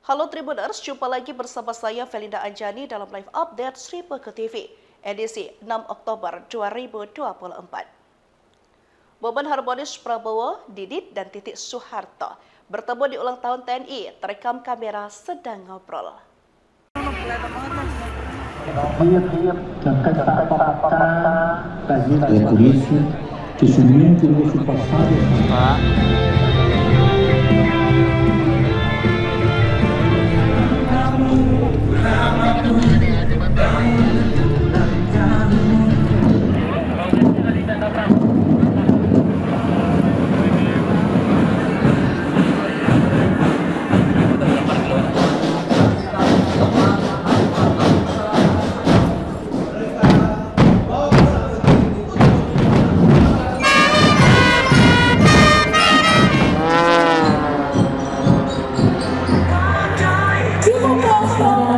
Halo Tribuners, jumpa lagi bersama saya Felinda Anjani dalam live update Sri Peke TV, edisi 6 Oktober 2024. Momen harmonis Prabowo, Didit, dan Titik Soeharto bertemu di ulang tahun TNI, terekam kamera sedang ngobrol.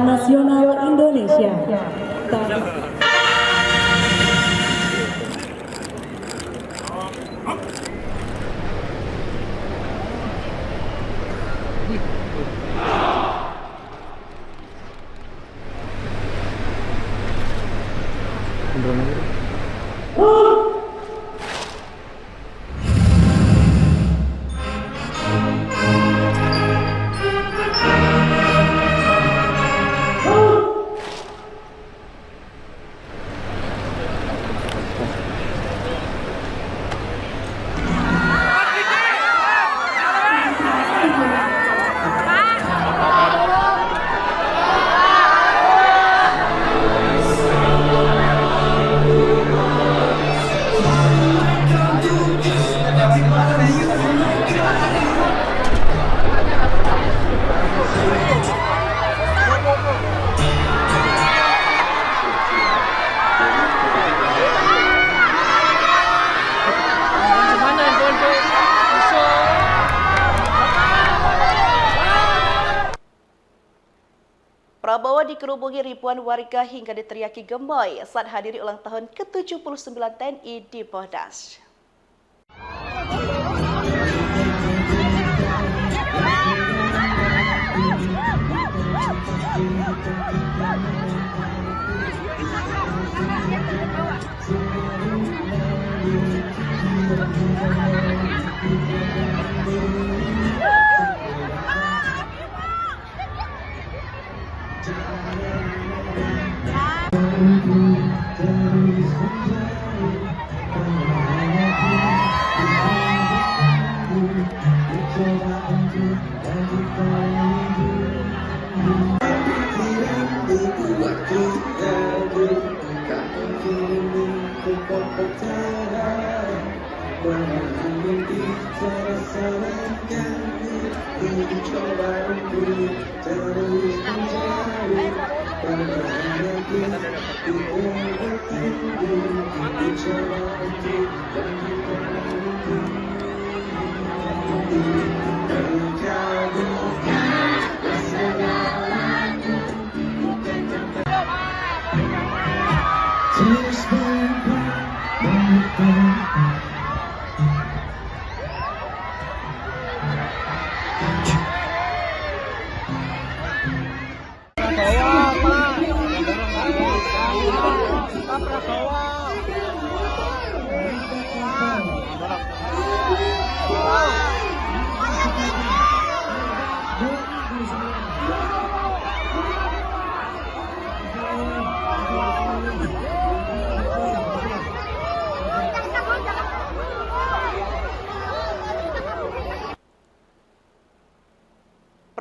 Nasional Indonesia. Prabowo dikerubungi ribuan warga hingga diteriaki gemoy saat hadiri ulang tahun ke-79 TNI di Monas.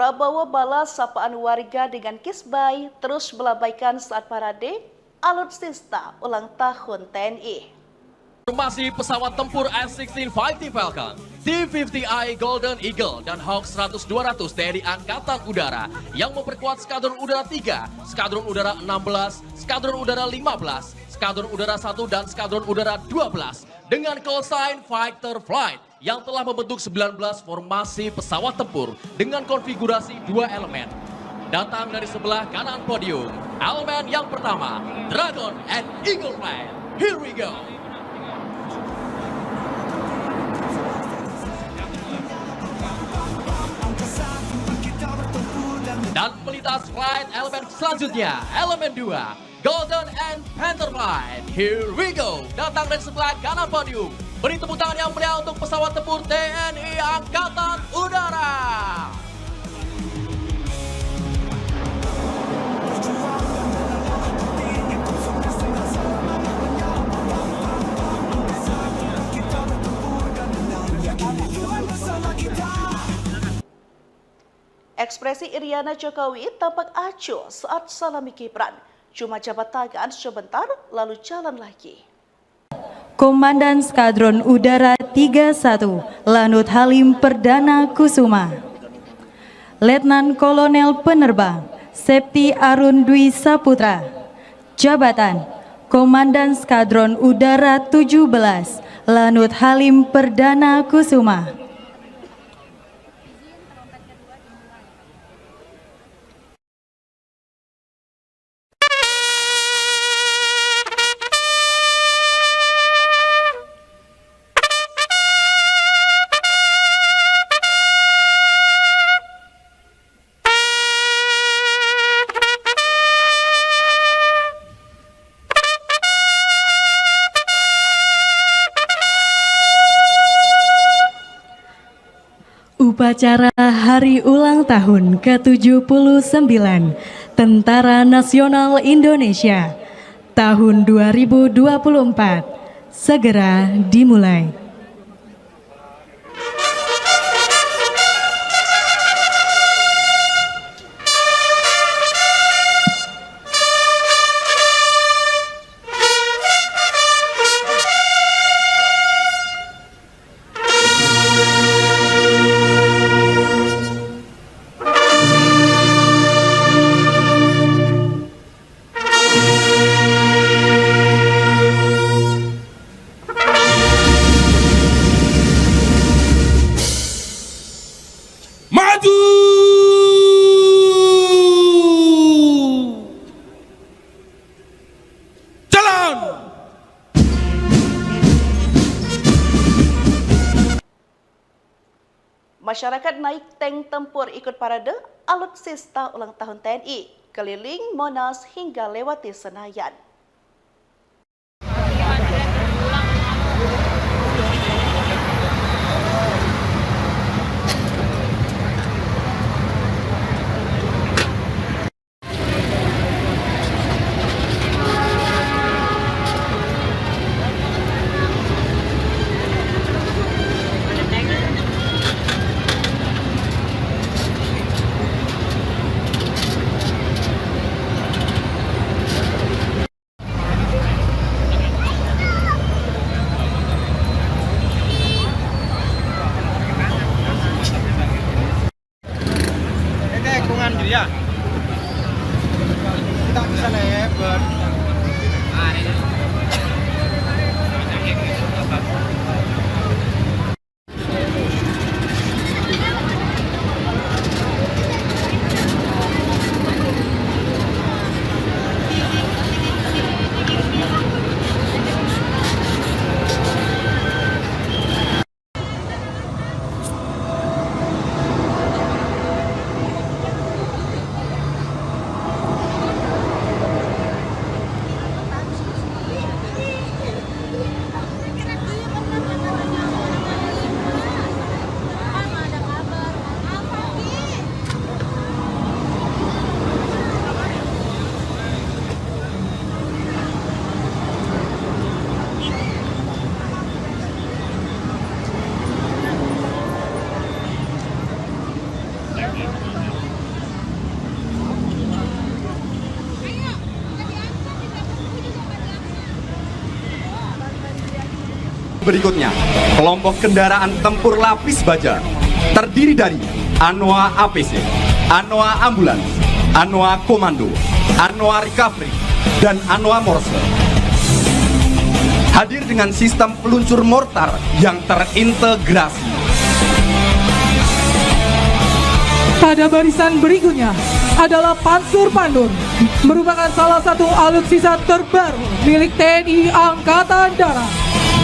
Prabowo balas sapaan warga dengan kisbay, terus melambaikan saat parade alutsista ulang tahun TNI. Formasi pesawat tempur F-16 Fighting Falcon, T-50I Golden Eagle, dan Hawk 100-200 TNI Angkatan Udara yang memperkuat Skadron Udara 3, Skadron Udara 16, Skadron Udara 15, Skadron Udara 1, dan Skadron Udara 12 dengan call sign Fighter Flight yang telah membentuk 19 formasi pesawat tempur dengan konfigurasi 2 elemen. Datang dari sebelah kanan podium, elemen yang pertama, Dragon and Eagle Flight. Here we go! lintas flight elemen selanjutnya, elemen 2, Golden and Panther Flight. Here we go. Datang dari sebelah kanan podium. Beri tepuk tangan yang meriah untuk pesawat tempur TNI Angkatan Udara. Ekspresi Iriana Jokowi tampak acuh saat salami Gibran. Cuma jabat tangan sebentar, lalu jalan lagi. Komandan Skadron Udara 31, Lanut Halim Perdana Kusuma. Letnan Kolonel Penerbang, Septi Arun Dwi Saputra. Jabatan, Komandan Skadron Udara 17, Lanut Halim Perdana Kusuma. Upacara Hari Ulang Tahun ke-79 Tentara Nasional Indonesia tahun 2024 segera dimulai. Masyarakat naik tank tempur ikut parade alutsista ulang tahun TNI, keliling Monas hingga lewati Senayan. Ya, kita bisa lebar. Berikutnya, kelompok kendaraan tempur lapis baja terdiri dari Anoa APC, Anoa Ambulans, Anoa Komando, Anoa Recovery, dan Anoa Morse. Hadir dengan sistem peluncur mortar yang terintegrasi. Pada barisan berikutnya adalah Panzer Pandur, merupakan salah satu alutsista terbaru milik TNI Angkatan Darat.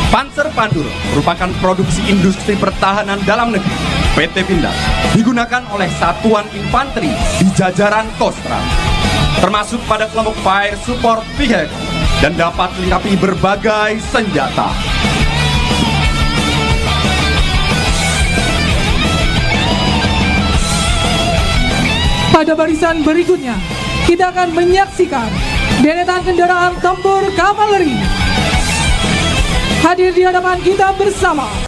Panzer Pandur merupakan produksi industri pertahanan dalam negeri PT Pindad digunakan oleh satuan infanteri di jajaran Kostrat, termasuk pada kelompok Fire Support Vehicle dan dapat dilengkapi berbagai senjata. Pada barisan berikutnya, kita akan menyaksikan deretan kendaraan tempur kavaleri. Hadir di hadapan kita bersama.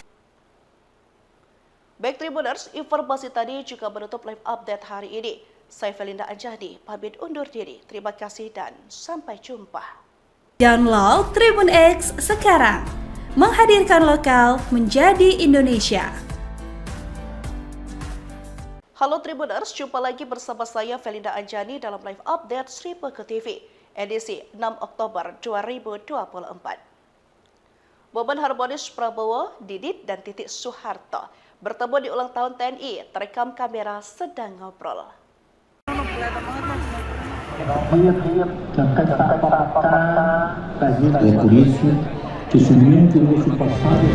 Baik Tribuners, informasi tadi juga menutup live update hari ini. Saya Felinda Anjani, pamit undur diri. Terima kasih dan sampai jumpa. Download Tribun X sekarang. Menghadirkan lokal menjadi Indonesia. Halo Tribuners, jumpa lagi bersama saya Felinda Anjani dalam live update Sri Peke TV, edisi 6 Oktober 2024. Momen harmonis Prabowo, Didit, dan Titik Soeharto bertemu di ulang tahun TNI, terekam kamera sedang ngobrol. É por isso que somente o nosso passado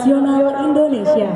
Nasional Indonesia.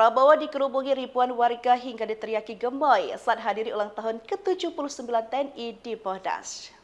Prabowo dikerubungi ribuan warga hingga diteriaki gemoy saat hadiri ulang tahun ke-79 TNI di Monas.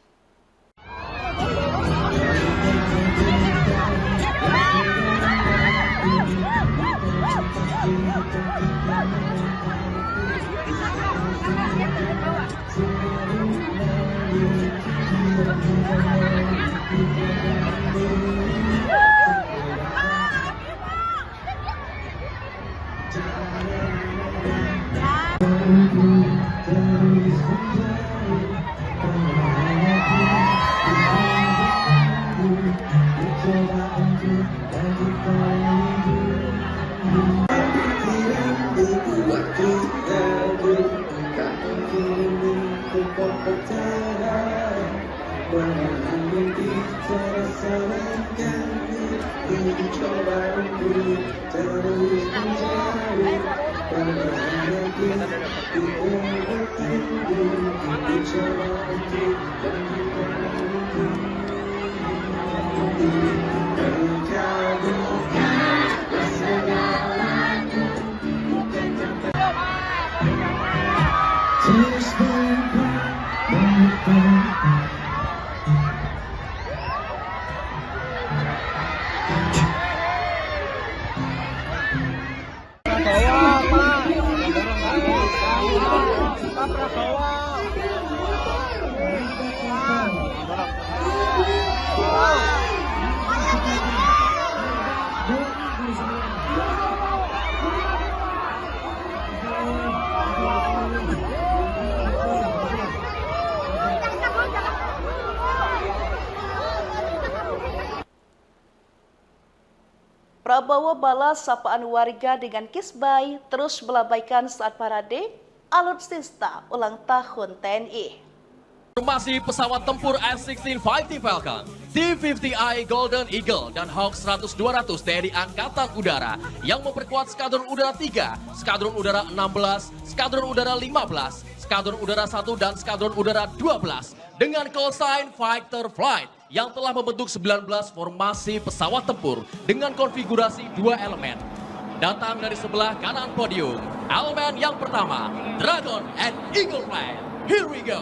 Prabowo balas sapaan warga dengan kisbai, terus melambaikan saat parade alutsista ulang tahun TNI. Formasi pesawat tempur F-16 Fighting Falcon, T-50I Golden Eagle, dan Hawk 100-200 TNI Angkatan Udara yang memperkuat Skadron Udara 3, Skadron Udara 16, Skadron Udara 15, Skadron Udara 1, dan Skadron Udara 12 dengan call sign Fighter Flight yang telah membentuk 19 formasi pesawat tempur dengan konfigurasi 2 elemen. Datang dari sebelah kanan podium, elemen yang pertama, Dragon and Eagle Flight. Here we go!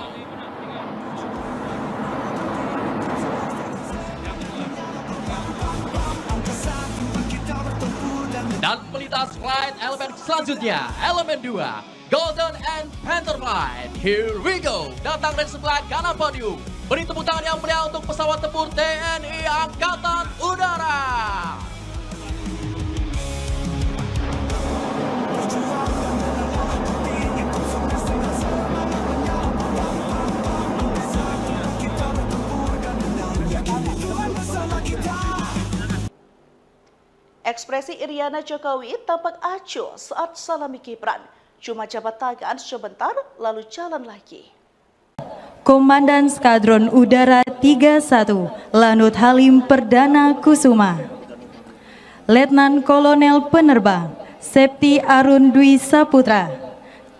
Dan pelintas flight elemen selanjutnya, elemen 2, Golden and Panther Flight. Here we go. Datang dari sebelah kanan podium. Beri tepuk tangan yang meriah untuk pesawat tempur TNI Angkatan Udara. Ekspresi Iriana Jokowi tampak acuh saat salami Gibran. Cuma jabat tangan sebentar, lalu jalan lagi. Komandan Skadron Udara 31, Lanut Halim Perdana Kusuma. Letnan Kolonel Penerbang, Septi Arun Dwi Saputra.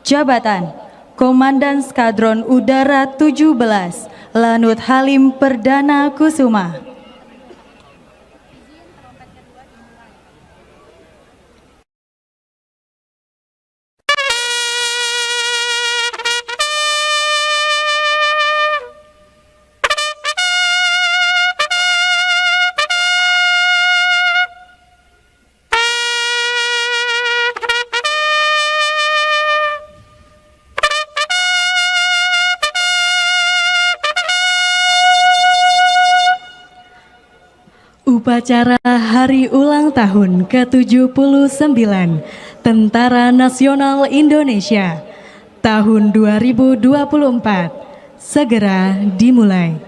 Jabatan, Komandan Skadron Udara 17, Lanut Halim Perdana Kusuma. Upacara Hari Ulang Tahun ke-79 Tentara Nasional Indonesia tahun 2024 segera dimulai.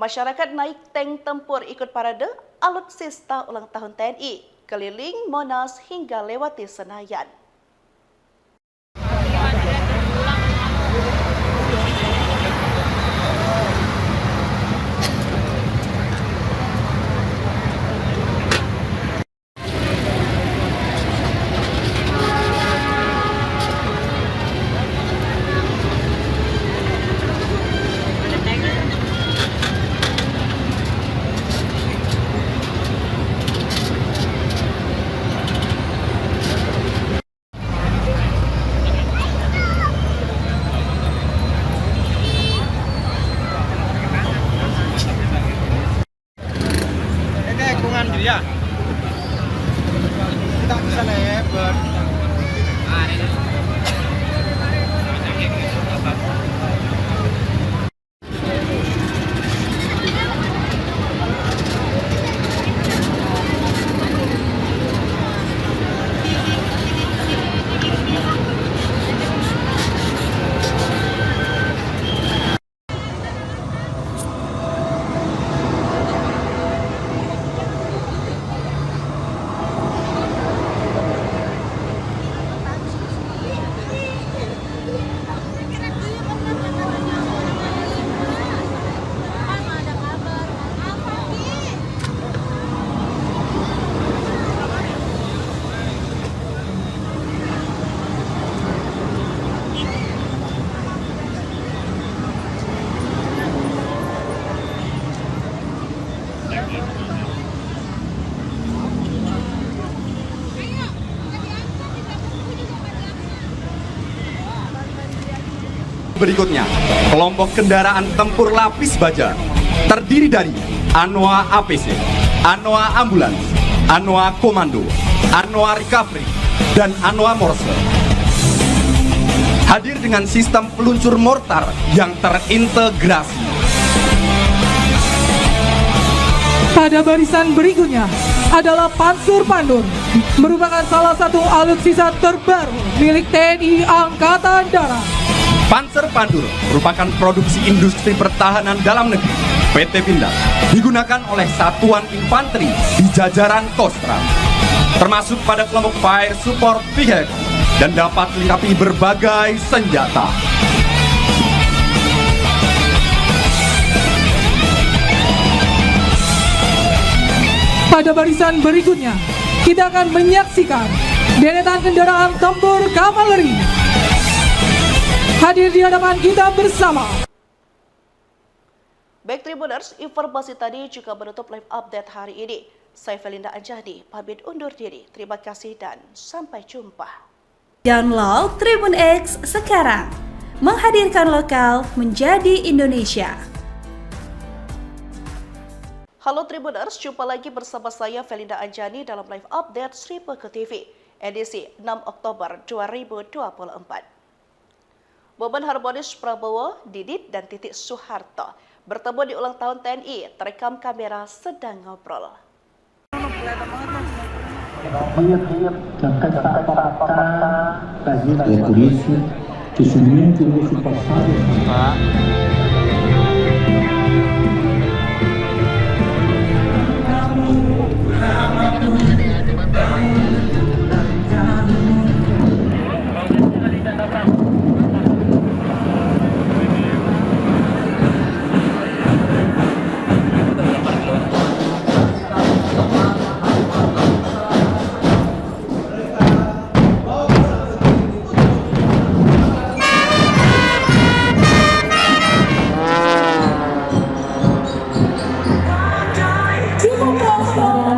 Masyarakat naik tank tempur ikut parade alutsista ulang tahun TNI, keliling Monas hingga lewati Senayan. Ya, kita bisa lebar. berikutnya, kelompok kendaraan tempur lapis baja terdiri dari Anoa APC, Anoa Ambulans, Anoa Komando, Anoa Recovery, dan Anoa Morse. Hadir dengan sistem peluncur mortar yang terintegrasi. Pada barisan berikutnya adalah Pansur Pandur, merupakan salah satu alutsista terbaru milik TNI Angkatan Darat. Panzer Pandur merupakan produksi industri pertahanan dalam negeri PT Pindad, digunakan oleh satuan infanteri di jajaran Kostrat, termasuk pada kelompok Fire Support Vehicle, dan dapat dilengkapi berbagai senjata. Pada barisan berikutnya, kita akan menyaksikan deretan kendaraan tempur kavaleri hadir di hadapan kita bersama. Baik Tribuners, informasi tadi juga menutup live update hari ini. Saya Felinda Anjani, pamit undur diri. Terima kasih dan sampai jumpa. Download Tribun X sekarang, menghadirkan lokal menjadi Indonesia. Halo Tribuners, jumpa lagi bersama saya Felinda Anjani dalam live update Sri Peke TV, edisi 6 Oktober 2024. Momen harmonis Prabowo, Didit, dan Titik Soeharto bertemu di ulang tahun TNI, terekam kamera sedang ngobrol. dan kata-kata bagi polisi sesungguhnya itu pasal.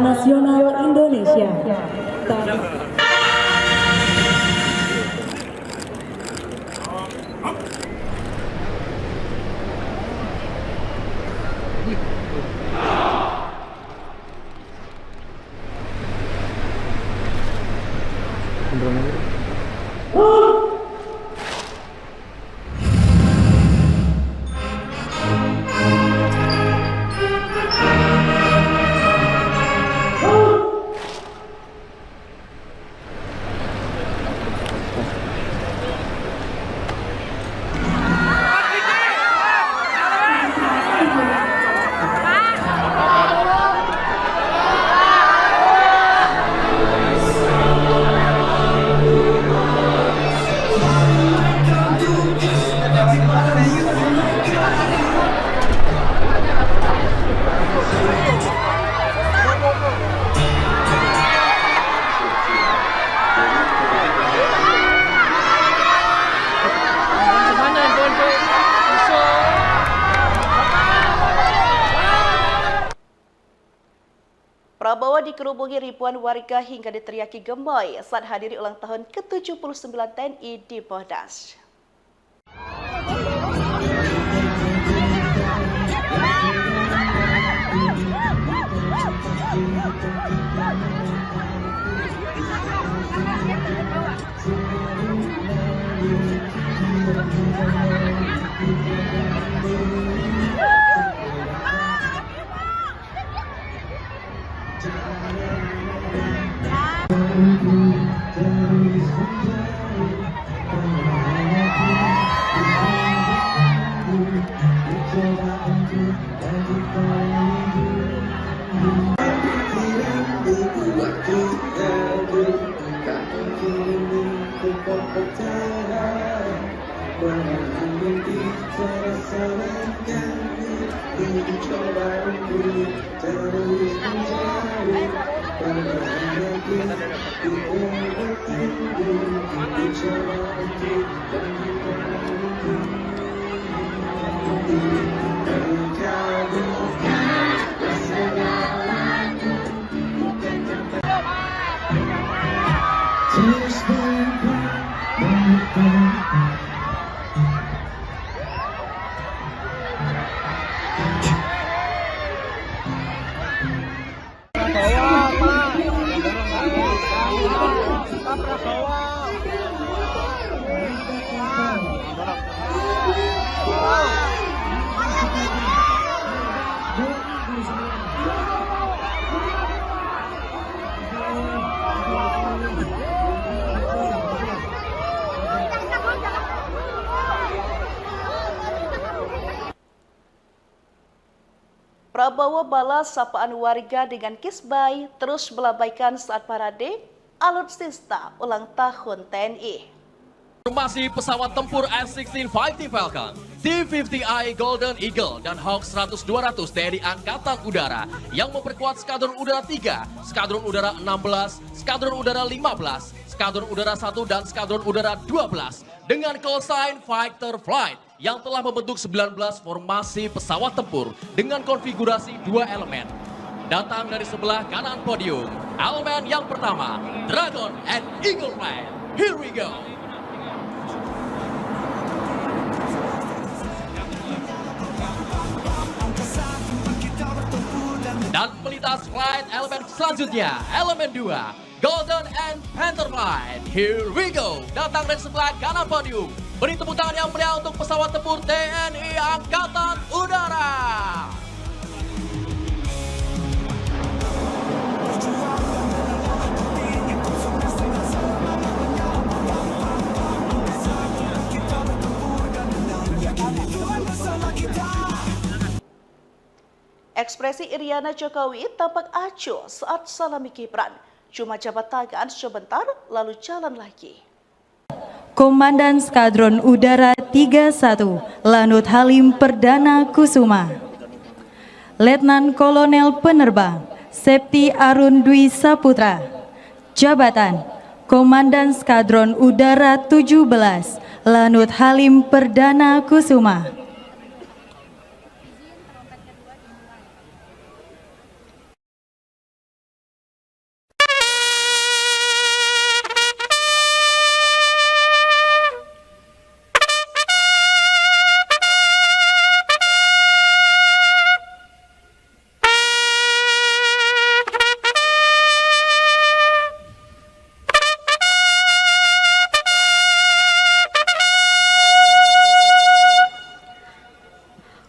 Nasional Indonesia. Prabowo dikerubungi ribuan warga hingga diteriaki gemoy saat hadiri ulang tahun ke-79 TNI di Bodas. Prabowo balas sapaan warga dengan kisbai terus melambaikan saat parade alutsista ulang tahun TNI. Formasi pesawat tempur F-16 Fighting Falcon, T-50I Golden Eagle, dan Hawk 100-200 TNI Angkatan Udara yang memperkuat Skadron Udara 3, Skadron Udara 16, Skadron Udara 15, Skadron Udara 1, dan Skadron Udara 12 dengan call sign Fighter Flight yang telah membentuk 19 formasi pesawat tempur dengan konfigurasi 2 elemen. Datang dari sebelah kanan podium, elemen yang pertama, Dragon and Eagle Flight. Here we go! Dan melintas flight elemen selanjutnya, elemen 2, Golden and Panther Flight. Here we go. Datang dari sebelah kanan podium. Beri tepuk tangan yang meriah untuk pesawat tempur TNI Angkatan Udara. Ekspresi Iriana Jokowi tampak acuh saat salami Gibran. Cuma jabat tangan sebentar lalu jalan lagi. Komandan Skadron Udara 31, Lanut Halim Perdana Kusuma. Letnan Kolonel Penerbang, Septi Arun Dwi Saputra. Jabatan, Komandan Skadron Udara 17, Lanut Halim Perdana Kusuma.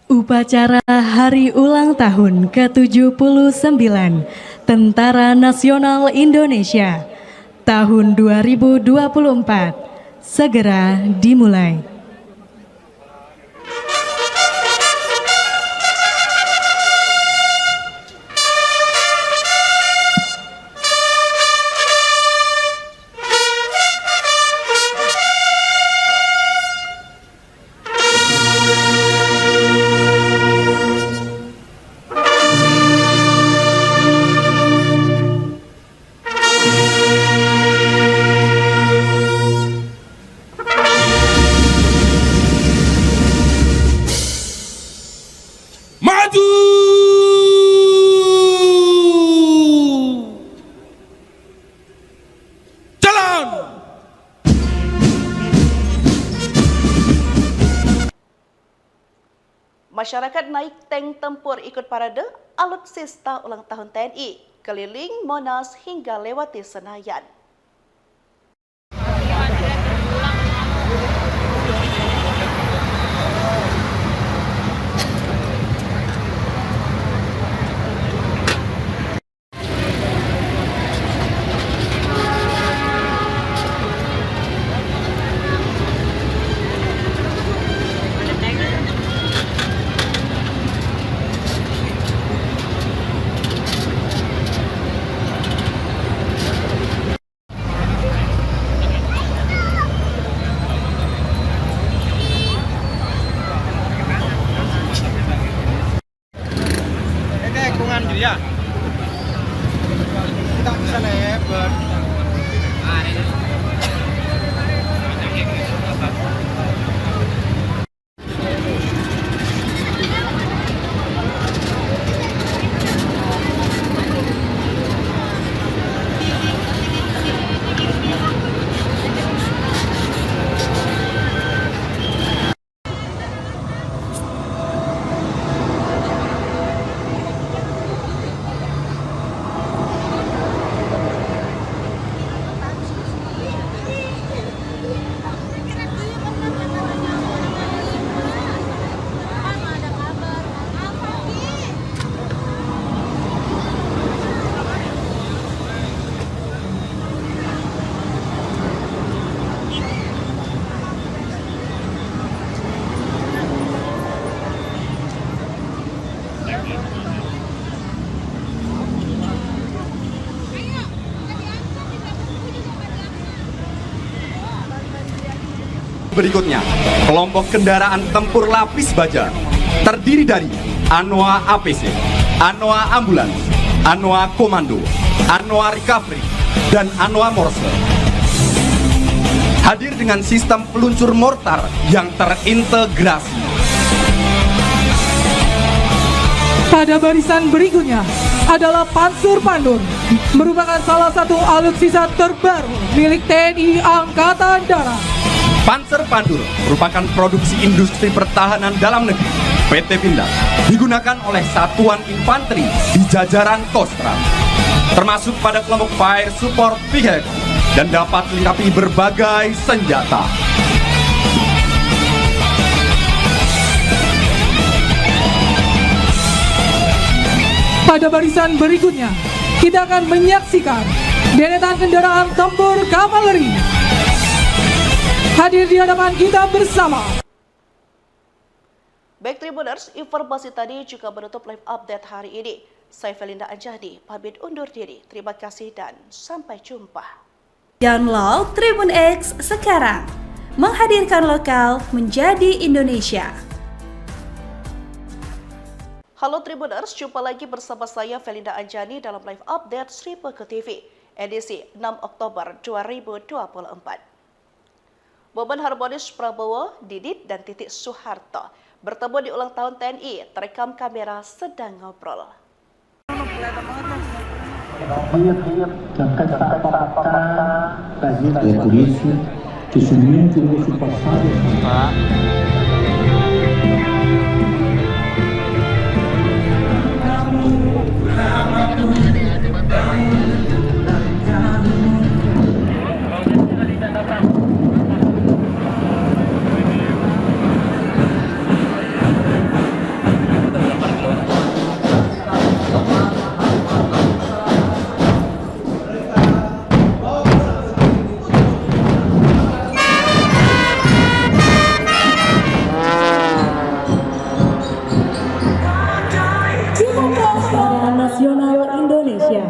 Upacara Hari Ulang Tahun ke-79 Tentara Nasional Indonesia tahun 2024 segera dimulai. Masyarakat naik tank tempur ikut parade alutsista ulang tahun TNI, keliling Monas hingga lewati Senayan. Ya. Kita bisa lebar. berikutnya, kelompok kendaraan tempur lapis baja terdiri dari Anoa APC, Anoa Ambulans, Anoa Komando, Anoa Recovery, dan Anoa Morse. Hadir dengan sistem peluncur mortar yang terintegrasi. Pada barisan berikutnya adalah Pansur Pandur, merupakan salah satu alutsista terbaru milik TNI Angkatan Darat. Panzer Pandur merupakan produksi industri pertahanan dalam negeri PT Pindad, digunakan oleh satuan infanteri di jajaran Kostrat, termasuk pada kelompok Fire Support Vehicle dan dapat dilengkapi berbagai senjata. Pada barisan berikutnya, kita akan menyaksikan deretan kendaraan tempur kavaleri. Hadir di hadapan kita bersama. Baik Tribuners, informasi tadi juga menutup live update hari ini. Saya Felinda Anjani, pamit undur diri. Terima kasih dan sampai jumpa. Download Tribun X sekarang. Menghadirkan lokal menjadi Indonesia. Halo Tribuners, jumpa lagi bersama saya Felinda Anjani dalam live update Sri Peke TV, edisi 6 Oktober 2024. Momen harmonis Prabowo, Didit, dan Titik Soeharto bertemu di ulang tahun TNI, terekam kamera sedang ngobrol. Dan kata-kata bagi polisi justamente nesse passado. Nasional Indonesia.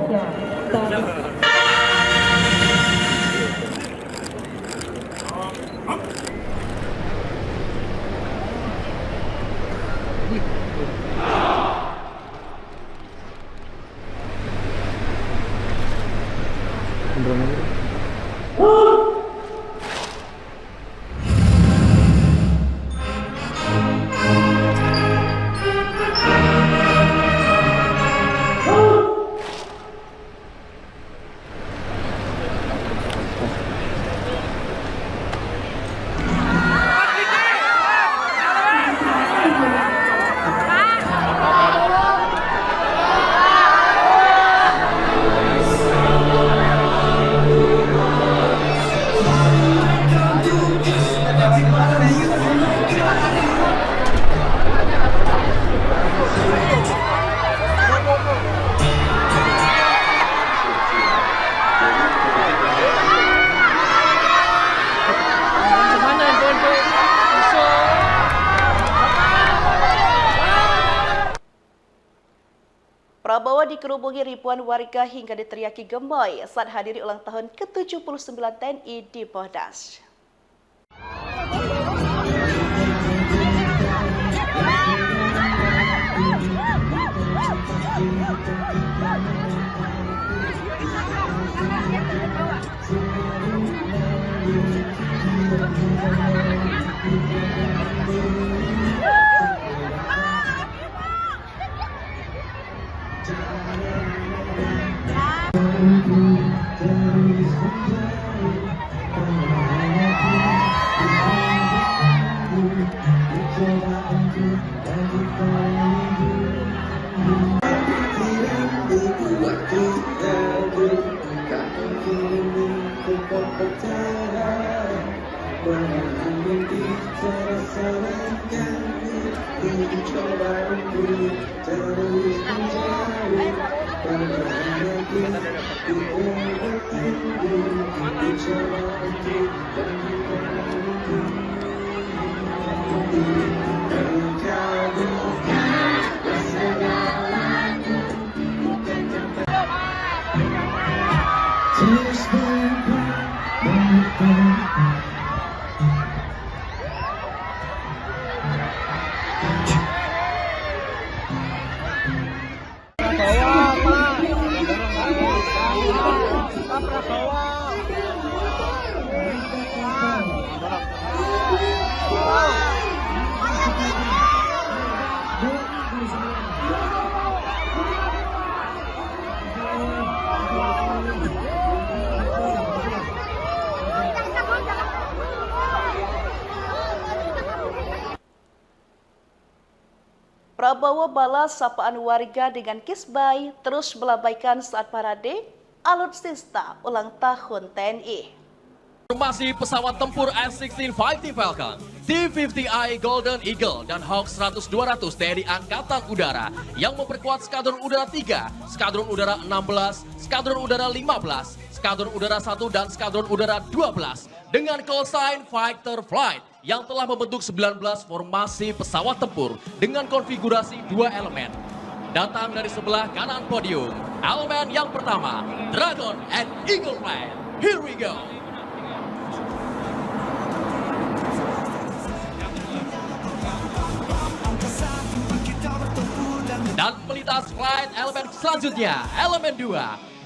Prabowo dikerubungi ribuan warga hingga diteriaki gemoy saat hadiri ulang tahun ke-79 TNI di Monas. Prabowo balas sapaan warga dengan kisbai terus melambaikan saat parade alutsista ulang tahun TNI. Formasi pesawat tempur F-16 Fighting Falcon, T-50I Golden Eagle, dan Hawk 100-200 TNI Angkatan Udara yang memperkuat Skadron Udara 3, Skadron Udara 16, Skadron Udara 15, Skadron Udara 1, dan Skadron Udara 12 dengan call sign Fighter Flight yang telah membentuk 19 formasi pesawat tempur dengan konfigurasi 2 elemen. Datang dari sebelah kanan podium, elemen yang pertama, Dragon and Eagle Flight. Here we go! Dan melintas flight elemen selanjutnya, elemen 2,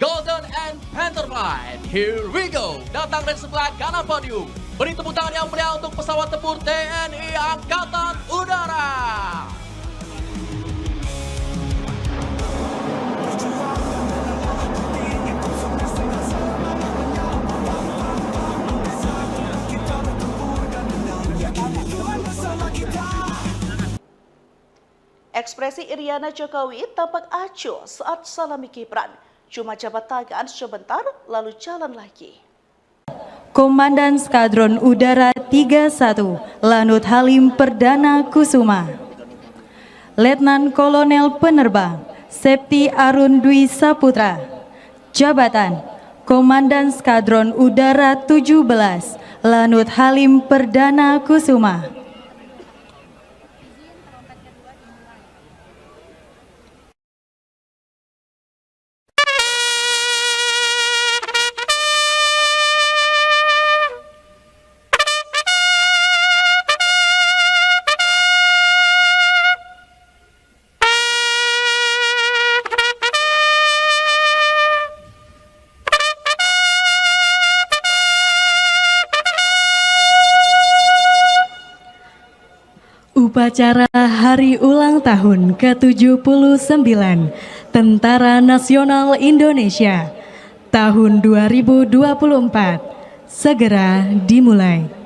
Golden and Panther Flight. Here we go. Datang dari sebelah kanan podium. Beri tepuk tangan yang meriah untuk pesawat tempur TNI Angkatan Udara. Ekspresi Iriana Jokowi tampak acuh saat salami Gibran. Cuma jabat tangan sebentar, lalu jalan lagi. Komandan Skadron Udara 31, Lanut Halim Perdana Kusuma. Letnan Kolonel Penerbang, Septi Arun Dwi Saputra. Jabatan, Komandan Skadron Udara 17, Lanut Halim Perdana Kusuma. Upacara Hari Ulang Tahun ke-79 Tentara Nasional Indonesia tahun 2024 segera dimulai.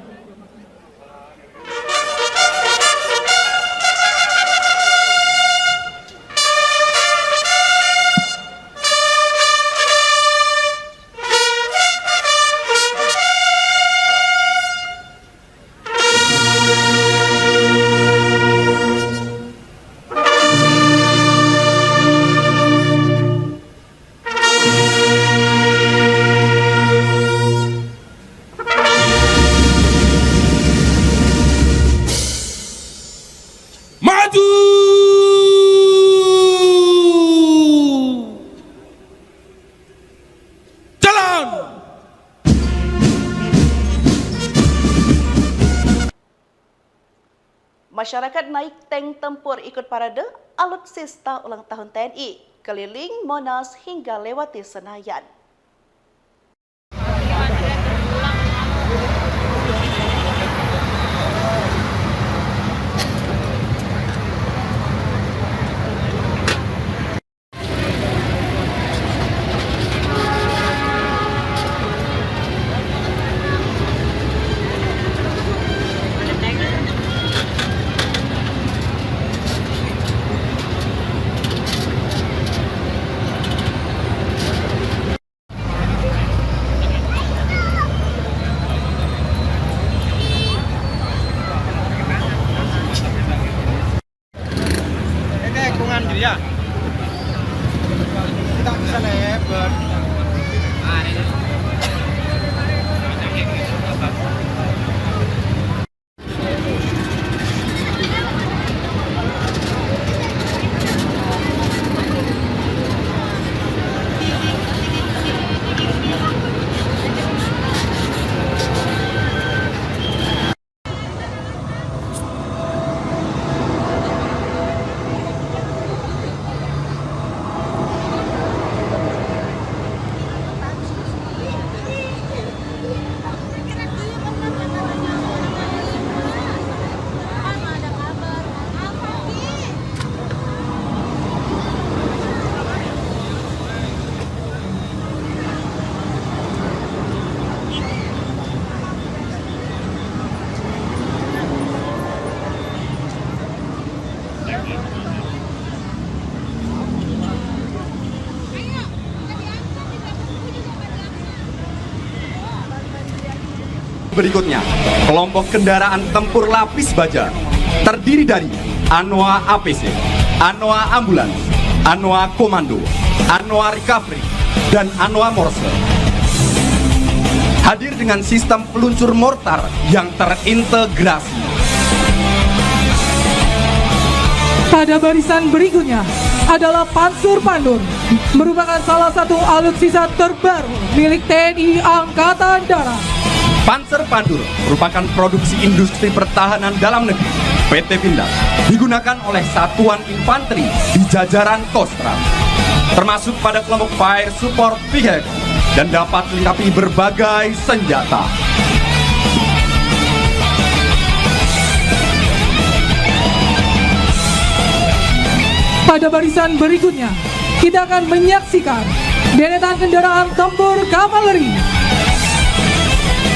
Masyarakat naik tank tempur ikut parade alutsista ulang tahun TNI, keliling Monas hingga lewati Senayan. Ya. Kita bisa lebar. berikutnya, kelompok kendaraan tempur lapis baja terdiri dari Anoa APC, Anoa Ambulans, Anoa Komando, Anoa Recovery, dan Anoa Morse. Hadir dengan sistem peluncur mortar yang terintegrasi. Pada barisan berikutnya adalah Pansur Pandur, merupakan salah satu alutsista terbaru milik TNI Angkatan Darat. Panzer Pandur merupakan produksi industri pertahanan dalam negeri PT Pindad, digunakan oleh satuan infanteri di jajaran Kostrad, termasuk pada kelompok Fire Support Vehicle dan dapat dilengkapi berbagai senjata. Pada barisan berikutnya, kita akan menyaksikan deretan kendaraan tempur kavaleri.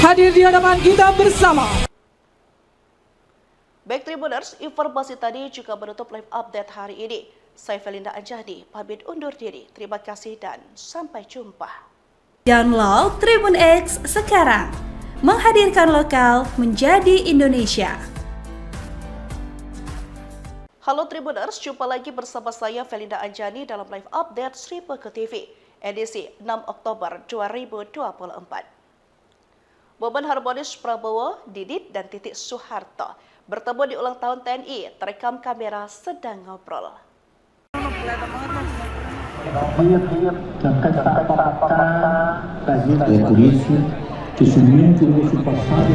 Hadir di hadapan kita bersama. Baik Tribuners, informasi tadi juga menutup live update hari ini. Saya Felinda Anjani, pamit undur diri. Terima kasih dan sampai jumpa. Download Tribun X sekarang. Menghadirkan lokal menjadi Indonesia. Halo Tribuners, jumpa lagi bersama saya Felinda Anjani dalam live update Sri Peke TV, edisi 6 Oktober 2024. Momen harmonis Prabowo, Didit, dan Titik Soeharto bertemu di ulang tahun TNI, terekam kamera sedang ngobrol. dan kata-kata bagi polisi sesungguhnya passado.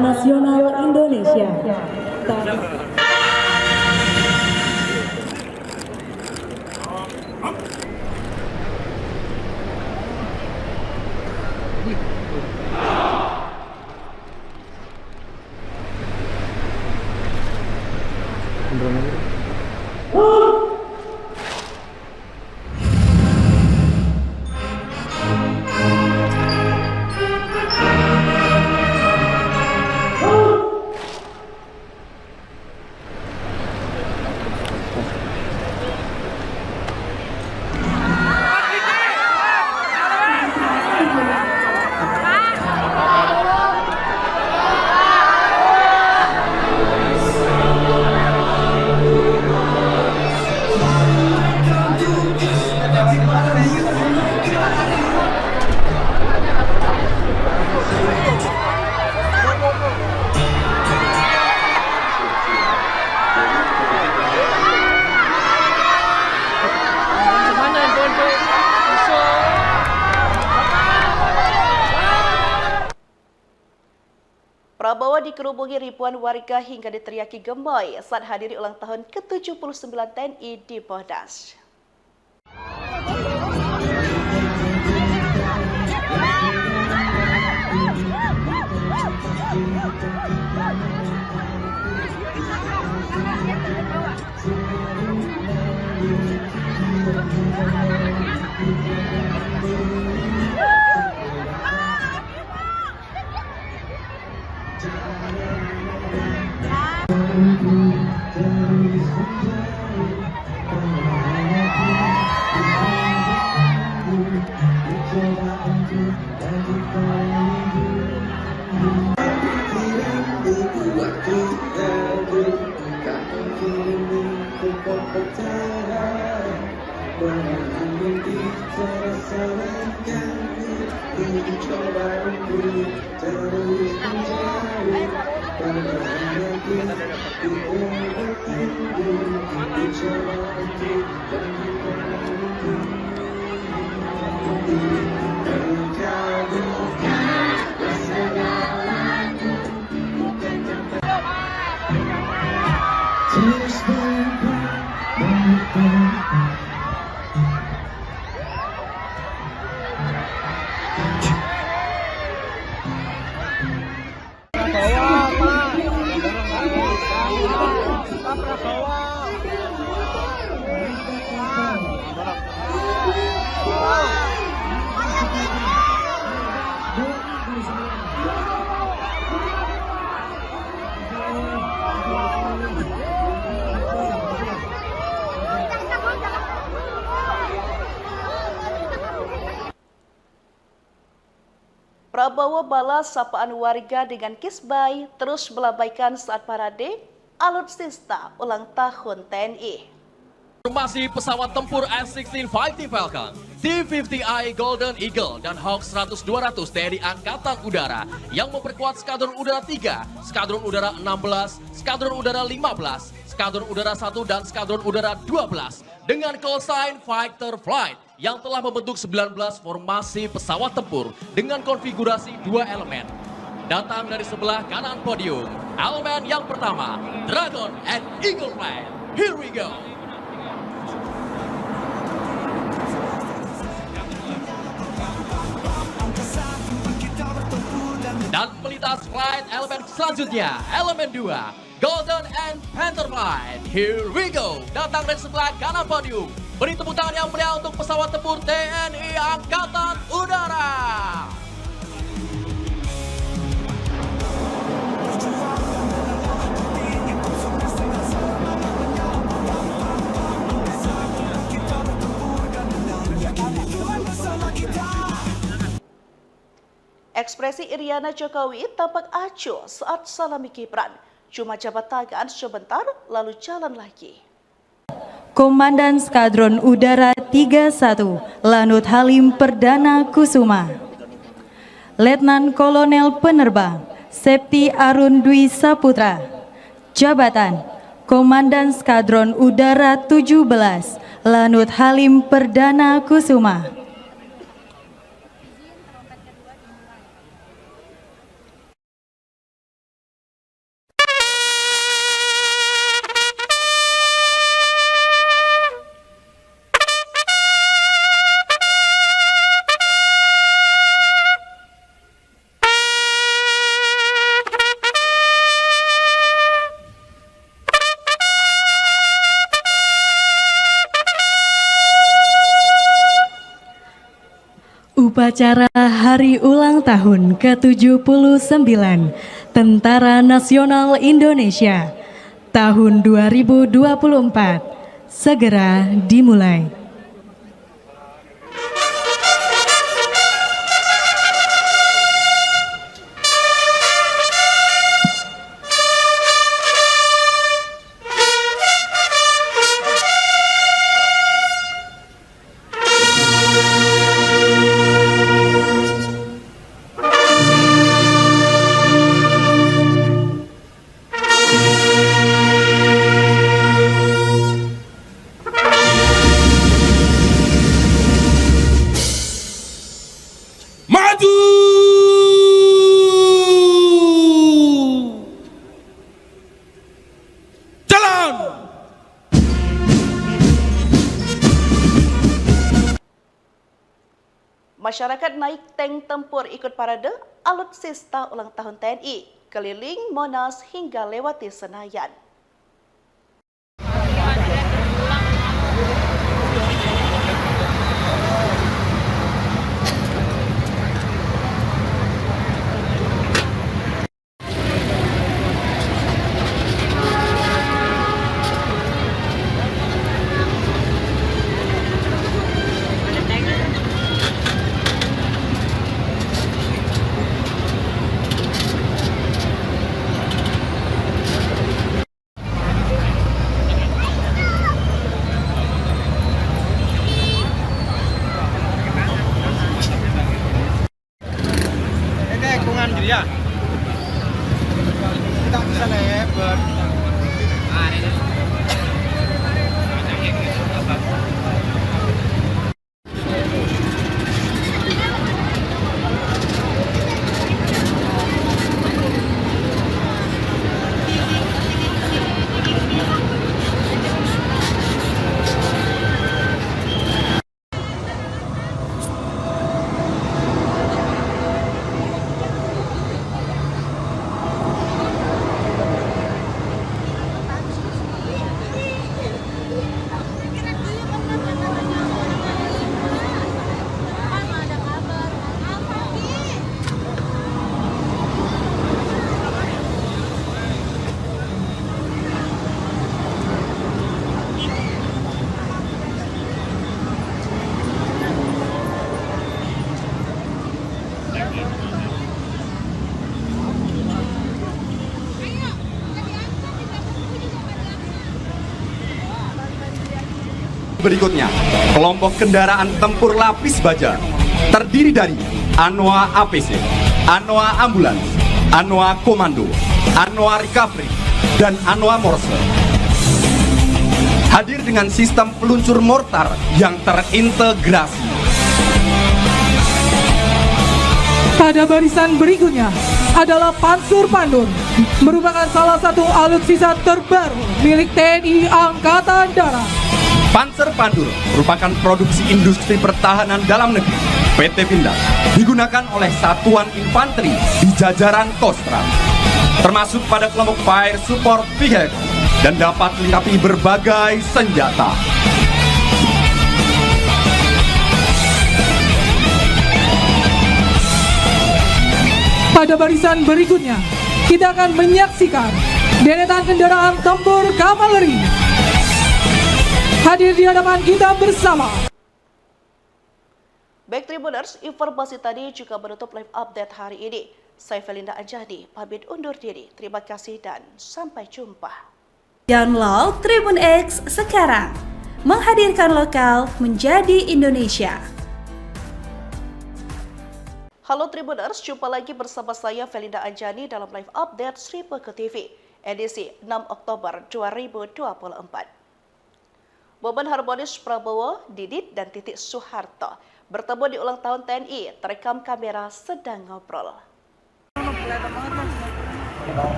Nasional Indonesia. Prabowo dikerubungi ribuan warga hingga diteriaki gemoy saat hadiri ulang tahun ke-79 TNI di Monas. Prabowo balas sapaan warga dengan kisbai terus melambaikan saat parade alutsista ulang tahun TNI. Formasi pesawat tempur F-16 Fighting Falcon, T-50I Golden Eagle, dan Hawk 100-200 TNI Angkatan Udara yang memperkuat Skadron Udara 3, Skadron Udara 16, Skadron Udara 15, Skadron Udara 1, dan Skadron Udara 12 dengan call sign Fighter Flight yang telah membentuk 19 formasi pesawat tempur dengan konfigurasi 2 elemen. Datang dari sebelah kanan podium, elemen yang pertama, Dragon and Eagle Flight. Here we go! Dan melintas flight elemen selanjutnya, elemen 2, Golden and Panther Flight. Here we go! Datang dari sebelah kanan podium. Beri tepuk tangan yang meriah untuk pesawat tempur TNI Angkatan Udara. Ekspresi Iriana Jokowi tampak acuh saat salami Gibran. Cuma jabat tangan sebentar lalu jalan lagi. Komandan Skadron Udara 31, Lanut Halim Perdana Kusuma. Letnan Kolonel Penerbang, Septi Arun Dwi Saputra. Jabatan, Komandan Skadron Udara 17, Lanut Halim Perdana Kusuma. Upacara Hari Ulang Tahun ke-79 Tentara Nasional Indonesia tahun 2024 segera dimulai. Masyarakat naik tank tempur ikut parade alutsista ulang tahun TNI, keliling Monas hingga lewati Senayan. Ya, kita bisa lebar. Berikutnya, kelompok kendaraan tempur lapis baja terdiri dari Anoa APC, Anoa Ambulans, Anoa Komando, Anoa Recovery, dan Anoa Morse. Hadir dengan sistem peluncur mortar yang terintegrasi. Pada barisan berikutnya adalah Pansur Pandur, merupakan salah satu alutsista terbaru milik TNI Angkatan Darat. Panzer Pandur merupakan produksi industri pertahanan dalam negeri PT Pindad, digunakan oleh satuan infanteri di jajaran Kostrad, termasuk pada kelompok Fire Support Vehicle dan dapat dilengkapi berbagai senjata. Pada barisan berikutnya, kita akan menyaksikan deretan kendaraan tempur kavaleri. Hadir di hadapan kita bersama. Baik Tribuners, informasi tadi juga menutup live update hari ini. Saya Felinda Anjani, pamit undur diri. Terima kasih dan sampai jumpa. Download Tribun X sekarang, menghadirkan lokal menjadi Indonesia. Halo Tribuners, jumpa lagi bersama saya Felinda Anjani dalam live update Sri Peke TV, edisi 6 Oktober 2024. Momen harmonis Prabowo, Didit, dan Titik Soeharto bertemu di ulang tahun TNI, terekam kamera sedang ngobrol.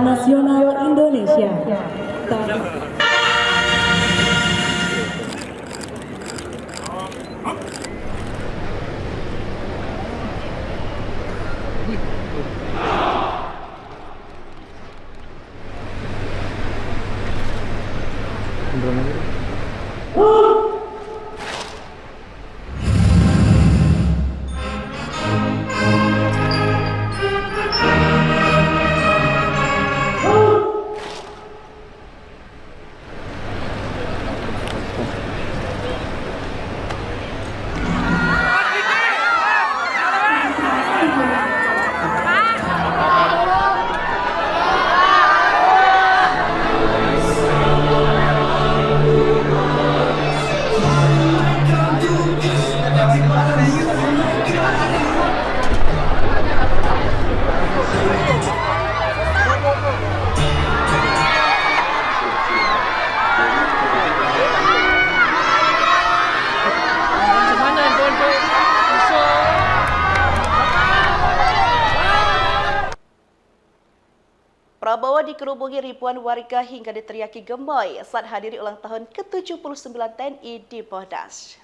Nasional Indonesia. Prabowo dikerubungi ribuan warga hingga diteriaki gemoy saat hadiri ulang tahun ke-79 TNI di Bodas.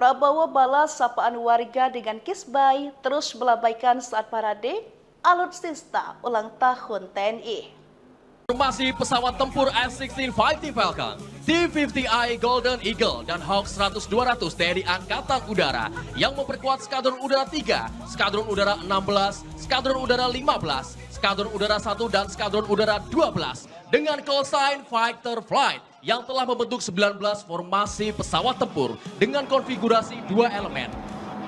Prabowo balas sapaan warga dengan kisbai, terus melambaikan saat parade alutsista ulang tahun TNI. Formasi pesawat tempur F-16 Fighting Falcon, T-50I Golden Eagle, dan Hawk 100-200 TNI Angkatan Udara yang memperkuat Skadron Udara 3, Skadron Udara 16, Skadron Udara 15, Skadron Udara 1, dan Skadron Udara 12 dengan call sign Fighter Flight yang telah membentuk 19 formasi pesawat tempur dengan konfigurasi 2 elemen.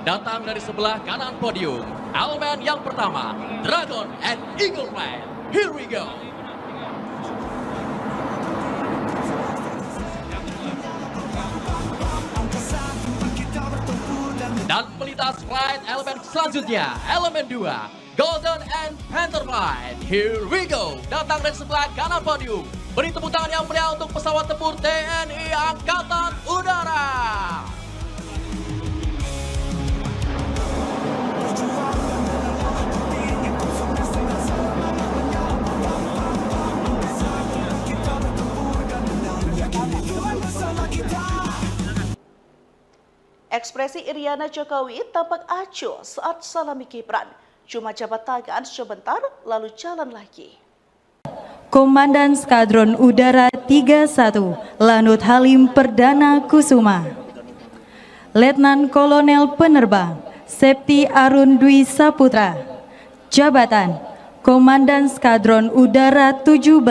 Datang dari sebelah kanan podium, elemen yang pertama, Dragon and Eagle Flight. Here we go! Dan melintas flight elemen selanjutnya, elemen 2, Golden and Panther Flight. Here we go. Datang dari sebelah kanan podium. Beri tepuk tangan yang meriah untuk pesawat tempur TNI Angkatan Udara. Ekspresi Iriana Jokowi tampak acuh saat salami Gibran. Cuma jabat tangan sebentar, lalu jalan lagi. Komandan Skadron Udara 31, Lanut Halim Perdana Kusuma. Letnan Kolonel Penerbang, Septi Arun Dwi Saputra. Jabatan, Komandan Skadron Udara 17,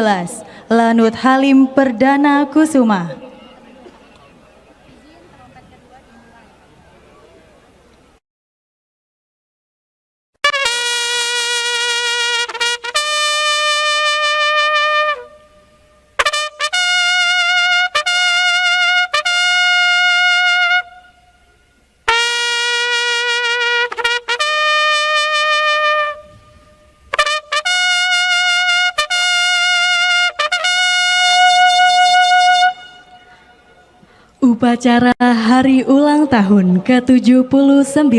Lanut Halim Perdana Kusuma. Upacara Hari Ulang Tahun ke-79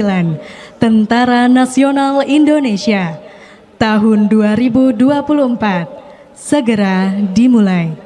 Tentara Nasional Indonesia tahun 2024 segera dimulai.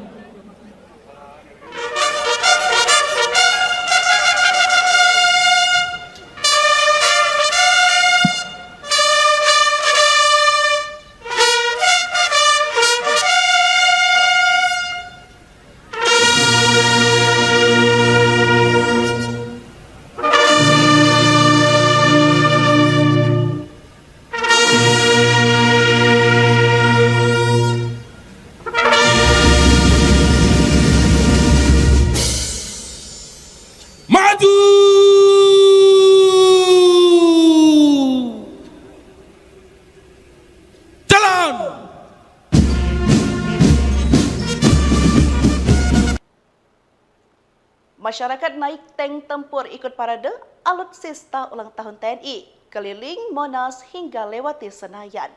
Masyarakat naik tank tempur ikut parade alutsista ulang tahun TNI, keliling Monas hingga lewati Senayan.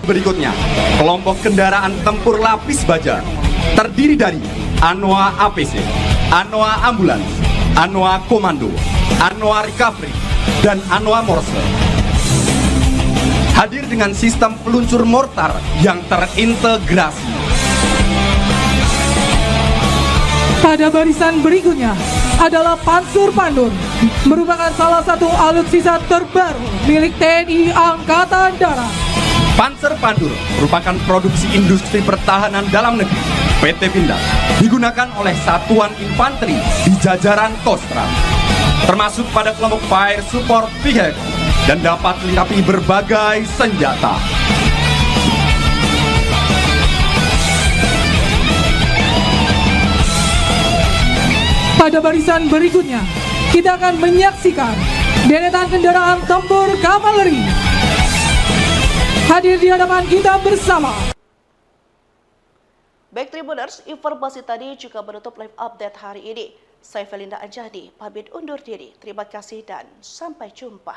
Berikutnya, kelompok kendaraan tempur lapis baja terdiri dari Anoa APC, Anoa Ambulans, Anoa Komando, Anoa Recovery, dan Anoa Morse. Hadir dengan sistem peluncur mortar yang terintegrasi. Pada barisan berikutnya adalah Pansur Pandur, merupakan salah satu alutsista terbaru milik TNI Angkatan Darat. Panzer Pandur merupakan produksi industri pertahanan dalam negeri PT Pindad, digunakan oleh satuan infanteri di jajaran Kostrat, termasuk pada kelompok Fire Support Vehicle dan dapat dilengkapi berbagai senjata. Pada barisan berikutnya, kita akan menyaksikan deretan kendaraan tempur kavaleri hadir di hadapan kita bersama. Baik Tribuners, informasi tadi juga menutup live update hari ini. Saya Felinda Anjani, pamit undur diri. Terima kasih dan sampai jumpa.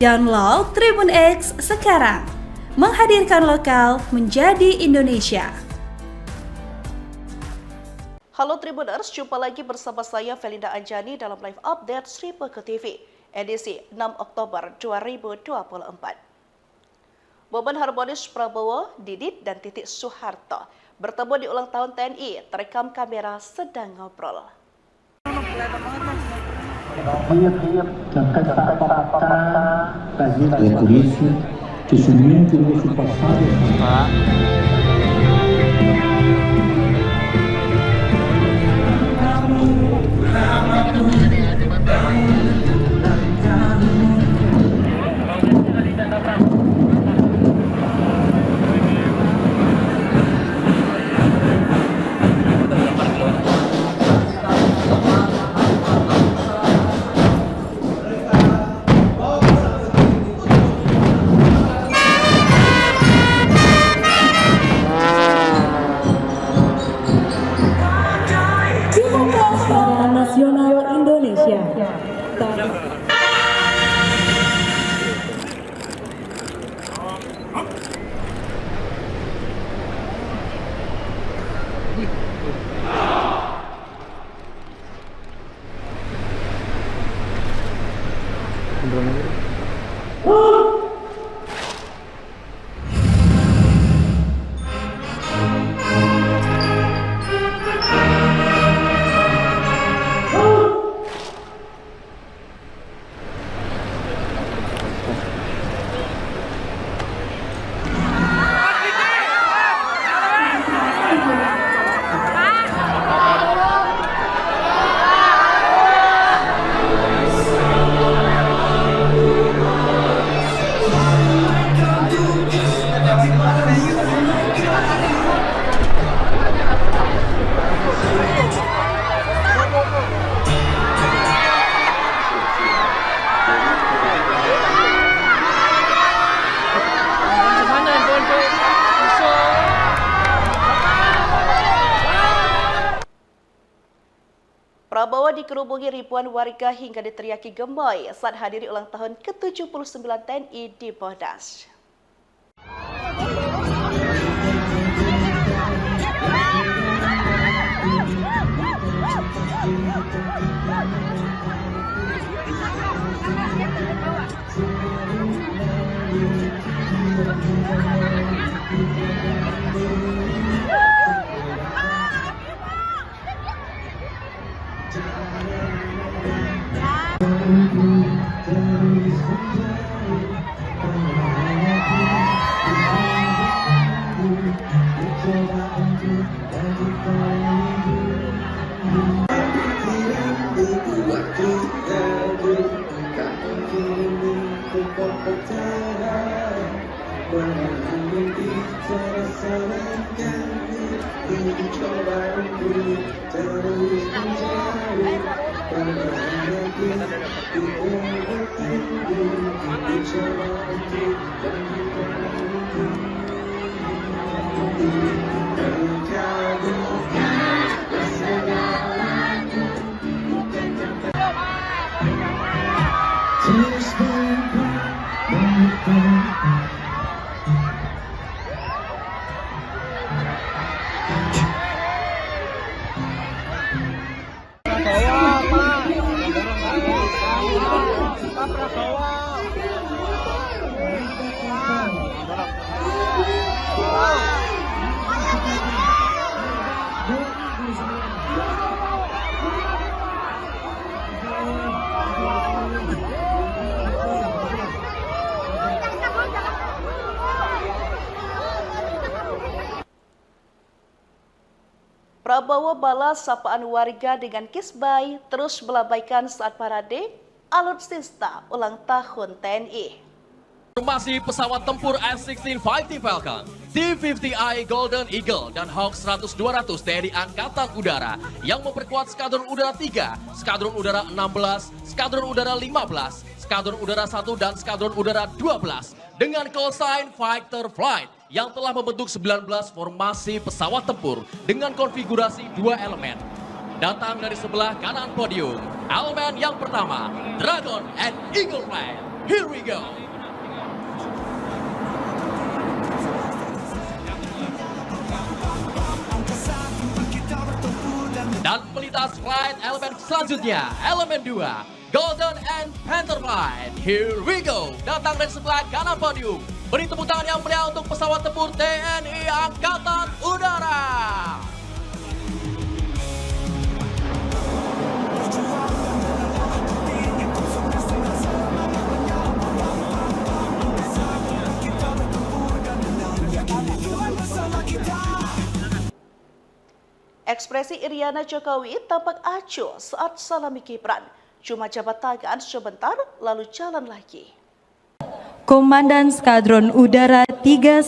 Download Tribun X sekarang, menghadirkan lokal menjadi Indonesia. Halo Tribuners, jumpa lagi bersama saya Felinda Anjani dalam live update Sri Peke TV, edisi 6 Oktober 2024. Momen harmonis Prabowo, Didit, dan Titik Soeharto bertemu di ulang tahun TNI, terekam kamera sedang ngobrol. Dan kata-kata por isso que somente o nosso passado Nasional Indonesia. Prabowo dikerubungi ribuan warga hingga diteriaki gemoy saat hadiri ulang tahun ke-79 TNI di Monas. Prabowo balas sapaan warga dengan kisbai, terus melambaikan saat parade alutsista ulang tahun TNI. Formasi pesawat tempur F-16 Fighting Falcon, T-50I Golden Eagle, dan Hawk 100-200 TNI Angkatan Udara yang memperkuat Skadron Udara 3, Skadron Udara 16, Skadron Udara 15, Skadron Udara 1, dan Skadron Udara 12 dengan call sign Fighter Flight yang telah membentuk 19 formasi pesawat tempur dengan konfigurasi 2 elemen. Datang dari sebelah kanan podium, elemen yang pertama, Dragon and Eagle Flight. Here we go! Dan melintas flight elemen selanjutnya, elemen 2, Golden and Panther Flight. Here we go. Datang dari sebelah kanan podium. Beri tepuk tangan yang meriah untuk pesawat tempur TNI Angkatan Udara. Ekspresi Iriana Jokowi tampak acuh saat salami Gibran. Cuma jabat tangan sebentar, lalu jalan lagi. Komandan Skadron Udara 31,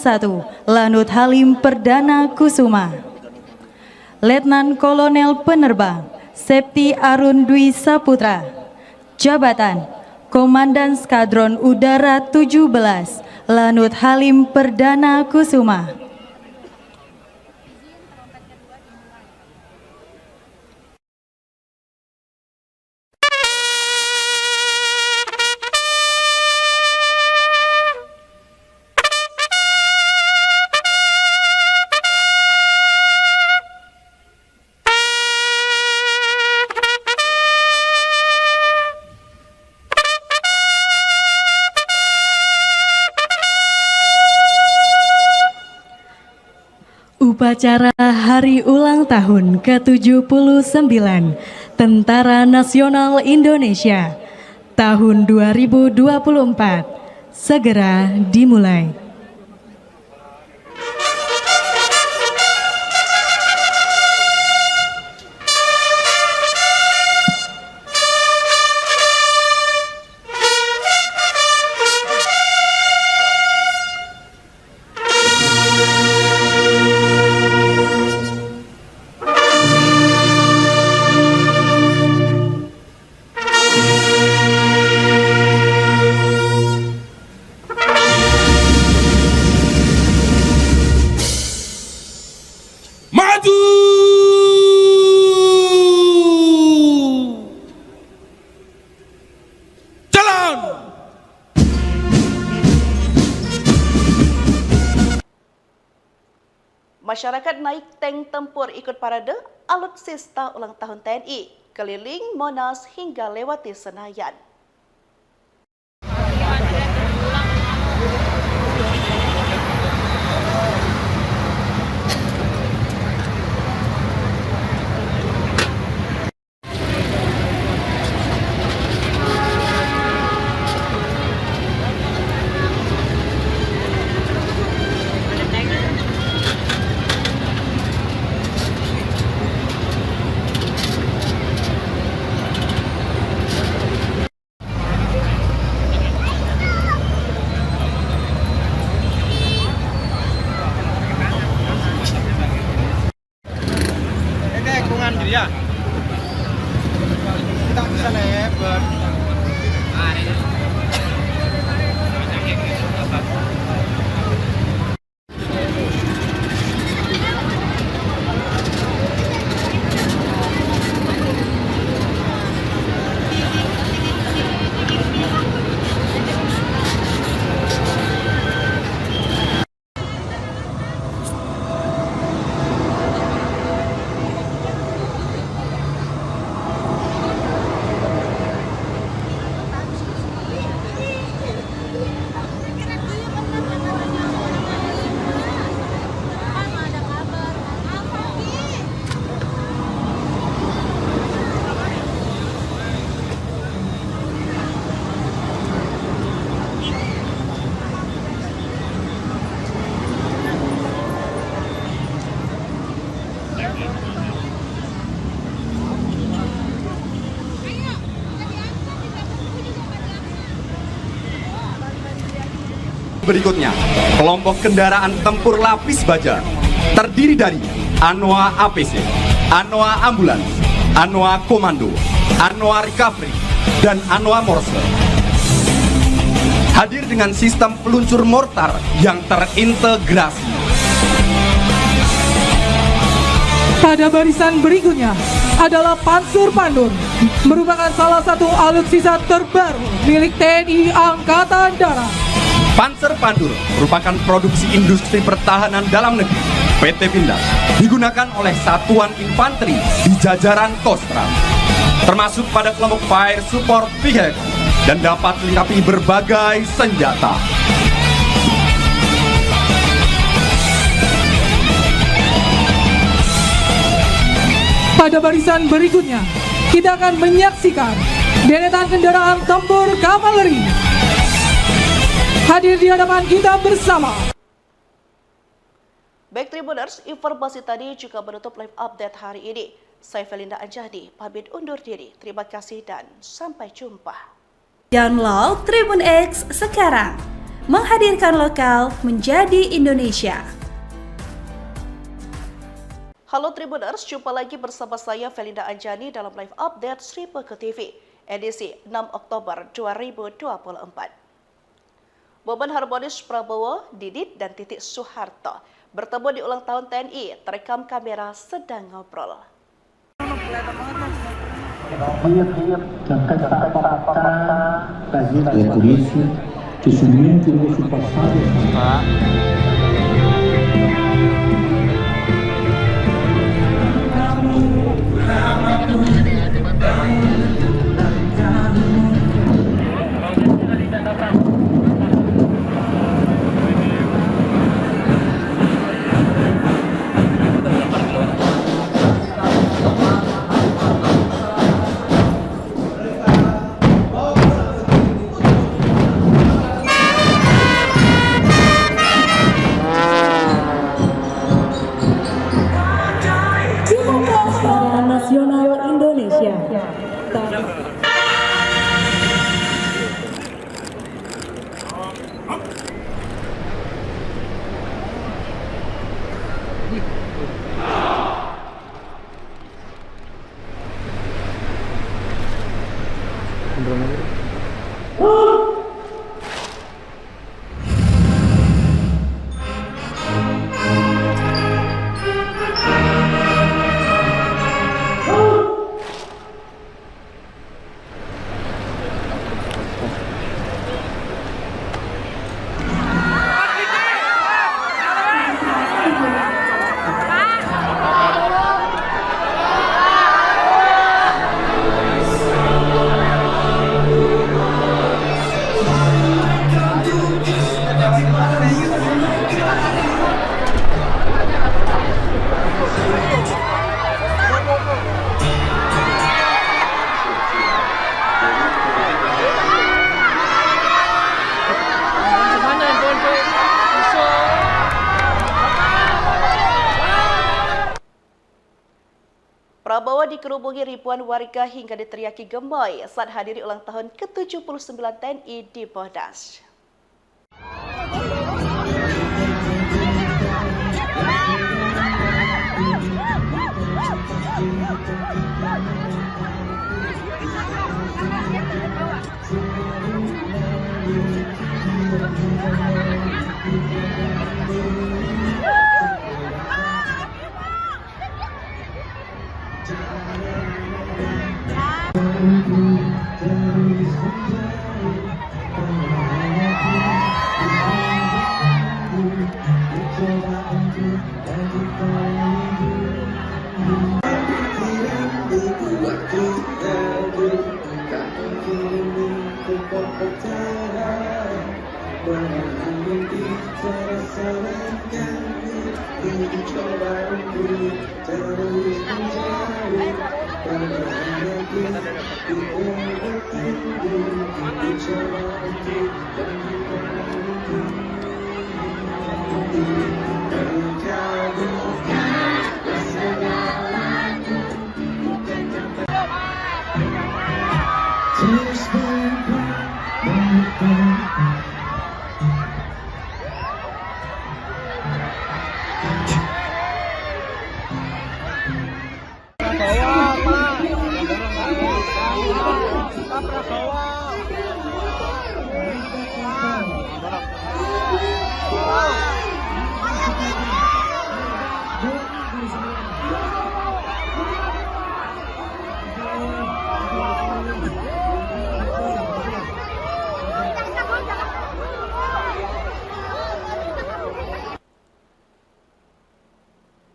Lanut Halim Perdana Kusuma. Letnan Kolonel Penerbang, Septi Arun Dwi Saputra. Jabatan, Komandan Skadron Udara 17, Lanut Halim Perdana Kusuma. Upacara Hari Ulang Tahun ke-79 Tentara Nasional Indonesia tahun 2024 segera dimulai. Masyarakat naik tank tempur ikut parade alutsista ulang tahun TNI, keliling Monas hingga lewati Senayan. berikutnya, kelompok kendaraan tempur lapis baja terdiri dari Anoa APC, Anoa Ambulans, Anoa Komando, Anoa Recovery, dan Anoa Morse. Hadir dengan sistem peluncur mortar yang terintegrasi. Pada barisan berikutnya adalah Pansur Pandur, merupakan salah satu alutsista terbaru milik TNI Angkatan Darat. Panzer Pandur merupakan produksi industri pertahanan dalam negeri PT Pindad, digunakan oleh satuan infanteri di jajaran Kostrat, termasuk pada kelompok Fire Support Vehicle dan dapat dilengkapi berbagai senjata. Pada barisan berikutnya, kita akan menyaksikan deretan kendaraan tempur kavaleri. Hadir di hadapan kita bersama. Baik Tribuners, informasi tadi juga menutup live update hari ini. Saya Felinda Anjani, pamit undur diri. Terima kasih dan sampai jumpa. Download Tribun X sekarang, menghadirkan lokal menjadi Indonesia. Halo Tribuners, jumpa lagi bersama saya Felinda Anjani dalam live update Sri Peke TV, edisi 6 Oktober 2024. Momen harmonis Prabowo, Didit, dan Titik Soeharto bertemu di ulang tahun TNI, terekam kamera sedang ngobrol. É por isso que somente o nosso passado Nasional Indonesia. Prabowo dikerubungi ribuan warga hingga diteriaki gemoy saat hadiri ulang tahun ke-79 TNI di Bodas.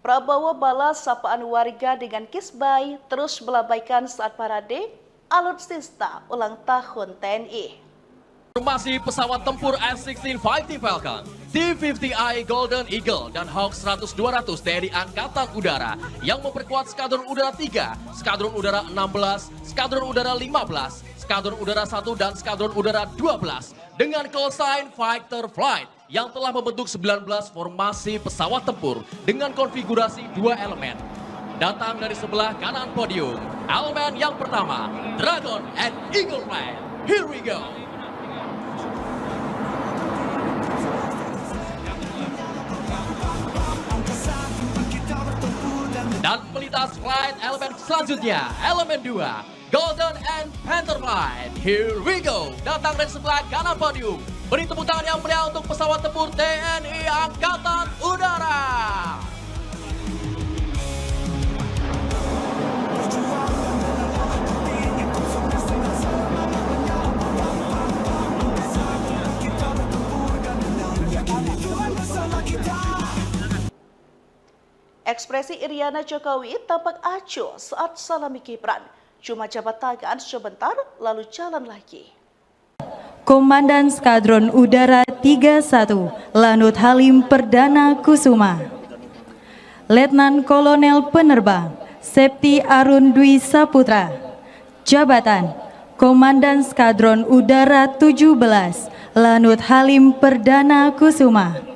Prabowo balas sapaan warga dengan kisbai terus melambaikan saat parade alutsista ulang tahun TNI. Formasi pesawat tempur F-16 Fighting Falcon, T-50I Golden Eagle, dan Hawk 100-200 TNI Angkatan Udara yang memperkuat Skadron Udara 3, Skadron Udara 16, Skadron Udara 15, Skadron Udara 1, dan Skadron Udara 12 dengan call sign Fighter Flight yang telah membentuk 19 formasi pesawat tempur dengan konfigurasi 2 elemen. Datang dari sebelah kanan podium, elemen yang pertama, Dragon and Eagle Flight. Here we go! Dan pelintas flight elemen selanjutnya, elemen 2, Golden and Panther Flight. Here we go! Datang dari sebelah kanan podium. Beri tepuk tangan yang meriah untuk pesawat tempur TNI Angkatan Udara. Ekspresi Iriana Jokowi tampak acuh saat salami Gibran. Cuma jabat tangan sebentar lalu jalan lagi. Komandan Skadron Udara 31, Lanut Halim Perdana Kusuma. Letnan Kolonel Penerbang, Septi Arun Dwi Saputra. Jabatan, Komandan Skadron Udara 17, Lanut Halim Perdana Kusuma.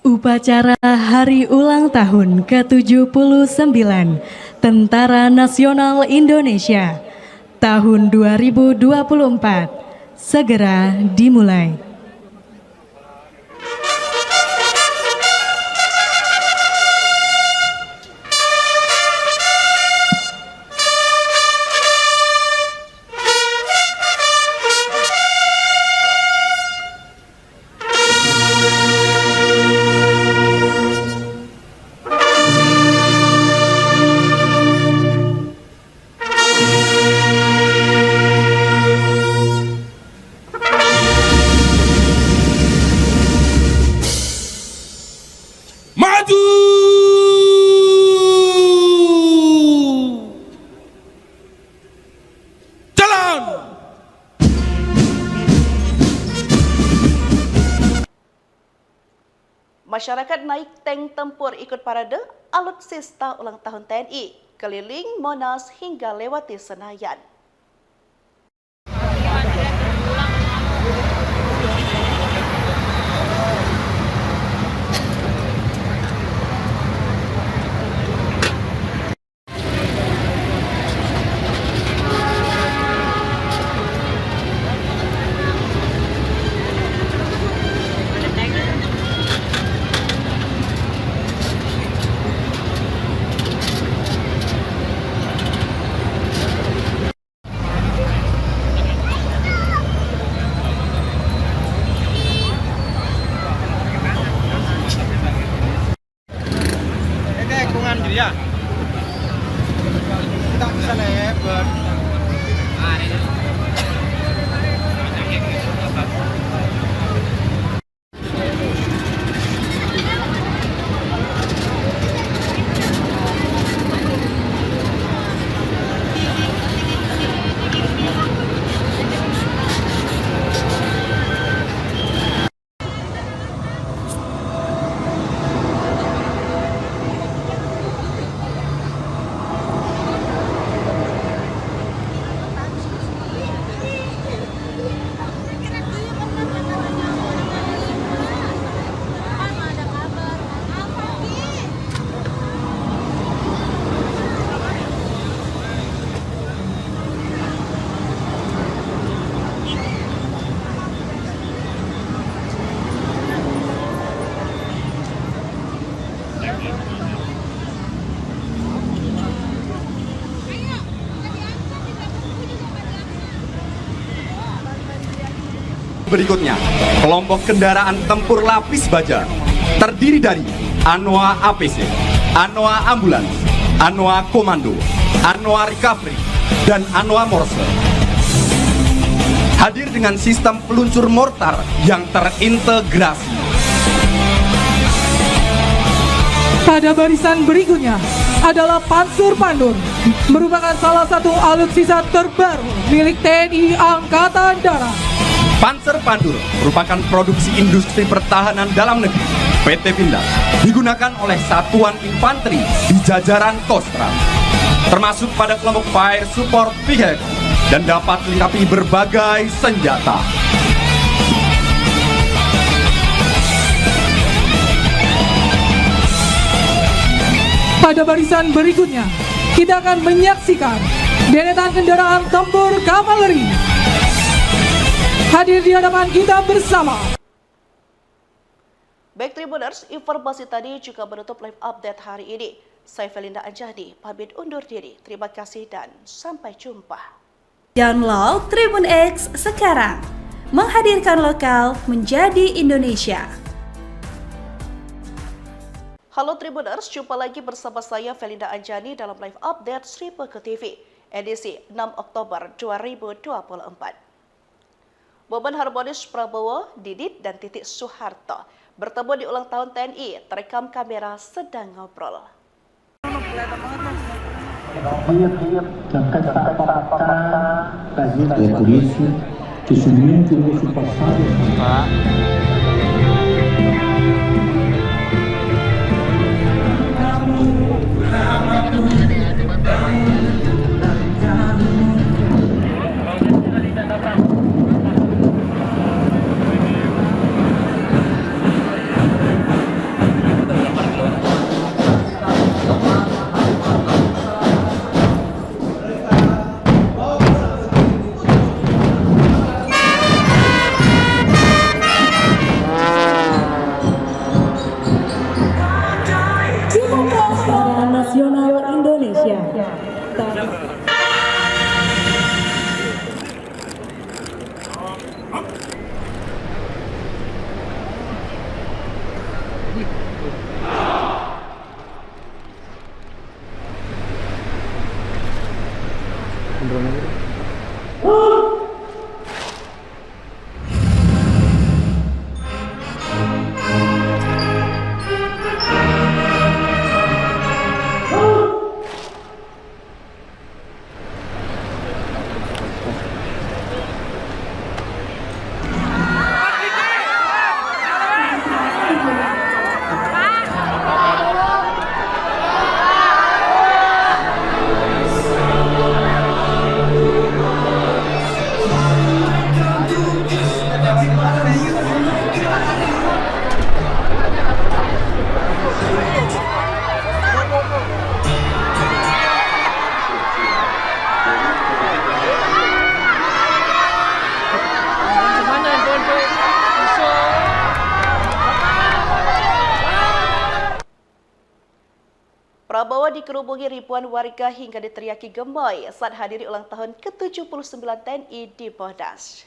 Upacara Hari Ulang Tahun ke-79 Tentara Nasional Indonesia tahun 2024 segera dimulai. Masyarakat naik tank tempur ikut parade alutsista ulang tahun TNI, keliling Monas hingga lewati Senayan. berikutnya, kelompok kendaraan tempur lapis baja terdiri dari Anoa APC, Anoa Ambulans, Anoa Komando, Anoa Recovery, dan Anoa Morse. Hadir dengan sistem peluncur mortar yang terintegrasi. Pada barisan berikutnya adalah Pansur Pandur, merupakan salah satu alutsista terbaru milik TNI Angkatan Darat. Panzer Pandur merupakan produksi industri pertahanan dalam negeri PT Pindad, digunakan oleh satuan infanteri di jajaran Kostrat, termasuk pada kelompok Fire Support Vehicle, dan dapat dilengkapi berbagai senjata. Pada barisan berikutnya, kita akan menyaksikan deretan kendaraan tempur kavaleri hadir di hadapan kita bersama. Baik Tribuners, informasi tadi juga menutup live update hari ini. Saya Felinda Anjani, pamit undur diri. Terima kasih dan sampai jumpa. Download Tribun X sekarang, menghadirkan lokal menjadi Indonesia. Halo Tribuners, jumpa lagi bersama saya Felinda Anjani dalam live update Sri Peke TV, edisi 6 Oktober 2024. Momen harmonis Prabowo, Didit, dan Titik Soeharto bertemu di ulang tahun TNI, terekam kamera sedang ngobrol. dan kata-kata dari polisi sesungguhnya itu pasal Nasional Indonesia. Prabowo dikerubungi ribuan warga hingga diteriaki gemoy saat hadiri ulang tahun ke-79 TNI di Bodas.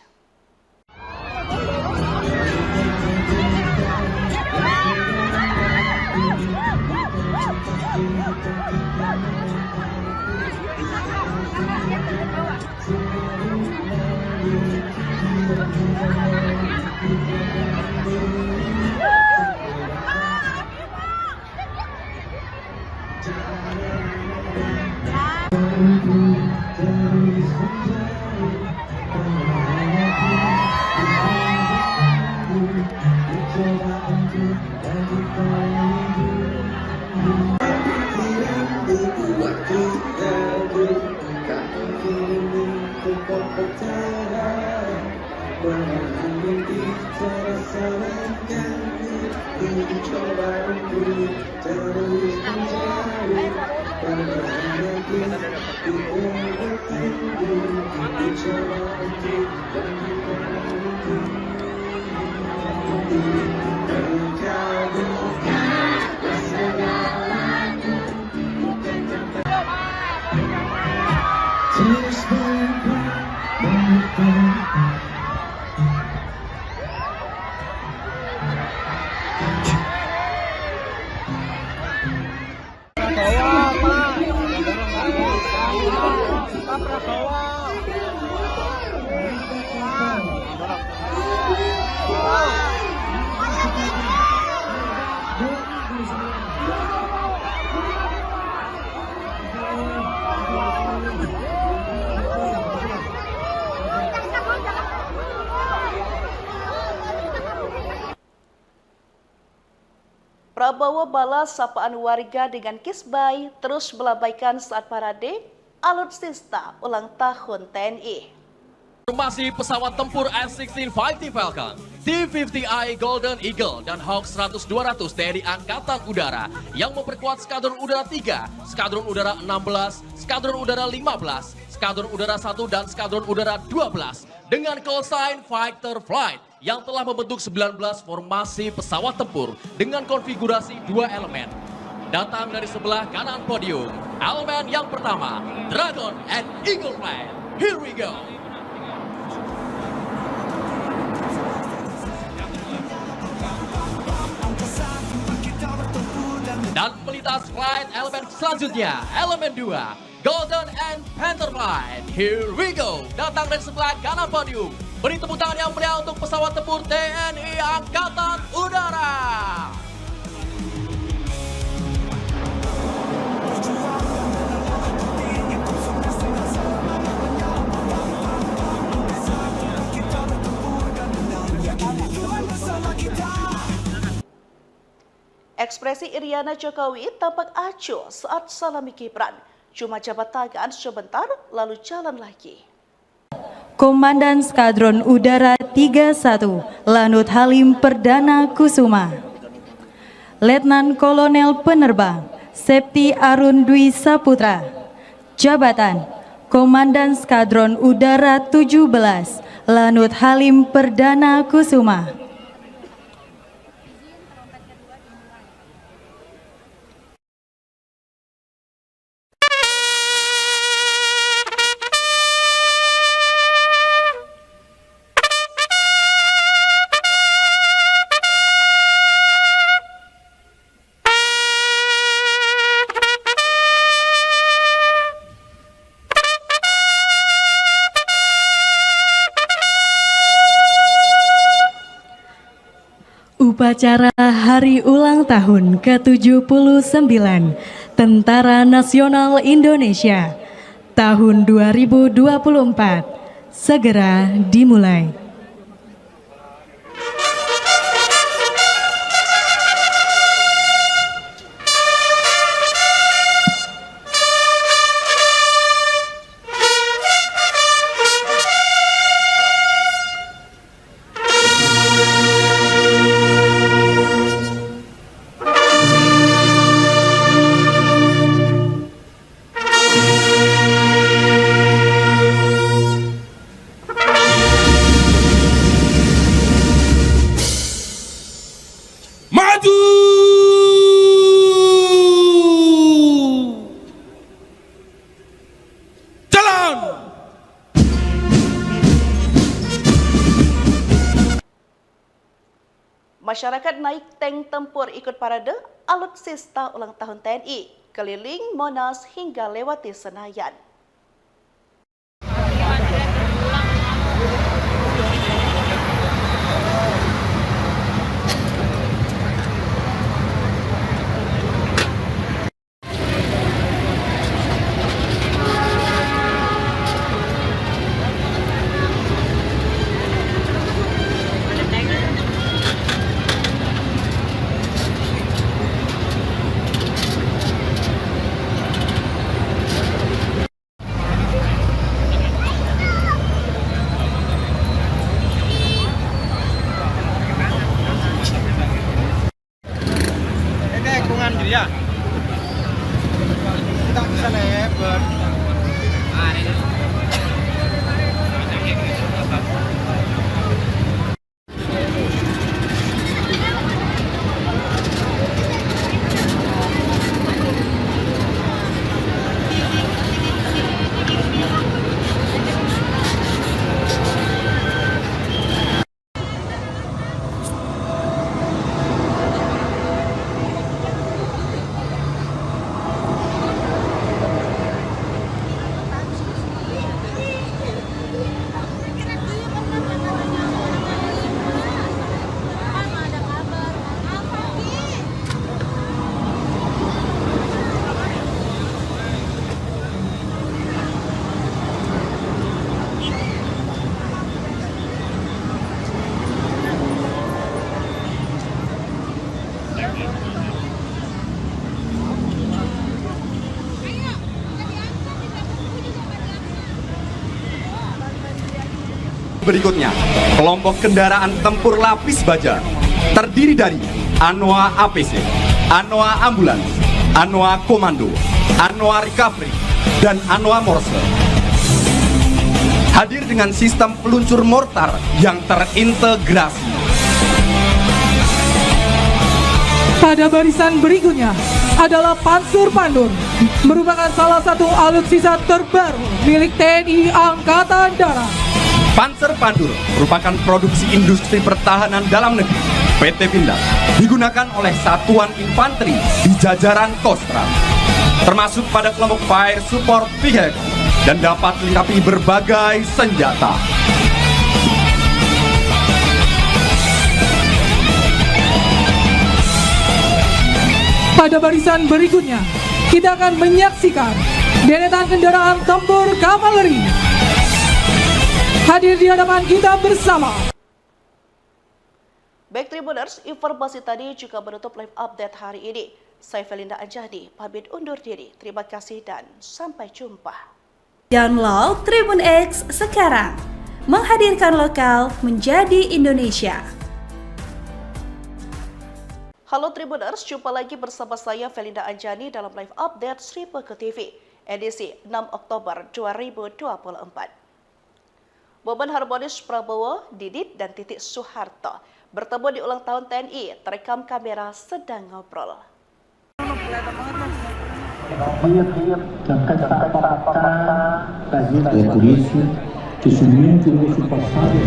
Prabowo balas sapaan warga dengan kisbai terus melambaikan saat parade alutsista ulang tahun TNI. Formasi pesawat tempur F-16 Fighting Falcon, T-50I Golden Eagle, dan Hawk 100-200 TNI Angkatan Udara yang memperkuat Skadron Udara 3, Skadron Udara 16, Skadron Udara 15, Skadron Udara 1, dan Skadron Udara 12 dengan call sign Fighter Flight yang telah membentuk 19 formasi pesawat tempur dengan konfigurasi 2 elemen. Datang dari sebelah kanan podium, elemen yang pertama, Dragon and Eagle Flight. Here we go! Dan melintas flight elemen selanjutnya, elemen 2, Golden and Panther Flight. Here we go. Datang dari sebelah kanan podium. Beri tepuk tangan yang meriah untuk pesawat tempur TNI Angkatan Udara. Ekspresi Iriana Jokowi tampak acuh saat salami Gibran. Cuma jabat tangan sebentar lalu jalan lagi. Komandan Skadron Udara 31, Lanut Halim Perdana Kusuma. Letnan Kolonel Penerbang, Septi Arun Dwi Saputra. Jabatan, Komandan Skadron Udara 17, Lanut Halim Perdana Kusuma. Upacara Hari Ulang Tahun ke-79 Tentara Nasional Indonesia tahun 2024 segera dimulai. Masyarakat naik tank tempur ikut parade alutsista ulang tahun TNI, keliling Monas hingga lewati Senayan. Ya. Kita bisa lebar. Berikutnya, kelompok kendaraan tempur lapis baja terdiri dari Anoa APC, Anoa Ambulans, Anoa Komando, Anoa Recovery, dan Anoa Morse. Hadir dengan sistem peluncur mortar yang terintegrasi. Pada barisan berikutnya adalah Pansur Pandur, merupakan salah satu alutsista terbaru milik TNI Angkatan Darat. Panzer Pandur merupakan produksi industri pertahanan dalam negeri PT Pindad, digunakan oleh satuan infanteri di jajaran Kostrat, termasuk pada kelompok Fire Support Vehicle dan dapat dilengkapi berbagai senjata. Pada barisan berikutnya, kita akan menyaksikan deretan kendaraan tempur kavaleri. Hadir di hadapan kita bersama. Baik Tribuners, informasi tadi juga menutup live update hari ini. Saya Felinda Anjani, pamit undur diri. Terima kasih dan sampai jumpa. Download Tribun X sekarang. Menghadirkan lokal menjadi Indonesia. Halo Tribuners, jumpa lagi bersama saya Felinda Anjani dalam live update Sri Peke TV, edisi 6 Oktober 2024. Momen harmonis Prabowo, Didit, dan Titik Soeharto bertemu di ulang tahun TNI, terekam kamera sedang ngobrol. Dan kata-kata tadi polisi justamente nesse passado.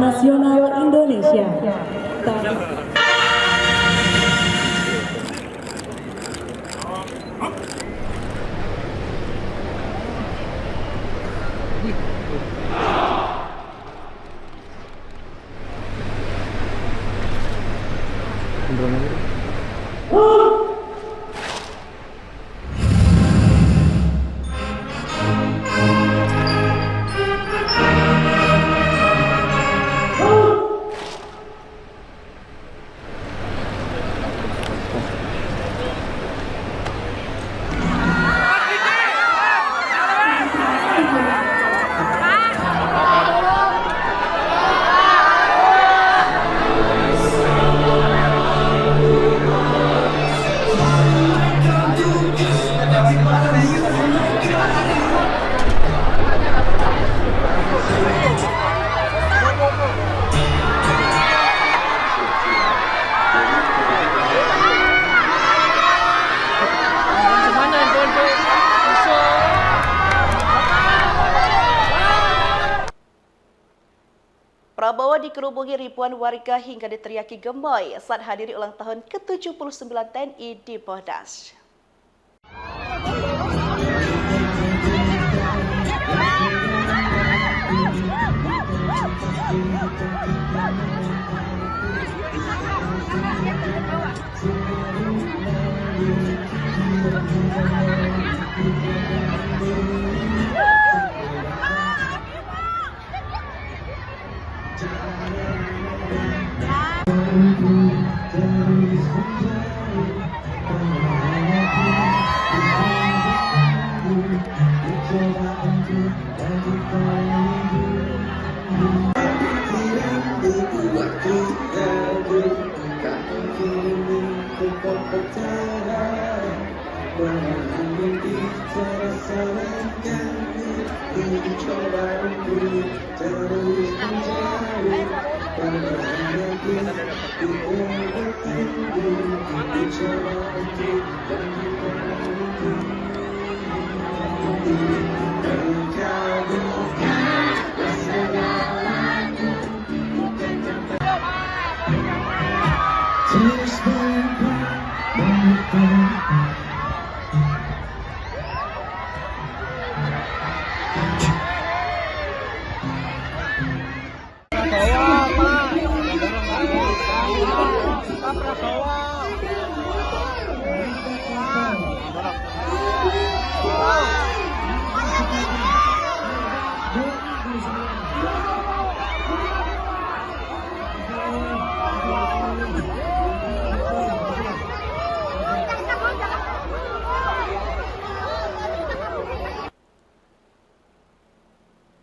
Nasional Indonesia. Prabowo dikerubungi ribuan warga hingga diteriaki gemoy saat hadiri ulang tahun ke-79 TNI di Bodas.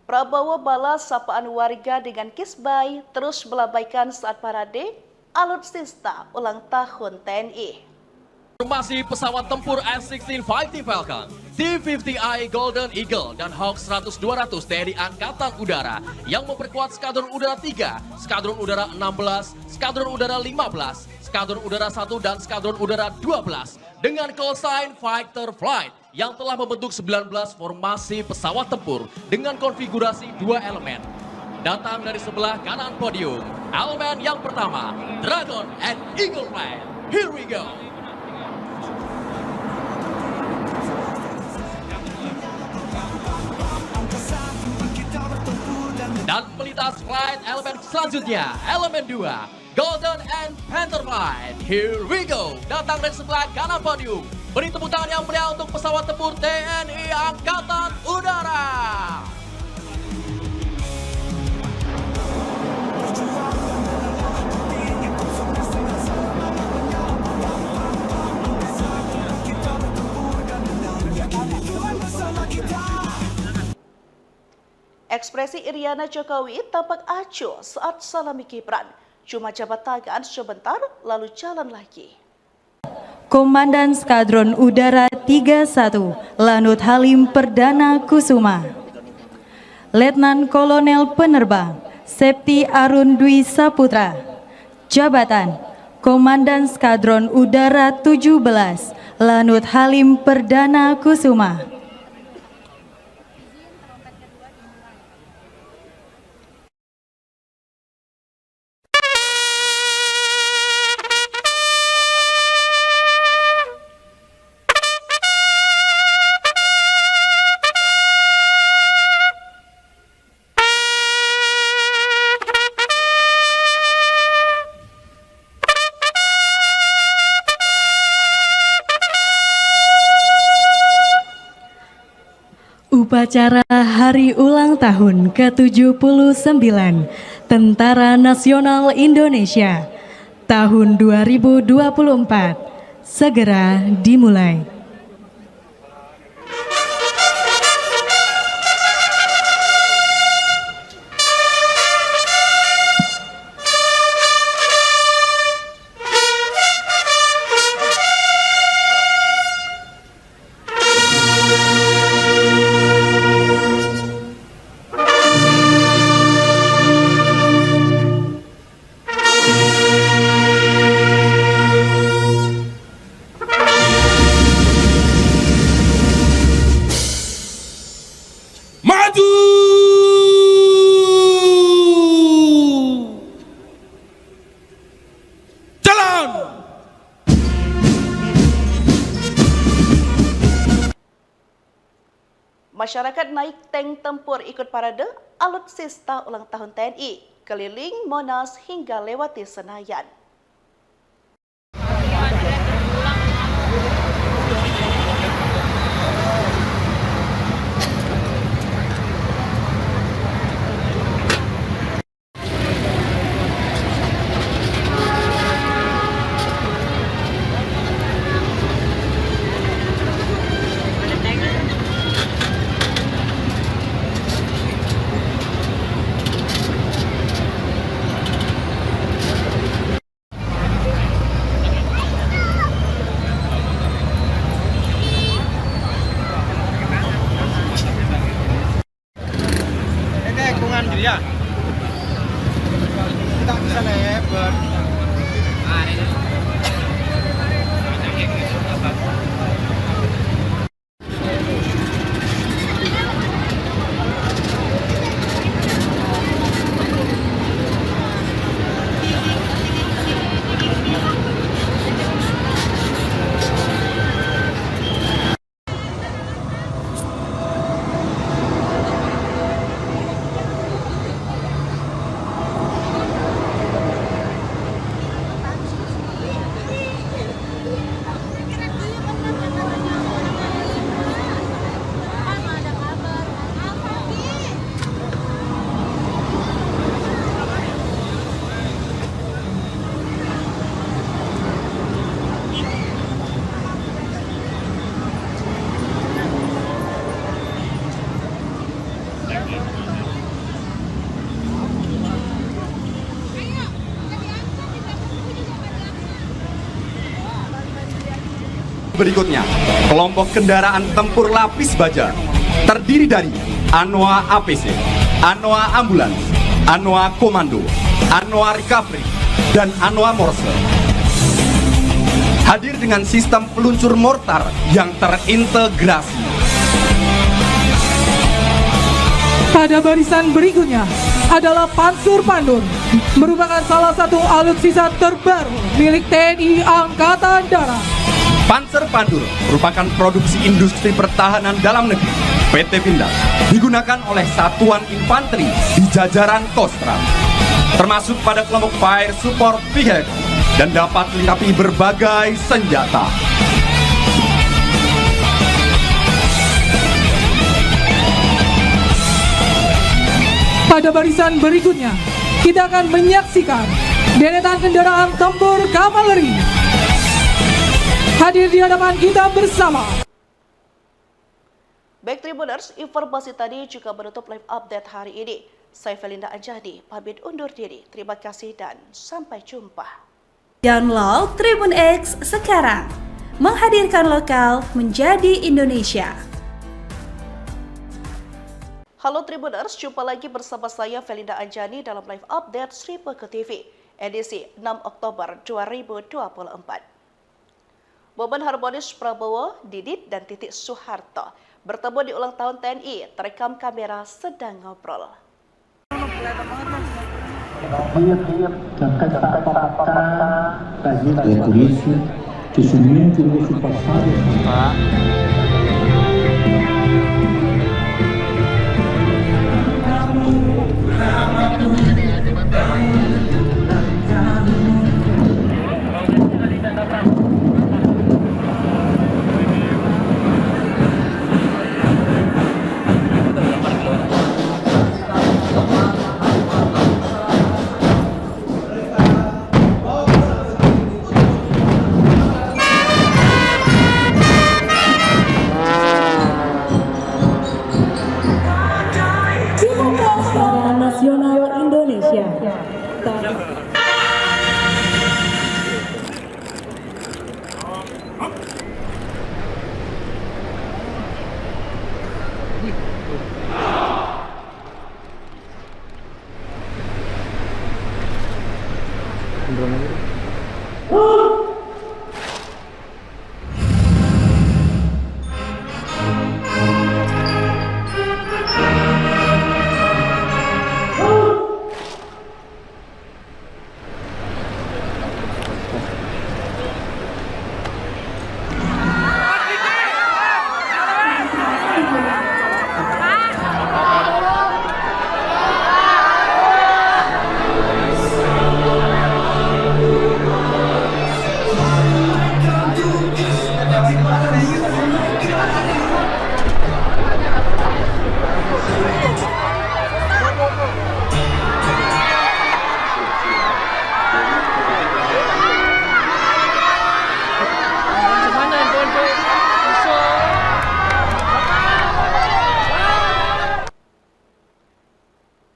Prabowo balas sapaan warga dengan kisbai terus melambaikan saat parade alutsista ulang tahun TNI. Formasi pesawat tempur F-16 Fighting Falcon, T-50I Golden Eagle, dan Hawk 100-200 TNI Angkatan Udara yang memperkuat Skadron Udara 3, Skadron Udara 16, Skadron Udara 15, Skadron Udara 1, dan Skadron Udara 12 dengan call sign Fighter Flight yang telah membentuk 19 formasi pesawat tempur dengan konfigurasi 2 elemen. Datang dari sebelah kanan podium, elemen yang pertama, Dragon and Eagle Flight. Here we go! Dan melintas flight elemen selanjutnya, elemen 2, Golden and Panther Flight. Here we go. Datang dari sebelah kanan podium. Beri tepuk tangan yang meriah untuk pesawat tempur TNI Angkatan Udara. Ekspresi Iriana Jokowi tampak acuh saat salami Gibran. Cuma jabat tangan sebentar, lalu jalan lagi. Komandan Skadron Udara 31, Lanut Halim Perdana Kusuma. Letnan Kolonel Penerbang, Septi Arun Dwi Saputra. Jabatan, Komandan Skadron Udara 17, Lanut Halim Perdana Kusuma. Upacara Hari Ulang Tahun ke-79 Tentara Nasional Indonesia tahun 2024 segera dimulai. Masyarakat naik tank tempur ikut parade alutsista ulang tahun TNI, keliling Monas hingga lewati Senayan. Ya. Kita bisa lebar. Berikutnya, kelompok kendaraan tempur lapis baja terdiri dari Anoa APC, Anoa Ambulans, Anoa Komando, Anoa Recovery, dan Anoa Morse. Hadir dengan sistem peluncur mortar yang terintegrasi. Pada barisan berikutnya adalah Pansur Pandur, merupakan salah satu alutsista terbaru milik TNI Angkatan Darat. Panzer Pandur merupakan produksi industri pertahanan dalam negeri PT Pindad, digunakan oleh satuan infanteri di jajaran Kostrad, termasuk pada kelompok Fire Support Vehicle dan dapat dilengkapi berbagai senjata. Pada barisan berikutnya, kita akan menyaksikan deretan kendaraan tempur kavaleri. Hadir di hadapan kita bersama. Baik Tribuners, informasi tadi juga menutup live update hari ini. Saya Felinda Anjani, pamit undur diri. Terima kasih dan sampai jumpa. Download Tribun X sekarang. Menghadirkan lokal menjadi Indonesia. Halo Tribuners, jumpa lagi bersama saya Felinda Anjani dalam live update Sripe ke TV, edisi 6 Oktober 2024. Momen harmonis Prabowo, Didit, dan Titik Soeharto bertemu di ulang tahun TNI, terekam kamera sedang ngobrol. Nasional Indonesia.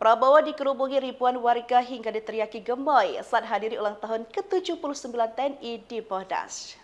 Prabowo dikerubungi ribuan warga hingga diteriaki gemoy saat hadiri ulang tahun ke-79 TNI di Monas.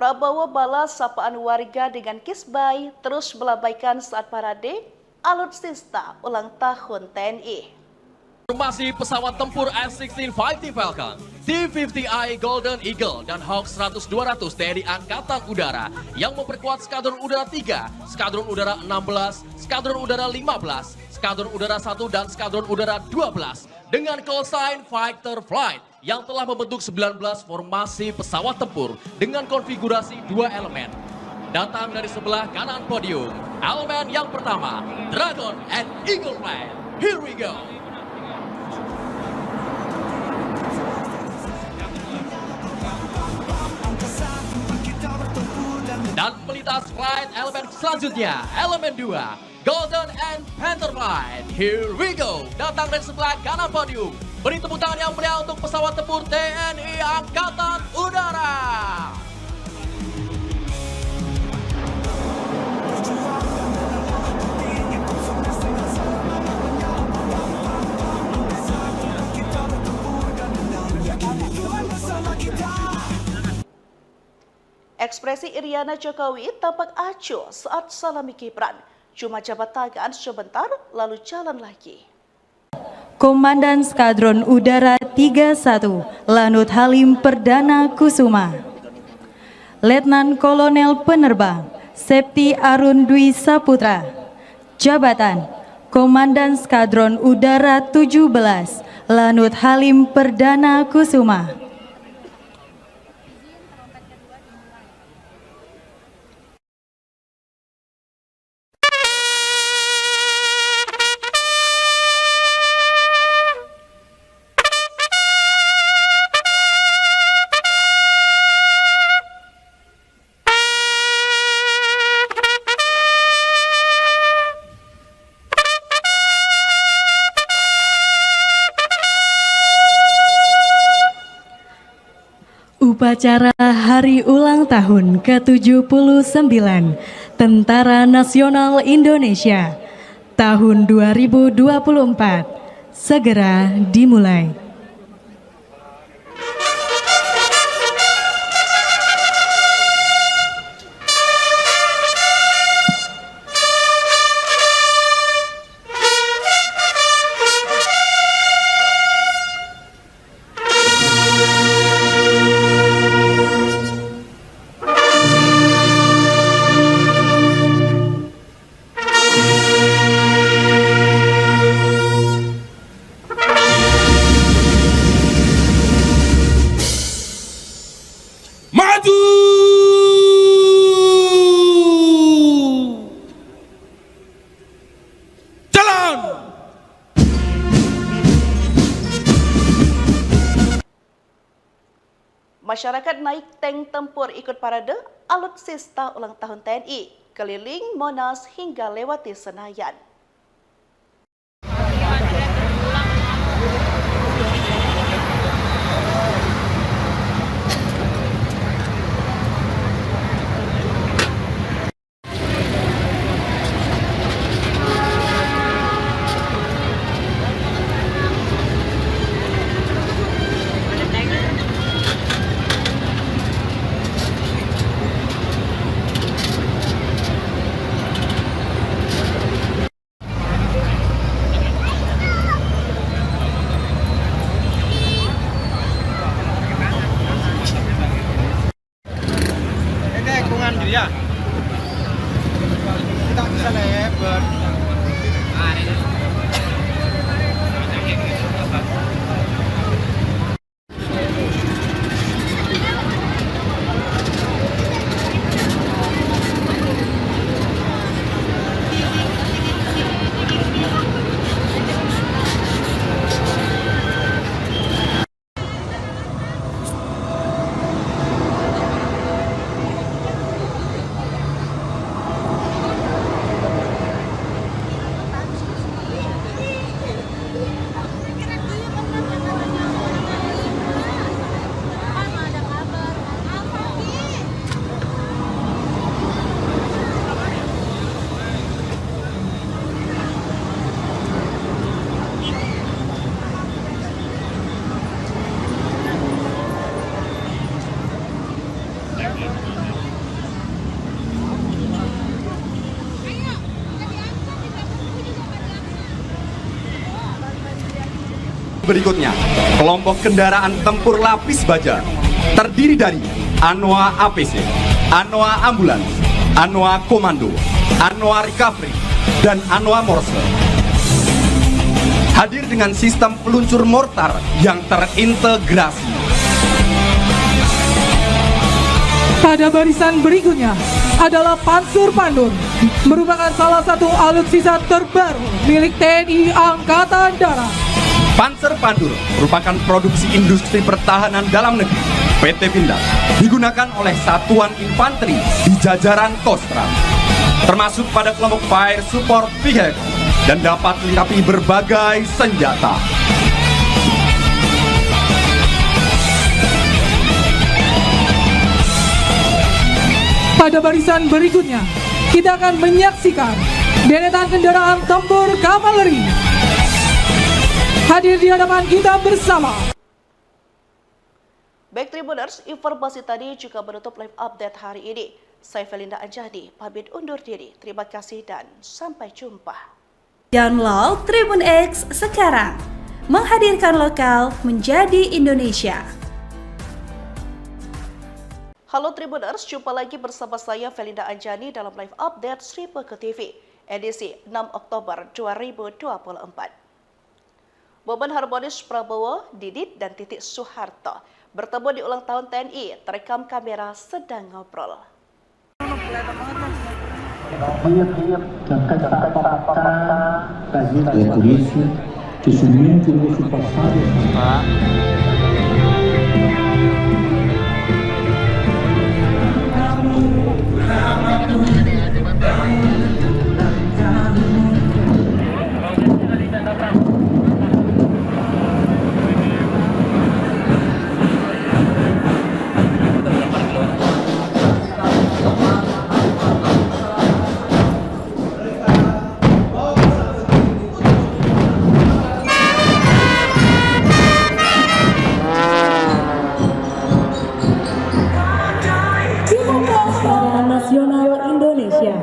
Prabowo balas sapaan warga dengan kisbai, terus melambaikan saat parade alutsista ulang tahun TNI. Formasi pesawat tempur F-16 Fighting Falcon, T-50I Golden Eagle, dan Hawk 100-200 TNI Angkatan Udara yang memperkuat Skadron Udara 3, Skadron Udara 16, Skadron Udara 15, Skadron Udara 1, dan Skadron Udara 12 dengan call sign Fighter Flight yang telah membentuk 19 formasi pesawat tempur dengan konfigurasi 2 elemen. Datang dari sebelah kanan podium, elemen yang pertama, Dragon and Eagle Flight. Here we go! Dan melintas flight elemen selanjutnya, elemen 2, Golden and Panther Flight. Here we go! Datang dari sebelah kanan podium. Beri tepuk tangan yang meriah untuk pesawat tempur TNI Angkatan Udara. Ekspresi Iriana Jokowi tampak acuh saat salami Gibran. Cuma jabat tangan sebentar, lalu jalan lagi. Komandan Skadron Udara 31, Lanut Halim Perdana Kusuma. Letnan Kolonel Penerbang, Septi Arun Dwi Saputra. Jabatan, Komandan Skadron Udara 17, Lanut Halim Perdana Kusuma. Upacara Hari Ulang Tahun ke-79 Tentara Nasional Indonesia tahun 2024 segera dimulai. Masyarakat naik tank tempur ikut parade alutsista ulang tahun TNI, keliling Monas hingga lewati Senayan. Ya, kita bisa lebar. Berikutnya, kelompok kendaraan tempur lapis baja terdiri dari Anoa APC, Anoa Ambulans, Anoa Komando, Anoa Recovery, dan Anoa Morse. Hadir dengan sistem peluncur mortar yang terintegrasi. Pada barisan berikutnya adalah Pansur Pandur, merupakan salah satu alutsista terbaru milik TNI Angkatan Darat. Panzer Pandur merupakan produksi industri pertahanan dalam negeri PT Pindad, digunakan oleh satuan infanteri di jajaran Kostrad, termasuk pada kelompok Fire Support Vehicle dan dapat dilengkapi berbagai senjata. Pada barisan berikutnya, kita akan menyaksikan deretan kendaraan tempur kavaleri. Hadir di hadapan kita bersama. Baik Tribuners, informasi tadi juga menutup live update hari ini. Saya Felinda Anjani, pamit undur diri. Terima kasih dan sampai jumpa. Download Tribun X sekarang, menghadirkan lokal menjadi Indonesia. Halo Tribuners, jumpa lagi bersama saya Felinda Anjani dalam live update Sri Peke TV, edisi 6 Oktober 2024. Momen harmonis Prabowo, Didit, dan Titik Soeharto bertemu di ulang tahun TNI, terekam kamera sedang ngobrol. Nasional Indonesia.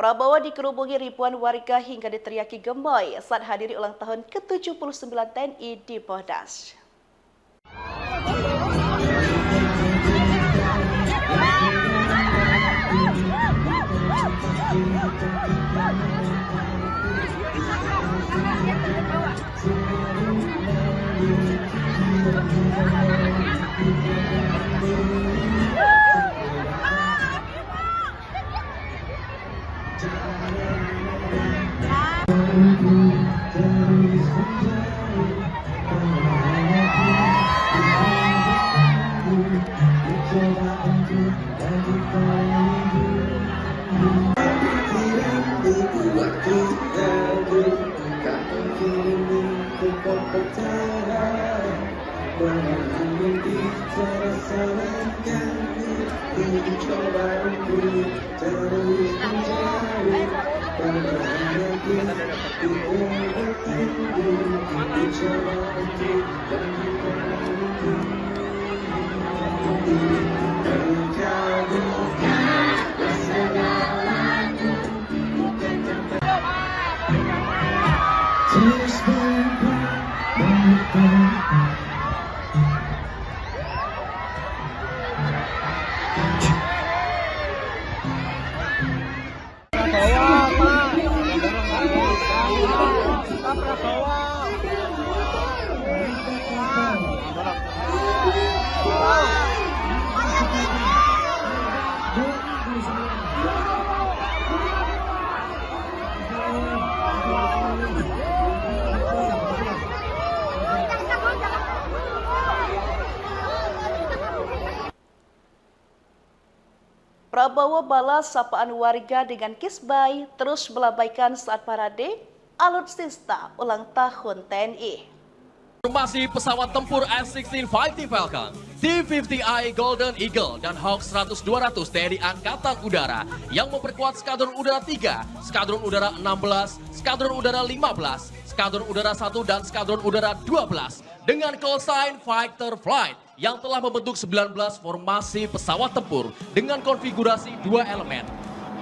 Prabowo dikerubungi ribuan warga hingga diteriaki gemoy saat hadiri ulang tahun ke-79 TNI di Bodas. Prabowo balas sapaan warga dengan kisbai terus melambaikan saat parade alutsista ulang tahun TNI. Formasi pesawat tempur F-16 Fighting Falcon, T-50I Golden Eagle, dan Hawk 100-200 TNI Angkatan Udara yang memperkuat Skadron Udara 3, Skadron Udara 16, Skadron Udara 15, Skadron Udara 1, dan Skadron Udara 12 dengan call sign Fighter Flight yang telah membentuk 19 formasi pesawat tempur dengan konfigurasi 2 elemen.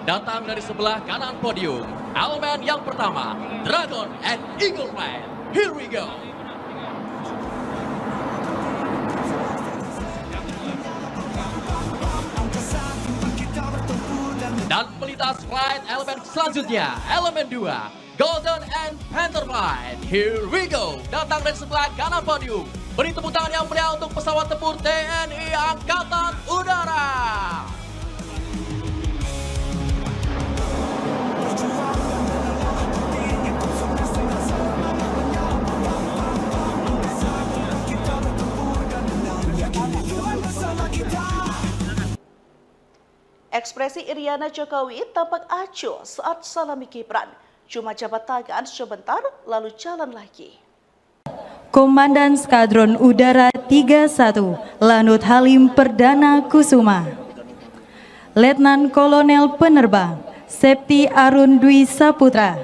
Datang dari sebelah kanan podium, elemen yang pertama, Dragon and Eagle Flight. Here we go! Dan melintas flight elemen selanjutnya, elemen 2, Golden and Panther Flight. Here we go! Datang dari sebelah kanan podium. Beri tepuk tangan yang meriah untuk pesawat tempur TNI Angkatan Udara. Ekspresi Iriana Jokowi tampak acuh saat salami Gibran. Cuma jabat tangan sebentar lalu jalan lagi. Komandan Skadron Udara 31, Lanut Halim Perdana Kusuma. Letnan Kolonel Penerbang, Septi Arun Dwi Saputra.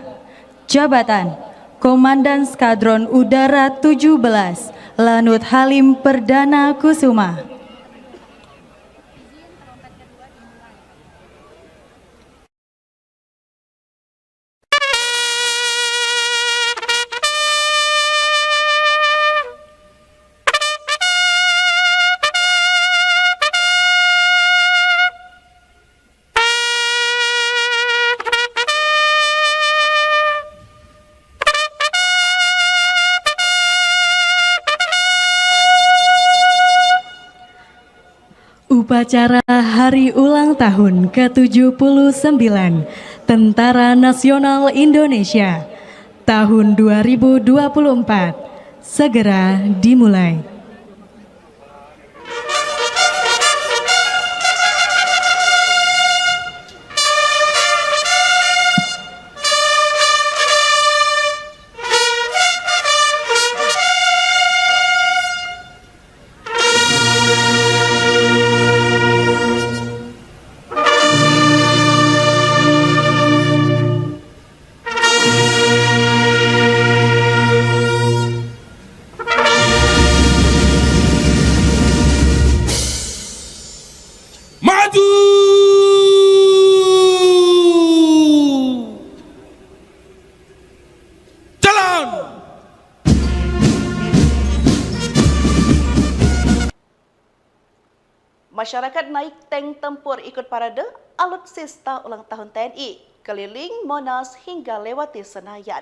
Jabatan, Komandan Skadron Udara 17, Lanut Halim Perdana Kusuma. Upacara Hari Ulang Tahun ke-79 Tentara Nasional Indonesia tahun 2024 segera dimulai. Masyarakat naik tank tempur ikut parade alutsista ulang tahun TNI, keliling Monas hingga lewati Senayan.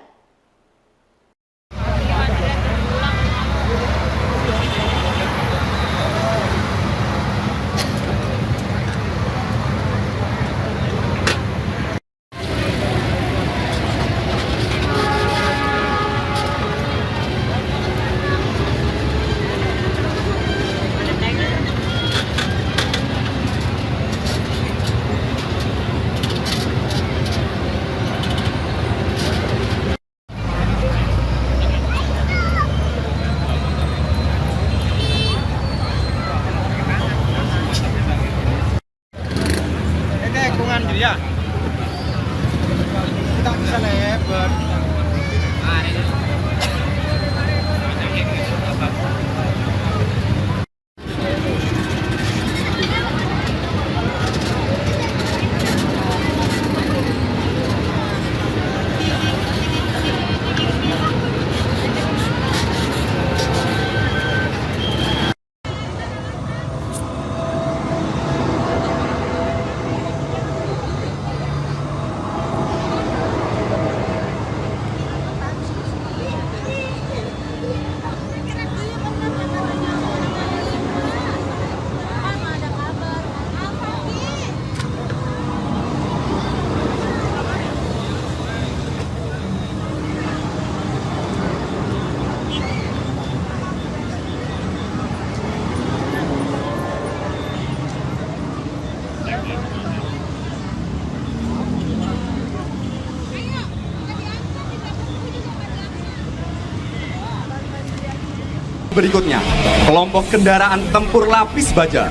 Berikutnya, kelompok kendaraan tempur lapis baja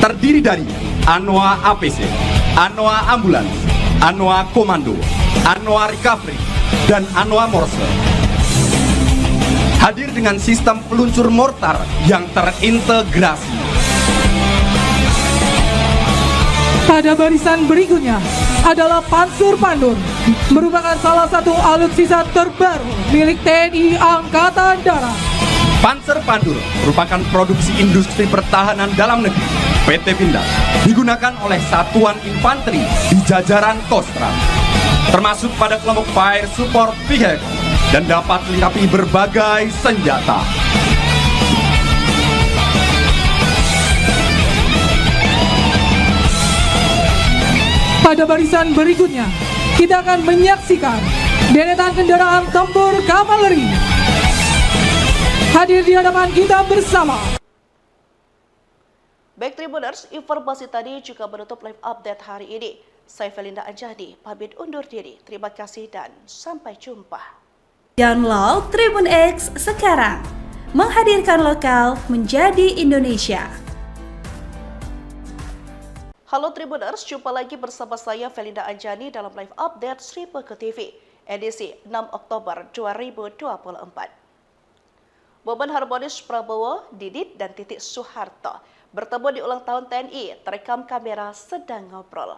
terdiri dari Anoa APC, Anoa Ambulans, Anoa Komando, Anoa Recovery, dan Anoa Morse. Hadir dengan sistem peluncur mortar yang terintegrasi. Pada barisan berikutnya adalah Pansur Pandur, merupakan salah satu alutsista terbaru milik TNI Angkatan Darat. Panzer Pandur merupakan produksi industri pertahanan dalam negeri PT Pindad, digunakan oleh satuan infanteri di jajaran Kostrat, termasuk pada kelompok Fire Support Vehicle dan dapat dilengkapi berbagai senjata. Pada barisan berikutnya, kita akan menyaksikan deretan kendaraan tempur kavaleri hadir di hadapan kita bersama. Baik Tribuners, informasi tadi juga menutup live update hari ini. Saya Felinda Anjani, pamit undur diri. Terima kasih dan sampai jumpa. Download Tribun X sekarang, menghadirkan lokal menjadi Indonesia. Halo Tribuners, jumpa lagi bersama saya Felinda Anjani dalam live update Sri Peke TV, edisi 6 Oktober 2024. Momen harmonis Prabowo, Didit, dan Titik Soeharto bertemu di ulang tahun TNI, terekam kamera sedang ngobrol.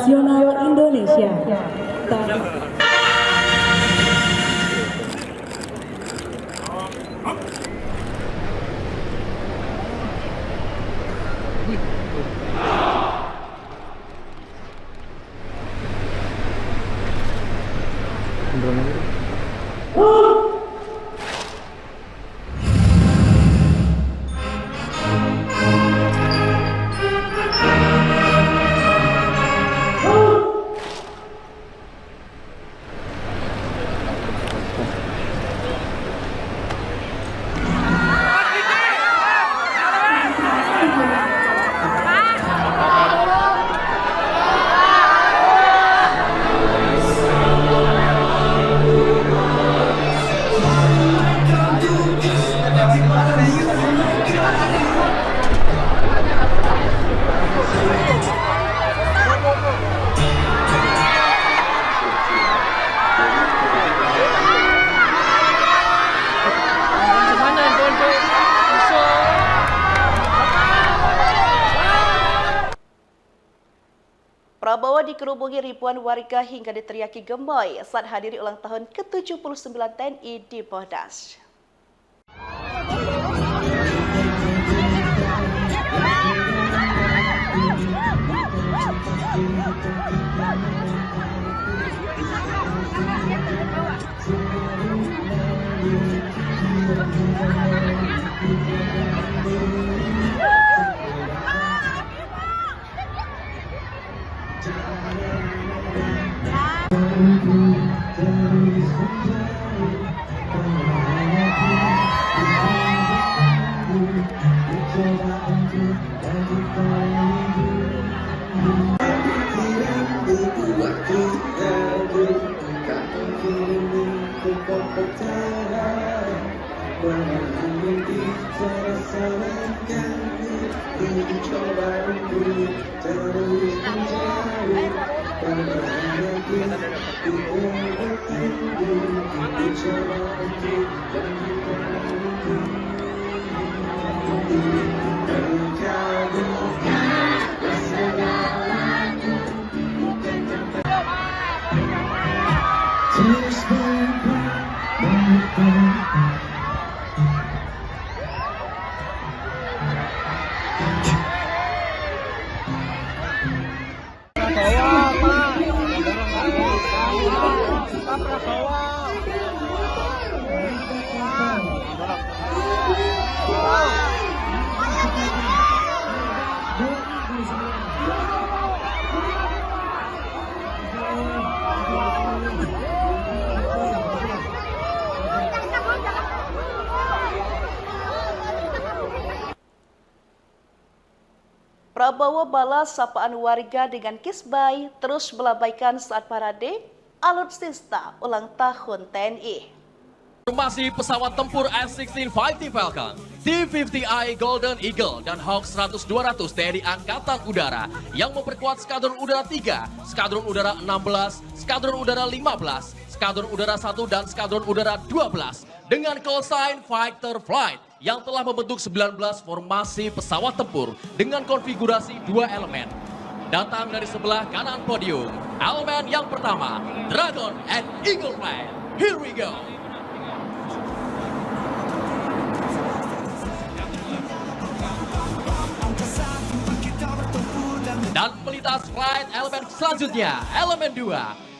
Nasional Indonesia. Prabowo dikerubungi ribuan warga hingga diteriaki gemoy saat hadiri ulang tahun ke-79 TNI di Bodas. Prabowo balas sapaan warga dengan kisbai, terus melambaikan saat parade alutsista ulang tahun TNI. Formasi pesawat tempur F-16 Fighting Falcon, T-50I Golden Eagle, dan Hawk 100-200 TNI Angkatan Udara yang memperkuat Skadron Udara 3, Skadron Udara 16, Skadron Udara 15, Skadron Udara 1, dan Skadron Udara 12 dengan call sign Fighter Flight yang telah membentuk 19 formasi pesawat tempur dengan konfigurasi 2 elemen. Datang dari sebelah kanan podium, elemen yang pertama, Dragon and Eagle Flight. Here we go! Dan melintas flight elemen selanjutnya, elemen 2,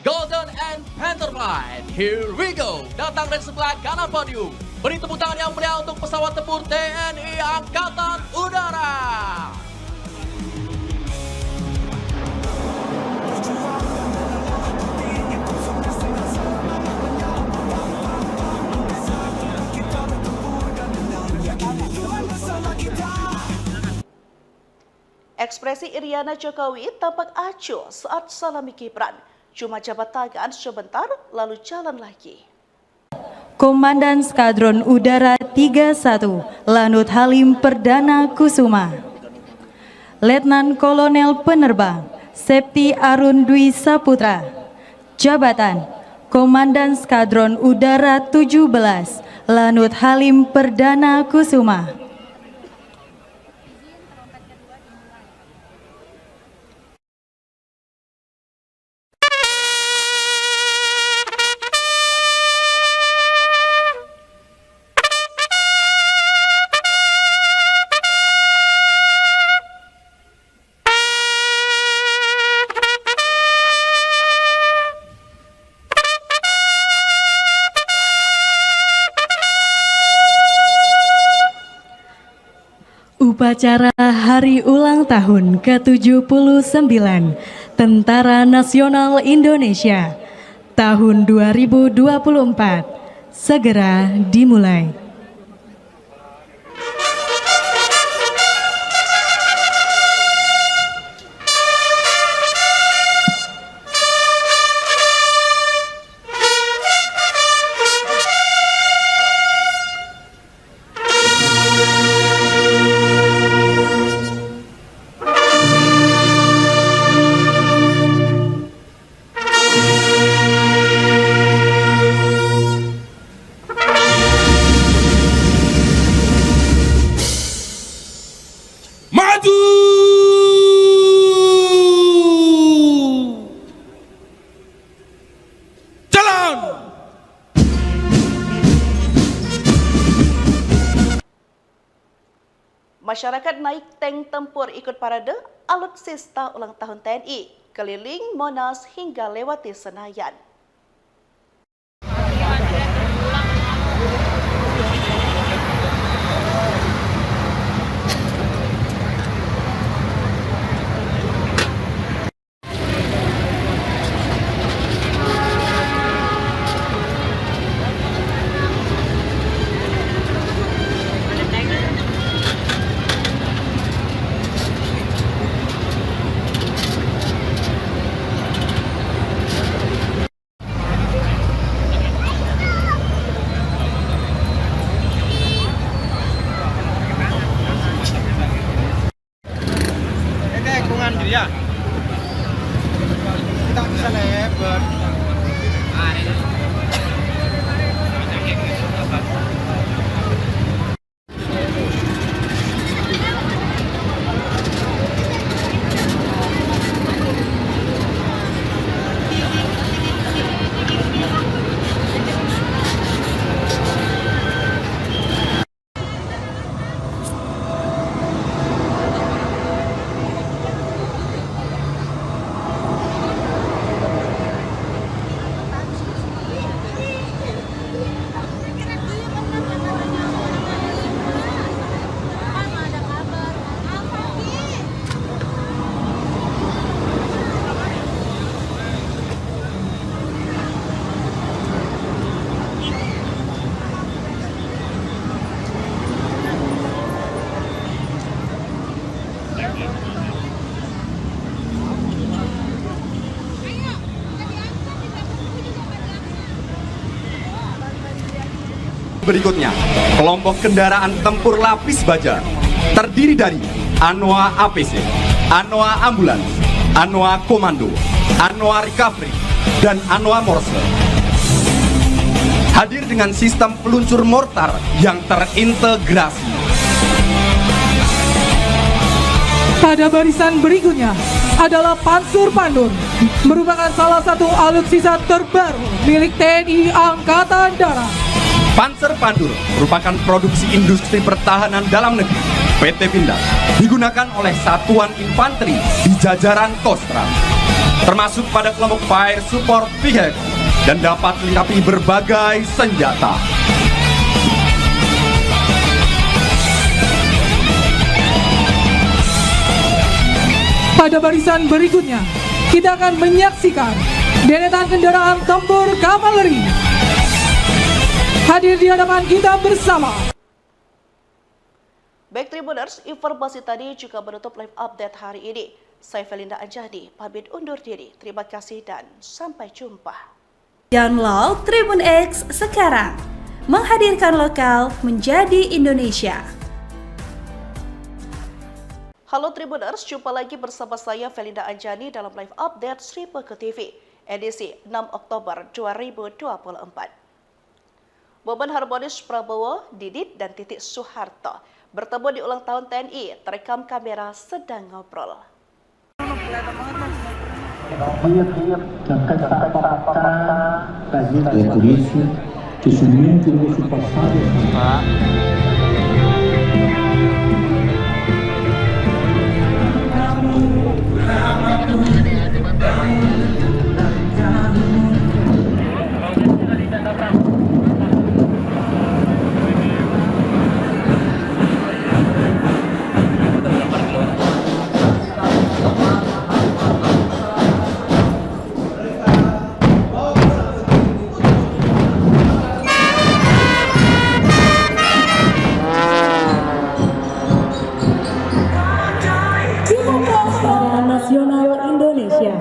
Golden and Panther Flight. Here we go. Datang dari sebelah kanan podium. Beri tepuk tangan yang meriah untuk pesawat tempur TNI Angkatan Udara. Ekspresi Iriana Jokowi tampak acuh saat salami Gibran. Cuma jabat tangan sebentar, lalu jalan lagi. Komandan Skadron Udara 31, Lanut Halim Perdana Kusuma. Letnan Kolonel Penerbang, Septi Arun Dwi Saputra. Jabatan, Komandan Skadron Udara 17, Lanut Halim Perdana Kusuma. Upacara Hari Ulang Tahun ke-79 Tentara Nasional Indonesia tahun 2024 segera dimulai. Maju! Jalan! Masyarakat naik tank tempur ikut parade alutsista ulang tahun TNI, keliling Monas hingga lewati Senayan. berikutnya, kelompok kendaraan tempur lapis baja terdiri dari Anoa APC, Anoa Ambulans, Anoa Komando, Anoa Recovery, dan Anoa Morse. Hadir dengan sistem peluncur mortar yang terintegrasi. Pada barisan berikutnya adalah Pansur Pandur, merupakan salah satu alutsista terbaru milik TNI Angkatan Darat. Panzer Pandur merupakan produksi industri pertahanan dalam negeri PT Pindad, digunakan oleh satuan infanteri di jajaran Kostrat, termasuk pada kelompok Fire Support Vehicle dan dapat dilengkapi berbagai senjata. Pada barisan berikutnya, kita akan menyaksikan deretan kendaraan tempur kavaleri. Hadir di hadapan kita bersama. Baik Tribuners, informasi tadi juga menutup live update hari ini. Saya Felinda Anjani, pamit undur diri. Terima kasih dan sampai jumpa. Download Tribun X sekarang, menghadirkan lokal menjadi Indonesia. Halo Tribuners, jumpa lagi bersama saya Felinda Anjani dalam live update Sri Peke TV, edisi 6 Oktober 2024. Momen harmonis Prabowo, Didit, dan Titik Soeharto bertemu di ulang tahun TNI, terekam kamera sedang ngobrol. Nasional Indonesia.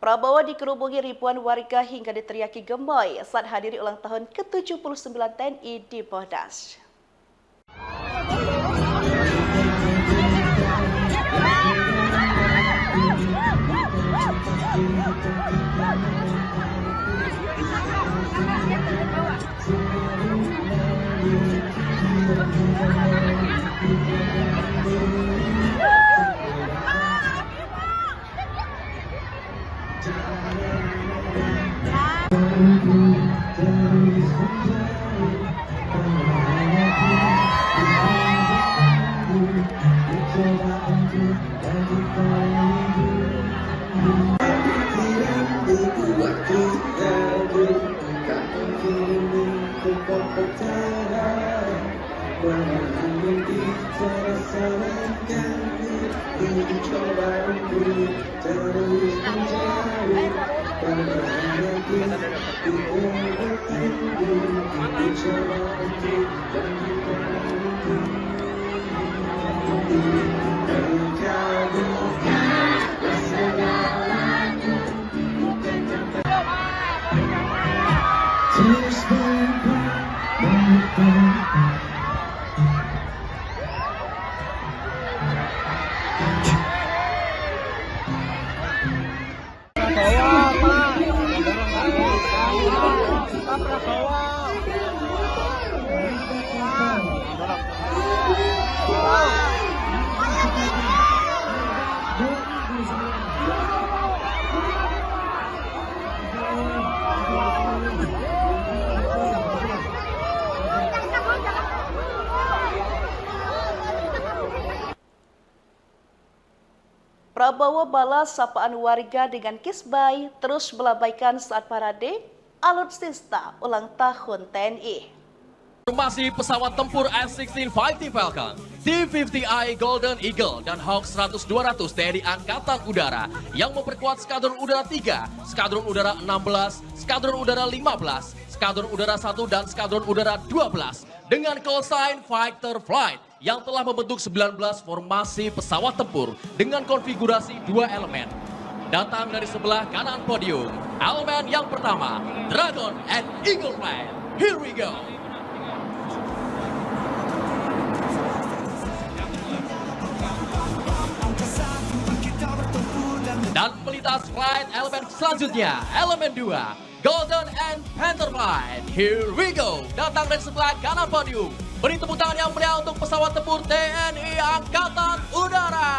Prabowo dikerubungi ribuan warga hingga diteriaki gemoy saat hadiri ulang tahun ke-79 TNI di Bodas. Prabowo balas sapaan warga dengan kisbai, terus melambaikan saat parade alutsista ulang tahun TNI. Formasi pesawat tempur F-16 Fighting Falcon, T-50I Golden Eagle, dan Hawk 100-200 TNI Angkatan Udara yang memperkuat Skadron Udara 3, Skadron Udara 16, Skadron Udara 15, Skadron Udara 1, dan Skadron Udara 12 dengan call sign Fighter Flight yang telah membentuk 19 formasi pesawat tempur dengan konfigurasi 2 elemen. Datang dari sebelah kanan podium, elemen yang pertama, Dragon and Eagle Flight. Here we go! Dan melintas flight elemen selanjutnya, elemen 2, Golden and Panther Flight. Here we go. Datang dari sebelah kanan podium. Beri tepuk tangan yang meriah untuk pesawat tempur TNI Angkatan Udara.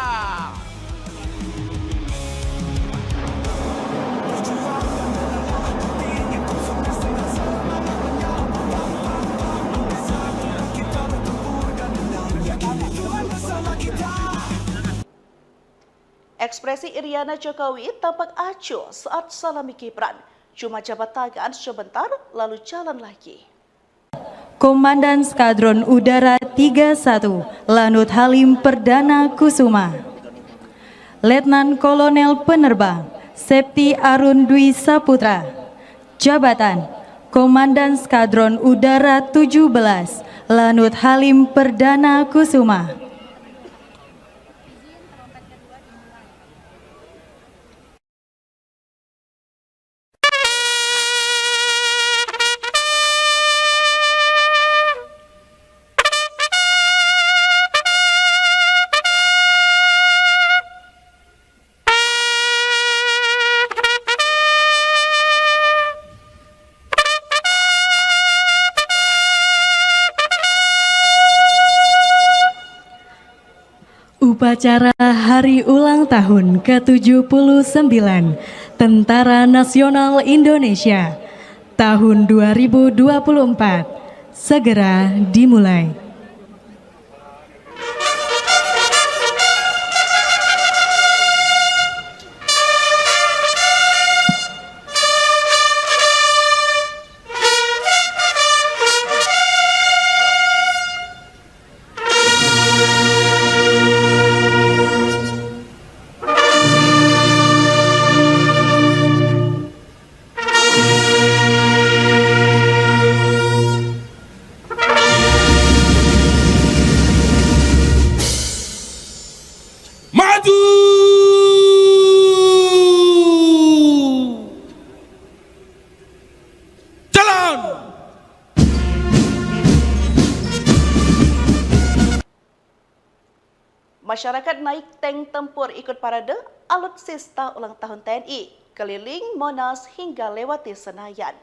Ekspresi Iriana Jokowi tampak acuh saat salami Gibran. Cuma jabat tangan sebentar, lalu jalan lagi. Komandan Skadron Udara 31, Lanut Halim Perdana Kusuma. Letnan Kolonel Penerbang, Septi Arun Dwi Saputra. Jabatan, Komandan Skadron Udara 17, Lanut Halim Perdana Kusuma. Upacara Hari Ulang Tahun ke-79 Tentara Nasional Indonesia tahun 2024 segera dimulai. Masyarakat naik tank tempur ikut parade alutsista ulang tahun TNI, keliling Monas hingga lewati Senayan.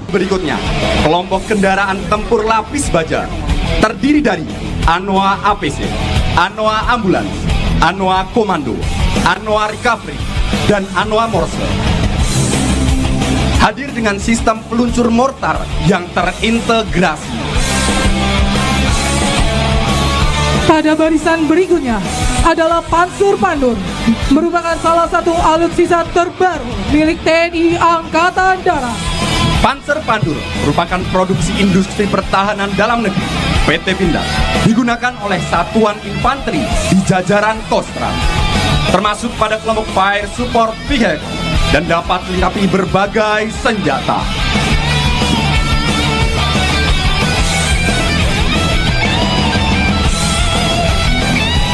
Berikutnya, kelompok kendaraan tempur lapis baja terdiri dari Anoa APC, Anoa Ambulans, Anoa Komando, Anoa Recovery, dan Anoa Morse. Hadir dengan sistem peluncur mortar yang terintegrasi. Pada barisan berikutnya adalah Pansur Pandur, merupakan salah satu alutsista terbaru milik TNI Angkatan Darat. Panzer Pandur merupakan produksi industri pertahanan dalam negeri PT Pindad, digunakan oleh satuan infanteri di jajaran Kostra, termasuk pada kelompok Fire Support Vehicle dan dapat dilengkapi berbagai senjata.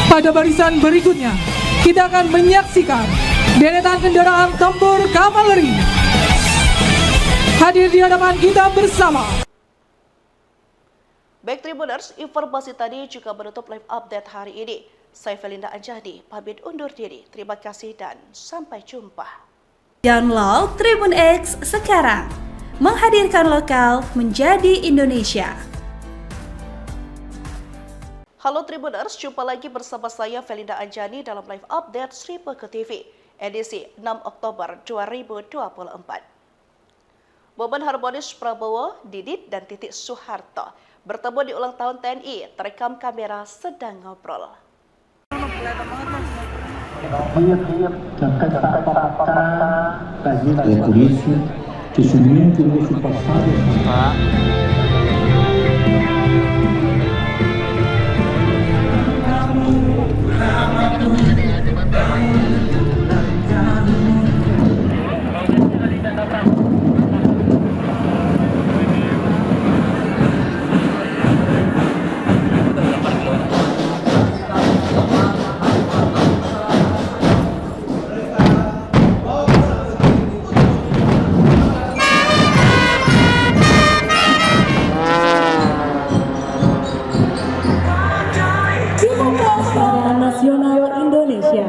Pada barisan berikutnya, kita akan menyaksikan deretan kendaraan tempur kavaleri. Hadir di hadapan kita bersama. Baik Tribuners, informasi tadi juga menutup live update hari ini. Saya Felinda Anjani, pamit undur diri. Terima kasih dan sampai jumpa. Download Tribun X sekarang, menghadirkan lokal menjadi Indonesia. Halo Tribuners, jumpa lagi bersama saya Felinda Anjani dalam live update Sri Peke TV, edisi 6 Oktober 2024. Momen harmonis Prabowo, Didit, dan Titik Soeharto bertemu di ulang tahun TNI, terekam kamera sedang ngobrol. Nasional Indonesia.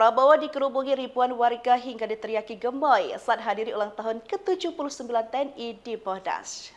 Prabowo dikerubungi ribuan warga hingga diteriaki gemoy saat hadiri ulang tahun ke-79 TNI di Bodas.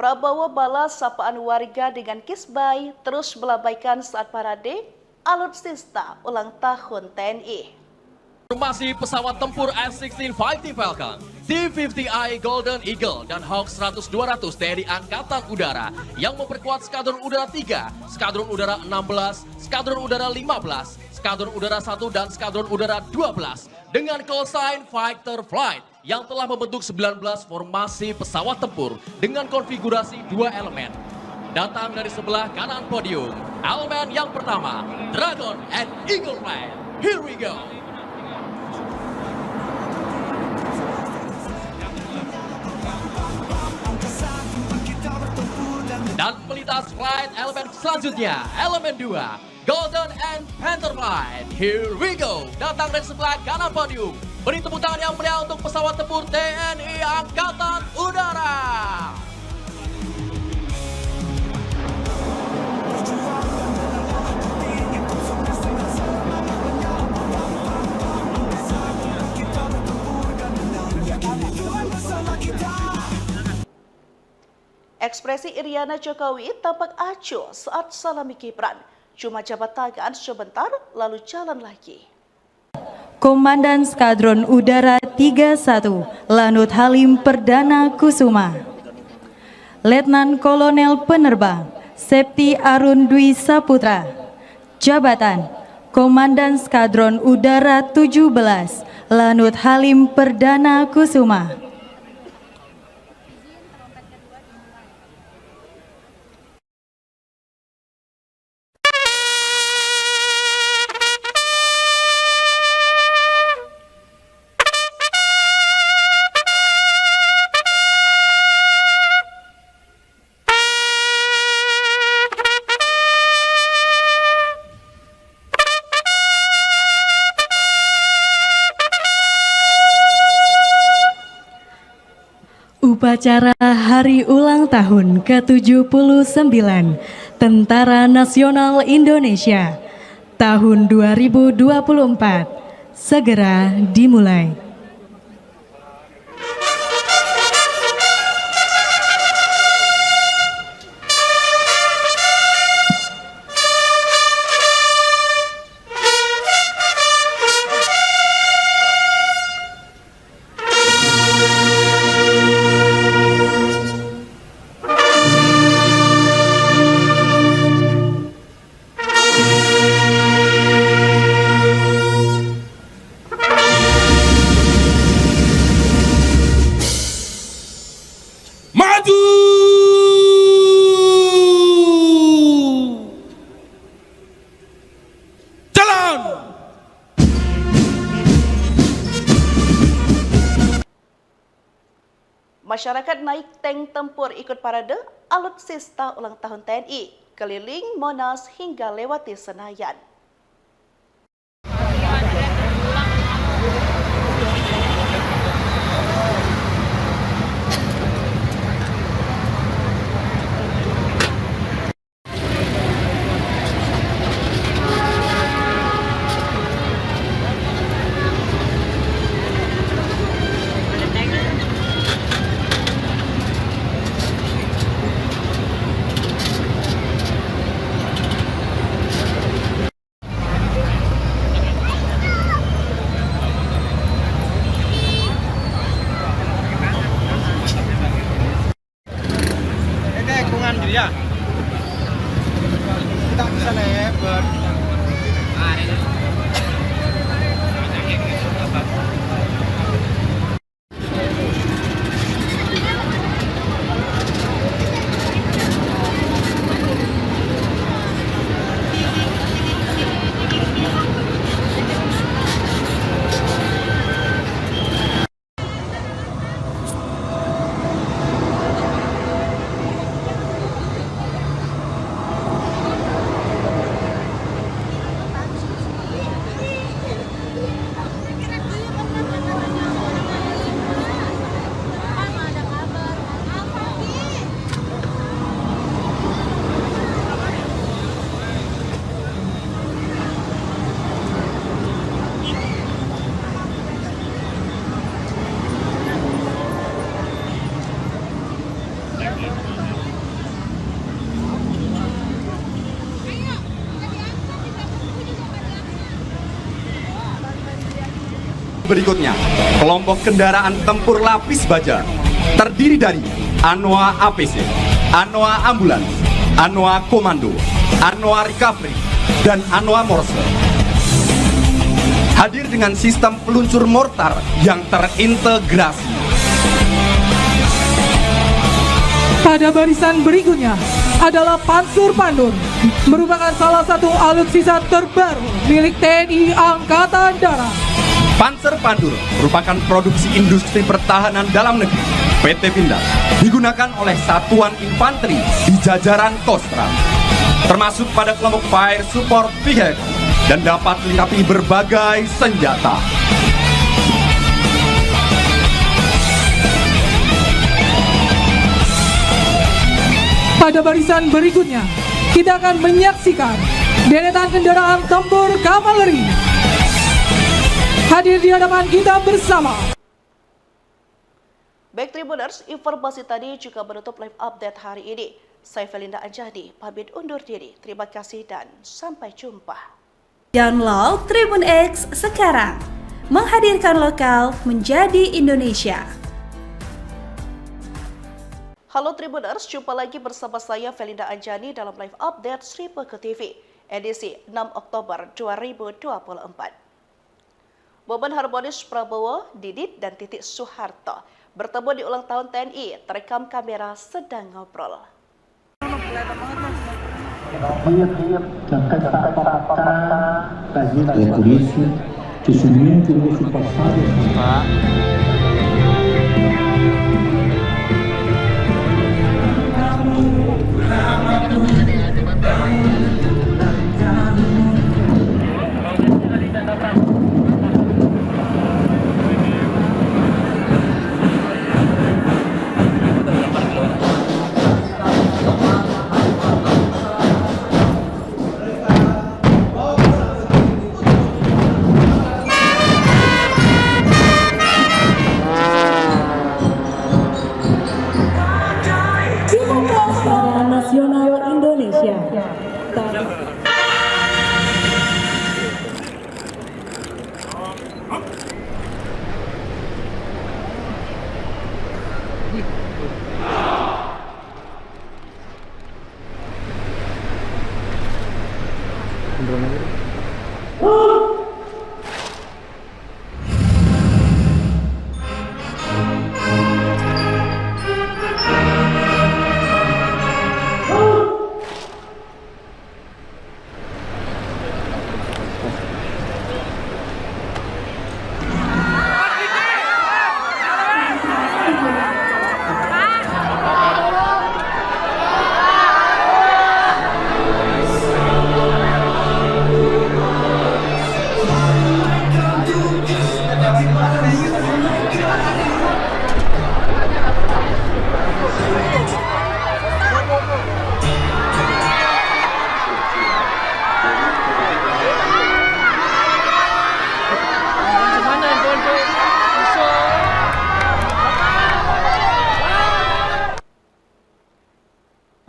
Prabowo balas sapaan warga dengan kisbai terus melambaikan saat parade alutsista ulang tahun TNI. Formasi pesawat tempur F-16 Fighting Falcon, T-50I Golden Eagle, dan Hawk 100-200 TNI Angkatan Udara yang memperkuat Skadron Udara 3, Skadron Udara 16, Skadron Udara 15, Skadron Udara 1, dan Skadron Udara 12 dengan call sign Fighter Flight yang telah membentuk 19 formasi pesawat tempur dengan konfigurasi 2 elemen. Datang dari sebelah kanan podium, elemen yang pertama, Dragon and Eagle Flight. Here we go! Dan melintas flight elemen selanjutnya, elemen 2, Golden and Panther Flight. Here we go! Datang dari sebelah kanan podium. Beri tepuk tangan yang meriah untuk pesawat tempur TNI Angkatan Udara. Ekspresi Iriana Jokowi tampak acuh saat salami Gibran. Cuma jabat tangan sebentar lalu jalan lagi. Komandan Skadron Udara 31, Lanut Halim Perdana Kusuma. Letnan Kolonel Penerbang, Septi Arun Dwi Saputra. Jabatan, Komandan Skadron Udara 17, Lanut Halim Perdana Kusuma. Upacara Hari Ulang Tahun ke-79 Tentara Nasional Indonesia tahun 2024 segera dimulai. Masyarakat naik tank tempur ikut parade alutsista ulang tahun TNI, keliling Monas hingga lewati Senayan. berikutnya, kelompok kendaraan tempur lapis baja terdiri dari Anoa APC, Anoa Ambulans, Anoa Komando, Anoa Recovery, dan Anoa Morse. Hadir dengan sistem peluncur mortar yang terintegrasi. Pada barisan berikutnya adalah Pansur Pandur, merupakan salah satu alutsista terbaru milik TNI Angkatan Darat. Panzer Pandur merupakan produksi industri pertahanan dalam negeri PT Pindad, digunakan oleh satuan infanteri di jajaran Kostrat, termasuk pada kelompok Fire Support Vehicle dan dapat dilengkapi berbagai senjata. Pada barisan berikutnya, kita akan menyaksikan deretan kendaraan tempur kavaleri. Hadir di hadapan kita bersama. Baik Tribuners, informasi tadi juga menutup live update hari ini. Saya Felinda Anjani, pamit undur diri. Terima kasih dan sampai jumpa. Download Tribun X sekarang, menghadirkan lokal menjadi Indonesia. Halo Tribuners, jumpa lagi bersama saya Felinda Anjani dalam live update Sri Peke TV, edisi 6 Oktober 2024. Momen harmonis Prabowo, Didit, dan Titik Soeharto bertemu di ulang tahun TNI, terekam kamera sedang ngobrol. É por isso que somente o nosso passado Nasional Indonesia.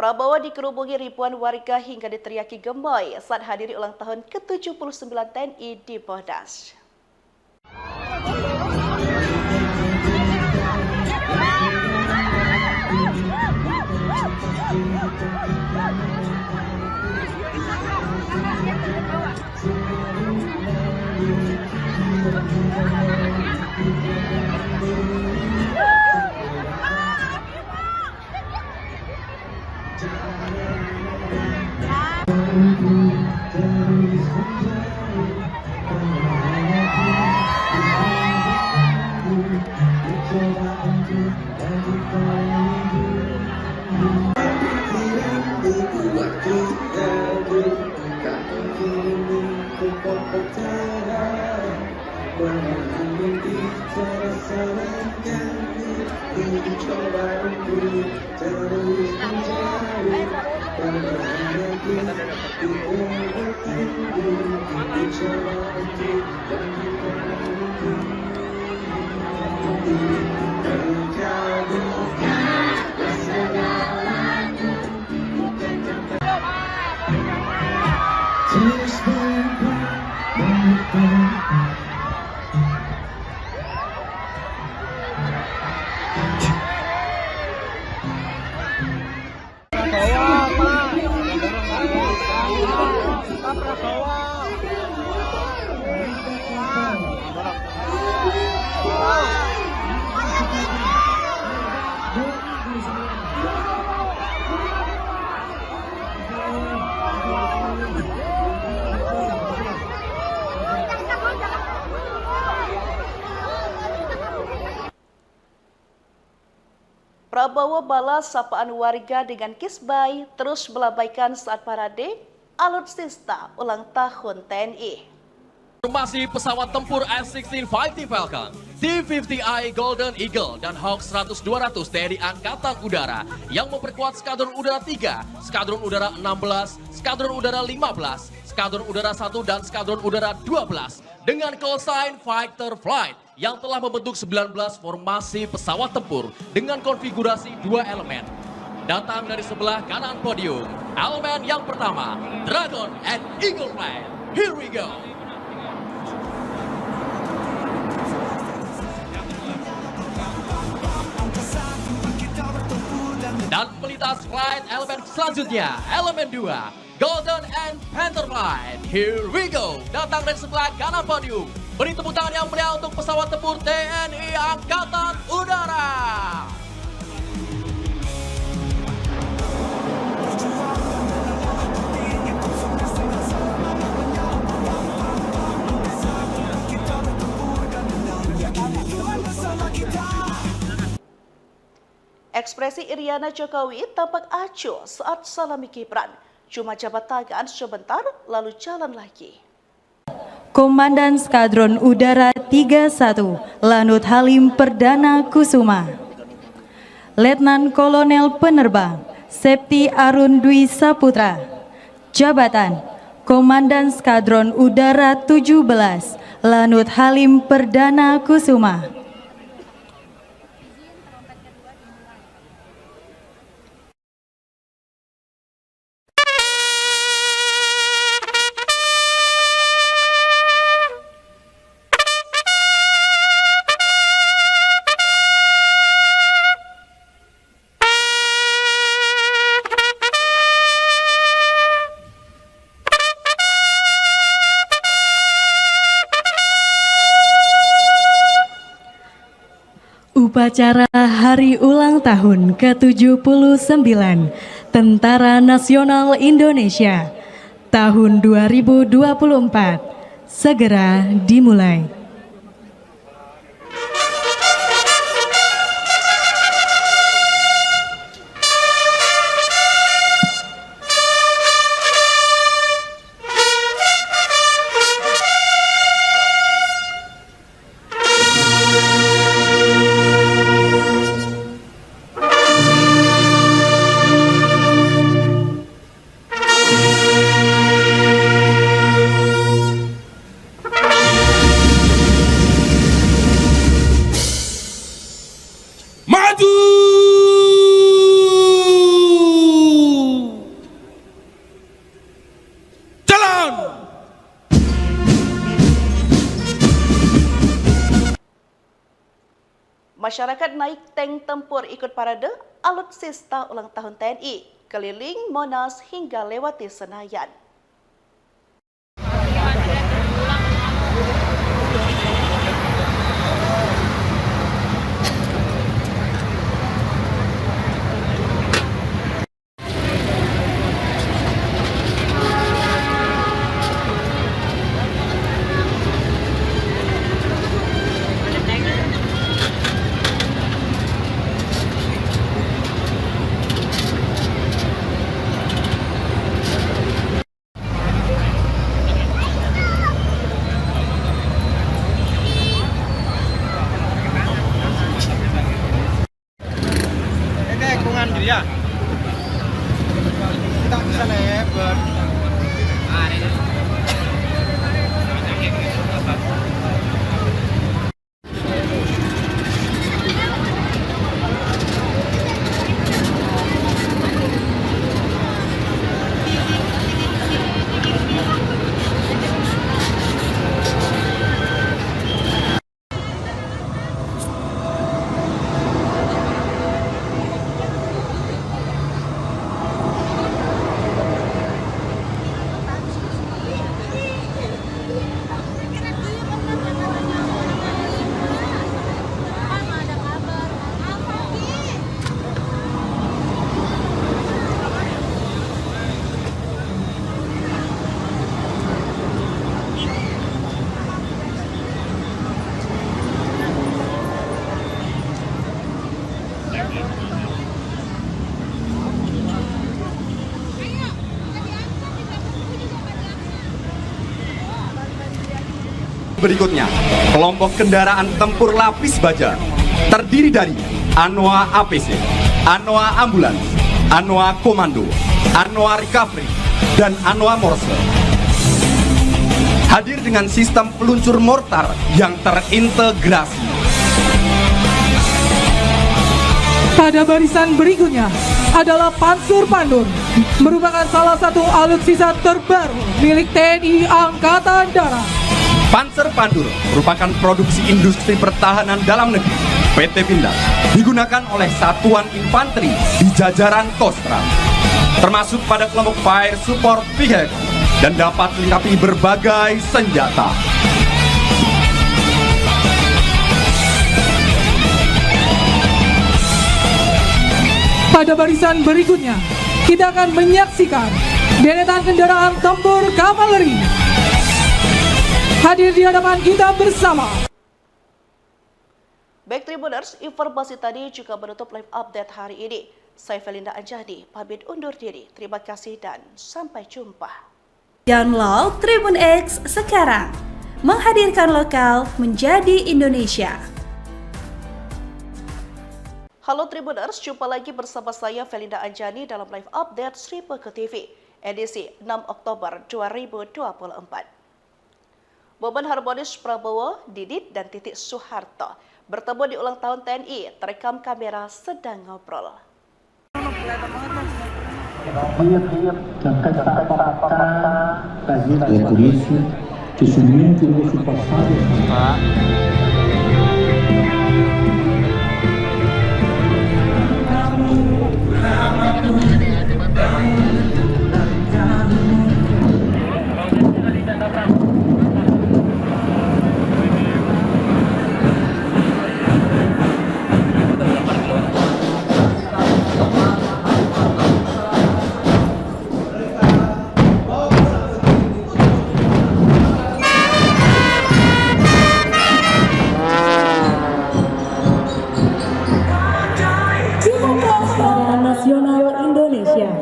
Prabowo dikerubungi ribuan warga hingga diteriaki gemoy saat hadiri ulang tahun ke-79 TNI di Bodas. Prabowo balas sapaan warga dengan kisbai terus melambaikan saat parade alutsista ulang tahun TNI. Formasi pesawat tempur F-16 Fighting Falcon, T-50I Golden Eagle, dan Hawk 100-200 TNI Angkatan Udara yang memperkuat Skadron Udara 3, Skadron Udara 16, Skadron Udara 15, Skadron Udara 1, dan Skadron Udara 12 dengan call sign Fighter Flight yang telah membentuk 19 formasi pesawat tempur dengan konfigurasi 2 elemen. Datang dari sebelah kanan podium, elemen yang pertama, Dragon and Eagle Flight. Here we go! Dan melintas flight elemen selanjutnya, elemen 2, Golden and Panther Flight. Here we go! Datang dari sebelah kanan podium. Beri tepuk tangan yang meriah untuk pesawat tempur TNI Angkatan Udara. Ekspresi Iriana Jokowi tampak acuh saat salami Gibran. Cuma jabat tangan sebentar lalu jalan lagi. Komandan Skadron Udara 31, Lanut Halim Perdana Kusuma. Letnan Kolonel Penerbang, Septi Arun Dwi Saputra. Jabatan, Komandan Skadron Udara 17, Lanut Halim Perdana Kusuma. Upacara Hari Ulang Tahun ke-79 Tentara Nasional Indonesia tahun 2024 segera dimulai. Masyarakat naik tank tempur ikut parade alutsista ulang tahun TNI, keliling Monas hingga lewati Senayan. Ya, kita bisa lebar. Berikutnya, kelompok kendaraan tempur lapis baja terdiri dari Anoa APC, Anoa Ambulans, Anoa Komando, Anoa Recovery, dan Anoa Morse. Hadir dengan sistem peluncur mortar yang terintegrasi. Pada barisan berikutnya adalah Pansur Pandur, merupakan salah satu alutsista terbaru milik TNI Angkatan Darat. Panzer Pandur merupakan produksi industri pertahanan dalam negeri PT Pindad, digunakan oleh satuan infanteri di jajaran Kostrat, termasuk pada kelompok Fire Support Vehicle dan dapat dilengkapi berbagai senjata. Pada barisan berikutnya, kita akan menyaksikan deretan kendaraan tempur kavaleri hadir di hadapan kita bersama. Baik Tribuners, informasi tadi juga menutup live update hari ini. Saya Felinda Anjani, pamit undur diri. Terima kasih dan sampai jumpa. Download Tribun X sekarang, menghadirkan lokal menjadi Indonesia. Halo Tribuners, jumpa lagi bersama saya Felinda Anjani dalam live update Sri Peke TV, edisi 6 Oktober 2024. Momen harmonis Prabowo, Didit, dan Titik Soeharto bertemu di ulang tahun TNI, terekam kamera sedang ngobrol. dan kata-kata dari polisi sesungguhnya itu pasal Nasional Indonesia.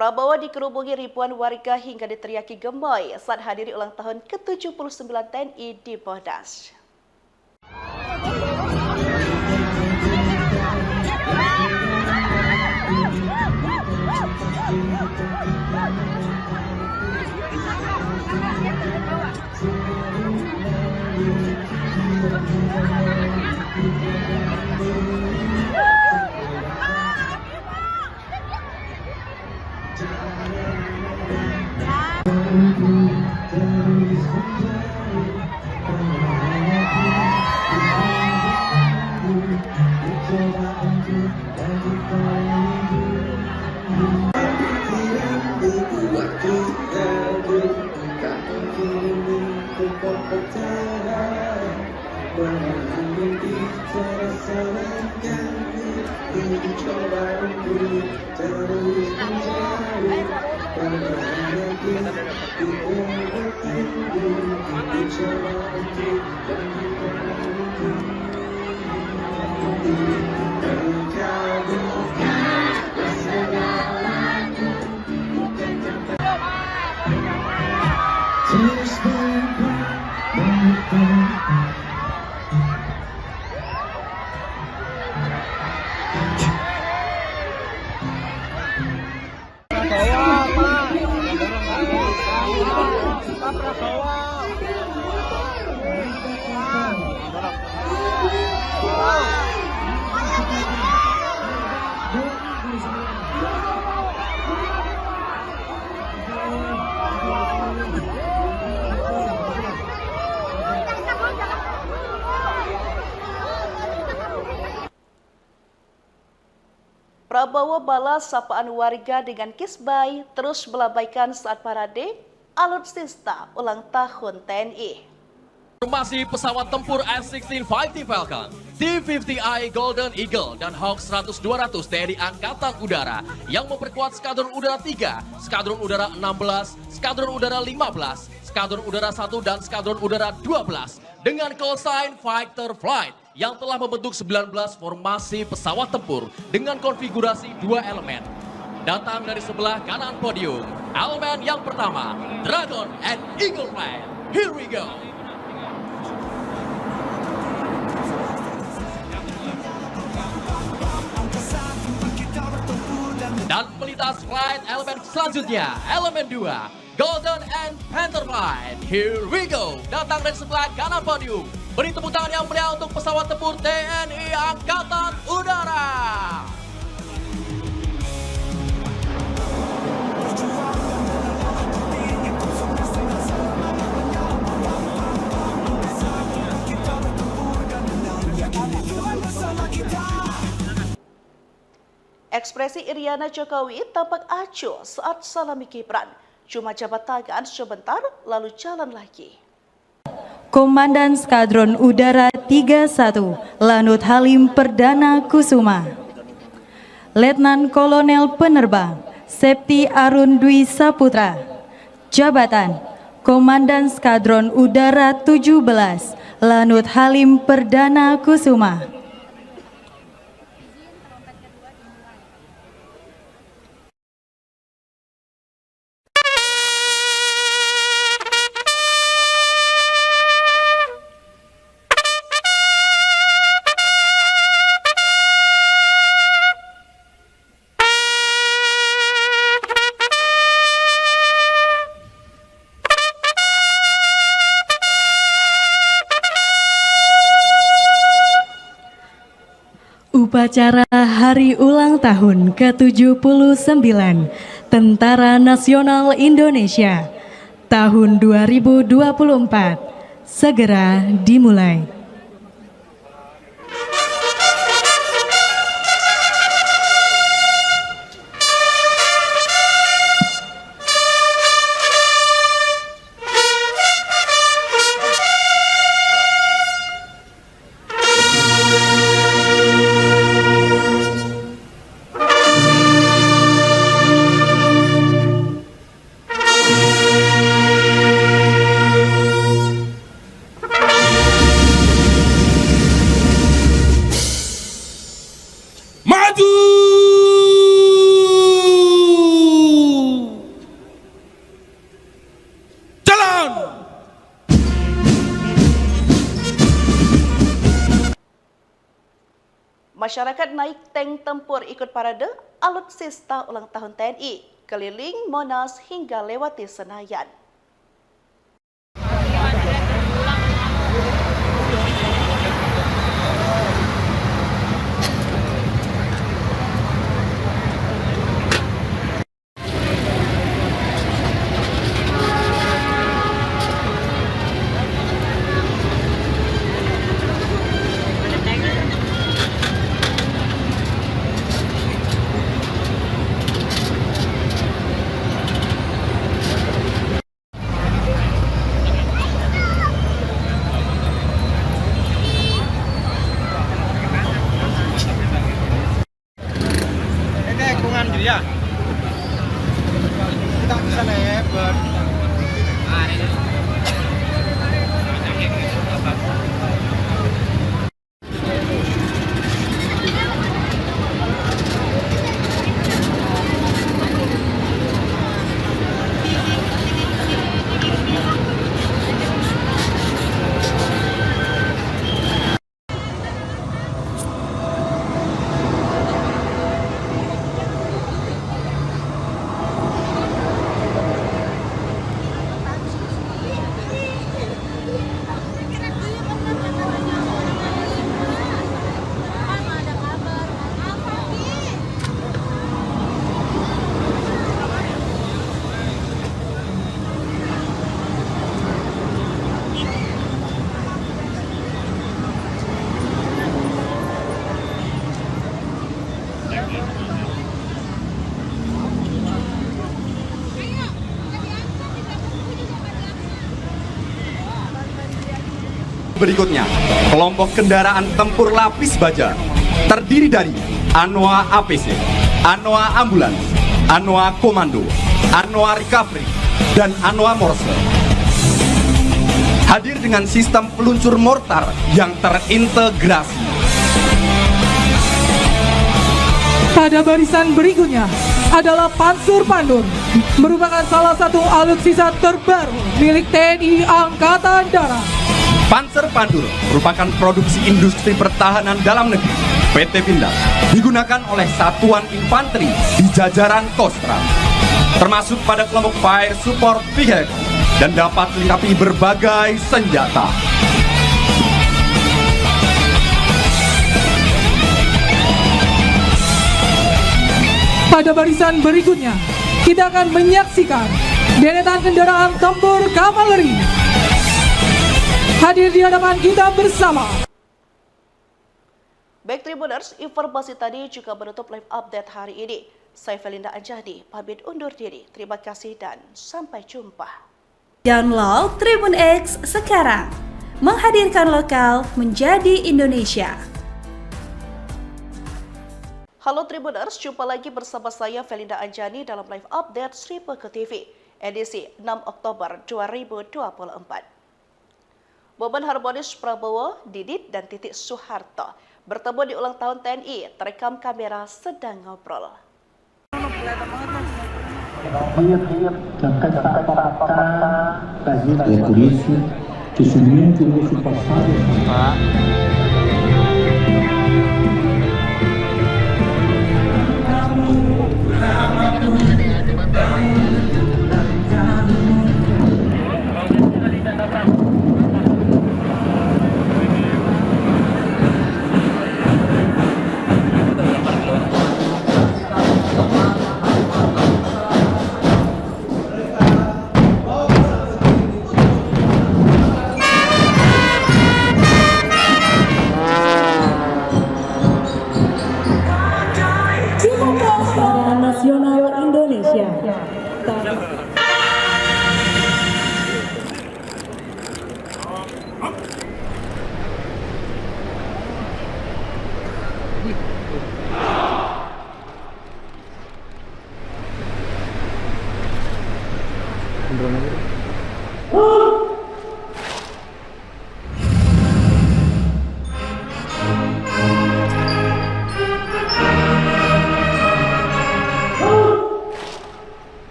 Prabowo dikerubungi ribuan warga hingga diteriaki gemoy saat hadiri ulang tahun ke-79 TNI di Bodas. Prabowo balas sapaan warga dengan kisbai terus melambaikan saat parade alutsista ulang tahun TNI. Formasi pesawat tempur F-16 Fighting Falcon, T-50I Golden Eagle, dan Hawk 100-200 TNI Angkatan Udara yang memperkuat Skadron Udara 3, Skadron Udara 16, Skadron Udara 15, Skadron Udara 1, dan Skadron Udara 12 dengan call sign Fighter Flight yang telah membentuk 19 formasi pesawat tempur dengan konfigurasi 2 elemen. Datang dari sebelah kanan podium, elemen yang pertama, Dragon and Eagle Flight. Here we go! Dan melintas flight elemen selanjutnya, elemen 2, Golden and Panther Flight. Here we go. Datang dari sebelah kanan podium. Beri tepuk tangan yang meriah untuk pesawat tempur TNI Angkatan Udara. Ekspresi Iriana Jokowi tampak acuh saat salami Gibran. Cuma jabat tangan sebentar lalu jalan lagi. Komandan Skadron Udara 31, Lanut Halim Perdana Kusuma. Letnan Kolonel Penerbang, Septi Arun Dwi Saputra. Jabatan, Komandan Skadron Udara 17, Lanut Halim Perdana Kusuma. Upacara Hari Ulang Tahun ke-79 Tentara Nasional Indonesia tahun 2024 segera dimulai. Masyarakat naik tank tempur ikut parade alutsista ulang tahun TNI, keliling Monas hingga lewati Senayan. Ya. Kita bisa naik ber. berikutnya, kelompok kendaraan tempur lapis baja terdiri dari Anoa APC, Anoa Ambulans, Anoa Komando, Anoa Recovery, dan Anoa Morse. Hadir dengan sistem peluncur mortar yang terintegrasi. Pada barisan berikutnya adalah Panzer Pandur, merupakan salah satu alutsista terbaru milik TNI Angkatan Darat. Panzer Pandur merupakan produksi industri pertahanan dalam negeri PT Pindad, digunakan oleh satuan infanteri di jajaran Kostrat, termasuk pada kelompok Fire Support Vehicle dan dapat dilengkapi berbagai senjata. Pada barisan berikutnya, kita akan menyaksikan deretan kendaraan tempur kavaleri. Hadir di hadapan kita bersama. Baik Tribuners, informasi tadi juga menutup live update hari ini. Saya Felinda Anjani, pamit undur diri. Terima kasih dan sampai jumpa. Download Tribun X sekarang. Menghadirkan lokal menjadi Indonesia. Halo Tribuners, jumpa lagi bersama saya Felinda Anjani dalam live update Sri Peke TV, edisi 6 Oktober 2024. Momen harmonis Prabowo, Didit, dan Titik Soeharto bertemu di ulang tahun TNI, terekam kamera sedang ngobrol. Por isso que somente o nosso passado Nasional Indonesia.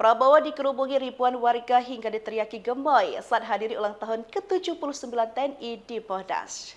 Prabowo dikerubungi ribuan warga hingga diteriaki gemoy saat hadiri ulang tahun ke-79 TNI di Monas.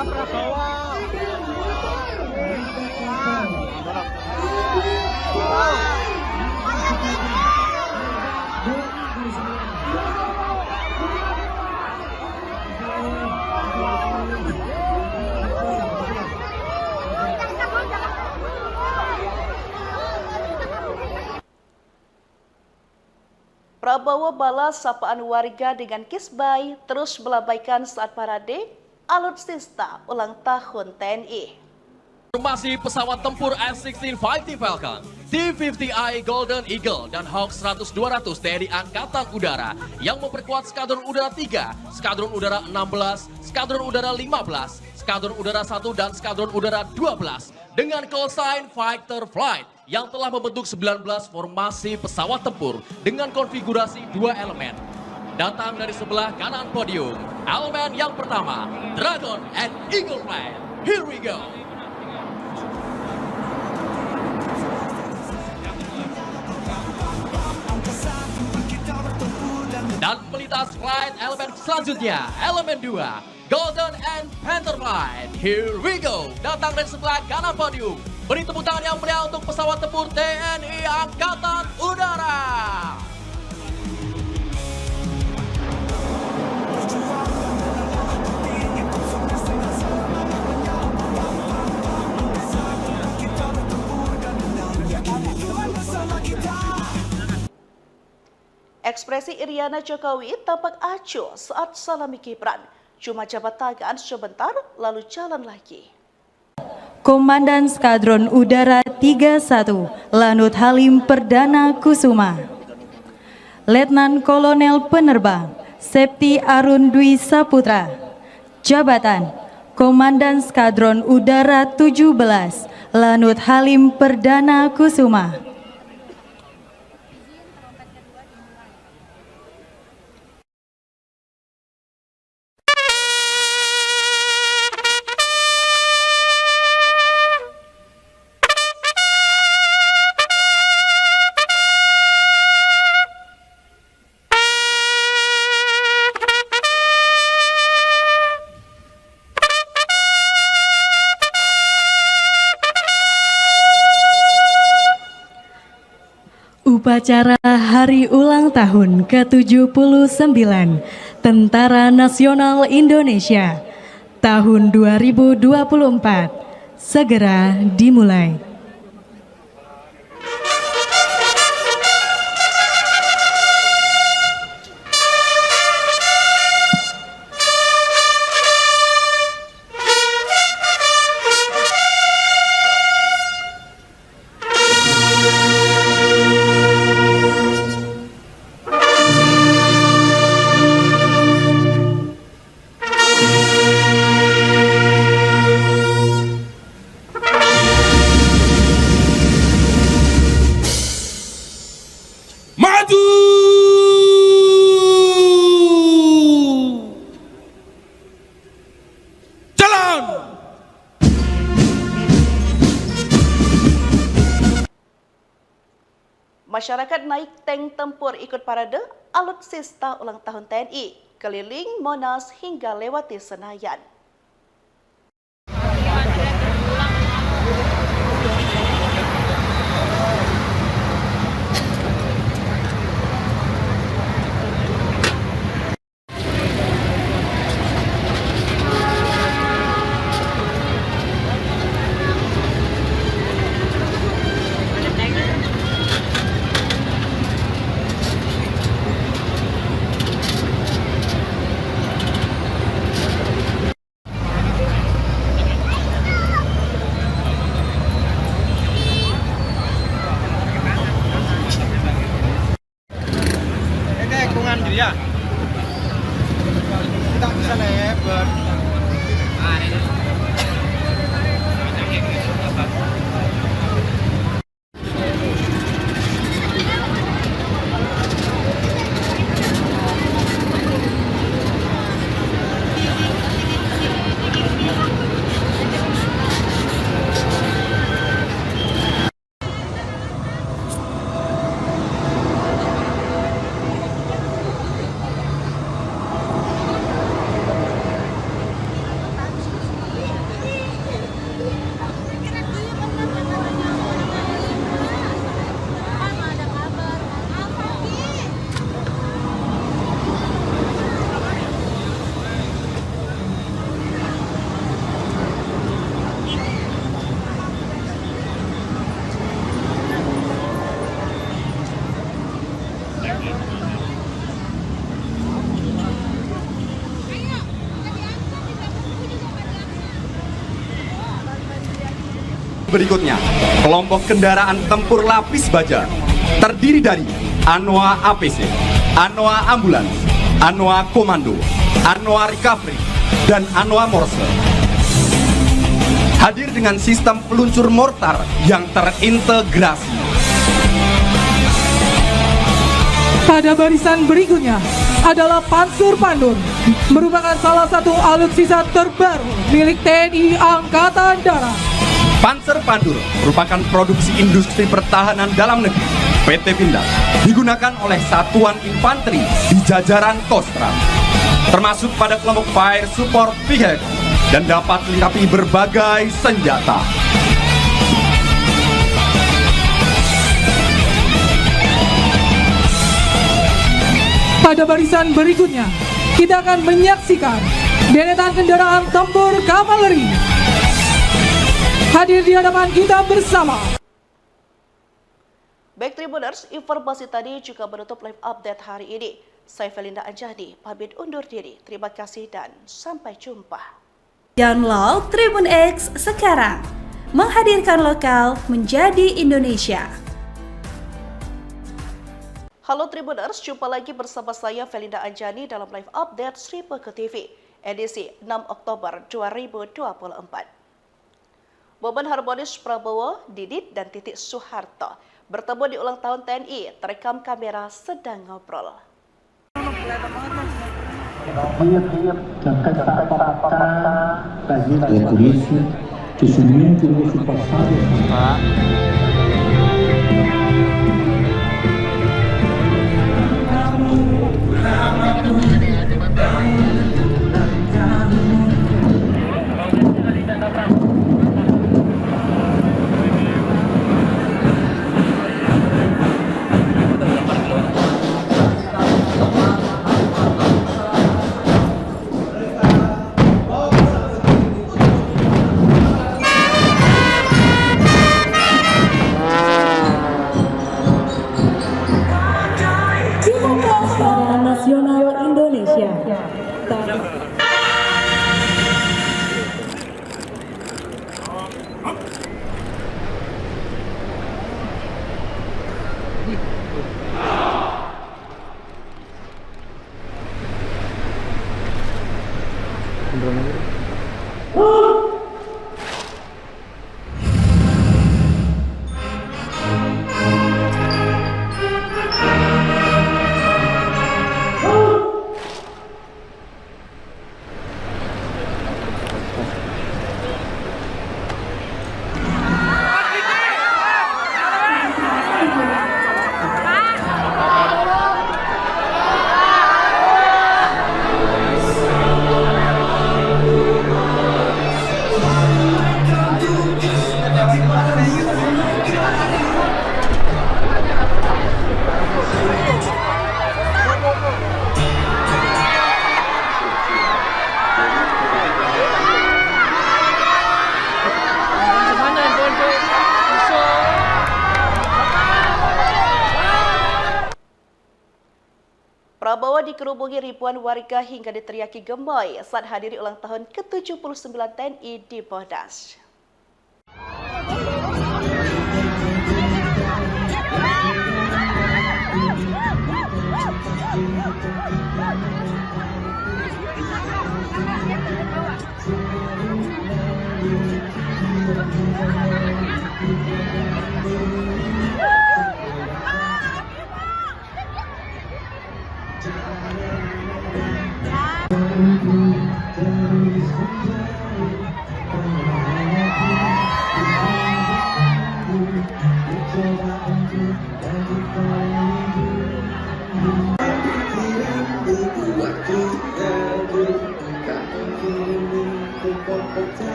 Prabowo balas sapaan warga dengan kisbai terus melambaikan saat parade alutsista ulang tahun TNI. Formasi pesawat tempur F-16 Fighting Falcon, T-50I Golden Eagle, dan Hawk 100-200 TNI Angkatan Udara yang memperkuat Skadron Udara 3, Skadron Udara 16, Skadron Udara 15, Skadron Udara 1, dan Skadron Udara 12 dengan call sign Fighter Flight yang telah membentuk 19 formasi pesawat tempur dengan konfigurasi 2 elemen. Datang dari sebelah kanan podium, elemen yang pertama, Dragon and Eagle Flight. Here we go! Dan melintas flight elemen selanjutnya, elemen 2, Golden and Panther Flight. Here we go. Datang dari sebelah kanan podium. Beri tepuk tangan yang meriah untuk pesawat tempur TNI Angkatan Udara. Ekspresi Iriana Jokowi tampak acuh saat salami Gibran. Cuma jabat tangan sebentar, lalu jalan lagi. Komandan Skadron Udara 31, Lanut Halim Perdana Kusuma. Letnan Kolonel Penerbang, Septi Arun Dwi Saputra. Jabatan, Komandan Skadron Udara 17, Lanut Halim Perdana Kusuma. Upacara Hari Ulang Tahun ke-79 Tentara Nasional Indonesia tahun 2024 segera dimulai. Masyarakat naik tank tempur ikut parade alutsista ulang tahun TNI, keliling Monas hingga lewati Senayan. Ya, kita bisa lebar. Berikutnya, kelompok kendaraan tempur lapis baja terdiri dari Anoa APC, Anoa Ambulans, Anoa Komando, Anoa Recovery, dan Anoa Morse. Hadir dengan sistem peluncur mortar yang terintegrasi. Pada barisan berikutnya adalah Pansur Pandur, merupakan salah satu alutsista terbaru milik TNI Angkatan Darat. Panzer Pandur merupakan produksi industri pertahanan dalam negeri PT Pindad, digunakan oleh satuan infanteri di jajaran Kostrad, termasuk pada kelompok Fire Support Vehicle dan dapat dilengkapi berbagai senjata. Pada barisan berikutnya, kita akan menyaksikan deretan kendaraan tempur kavaleri. Hadir di hadapan kita bersama. Baik Tribuners, informasi tadi juga menutup live update hari ini. Saya Felinda Anjani, pamit undur diri. Terima kasih dan sampai jumpa. Download Tribun X sekarang. Menghadirkan lokal menjadi Indonesia. Halo Tribuners, jumpa lagi bersama saya Felinda Anjani dalam live update Sripe ke TV, edisi 6 Oktober 2024. Momen harmonis Prabowo, Didit, dan Titik Soeharto bertemu di ulang tahun TNI, terekam kamera sedang ngobrol. Dan kata-kata bagi polisi justamente nesse passado. Nasional Indonesia. Prabowo dikerubungi ribuan warga hingga diteriaki gemoy saat hadiri ulang tahun ke-79 TNI di Bodas.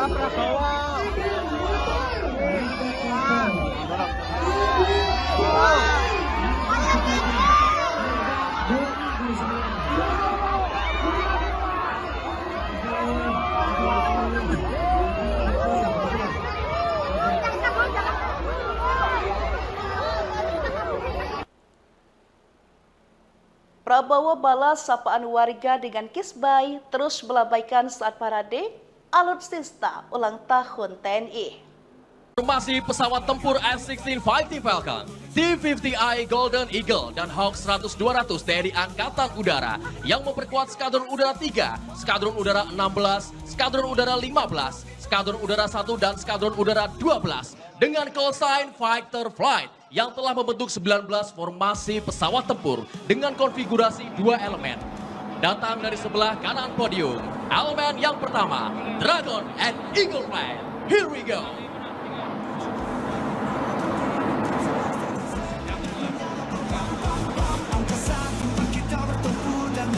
Prabowo balas sapaan warga dengan kisbai terus melambaikan saat parade alutsista ulang tahun TNI. Formasi pesawat tempur F-16 Fighting Falcon, T-50I Golden Eagle, dan Hawk 100-200 TNI Angkatan Udara yang memperkuat Skadron Udara 3, Skadron Udara 16, Skadron Udara 15, Skadron Udara 1, dan Skadron Udara 12 dengan call sign Fighter Flight yang telah membentuk 19 formasi pesawat tempur dengan konfigurasi 2 elemen. Datang dari sebelah kanan podium, elemen yang pertama, Dragon and Eagle Flight. Here we go!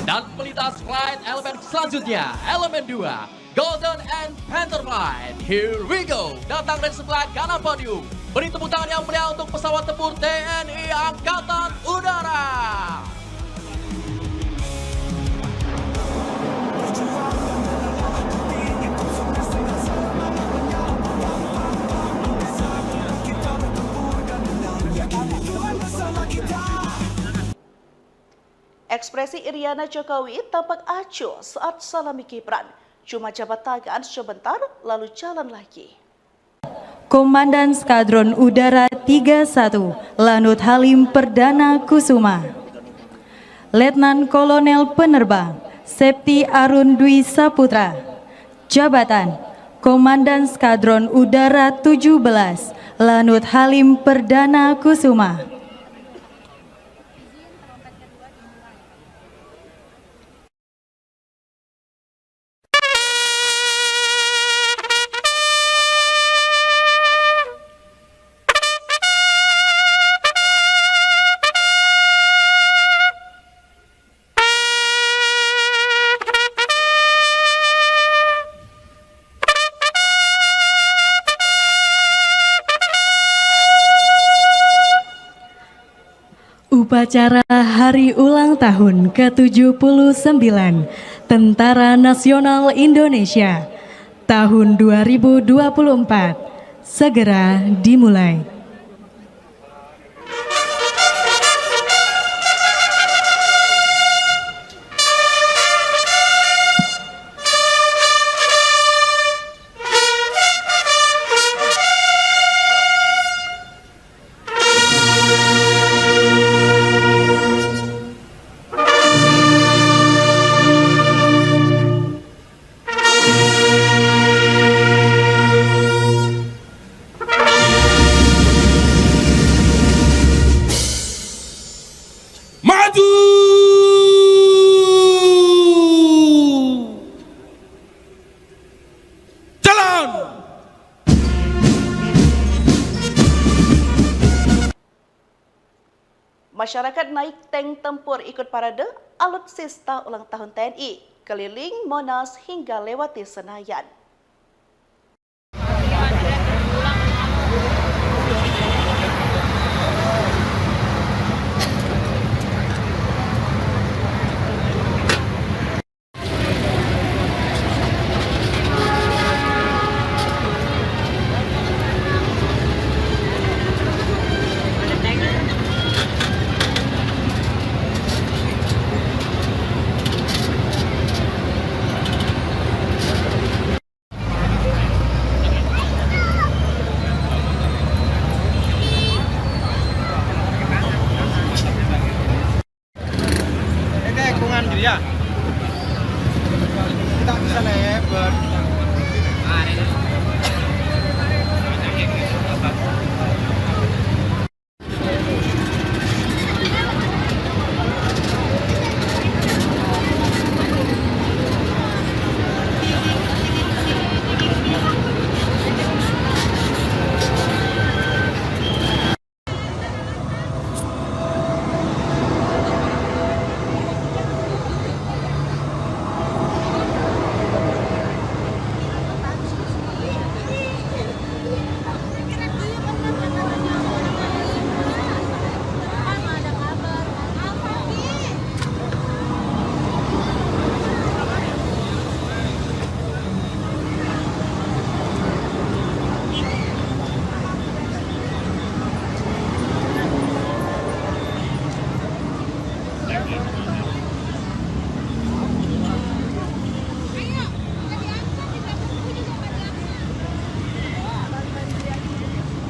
Dan melintas flight elemen selanjutnya, elemen 2, Golden and Panther Flight. Here we go. Datang dari sebelah kanan podium. Beri tepuk tangan yang meriah untuk pesawat tempur TNI Angkatan Udara. Ekspresi Iriana Jokowi tampak acuh saat salami Gibran. Cuma jabat tangan sebentar lalu jalan lagi. Komandan Skadron Udara 31, Lanut Halim Perdana Kusuma. Letnan Kolonel Penerbang, Septi Arun Dwi Saputra. Jabatan, Komandan Skadron Udara 17, Lanut Halim Perdana Kusuma. Upacara Hari Ulang Tahun ke-79 Tentara Nasional Indonesia tahun 2024 segera dimulai. Masyarakat naik tank tempur ikut parade alutsista ulang tahun TNI, keliling Monas hingga lewati Senayan.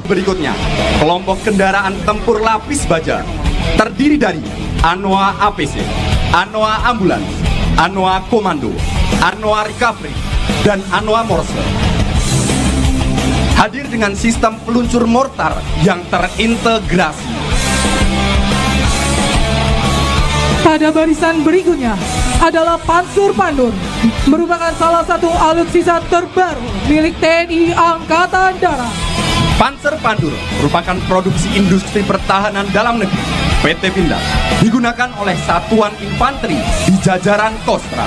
Berikutnya, kelompok kendaraan tempur lapis baja terdiri dari Anoa APC, Anoa Ambulans, Anoa Komando, Anoa Recovery, dan Anoa Morse. Hadir dengan sistem peluncur mortar yang terintegrasi. Pada barisan berikutnya adalah Pansur Pandur, merupakan salah satu alutsista terbaru milik TNI Angkatan Darat. Panzer Pandur merupakan produksi industri pertahanan dalam negeri PT Pindad, digunakan oleh satuan infanteri di jajaran Kostra,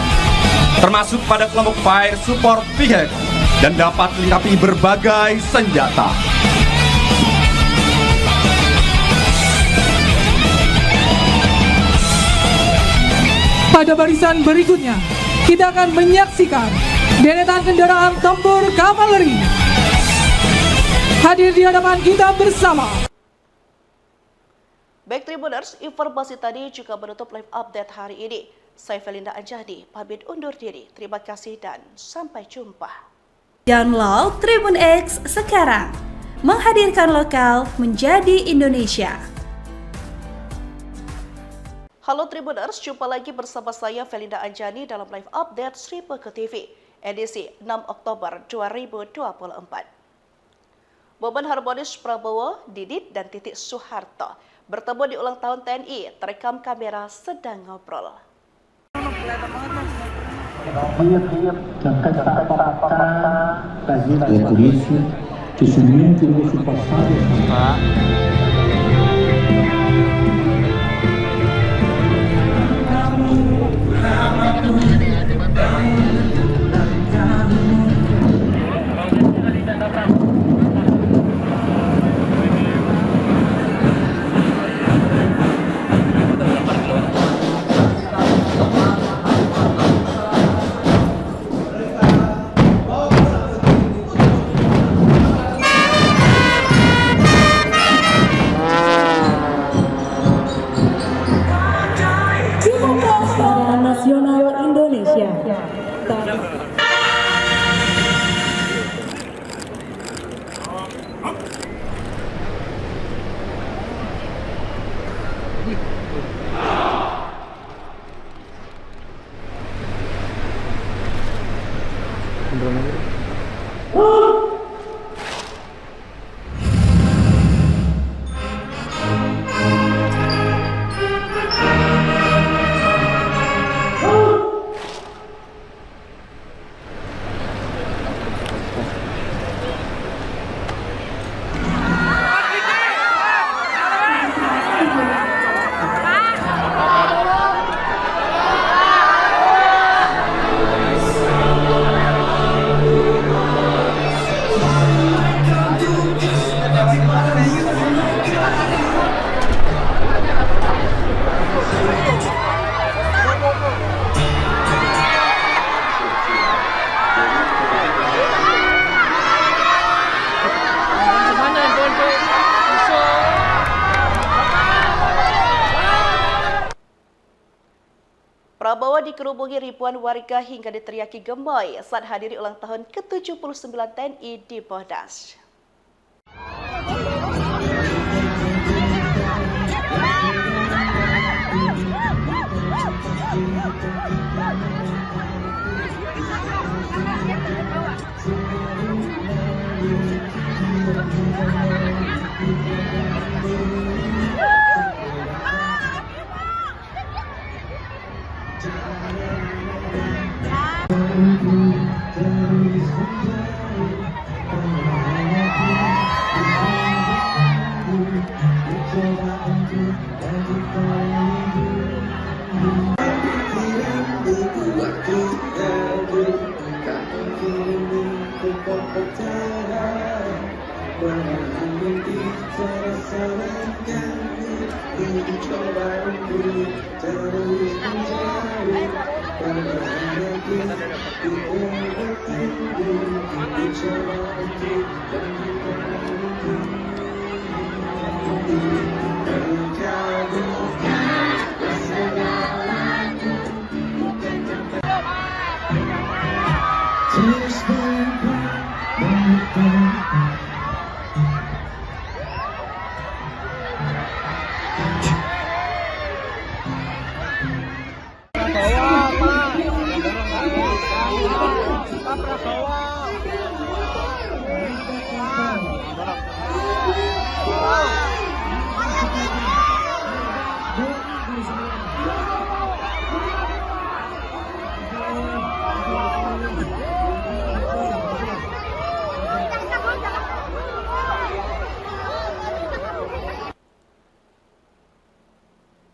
termasuk pada kelompok Fire Support Vehicle dan dapat dilengkapi berbagai senjata. Pada barisan berikutnya, kita akan menyaksikan deretan kendaraan tempur kavaleri. Hadir di hadapan kita bersama. Baik Tribuners, informasi tadi juga menutup live update hari ini. Saya Felinda Anjani, pamit undur diri. Terima kasih dan sampai jumpa. Download Tribun X sekarang, menghadirkan lokal menjadi Indonesia. Halo Tribuners, jumpa lagi bersama saya Felinda Anjani dalam live update Sri Peke TV, edisi 6 Oktober 2024. Momen harmonis Prabowo, Didit, dan Titik Soeharto bertemu di ulang tahun TNI, terekam kamera sedang ngobrol. É por isso que somente o nosso passado Nasional Indonesia. Prabowo dikerubungi ribuan warga hingga diteriaki gemoy saat hadiri ulang tahun ke-79 TNI di Bodas.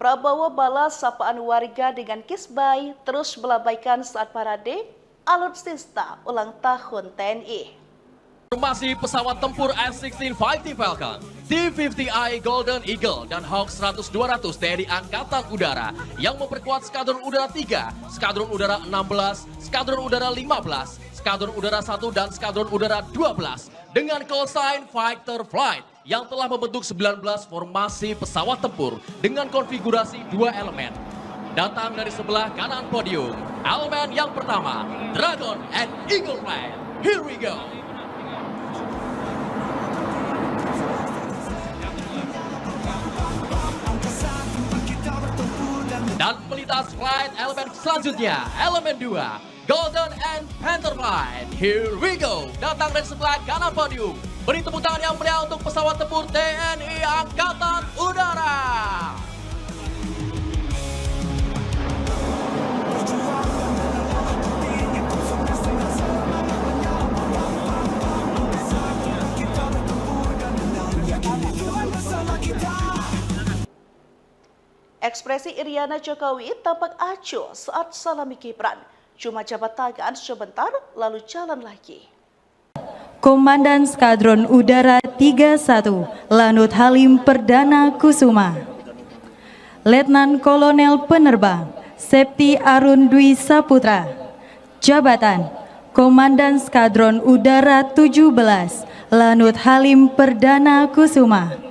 Prabowo balas sapaan warga dengan kisbai, terus melambaikan saat parade alutsista ulang tahun TNI. Formasi pesawat tempur F-16 Fighting Falcon, T-50I Golden Eagle, dan Hawk 100-200 TNI Angkatan Udara yang memperkuat Skadron Udara 3, Skadron Udara 16, Skadron Udara 15, Skadron Udara 1, dan Skadron Udara 12 dengan call sign Fighter Flight yang telah membentuk 19 formasi pesawat tempur dengan konfigurasi 2 elemen. Datang dari sebelah kanan podium, elemen yang pertama, Dragon and Eagle Flight. Here we go! Dan pelintas flight elemen selanjutnya, elemen 2, Golden and Panther Flight. Here we go! Datang dari sebelah kanan podium. Beri tepuk tangan yang meriah untuk pesawat tempur TNI Angkatan Udara. Ekspresi Iriana Jokowi tampak acuh saat salami Gibran. Cuma jabat tangan sebentar, lalu jalan lagi. Komandan Skadron Udara 31, Lanut Halim Perdana Kusuma. Letnan Kolonel Penerbang, Septi Arun Dwi Saputra. Jabatan, Komandan Skadron Udara 17, Lanut Halim Perdana Kusuma.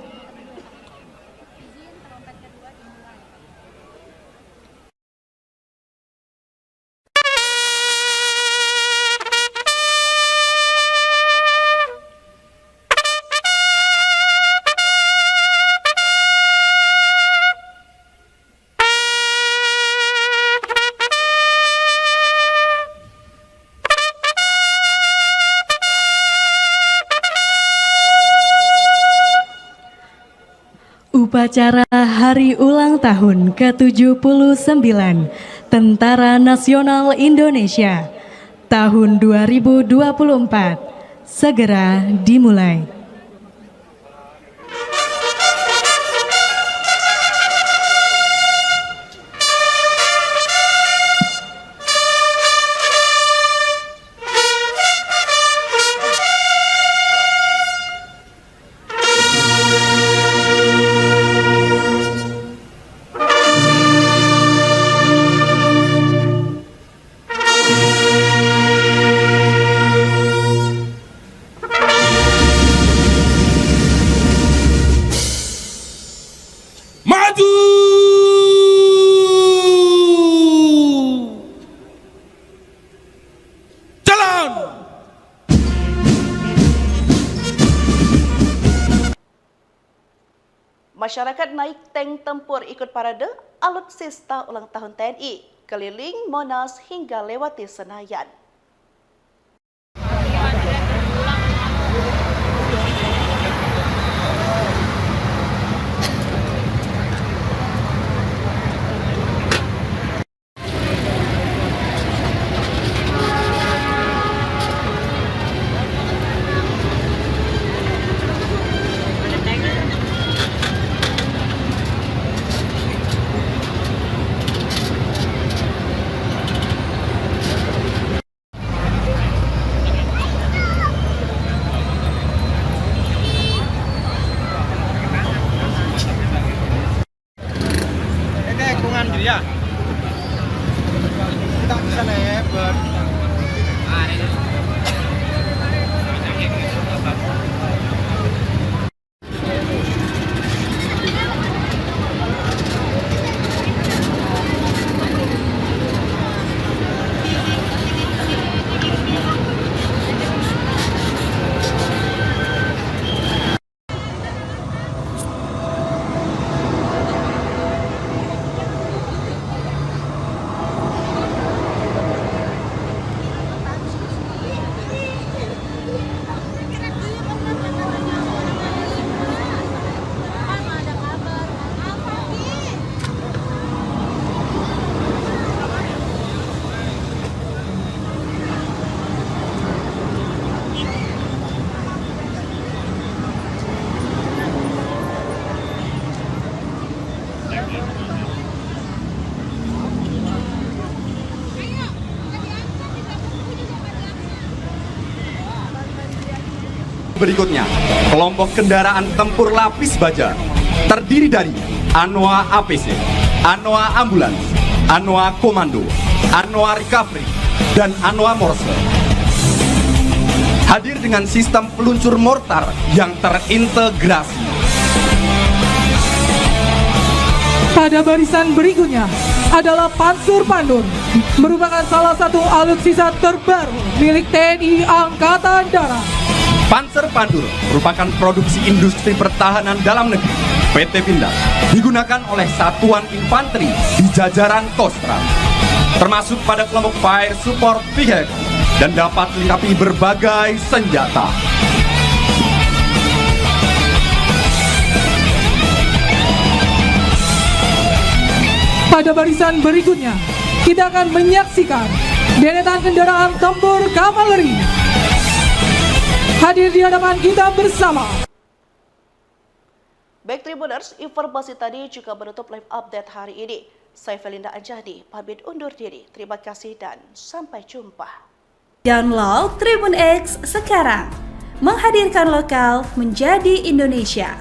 Upacara Hari Ulang Tahun ke-79 Tentara Nasional Indonesia tahun 2024 segera dimulai. Masyarakat naik tank tempur ikut parade alutsista ulang tahun TNI, keliling Monas hingga lewati Senayan. Berikutnya, kelompok kendaraan tempur lapis baja terdiri dari Anoa APC, Anoa Ambulans, Anoa Komando, Anoa Recovery, dan Anoa Morse. Hadir dengan sistem peluncur mortar yang terintegrasi. Pada barisan berikutnya adalah Pansur Pandur, merupakan salah satu alutsista terbaru milik TNI Angkatan Darat. Panzer Pandur merupakan produksi industri pertahanan dalam negeri PT Pindad, digunakan oleh satuan infanteri di jajaran Kostrad, termasuk pada kelompok Fire Support Vehicle dan dapat dilengkapi berbagai senjata. Pada barisan berikutnya, kita akan menyaksikan deretan kendaraan tempur kavaleri hadir di hadapan kita bersama. Baik Tribuners, informasi tadi juga menutup live update hari ini. Saya Felinda Anjani, pamit undur diri. Terima kasih dan sampai jumpa. Download Tribun X sekarang, menghadirkan lokal menjadi Indonesia.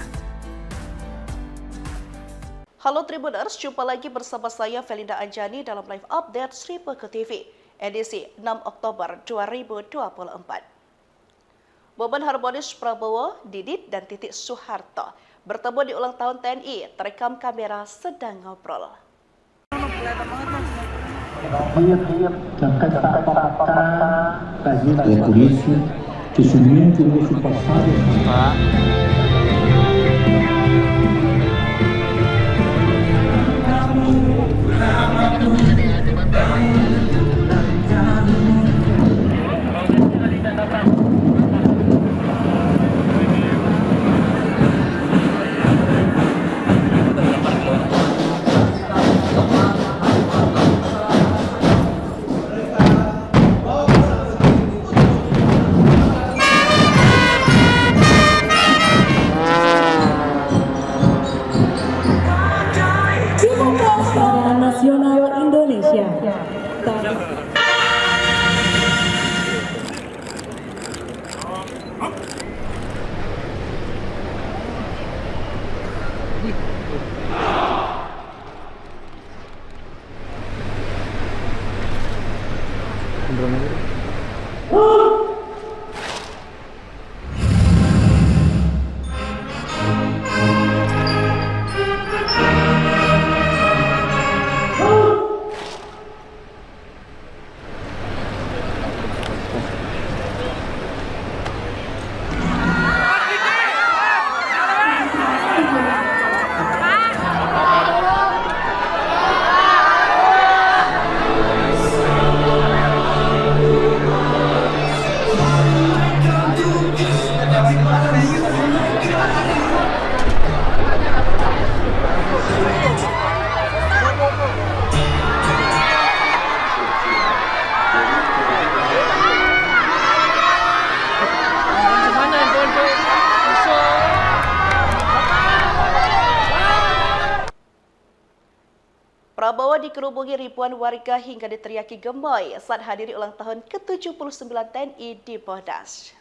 Halo Tribuners, jumpa lagi bersama saya Felinda Anjani dalam live update Sri Peke TV, edisi 6 Oktober 2024. Momen harmonis Prabowo, Didit, dan Titik Soeharto bertemu di ulang tahun TNI, terekam kamera sedang ngobrol. Dan kata-kata dari polisi sesungguhnya itu pasal. Nasional Indonesia. Prabowo dikerubungi ribuan warga hingga diteriaki gemoy saat hadiri ulang tahun ke-79 TNI di Bodas.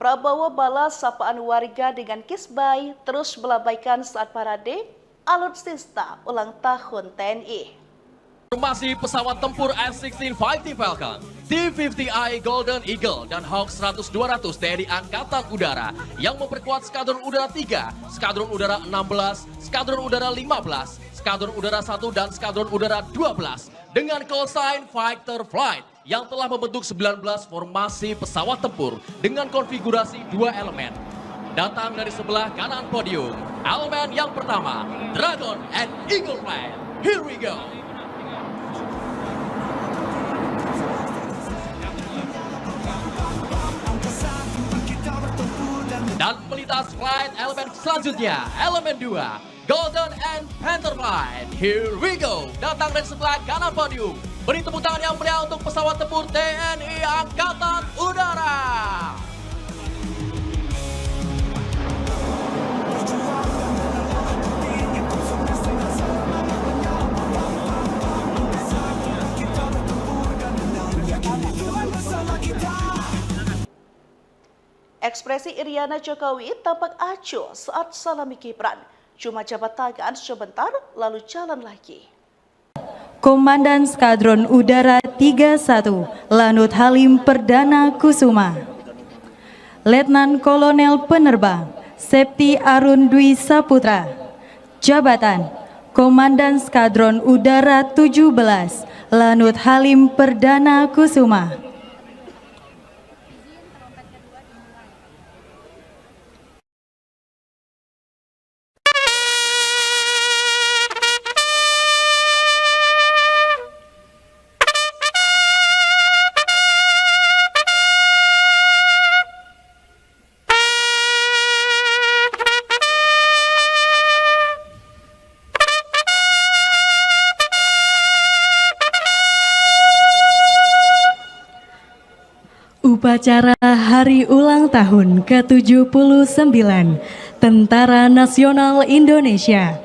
Prabowo balas sapaan warga dengan kisbai, terus melambaikan saat parade alutsista ulang tahun TNI. Formasi pesawat tempur F-16 Fighting Falcon, T-50I Golden Eagle, dan Hawk 100-200 TNI Angkatan Udara yang memperkuat Skadron Udara 3, Skadron Udara 16, Skadron Udara 15, Skadron Udara 1, dan Skadron Udara 12 dengan call sign Fighter Flight yang telah membentuk 19 formasi pesawat tempur dengan konfigurasi 2 elemen. Datang dari sebelah kanan podium, elemen yang pertama, Dragon and Eagle Flight. Here we go! Dan melintas flight elemen selanjutnya, elemen 2, Golden and Panther Flight. Here we go. Datang dari sebelah kanan podium. Beri tepuk tangan yang meriah untuk pesawat tempur TNI Angkatan Udara. Ekspresi Iriana Jokowi tampak acuh saat salami Gibran. Cuma jabat tangan sebentar, lalu jalan lagi. Komandan Skadron Udara 31, Lanut Halim Perdana Kusuma. Letnan Kolonel Penerbang, Septi Arun Dwi Saputra. Jabatan, Komandan Skadron Udara 17, Lanut Halim Perdana Kusuma. Upacara Hari Ulang Tahun ke-79 Tentara Nasional Indonesia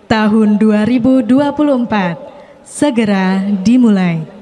tahun 2024 segera dimulai.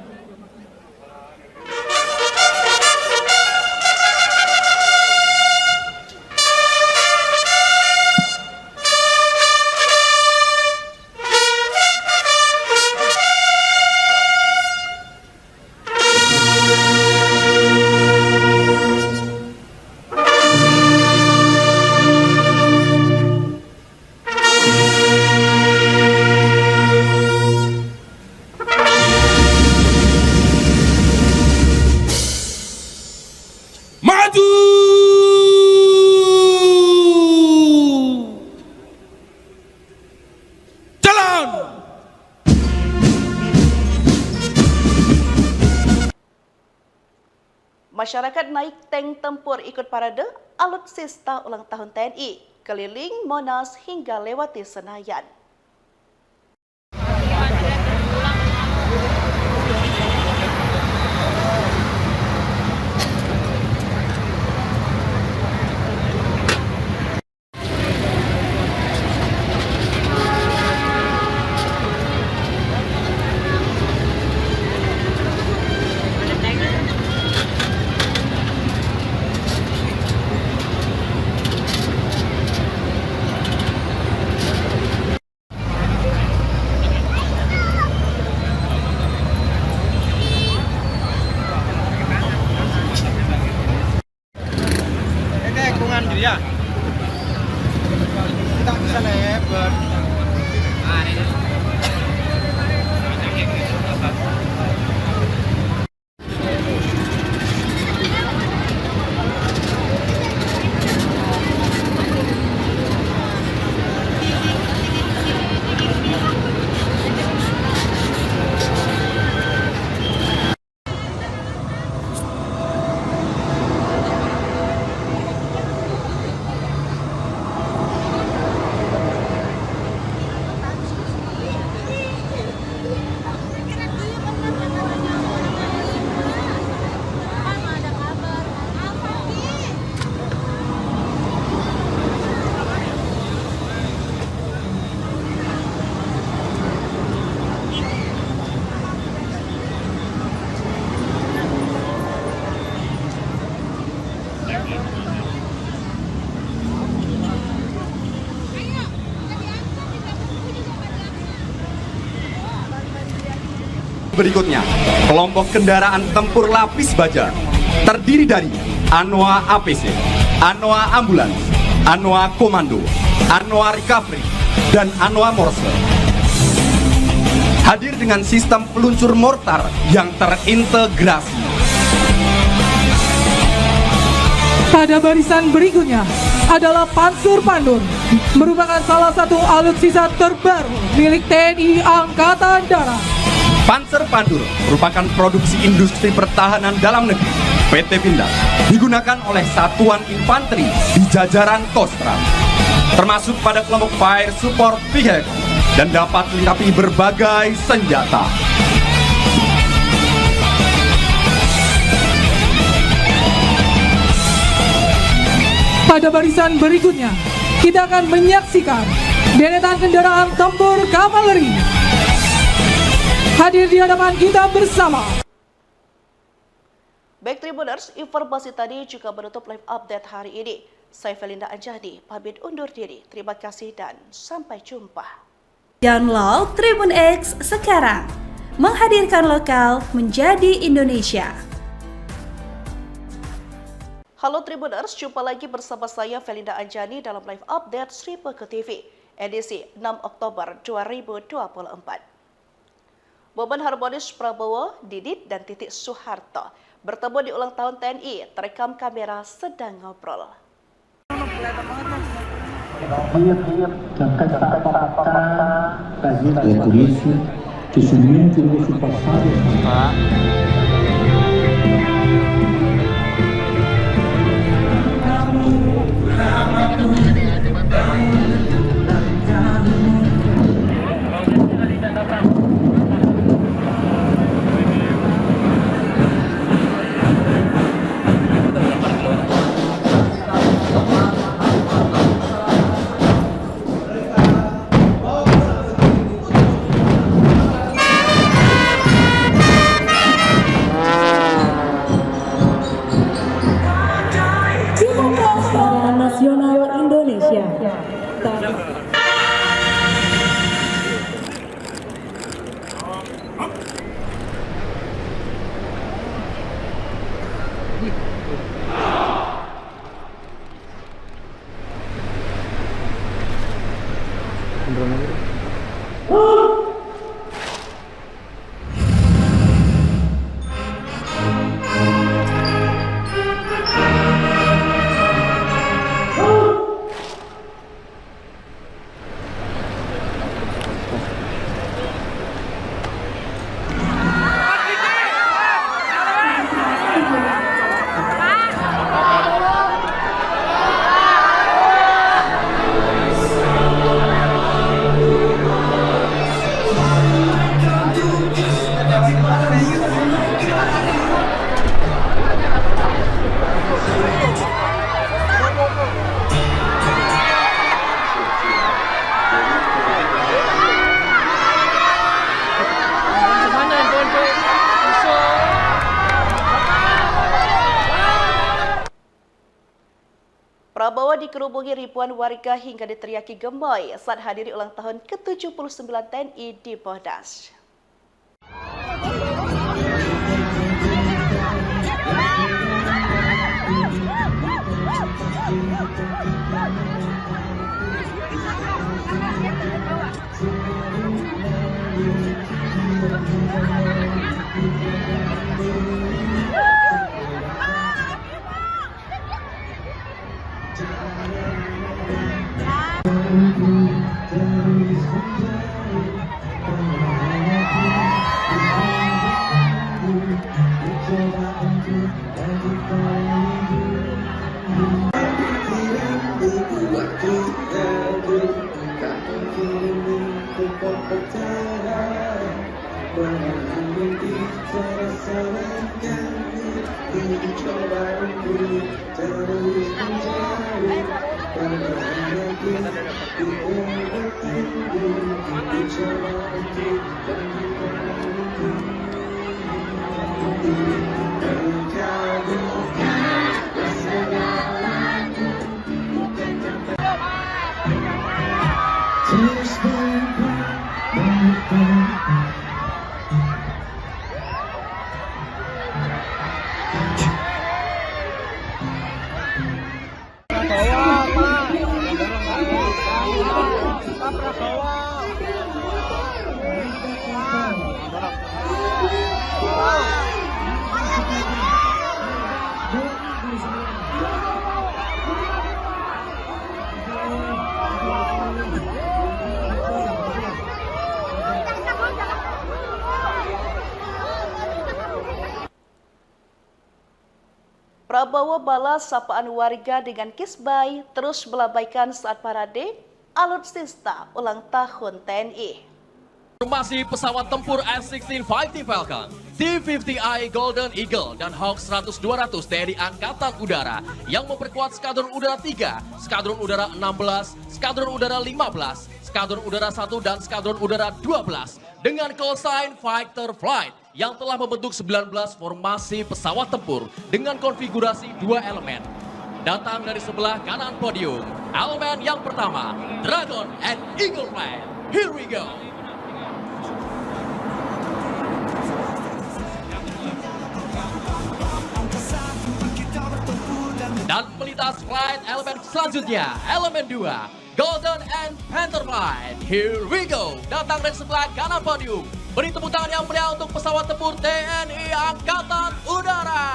Masyarakat naik tank tempur ikut parade alutsista ulang tahun TNI, keliling Monas hingga lewati Senayan. berikutnya, kelompok kendaraan tempur lapis baja terdiri dari Anoa APC, Anoa Ambulans, Anoa Komando, Anoa Recovery, dan Anoa Morse. Hadir dengan sistem peluncur mortar yang terintegrasi. Pada barisan berikutnya adalah Pansur Pandur, merupakan salah satu alutsista terbaru milik TNI Angkatan Darat. Panzer Pandur merupakan produksi industri pertahanan dalam negeri PT Pindad, digunakan oleh satuan infanteri di jajaran Kostrat, termasuk pada kelompok Fire Support Vehicle dan dapat dilengkapi berbagai senjata. Pada barisan berikutnya, kita akan menyaksikan deretan kendaraan tempur kavaleri. Hadir di hadapan kita bersama. Baik Tribuners, informasi tadi juga menutup live update hari ini. Saya Felinda Anjani, pamit undur diri. Terima kasih dan sampai jumpa. Download Tribun X sekarang. Menghadirkan lokal menjadi Indonesia. Halo Tribuners, jumpa lagi bersama saya Felinda Anjani dalam live update Sri Peke TV, edisi 6 Oktober 2024. Momen harmonis Prabowo, Didit, dan Titik Soeharto bertemu di ulang tahun TNI, terekam kamera sedang ngobrol. Dan kata-kata bagi polisi kesulitan itu pasal. Nasional Indonesia. Prabowo dikerubungi ribuan warga hingga diteriaki gemoy saat hadiri ulang tahun ke-79 TNI di Bodas. Prabowo balas sapaan warga dengan kisbai terus melambaikan saat parade alutsista ulang tahun TNI. Formasi pesawat tempur F-16 Fighting Falcon, T-50I Golden Eagle, dan Hawk 100-200 TNI Angkatan Udara yang memperkuat Skadron Udara 3, Skadron Udara 16, Skadron Udara 15, Skadron Udara 1, dan Skadron Udara 12 dengan call sign Fighter Flight yang telah membentuk 19 formasi pesawat tempur dengan konfigurasi 2 elemen. Datang dari sebelah kanan podium, elemen yang pertama, Dragon and Eagle Flight. Here we go! Dan melintas flight elemen selanjutnya, elemen 2, Golden and Panther Flight. Here we go. Datang dari sebelah kanan podium. Beri tepuk tangan yang meriah untuk pesawat tempur TNI Angkatan Udara.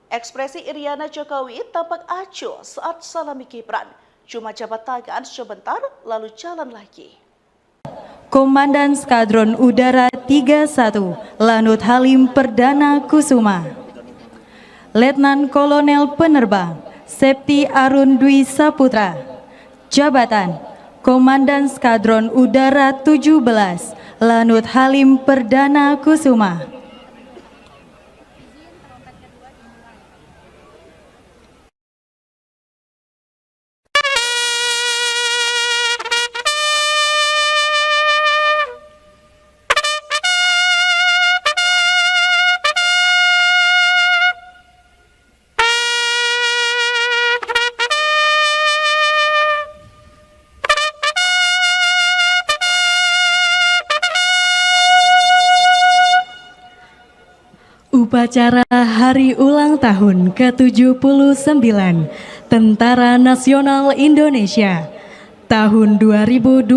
Ekspresi Iriana Jokowi tampak acuh saat salami Gibran. Cuma jabat tangan sebentar lalu jalan lagi. Komandan Skadron Udara 31, Lanut Halim Perdana Kusuma. Letnan Kolonel Penerbang, Septi Arun Dwi Saputra. Jabatan, Komandan Skadron Udara 17, Lanut Halim Perdana Kusuma. Upacara Hari Ulang Tahun ke-79 Tentara Nasional Indonesia tahun 2024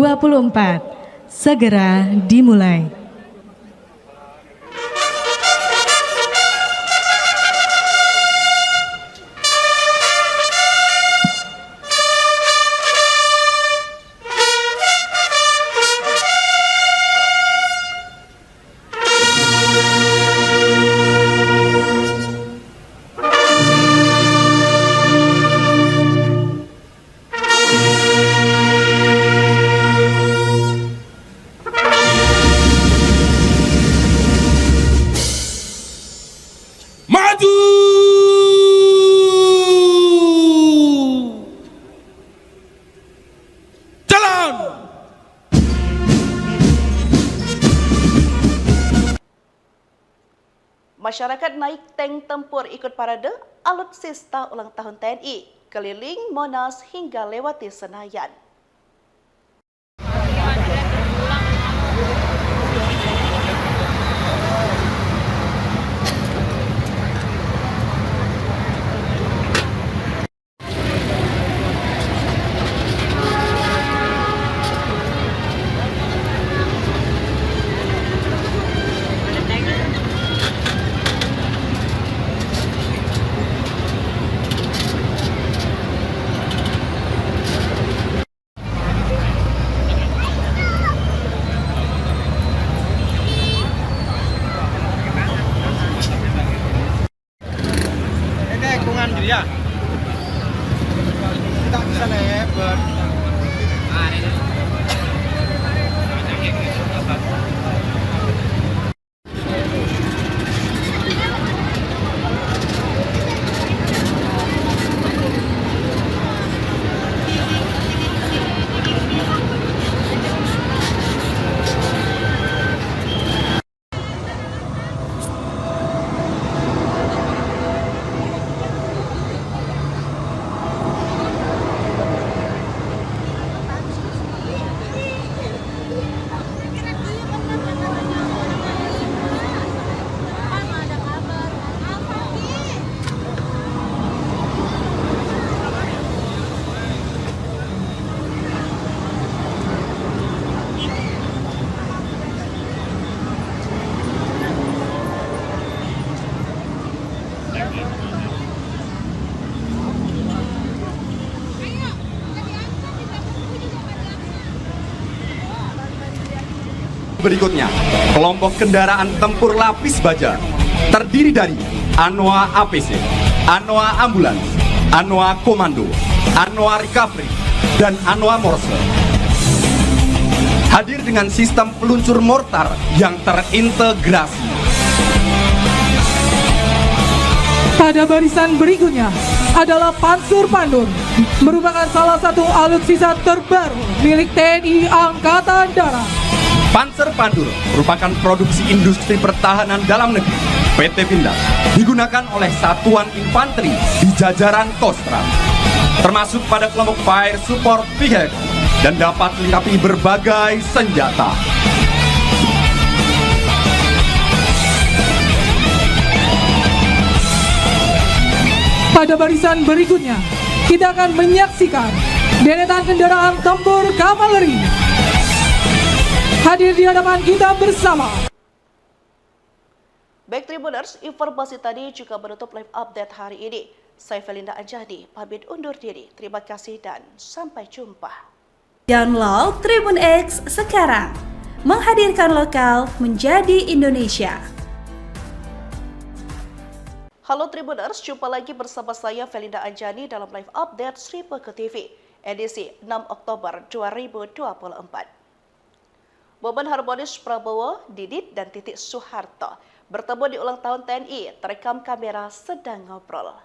segera dimulai. Masyarakat naik tank tempur ikut parade alutsista ulang tahun TNI, keliling Monas hingga lewati Senayan. Ya. Kita bisa lebar. berikutnya, kelompok kendaraan tempur lapis baja terdiri dari Anoa APC, Anoa Ambulans, Anoa Komando, Anoa Recovery, dan Anoa Morse. Hadir dengan sistem peluncur mortar yang terintegrasi. Pada barisan berikutnya adalah Pansur Pandur, merupakan salah satu alutsista terbaru milik TNI Angkatan Darat. Panzer Pandur merupakan produksi industri pertahanan dalam negeri PT Pindad, digunakan oleh satuan infanteri di jajaran Kostrad, termasuk pada kelompok Fire Support Vehicle dan dapat dilengkapi berbagai senjata. Pada barisan berikutnya, kita akan menyaksikan deretan kendaraan tempur kavaleri. Hadir di hadapan kita bersama. Baik Tribuners, informasi tadi juga menutup live update hari ini. Saya Felinda Anjani, pamit undur diri. Terima kasih dan sampai jumpa. Download Tribun X sekarang. Menghadirkan lokal menjadi Indonesia. Halo Tribuners, jumpa lagi bersama saya Felinda Anjani dalam live update Sripe ke TV, edisi 6 Oktober 2024. Momen harmonis Prabowo, Didit, dan Titik Soeharto bertemu di ulang tahun TNI, terekam kamera sedang ngobrol.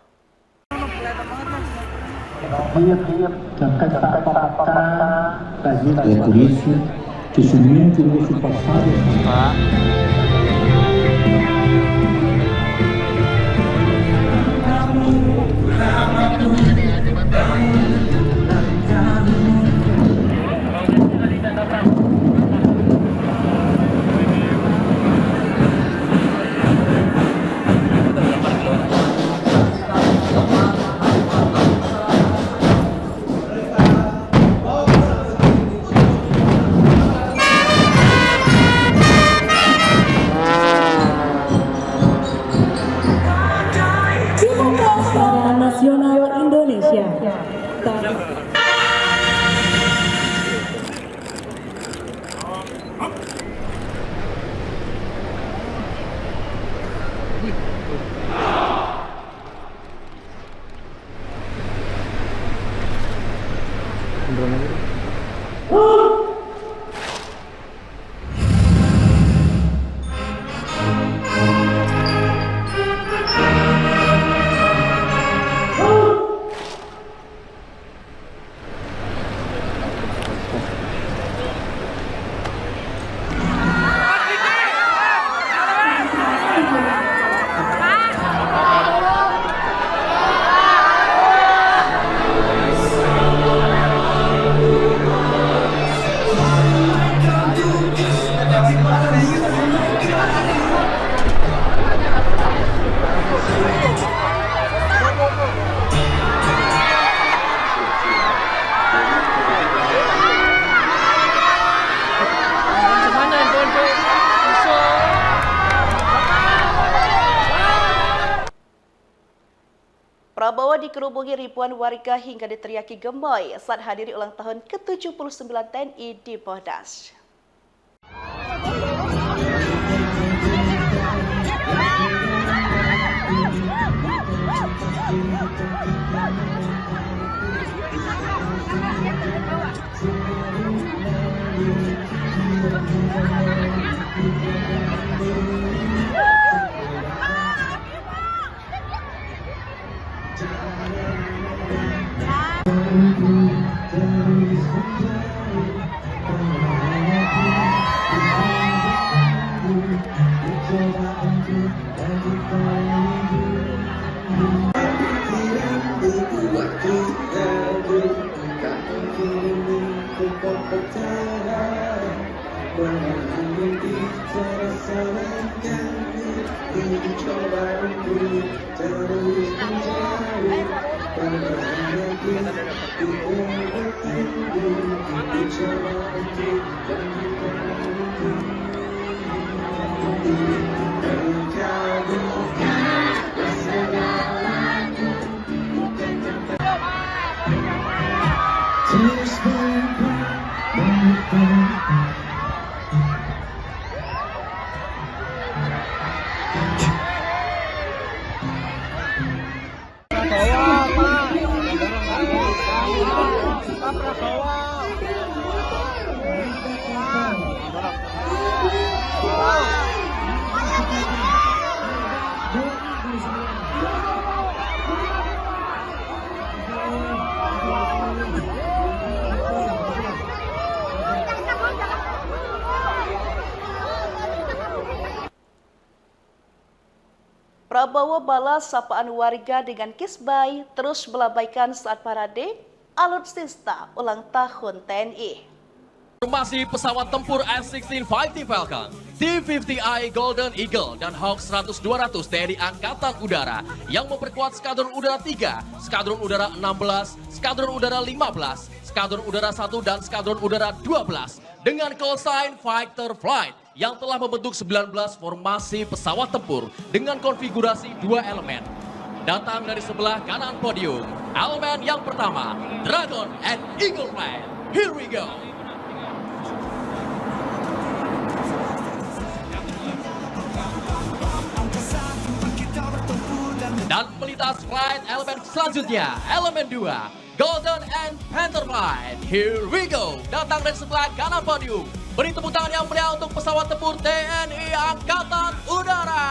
Nasional Indonesia. Prabowo dikerubungi ribuan warga hingga diteriaki gemoy saat hadiri ulang tahun ke-79 TNI di Monas. Prabowo balas sapaan warga dengan kisbai, terus melambaikan saat parade alutsista ulang tahun TNI. Formasi pesawat tempur F-16 Fighting Falcon, T-50I Golden Eagle, dan Hawk 100-200 TNI Angkatan Udara yang memperkuat Skadron Udara 3, Skadron Udara 16, Skadron Udara 15, Skadron Udara 1, dan Skadron Udara 12 dengan call sign Fighter Flight yang telah membentuk 19 formasi pesawat tempur dengan konfigurasi 2 elemen. Datang dari sebelah kanan podium, elemen yang pertama, Dragon and Eagle Flight. Here we go! Dan melintas flight elemen selanjutnya, elemen 2, Golden and Panther Flight. Here we go! Datang dari sebelah kanan podium. Beri tepuk tangan yang meriah untuk pesawat tempur TNI Angkatan Udara.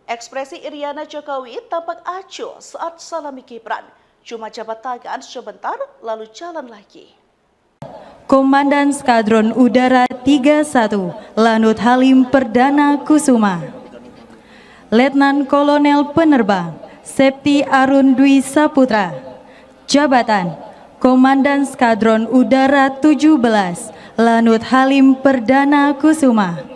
Ekspresi Iriana Jokowi tampak acuh saat salami Gibran. Cuma jabat tangan sebentar, lalu jalan lagi. Komandan Skadron Udara 31, Lanut Halim Perdana Kusuma. Letnan Kolonel Penerbang, Septi Arun Dwi Saputra. Jabatan, Komandan Skadron Udara 17, Lanut Halim Perdana Kusuma.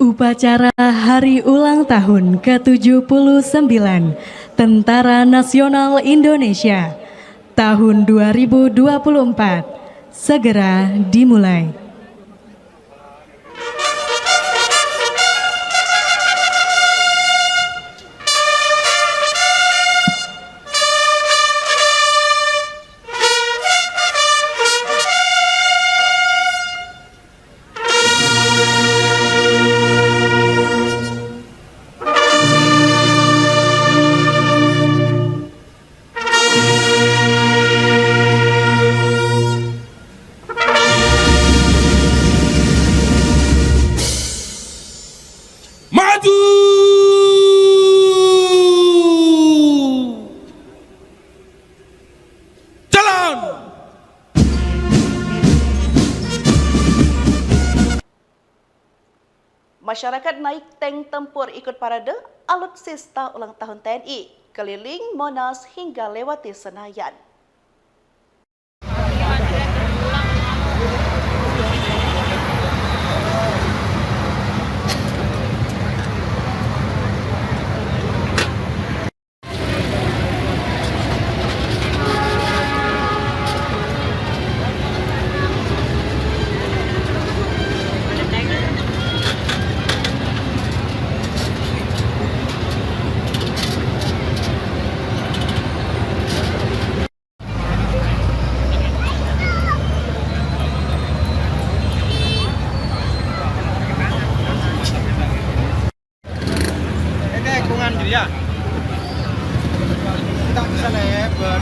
Upacara Hari Ulang Tahun ke-79 Tentara Nasional Indonesia tahun 2024 segera dimulai. Masyarakat naik tank tempur ikut parade alutsista ulang tahun TNI, keliling Monas hingga lewati Senayan. Ya, kita bisa lebar.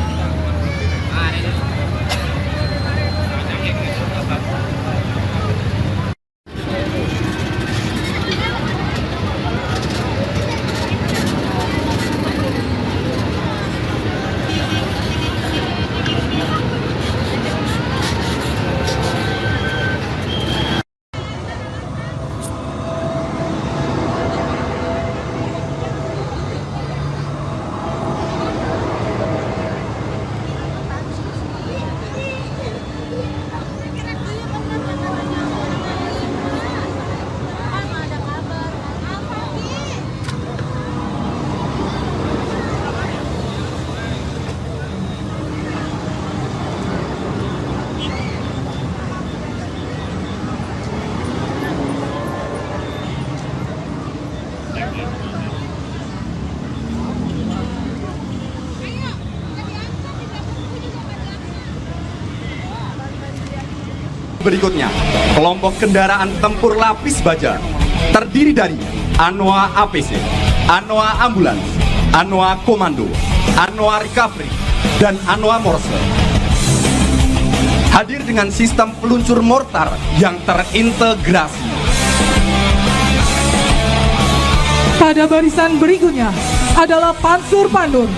Berikutnya, kelompok kendaraan tempur lapis baja terdiri dari Anoa APC, Anoa Ambulans, Anoa Komando, Anoa Recovery, dan Anoa Morse. Hadir dengan sistem peluncur mortar yang terintegrasi. Pada barisan berikutnya adalah Pansur Pandur,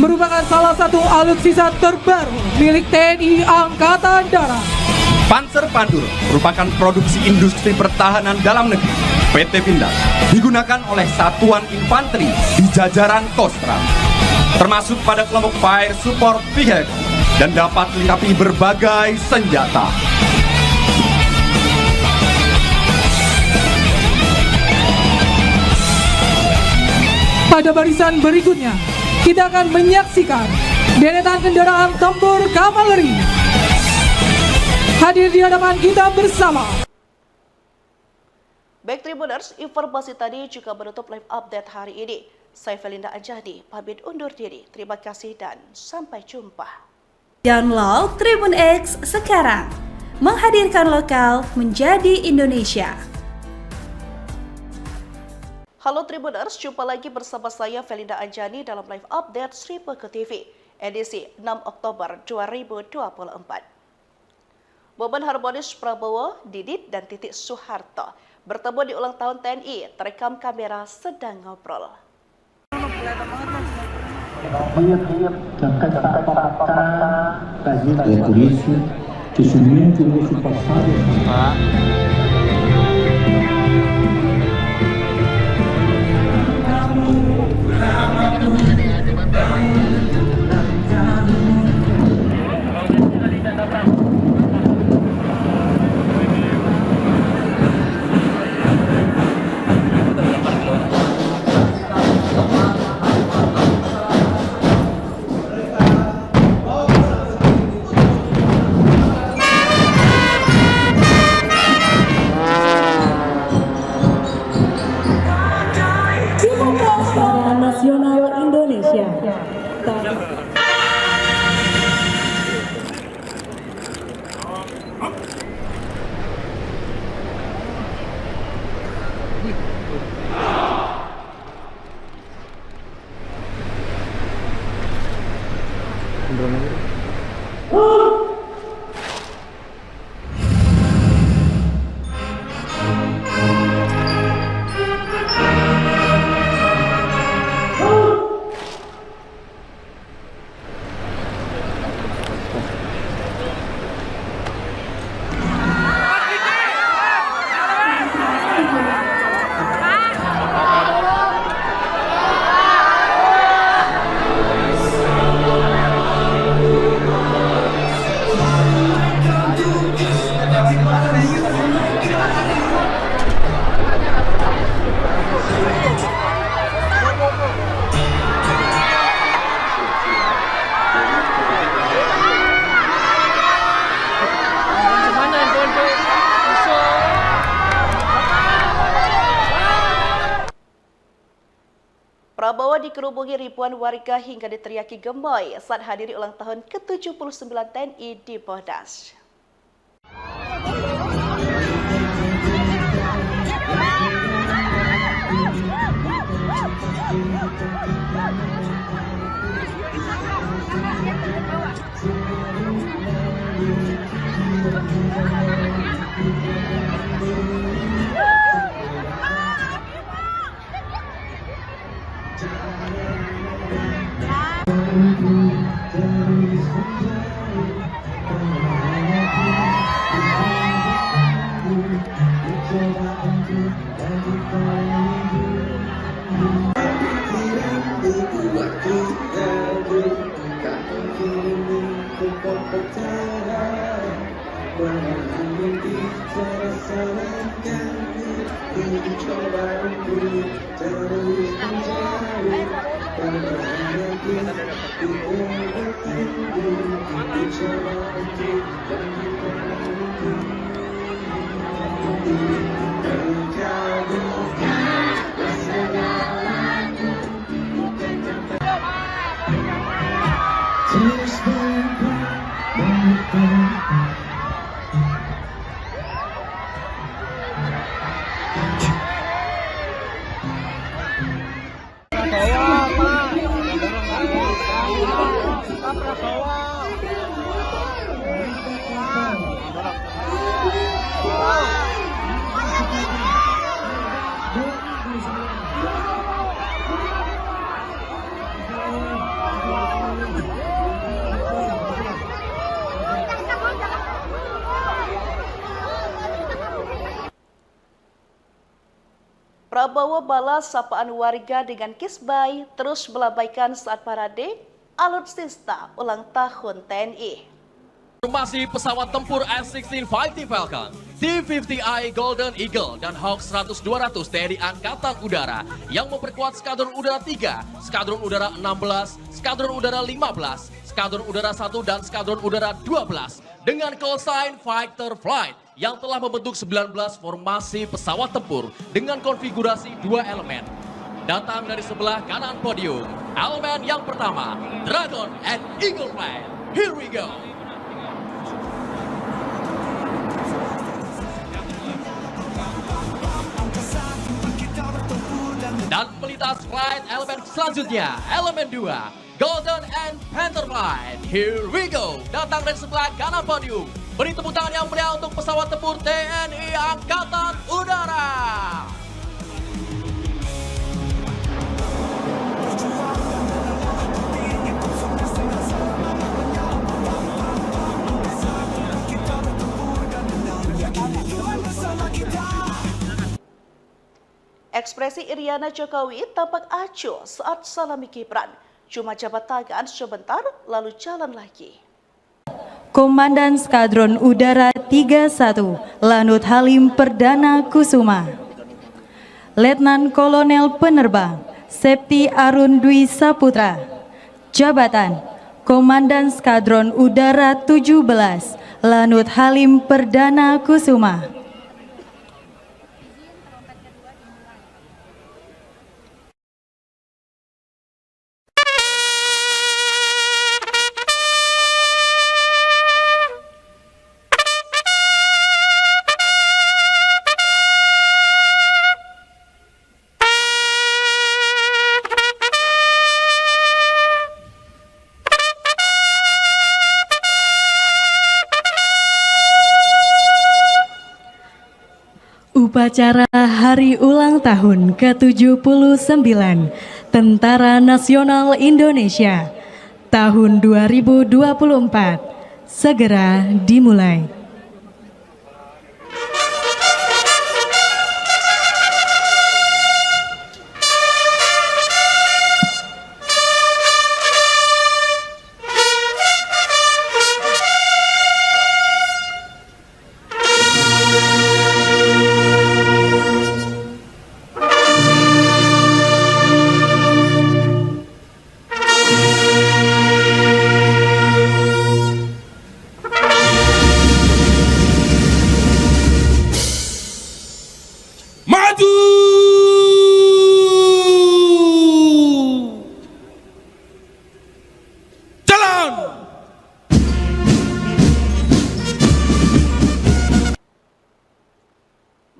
merupakan salah satu alutsista terbaru milik TNI Angkatan Darat. Panzer Pandur merupakan produksi industri pertahanan dalam negeri PT Pindad, digunakan oleh satuan infanteri di jajaran Kostra, termasuk pada kelompok Fire Support Vehicle dan dapat dilengkapi berbagai senjata. Pada barisan berikutnya, kita akan menyaksikan deretan kendaraan tempur kavaleri hadir di hadapan kita bersama. Baik Tribuners, informasi tadi juga menutup live update hari ini. Saya Felinda Anjani, pamit undur diri. Terima kasih dan sampai jumpa. Download Tribun X sekarang, menghadirkan lokal menjadi Indonesia. Halo Tribuners, jumpa lagi bersama saya Felinda Anjani dalam live update Sri Peke TV, edisi 6 Oktober 2024. Momen harmonis Prabowo, Didit, dan Titik Soeharto bertemu di ulang tahun TNI, terekam kamera sedang ngobrol. Nasional Indonesia. Prabowo dikerubungi ribuan warga hingga diteriaki gemoy saat hadiri ulang tahun ke-79 TNI di Bodas. Terjadi rasanya Prabowo balas sapaan warga dengan kisbai terus melambaikan saat parade alutsista ulang tahun TNI. Formasi pesawat tempur F-16 Fighting Falcon, T-50I Golden Eagle, dan Hawk 100-200 TNI Angkatan Udara yang memperkuat Skadron Udara 3, Skadron Udara 16, Skadron Udara 15, Skadron Udara 1, dan Skadron Udara 12 dengan call sign Fighter Flight yang telah membentuk 19 formasi pesawat tempur dengan konfigurasi 2 elemen. Datang dari sebelah kanan podium, elemen yang pertama, Dragon and Eagle Flight. Here we go! Dan melintas flight elemen selanjutnya, elemen 2, Golden and Panther Flight. Here we go! Datang dari sebelah kanan podium. Beri tepuk tangan yang meriah untuk pesawat tempur TNI Angkatan Udara. Ekspresi Iriana Jokowi tampak acuh saat salami Gibran. Cuma jabat tangan sebentar lalu jalan lagi. Komandan Skadron Udara 31, Lanut Halim Perdana Kusuma. Letnan Kolonel Penerbang, Septi Arun Dwi Saputra. Jabatan, Komandan Skadron Udara 17, Lanut Halim Perdana Kusuma. Upacara Hari Ulang Tahun ke-79 Tentara Nasional Indonesia tahun 2024 segera dimulai.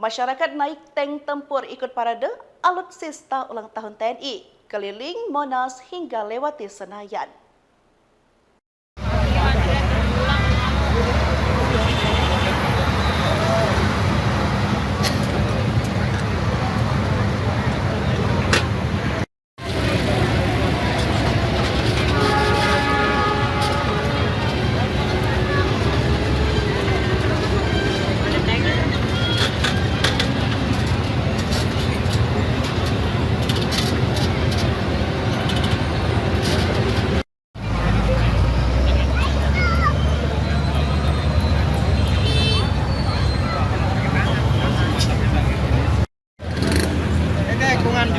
Masyarakat naik tank tempur ikut parade alutsista ulang tahun TNI, keliling Monas hingga lewati Senayan.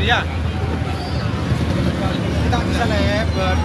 Ya, kita bisa lebar.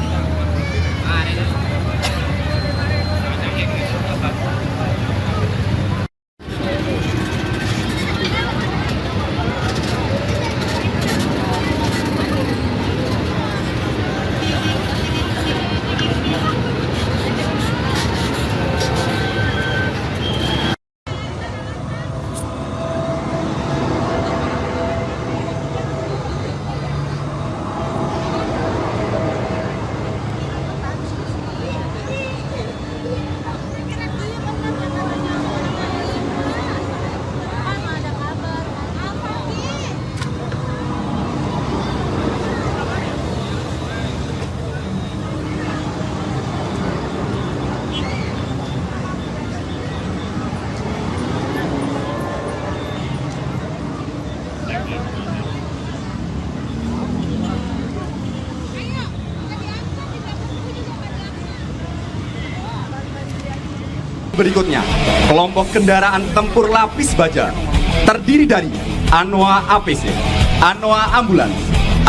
berikutnya, kelompok kendaraan tempur lapis baja terdiri dari Anoa APC, Anoa Ambulans,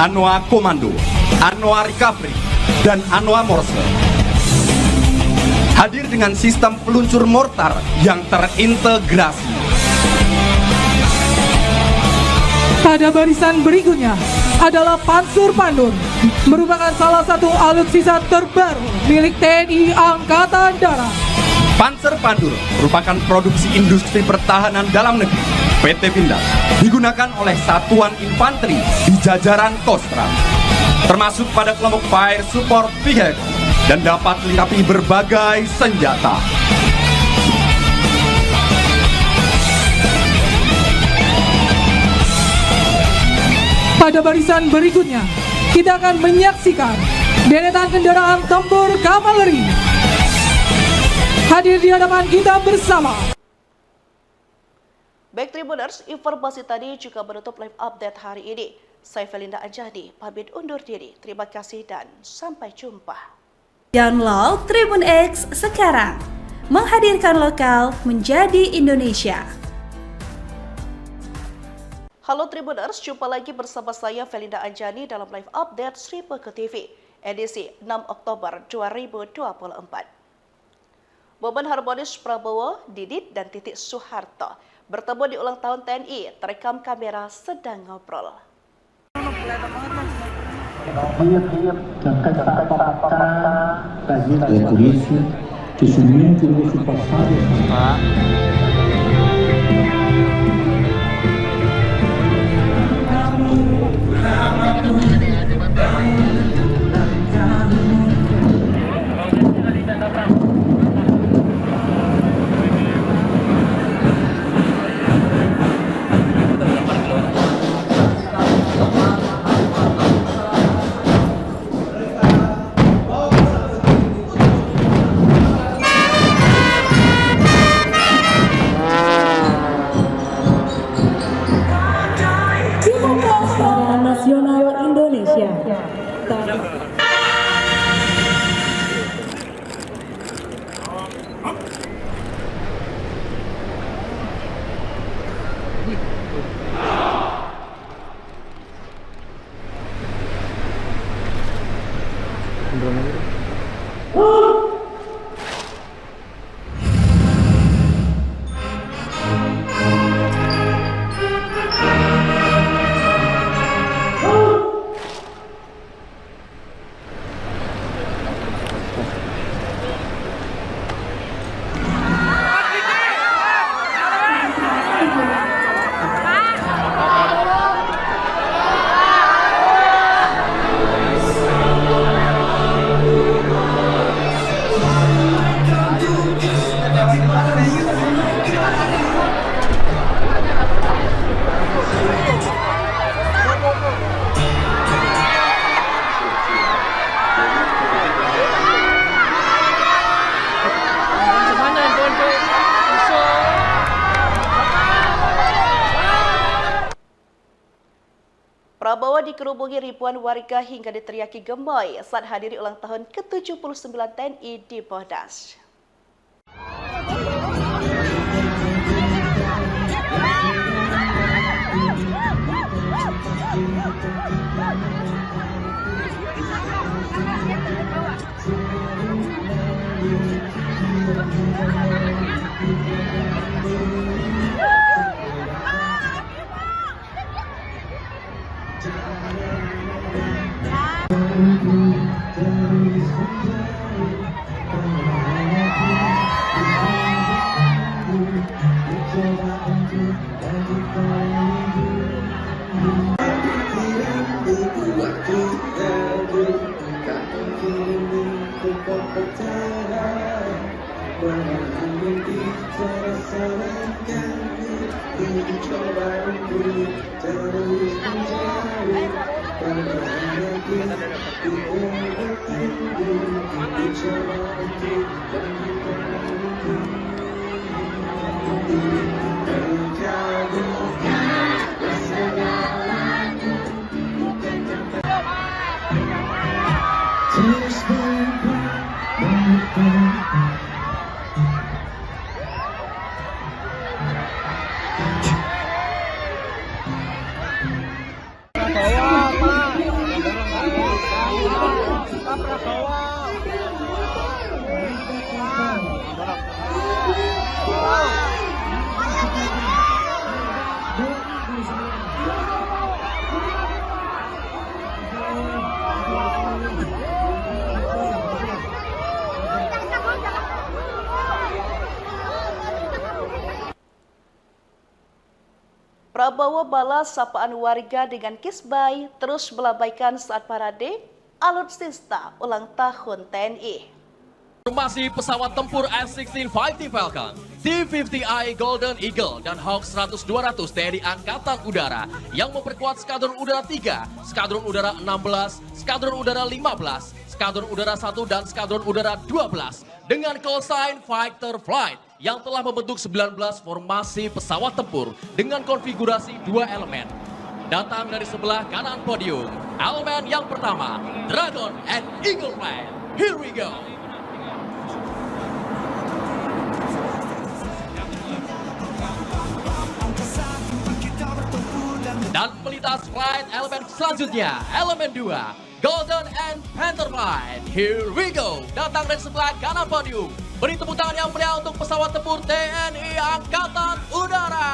Anoa Komando, Anoa Recovery, dan Anoa Morse. Hadir dengan sistem peluncur mortar yang terintegrasi. Pada barisan berikutnya adalah Pansur Pandur, merupakan salah satu alutsista terbaru milik TNI Angkatan Darat. Panzer Pandur merupakan produksi industri pertahanan dalam negeri PT Pindad, digunakan oleh satuan infanteri di jajaran Kostrat, termasuk pada kelompok Fire Support Vehicle dan dapat dilengkapi berbagai senjata. Pada barisan berikutnya, kita akan menyaksikan deretan kendaraan tempur kavaleri. Hadir di hadapan kita bersama. Baik Tribuners, informasi tadi juga menutup live update hari ini. Saya Felinda Anjani, pamit undur diri. Terima kasih dan sampai jumpa. Download Tribun X sekarang, menghadirkan lokal menjadi Indonesia. Halo Tribuners, jumpa lagi bersama saya Felinda Anjani dalam live update Sri Peke TV, edisi 6 Oktober 2024. Momen harmonis Prabowo, Didit, dan Titik Soeharto bertemu di ulang tahun TNI, terekam kamera sedang ngobrol. Por isso que somente o nosso passado Nasional Indonesia. Prabowo dikerubungi ribuan warga hingga diteriaki gemoy saat hadiri ulang tahun ke-79 TNI di Bodas. Prabowo balas sapaan warga dengan kisbai, terus melambaikan saat parade alutsista ulang tahun TNI. Formasi pesawat tempur F-16 Fighting Falcon, T-50I Golden Eagle, dan Hawk 100-200 TNI Angkatan Udara yang memperkuat Skadron Udara 3, Skadron Udara 16, Skadron Udara 15, Skadron Udara 1, dan Skadron Udara 12 dengan call sign Fighter Flight yang telah membentuk 19 formasi pesawat tempur dengan konfigurasi 2 elemen. Datang dari sebelah kanan podium, elemen yang pertama, Dragon and Eagle Flight. Here we go! Dan melintas flight elemen selanjutnya, elemen 2, Golden and Panther Flight. Here we go. Datang dari sebelah kanan podium. Beri tepuk tangan yang meriah untuk pesawat tempur TNI Angkatan Udara.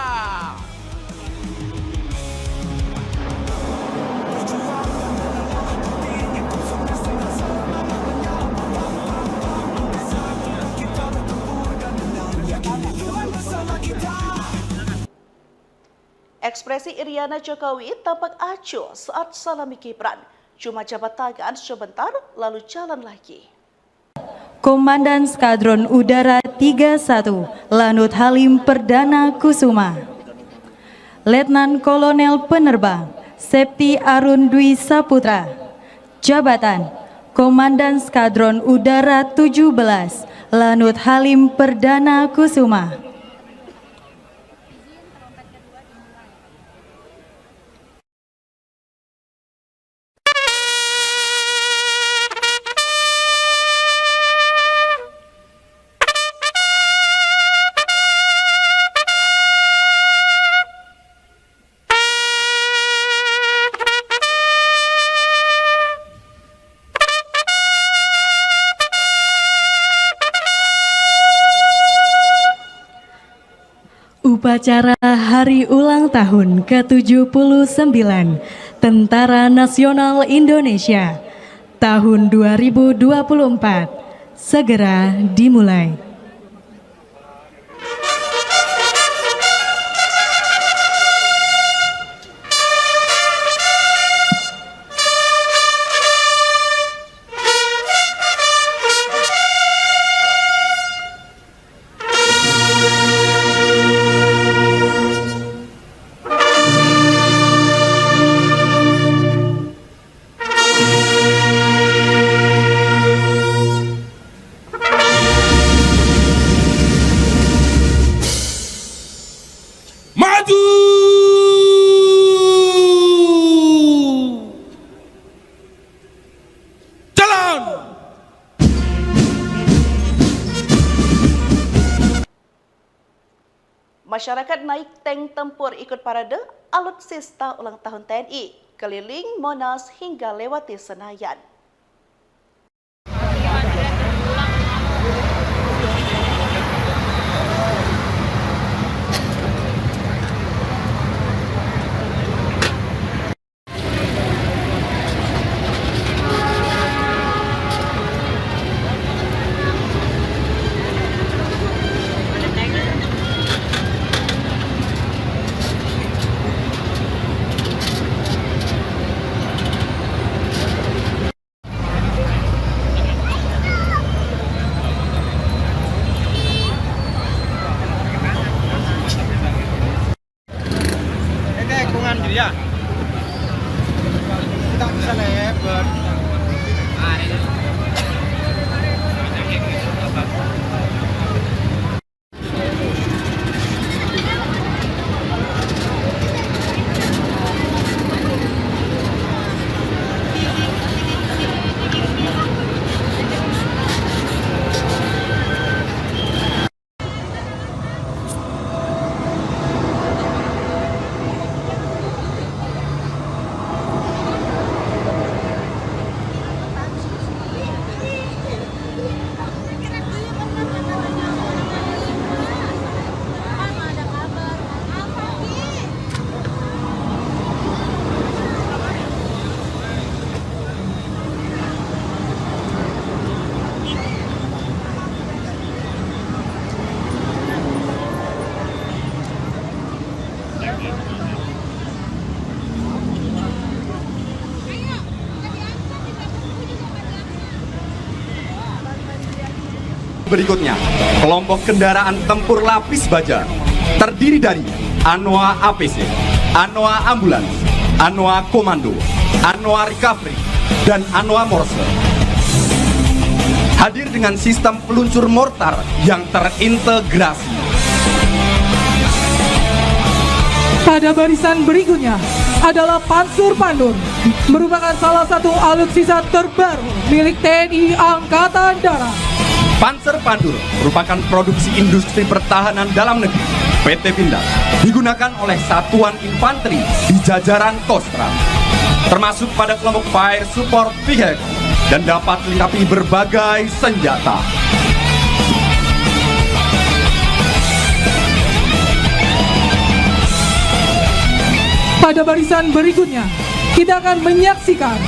Ekspresi Iriana Jokowi tampak acuh saat salami Gibran. Cuma jabat tangan sebentar, lalu jalan lagi. Komandan Skadron Udara 31, Lanut Halim Perdana Kusuma. Letnan Kolonel Penerbang, Septi Arun Dwi Saputra. Jabatan, Komandan Skadron Udara 17, Lanut Halim Perdana Kusuma. Upacara Hari Ulang Tahun ke-79 Tentara Nasional Indonesia tahun 2024 segera dimulai. Masyarakat naik tank tempur ikut parade alutsista ulang tahun TNI, keliling Monas hingga lewati Senayan. Ya. Kita bisa lebar. Berikutnya, kelompok kendaraan tempur lapis baja terdiri dari Anoa APC, Anoa Ambulans, Anoa Komando, Anoa Recovery, dan Anoa Morse. Hadir dengan sistem peluncur mortar yang terintegrasi. Pada barisan berikutnya adalah Pansur Pandur, merupakan salah satu alutsista terbaru milik TNI Angkatan Darat. Panzer Pandur merupakan produksi industri pertahanan dalam negeri PT Pindad, digunakan oleh satuan infanteri di jajaran Kostrat, termasuk pada kelompok Fire Support Vehicle dan dapat dilengkapi berbagai senjata. Pada barisan berikutnya, kita akan menyaksikan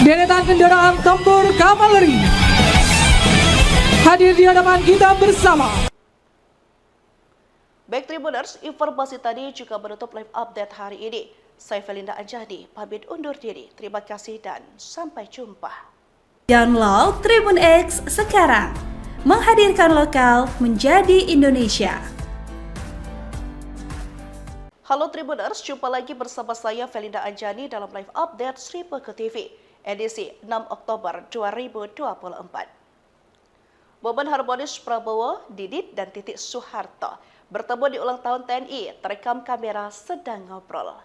deretan kendaraan tempur kavaleri. Hadir di hadapan kita bersama. Baik Tribuners, informasi tadi juga menutup live update hari ini. Saya Felinda Anjani, pamit undur diri. Terima kasih dan sampai jumpa. Download Tribun X sekarang, menghadirkan lokal menjadi Indonesia. Halo Tribuners, jumpa lagi bersama saya Felinda Anjani dalam live update Sri Peke TV, edisi 6 Oktober 2024. Momen harmonis Prabowo, Didit, dan Titik Soeharto bertemu di ulang tahun TNI, terekam kamera sedang ngobrol.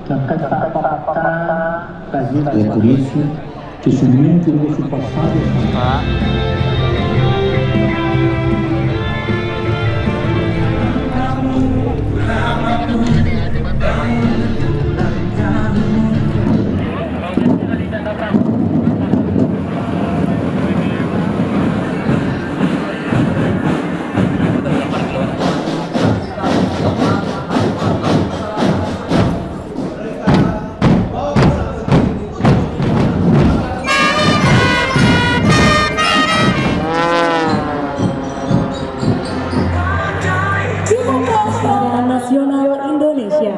Dan kata-kata bagi polisi sesungguhnya tidak sepakat. Nasional Indonesia.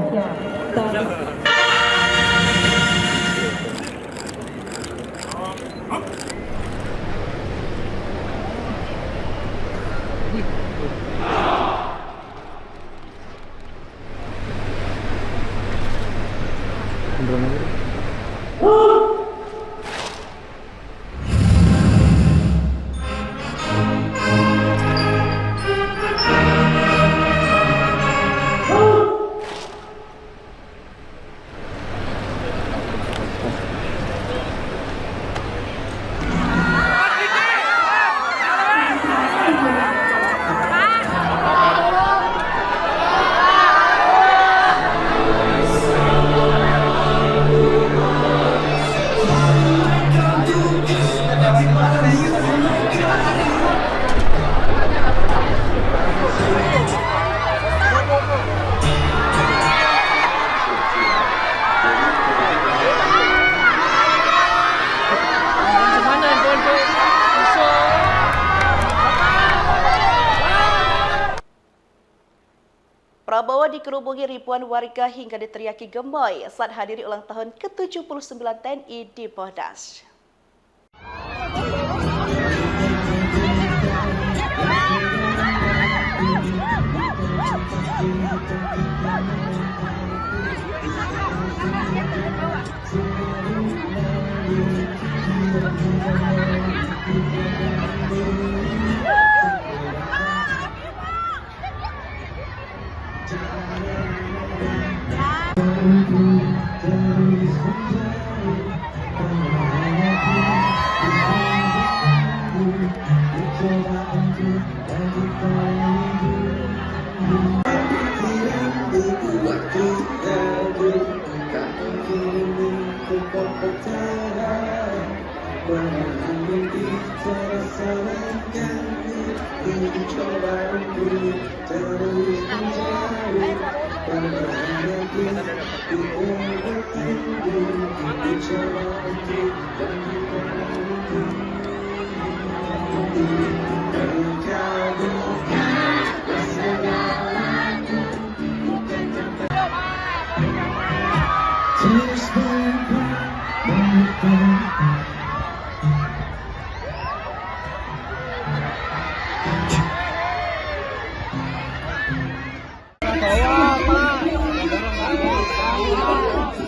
Prabowo dikerubungi ribuan warga hingga diteriaki gemoy saat hadiri ulang tahun ke-79 TNI di Monas.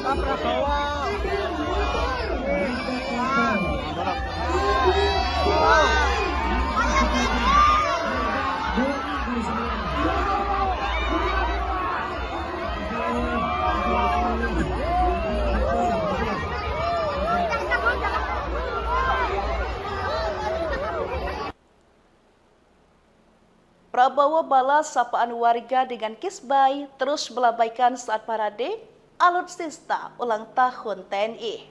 Prabowo balas sapaan warga dengan kisbai terus melambaikan saat parade alutsista ulang tahun TNI.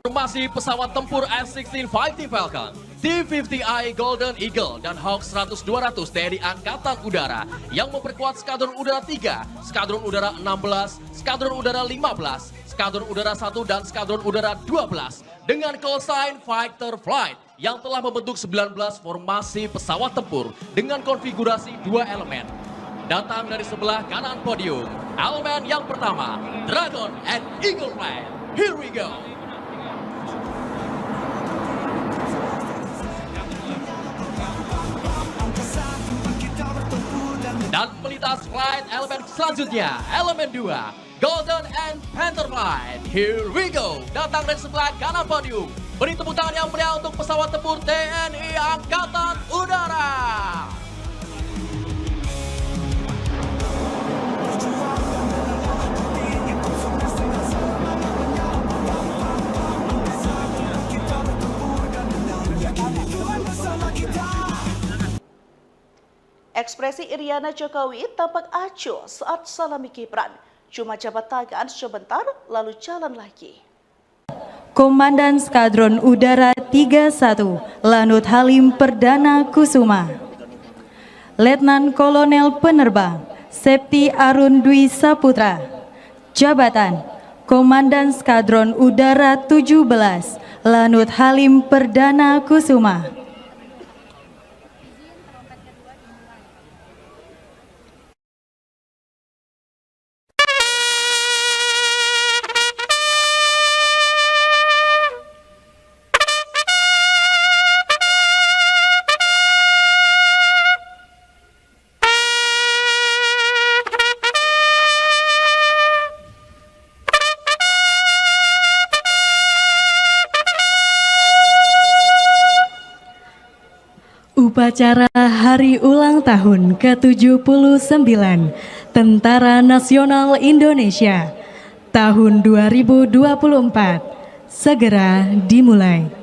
Formasi pesawat tempur F-16 Fighting Falcon, T-50I Golden Eagle, dan Hawk 100-200 TNI Angkatan Udara yang memperkuat Skadron Udara 3, Skadron Udara 16, Skadron Udara 15, Skadron Udara 1, dan Skadron Udara 12 dengan call sign Fighter Flight yang telah membentuk 19 formasi pesawat tempur dengan konfigurasi 2 elemen. Datang dari sebelah kanan podium, elemen yang pertama, Dragon and Eagle Flight. Here we go! Dan melintas flight elemen selanjutnya, elemen 2, Golden and Panther Flight. Here we go! Datang dari sebelah kanan podium. Beri tepuk tangan yang meriah untuk pesawat tempur TNI Angkatan Udara. Ekspresi Iriana Jokowi tampak acuh saat salami Gibran. Cuma jabat tangan sebentar lalu jalan lagi. Komandan Skadron Udara 31, Lanut Halim Perdana Kusuma. Letnan Kolonel Penerbang, Septi Arun Dwi Saputra. Jabatan, Komandan Skadron Udara 17, Lanut Halim Perdana Kusuma. Upacara Hari Ulang Tahun ke-79 Tentara Nasional Indonesia tahun 2024 segera dimulai.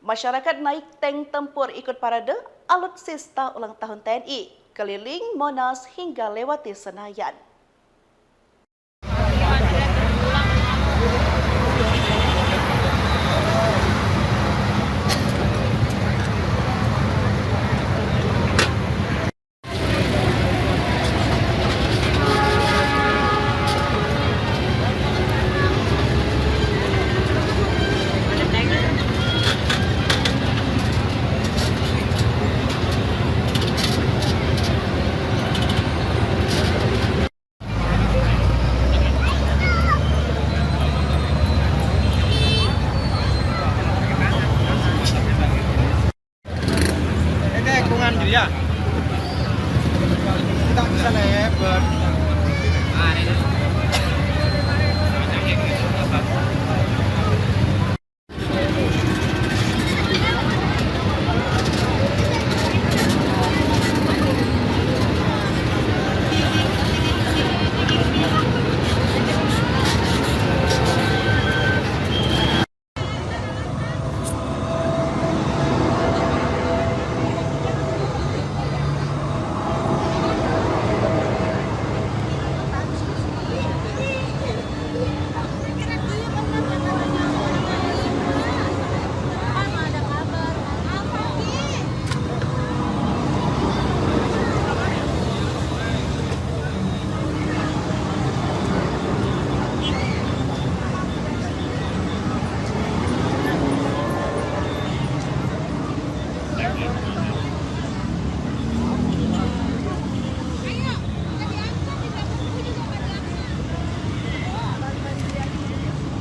Masyarakat naik tank tempur ikut parade alutsista ulang tahun TNI, keliling Monas hingga lewati Senayan.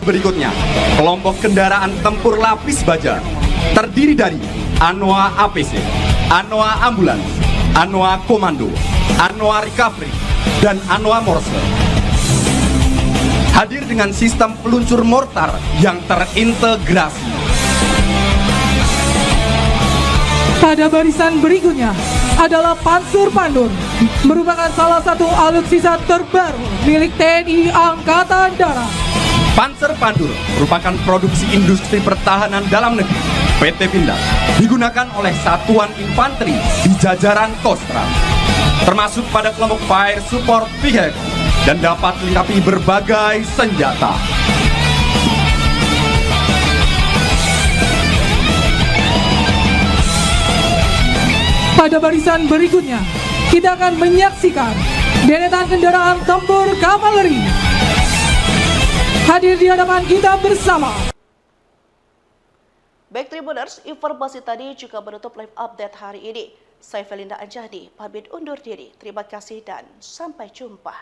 Berikutnya, kelompok kendaraan tempur lapis baja terdiri dari Anoa APC, Anoa Ambulans, Anoa Komando, Anoa Recovery, dan Anoa Morse. Hadir dengan sistem peluncur mortar yang terintegrasi. Pada barisan berikutnya adalah Pansur Pandur, merupakan salah satu alutsista terbaru milik TNI Angkatan Darat. Panzer Pandur merupakan produksi industri pertahanan dalam negeri PT Pindad, digunakan oleh satuan infanteri di jajaran Kostrad, termasuk pada kelompok Fire Support Vehicle dan dapat dilengkapi berbagai senjata. Pada barisan berikutnya, kita akan menyaksikan deretan kendaraan tempur kavaleri. Hadir di hadapan kita bersama. Baik Tribuners, informasi tadi juga menutup live update hari ini. Saya Felinda Anjani, pamit undur diri. Terima kasih dan sampai jumpa.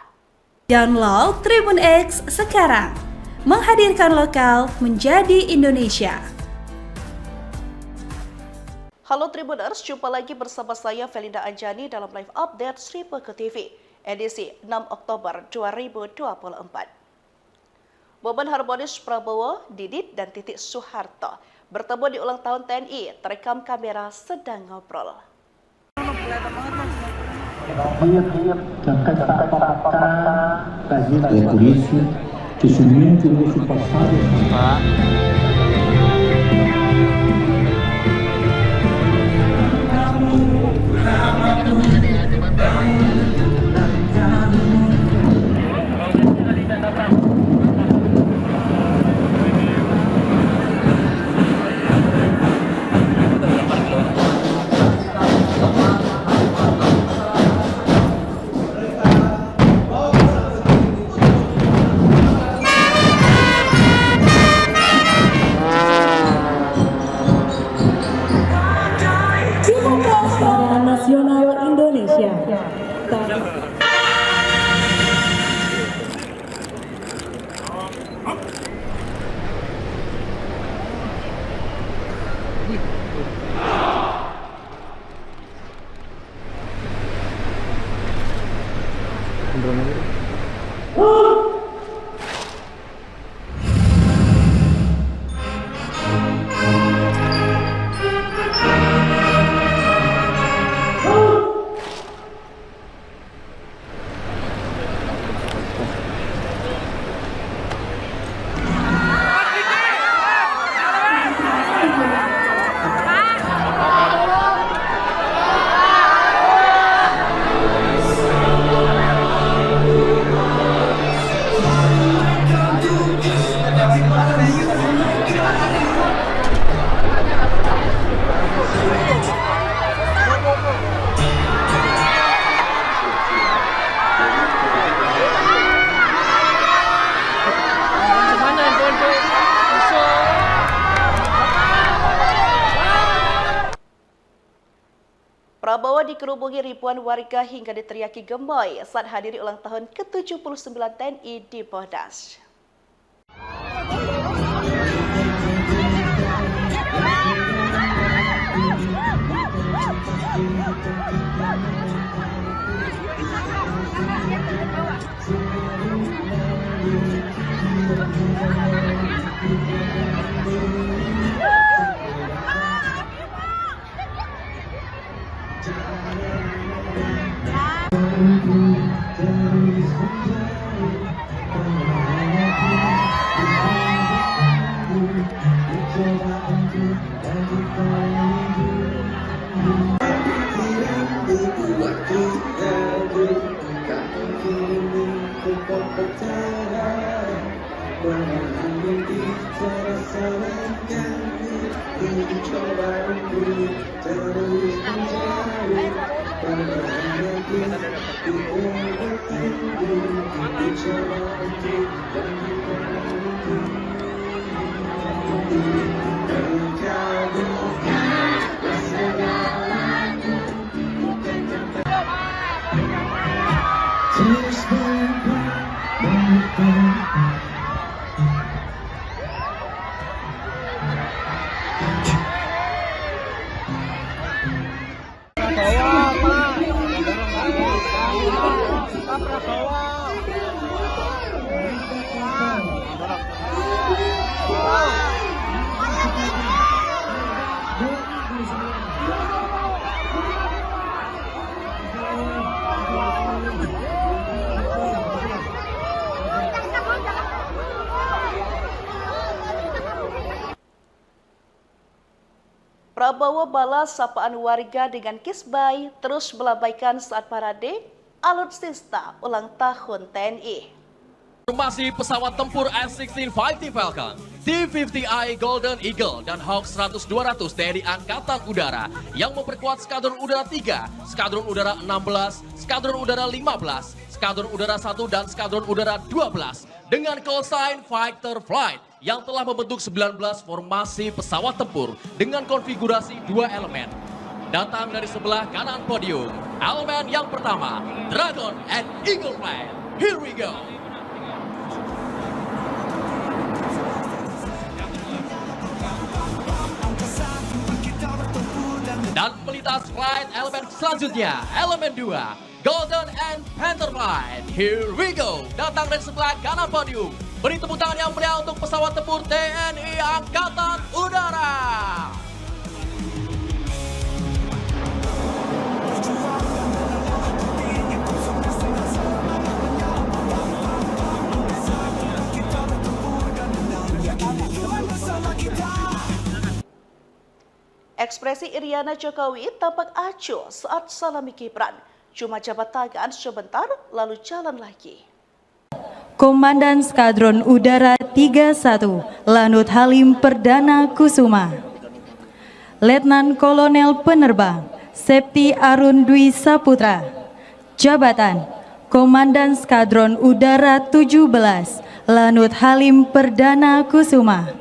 Download Tribun X sekarang, menghadirkan lokal menjadi Indonesia. Halo Tribuners, jumpa lagi bersama saya Felinda Anjani dalam live update Sri Peke TV, edisi 6 Oktober 2024. Momen harmonis Prabowo, Didit, dan Titik Soeharto bertemu di ulang tahun TNI, terekam kamera sedang ngobrol. Nasional Indonesia. Prabowo dikerubungi ribuan warga hingga diteriaki gemoy saat hadiri ulang tahun ke-79 TNI di Bodas. Prabowo balas sapaan warga dengan kisbai, terus melambaikan saat parade alutsista ulang tahun TNI. Masih pesawat tempur F-16 5T Falcon, T-50I Golden Eagle, dan Hawk 100-200 TNI Angkatan Udara yang memperkuat Skadron Udara 3, Skadron Udara 16, Skadron Udara 15, Skadron Udara 1, dan Skadron Udara 12 dengan call sign Fighter Flight yang telah membentuk 19 formasi pesawat tempur dengan konfigurasi 2 elemen. Datang dari sebelah kanan podium, elemen yang pertama, Dragon and Eagle Flight. Here we go! Dan melintas flight elemen selanjutnya, elemen 2, Golden and Panther Flight. Here we go! Datang dari sebelah kanan podium. Beri tepuk tangan yang meriah untuk pesawat tempur TNI Angkatan Udara. Ekspresi Iriana Jokowi tampak acuh saat salami Gibran. Cuma jabat tangan sebentar, lalu jalan lagi. Komandan Skadron Udara 31, Lanut Halim Perdana Kusuma. Letnan Kolonel Penerbang, Septi Arun Dwi Saputra. Jabatan, Komandan Skadron Udara 17, Lanut Halim Perdana Kusuma.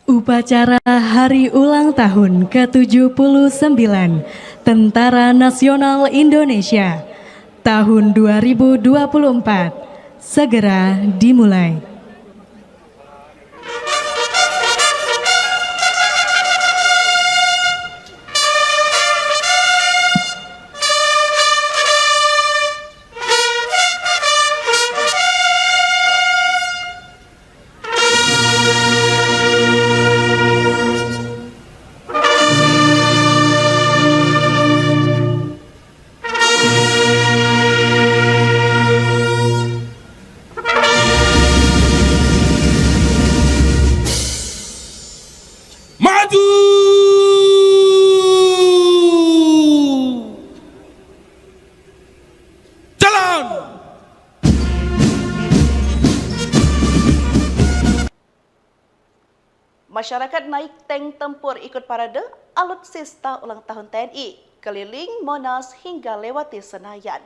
Upacara Hari Ulang Tahun ke-79 Tentara Nasional Indonesia tahun 2024 segera dimulai. Masyarakat naik tank tempur ikut parade alutsista ulang tahun TNI, keliling Monas hingga lewati Senayan.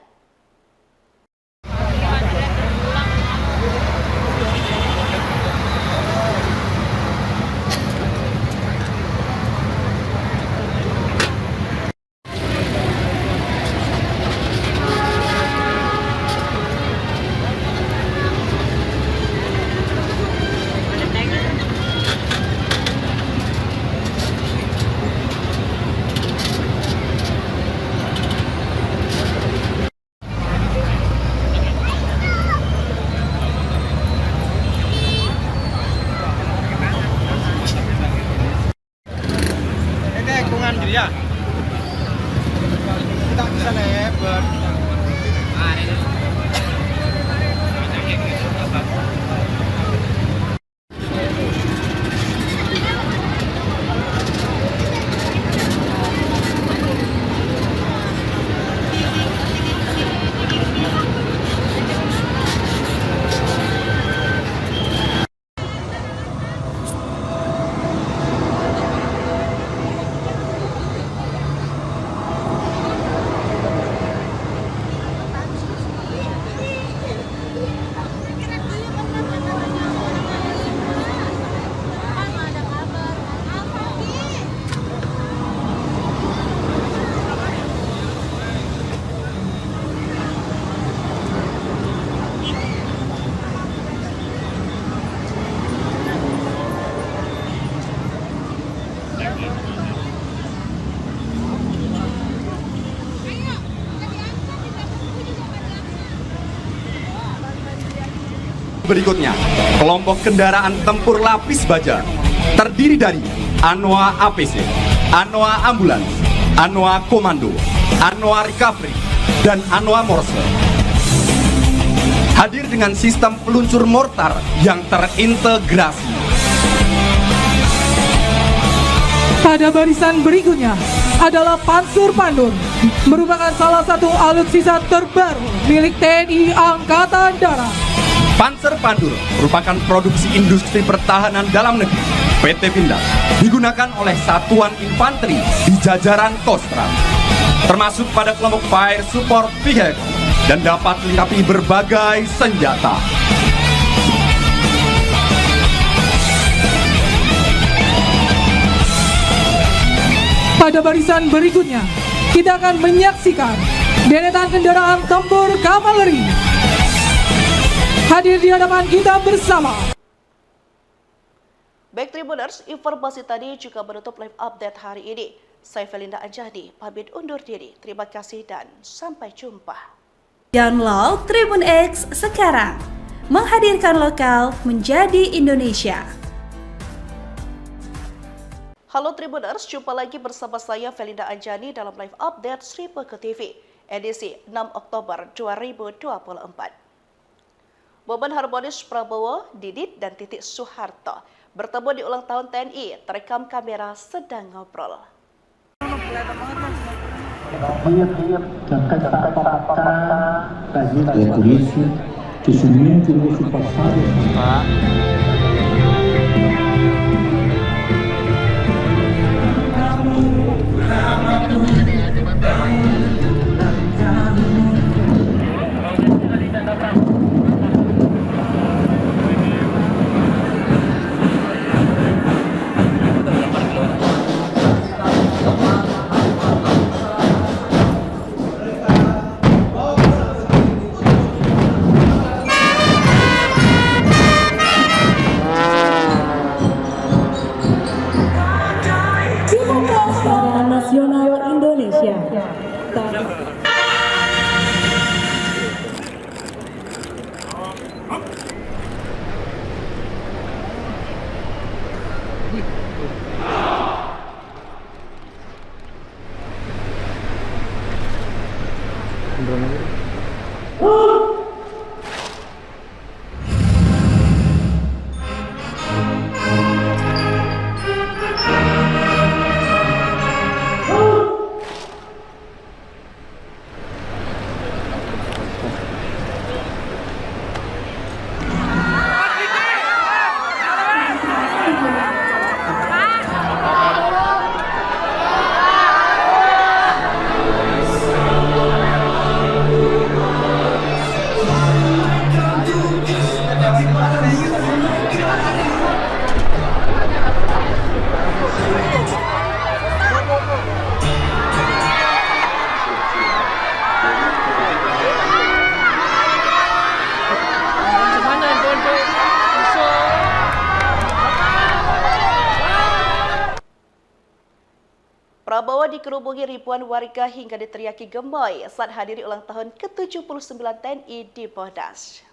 Berikutnya, kelompok kendaraan tempur lapis baja terdiri dari Anoa APC, Anoa Ambulans, Anoa Komando, Anoa Recovery, dan Anoa Morse. Hadir dengan sistem peluncur mortar yang terintegrasi. Pada barisan berikutnya adalah Pansur Pandur, merupakan salah satu alutsista terbaru milik TNI Angkatan Darat. Panzer Pandur merupakan produksi industri pertahanan dalam negeri PT Pindad, digunakan oleh satuan infanteri di jajaran Kostrat, termasuk pada kelompok Fire Support Vehicle dan dapat dilengkapi berbagai senjata. Pada barisan berikutnya, kita akan menyaksikan deretan kendaraan tempur kavaleri hadir di hadapan kita bersama. Baik Tribuners, informasi tadi juga menutup live update hari ini. Saya Felinda Anjani, pamit undur diri. Terima kasih dan sampai jumpa. Download Tribun X sekarang, menghadirkan lokal menjadi Indonesia. Halo Tribuners, jumpa lagi bersama saya Felinda Anjani dalam live update Sri Peke TV, edisi 6 Oktober 2024. Momen harmonis Prabowo, Didit, dan Titik Soeharto bertemu di ulang tahun TNI, terekam kamera sedang ngobrol. Tentara Nasional Indonesia. Prabowo dikerubungi ribuan warga hingga diteriaki gemoy saat hadiri ulang tahun ke-79 TNI di Bodas.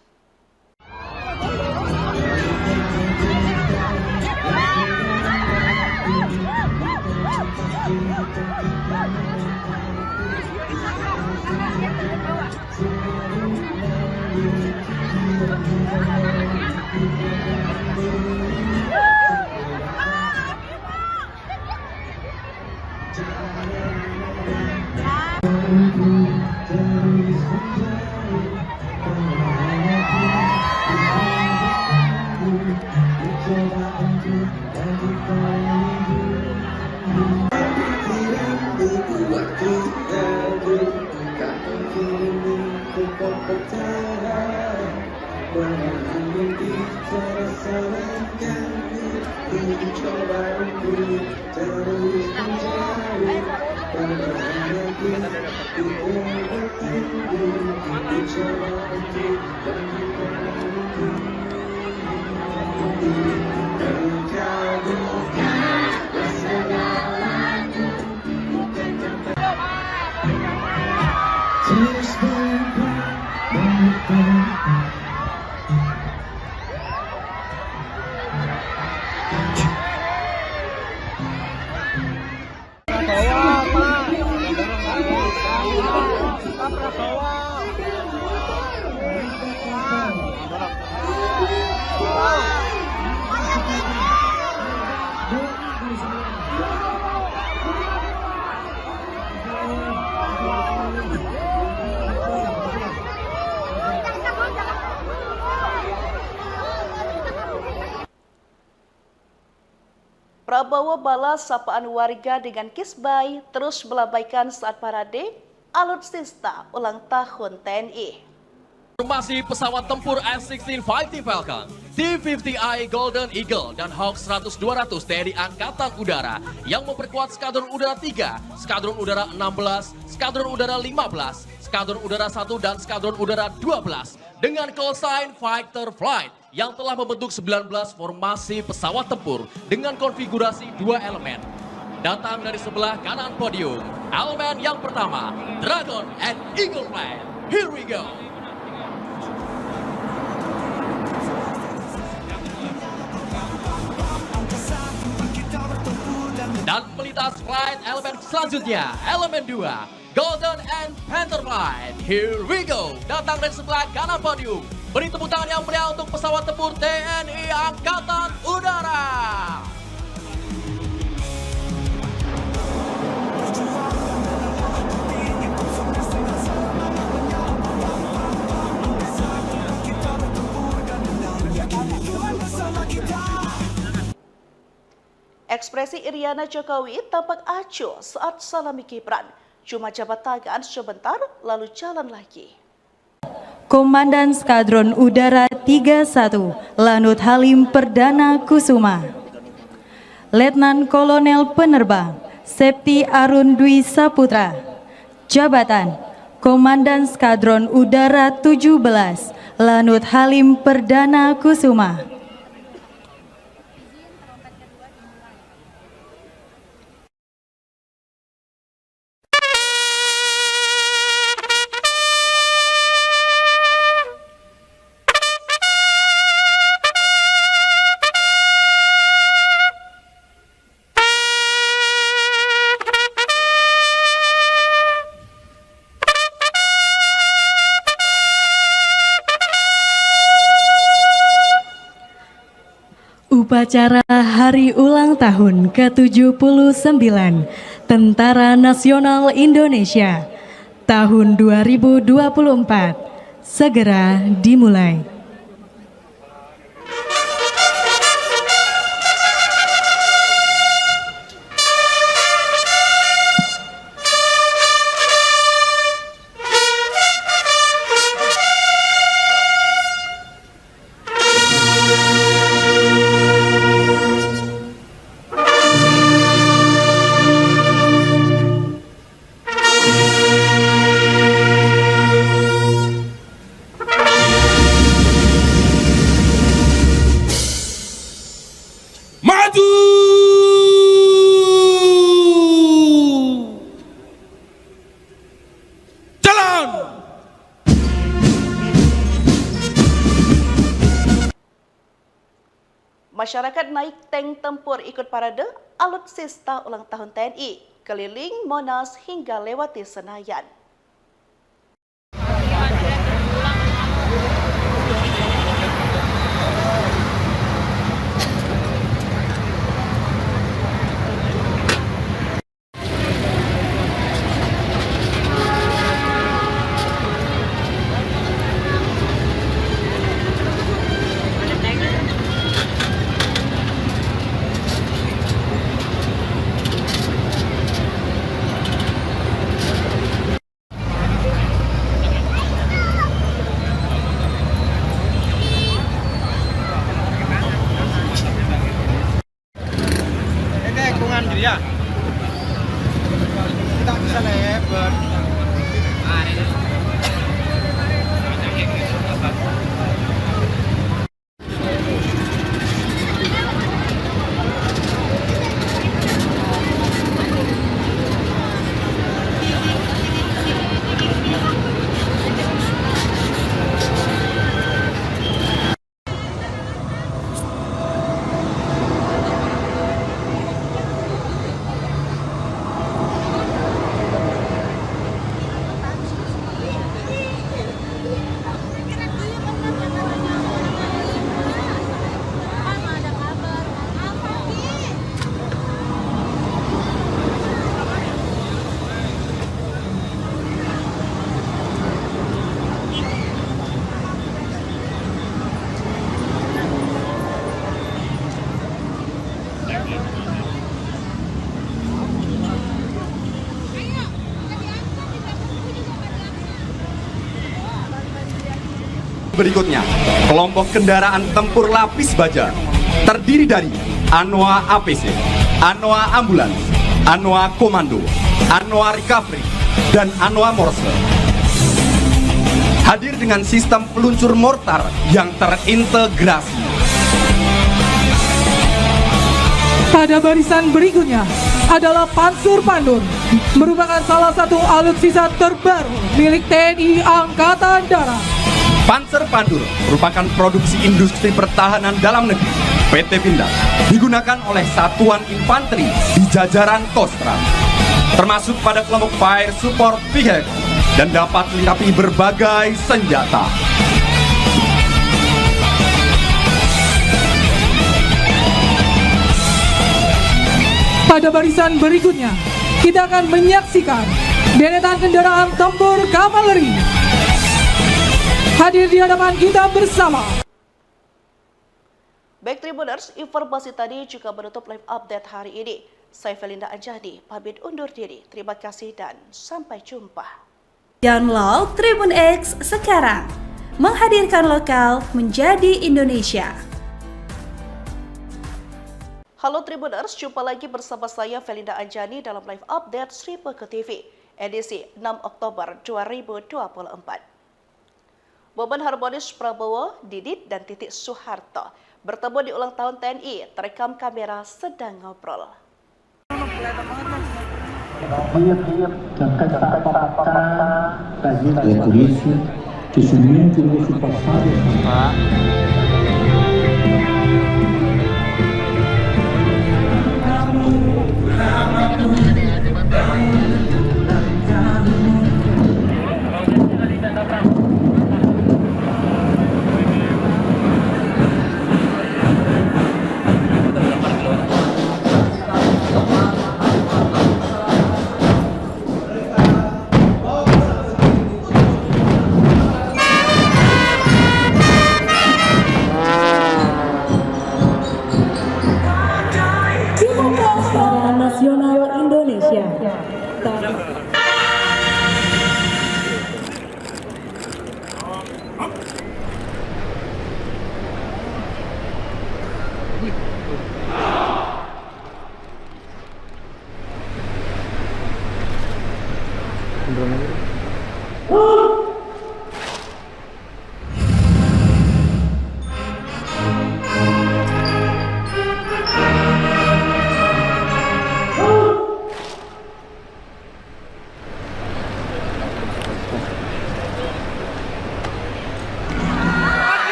Prabowo balas sapaan warga dengan kisbai terus melambaikan saat parade alutsista ulang tahun TNI. Formasi pesawat tempur F-16 Fighting Falcon, T-50I Golden Eagle, dan Hawk 100-200 TNI Angkatan Udara yang memperkuat Skadron Udara 3, Skadron Udara 16, Skadron Udara 15, Skadron Udara 1, dan Skadron Udara 12 dengan call sign Fighter Flight yang telah membentuk 19 formasi pesawat tempur dengan konfigurasi 2 elemen. Datang dari sebelah kanan podium, elemen yang pertama, Dragon and Eagle Flight. Here we go! Dan melintas flight elemen selanjutnya, elemen 2, Golden and Panther Flight. Here we go. Datang dari sebelah kanan podium. Beri tepuk tangan yang meriah untuk pesawat tempur TNI Angkatan Udara. Ekspresi Iriana Jokowi tampak acuh saat salami Gibran. Cuma jabat tangan sebentar lalu jalan lagi. Komandan Skadron Udara 31, Lanut Halim Perdana Kusuma. Letnan Kolonel Penerbang, Septi Arun Dwi Saputra. Jabatan, Komandan Skadron Udara 17, Lanut Halim Perdana Kusuma. Upacara Hari Ulang Tahun ke-79 Tentara Nasional Indonesia tahun 2024 segera dimulai. Masyarakat naik tank tempur ikut parade alutsista ulang tahun TNI, keliling Monas hingga lewati Senayan. berikutnya, kelompok kendaraan tempur lapis baja terdiri dari Anoa APC, Anoa Ambulans, Anoa Komando, Anoa Recovery, dan Anoa Morse. Hadir dengan sistem peluncur mortar yang terintegrasi. Pada barisan berikutnya adalah Pansur Pandur, merupakan salah satu alutsista terbaru milik TNI Angkatan Darat. Panzer Pandur merupakan produksi industri pertahanan dalam negeri PT Pindad, digunakan oleh satuan infanteri di jajaran Kostrat, termasuk pada kelompok Fire Support Vehicle dan dapat dilengkapi berbagai senjata. Pada barisan berikutnya, kita akan menyaksikan deretan kendaraan tempur kavaleri. Hadir di hadapan kita bersama. Baik Tribuners, informasi tadi juga menutup live update hari ini. Saya Felinda Anjani, pamit undur diri. Terima kasih dan sampai jumpa. Download Tribun X sekarang, menghadirkan lokal menjadi Indonesia. Halo Tribuners, jumpa lagi bersama saya Felinda Anjani dalam live update Sri Peke TV, edisi 6 Oktober 2024. Momen harmonis Prabowo, Didit, dan Titik Soeharto bertemu di ulang tahun TNI, terekam kamera sedang ngobrol. Nasional Indonesia.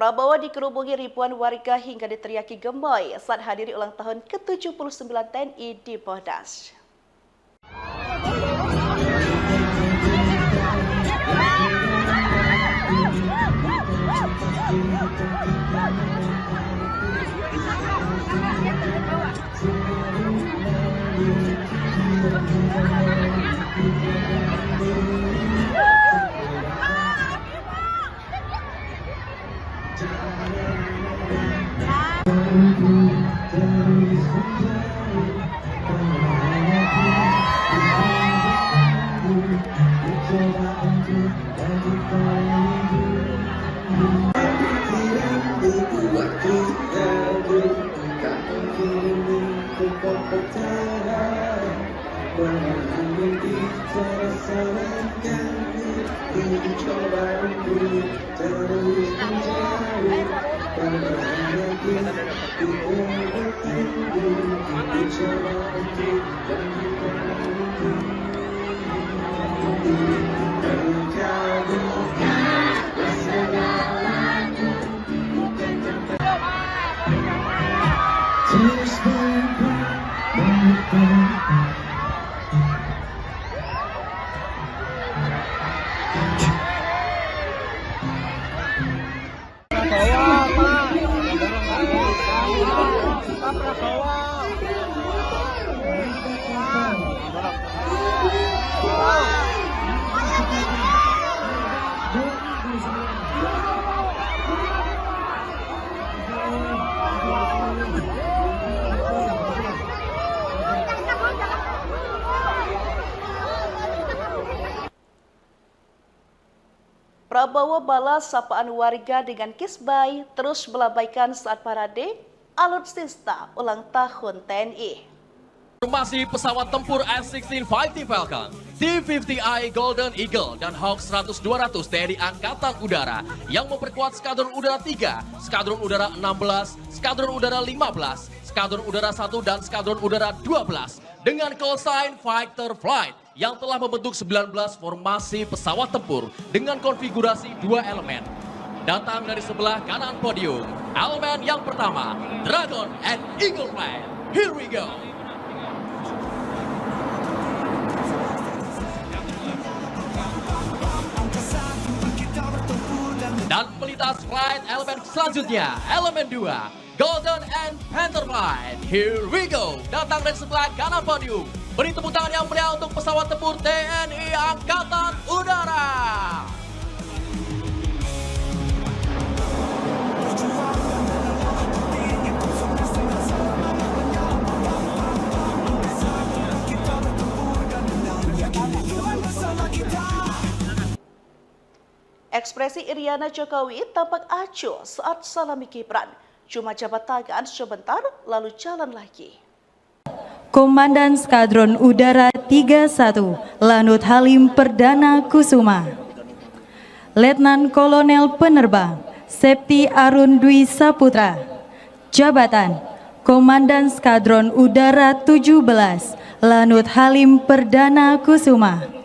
Prabowo dikerubungi ribuan warga hingga diteriaki gemoy saat hadiri ulang tahun ke-79 TNI di Bodas. Prabowo balas sapaan warga dengan kisbai, terus melambaikan saat parade alutsista ulang tahun TNI. Formasi pesawat tempur F-16 Fighting Falcon, T-50I Golden Eagle, dan Hawk 100-200 TNI Angkatan Udara yang memperkuat Skadron Udara 3, Skadron Udara 16, Skadron Udara 15, Skadron Udara 1, dan Skadron Udara 12 dengan call sign Fighter Flight yang telah membentuk 19 formasi pesawat tempur dengan konfigurasi 2 elemen. Datang dari sebelah kanan podium, elemen yang pertama, Dragon and Eagle Flight. Here we go! Dan melintas flight elemen selanjutnya, elemen 2, Golden and Panther Flight. Here we go, datang dari sebelah kanan podium. Beri tepuk tangan yang meriah untuk pesawat tempur TNI Angkatan Udara. Ekspresi Iriana Jokowi tampak acuh saat salami Gibran. Cuma jabat tangan sebentar, lalu jalan lagi. Komandan Skadron Udara 31, Lanut Halim Perdana Kusuma. Letnan Kolonel Penerbang, Septi Arun Dwi Saputra. Jabatan, Komandan Skadron Udara 17, Lanut Halim Perdana Kusuma.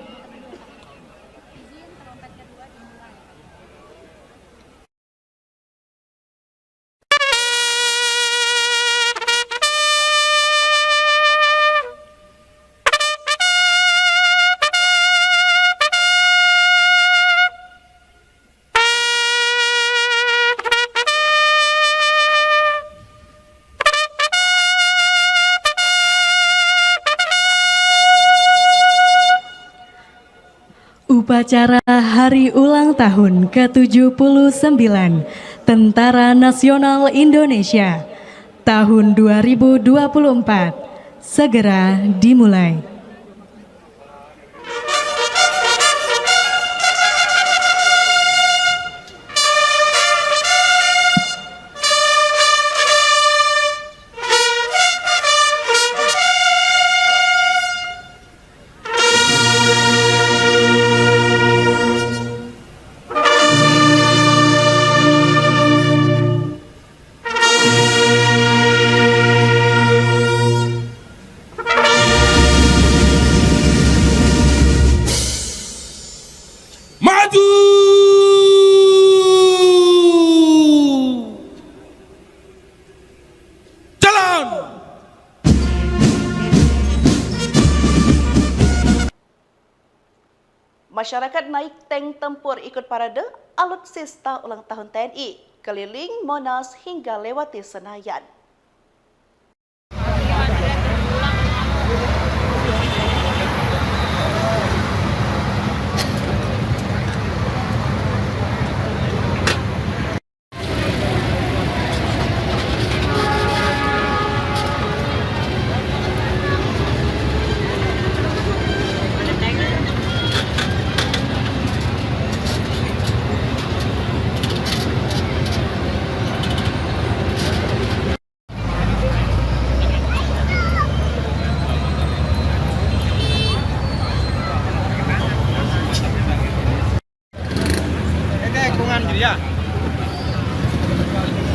Upacara Hari Ulang Tahun ke-79 Tentara Nasional Indonesia tahun 2024 segera dimulai. Masyarakat naik tank tempur ikut parade alutsista ulang tahun TNI, keliling Monas hingga lewati Senayan. Ya.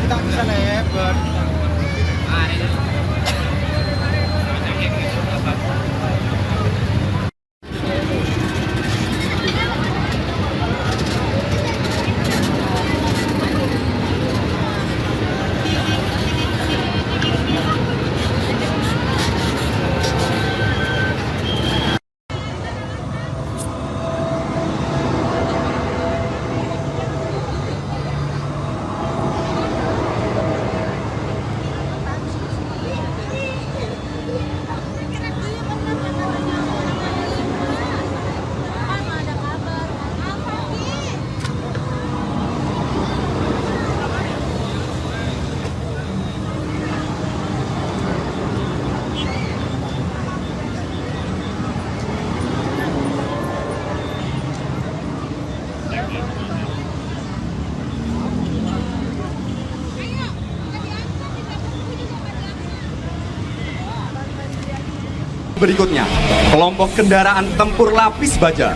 Kita bisa lebar. berikutnya, kelompok kendaraan tempur lapis baja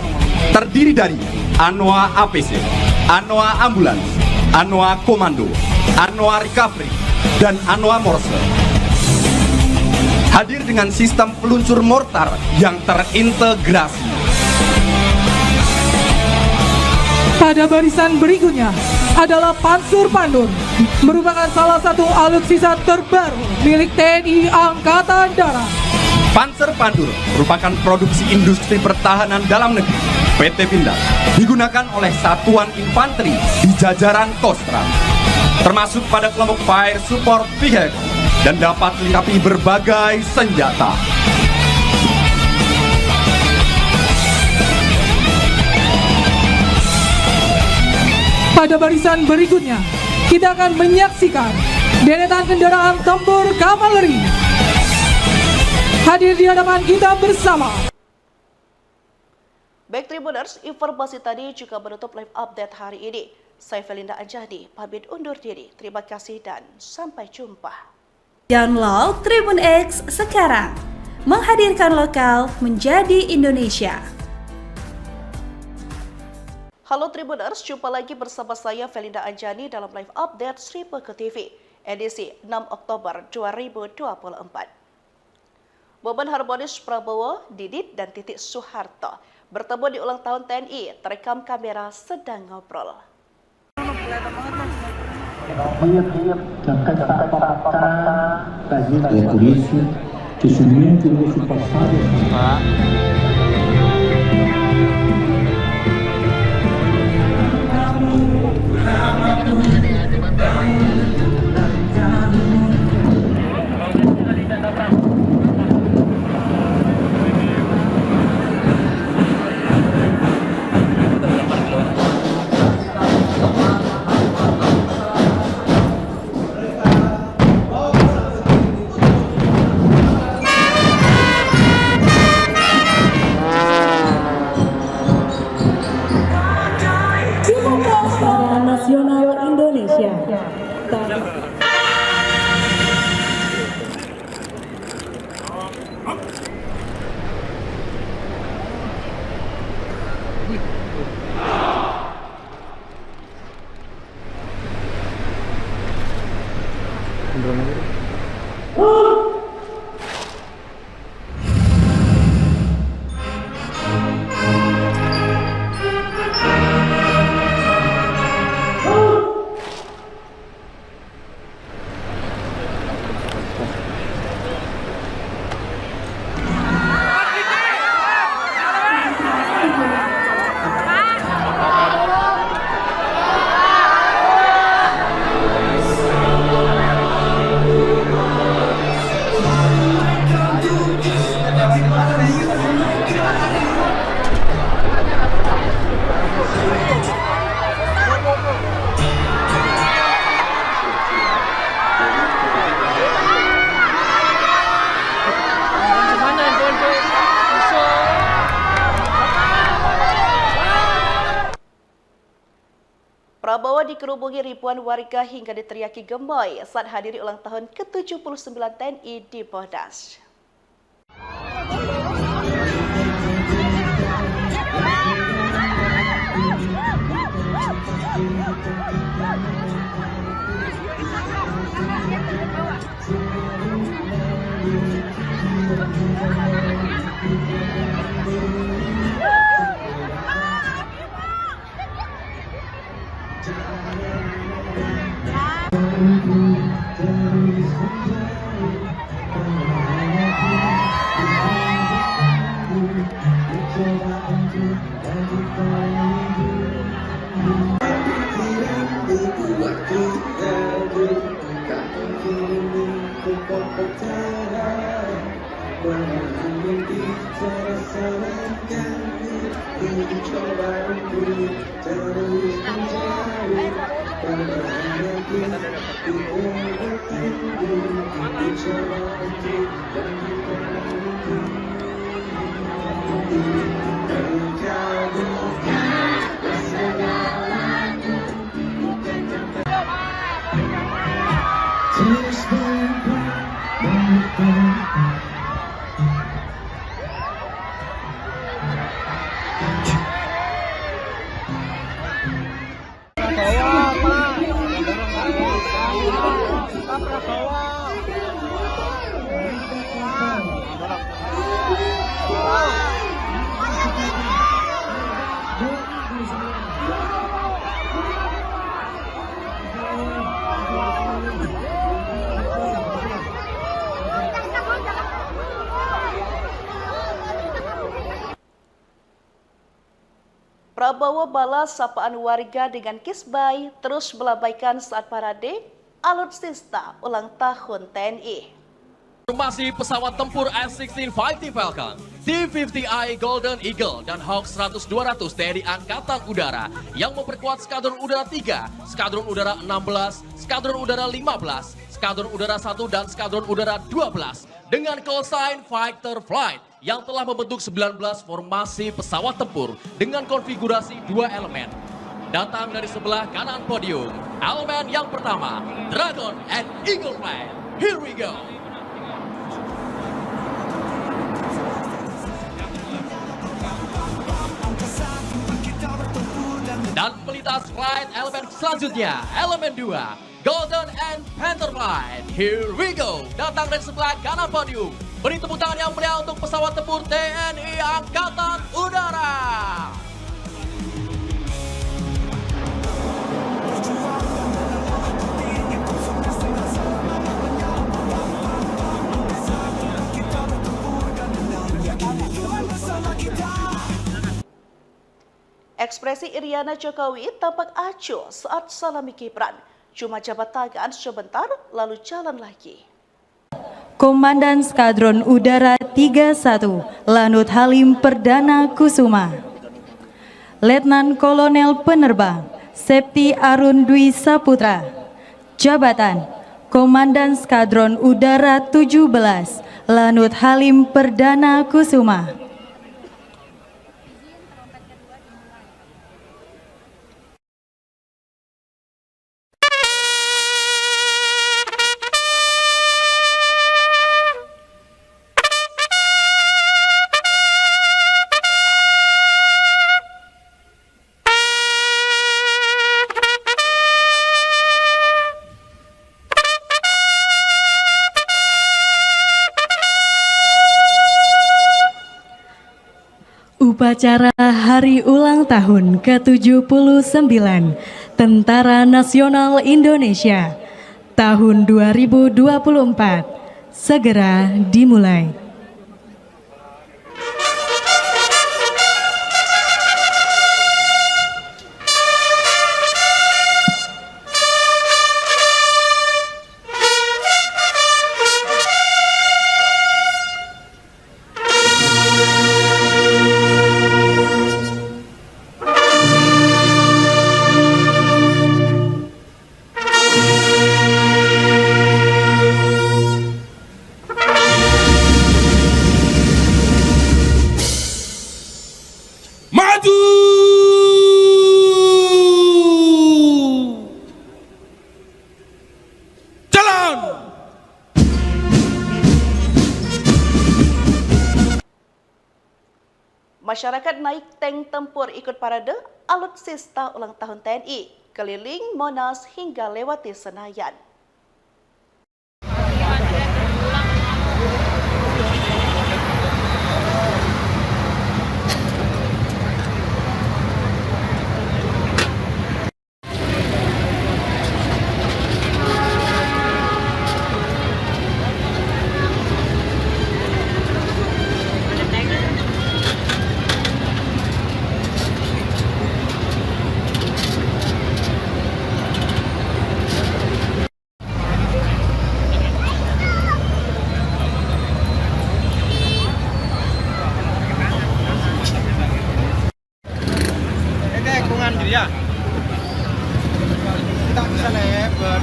terdiri dari Anoa APC, Anoa Ambulans, Anoa Komando, Anoa Recovery, dan Anoa Morse. Hadir dengan sistem peluncur mortar yang terintegrasi. Pada barisan berikutnya adalah Pansur Pandur, merupakan salah satu alutsista terbaru milik TNI Angkatan Darat. Panzer Pandur merupakan produksi industri pertahanan dalam negeri PT Pindad, digunakan oleh satuan infanteri di jajaran Kostrat, termasuk pada kelompok Fire Support Vehicle dan dapat dilengkapi berbagai senjata. Pada barisan berikutnya, kita akan menyaksikan deretan kendaraan tempur kavaleri. Hadir di hadapan kita bersama. Baik Tribuners, informasi tadi juga menutup live update hari ini. Saya Felinda Anjani, pamit undur diri. Terima kasih dan sampai jumpa. Download Tribun X sekarang. Menghadirkan lokal menjadi Indonesia. Halo Tribuners, jumpa lagi bersama saya Felinda Anjani dalam live update Sri Peke TV, edisi 6 Oktober 2024. Momen harmonis Prabowo, Didit, dan Titik Soeharto bertemu di ulang tahun TNI, terekam kamera sedang ngobrol. Nasional Indonesia. Prabowo dikerubungi ribuan warga hingga diteriaki gemoy saat hadiri ulang tahun ke-79 TNI di Monas. Prabowo balas sapaan warga dengan kisbai terus melambaikan saat parade alutsista ulang tahun TNI. Formasi pesawat tempur F-16 Fighting Falcon, T-50I Golden Eagle, dan Hawk 100-200 TNI Angkatan Udara yang memperkuat Skadron Udara 3, Skadron Udara 16, Skadron Udara 15, Skadron Udara 1, dan Skadron Udara 12 dengan call sign Fighter Flight yang telah membentuk 19 formasi pesawat tempur dengan konfigurasi 2 elemen. Datang dari sebelah kanan podium, elemen yang pertama, Dragon and Eagle Flight. Here we go! Dan melintas flight elemen selanjutnya, elemen 2, Golden and Panther Flight. Here we go. Datang dari sebelah kanan podium. Beri tepuk tangan yang meriah untuk pesawat tempur TNI Angkatan Udara. Ekspresi Iriana Jokowi tampak acuh saat salami Gibran. Cuma jabat tangan sebentar, lalu jalan lagi. Komandan Skadron Udara 31, Lanut Halim Perdana Kusuma. Letnan Kolonel Penerbang, Septi Arun Dwi Saputra. Jabatan, Komandan Skadron Udara 17, Lanut Halim Perdana Kusuma. Upacara Hari Ulang Tahun ke-79 Tentara Nasional Indonesia tahun 2024 segera dimulai. Masyarakat naik tank tempur ikut parade alutsista ulang tahun TNI, keliling Monas hingga lewati Senayan. Ya, kita bisa lebar.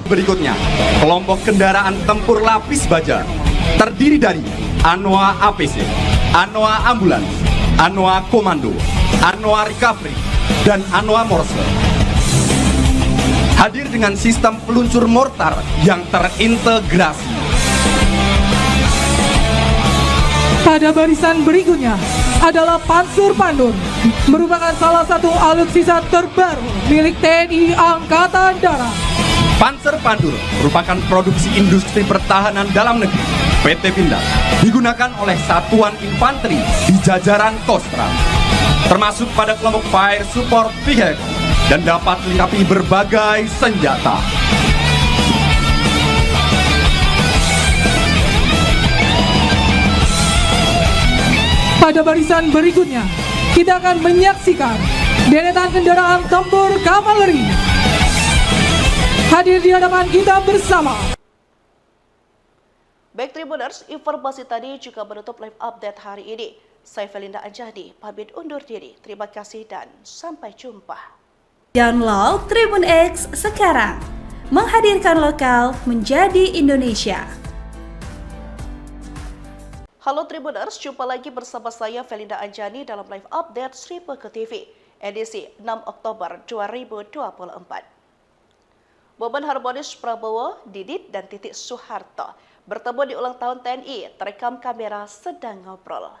Berikutnya, kelompok kendaraan tempur lapis baja terdiri dari Anoa APC, Anoa Ambulans, Anoa Komando, Anoa Recovery, dan Anoa Morse. Hadir dengan sistem peluncur mortar yang terintegrasi. Pada barisan berikutnya adalah Pansur Pandur, merupakan salah satu alutsista terbaru milik TNI Angkatan Darat. Panzer Pandur merupakan produksi industri pertahanan dalam negeri PT Pindad, digunakan oleh satuan infanteri di jajaran Kostra, termasuk pada kelompok Fire Support Vehicle dan dapat dilengkapi berbagai senjata. Pada barisan berikutnya, kita akan menyaksikan deretan kendaraan tempur kavaleri hadir di hadapan kita bersama. Baik Tribuners, informasi tadi juga menutup live update hari ini. Saya Felinda Anjani, pamit undur diri. Terima kasih dan sampai jumpa. Download Tribun X sekarang, menghadirkan lokal menjadi Indonesia. Halo Tribuners, jumpa lagi bersama saya Felinda Anjani dalam live update Sripe ke TV, edisi 6 Oktober 2024. Momen harmonis Prabowo, Didit, dan Titik Soeharto bertemu di ulang tahun TNI, terekam kamera sedang ngobrol.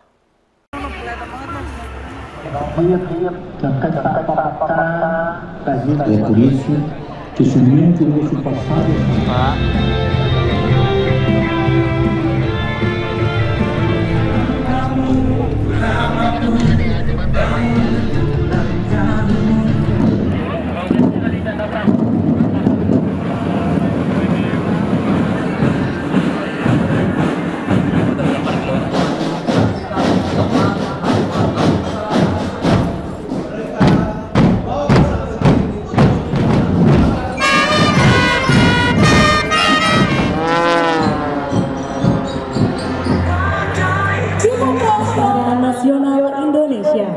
Nasional Indonesia.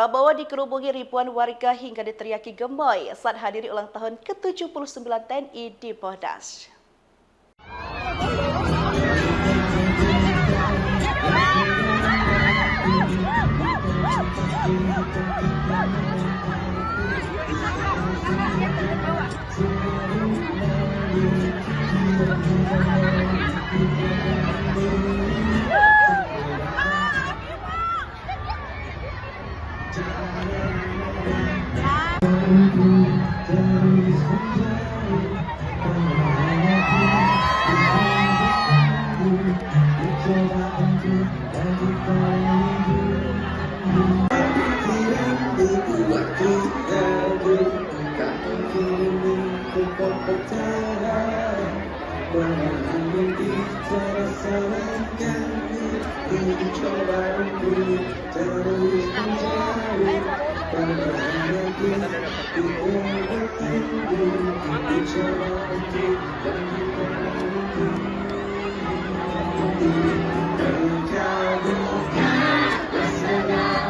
Prabowo dikerubungi ribuan warga hingga diteriaki gemoy saat hadiri ulang tahun ke-79 TNI di Bodas. Mana?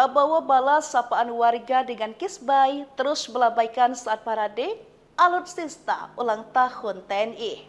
Prabowo balas sapaan warga dengan kisbai, terus melambaikan saat parade alutsista ulang tahun TNI.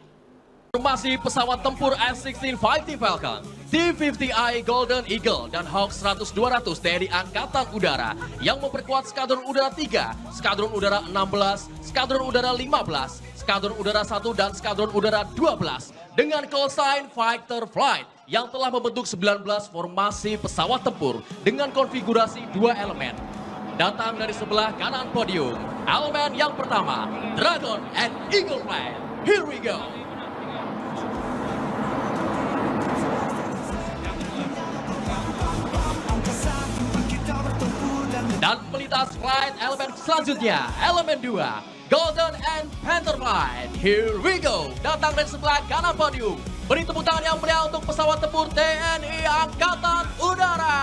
Formasi pesawat tempur F-16 Fighting Falcon, T-50I Golden Eagle, dan Hawk 100-200 TNI Angkatan Udara yang memperkuat Skadron Udara 3, Skadron Udara 16, Skadron Udara 15, Skadron Udara 1, dan Skadron Udara 12 dengan call sign Fighter Flight yang telah membentuk 19 formasi pesawat tempur dengan konfigurasi 2 elemen. Datang dari sebelah kanan podium, elemen yang pertama, Dragon and Eagle Flight. Here we go! Dan melintas flight elemen selanjutnya, elemen 2, Golden and Panther Flight. Here we go! Datang dari sebelah kanan podium. Beri tepuk tangan yang meriah untuk pesawat tempur TNI Angkatan Udara.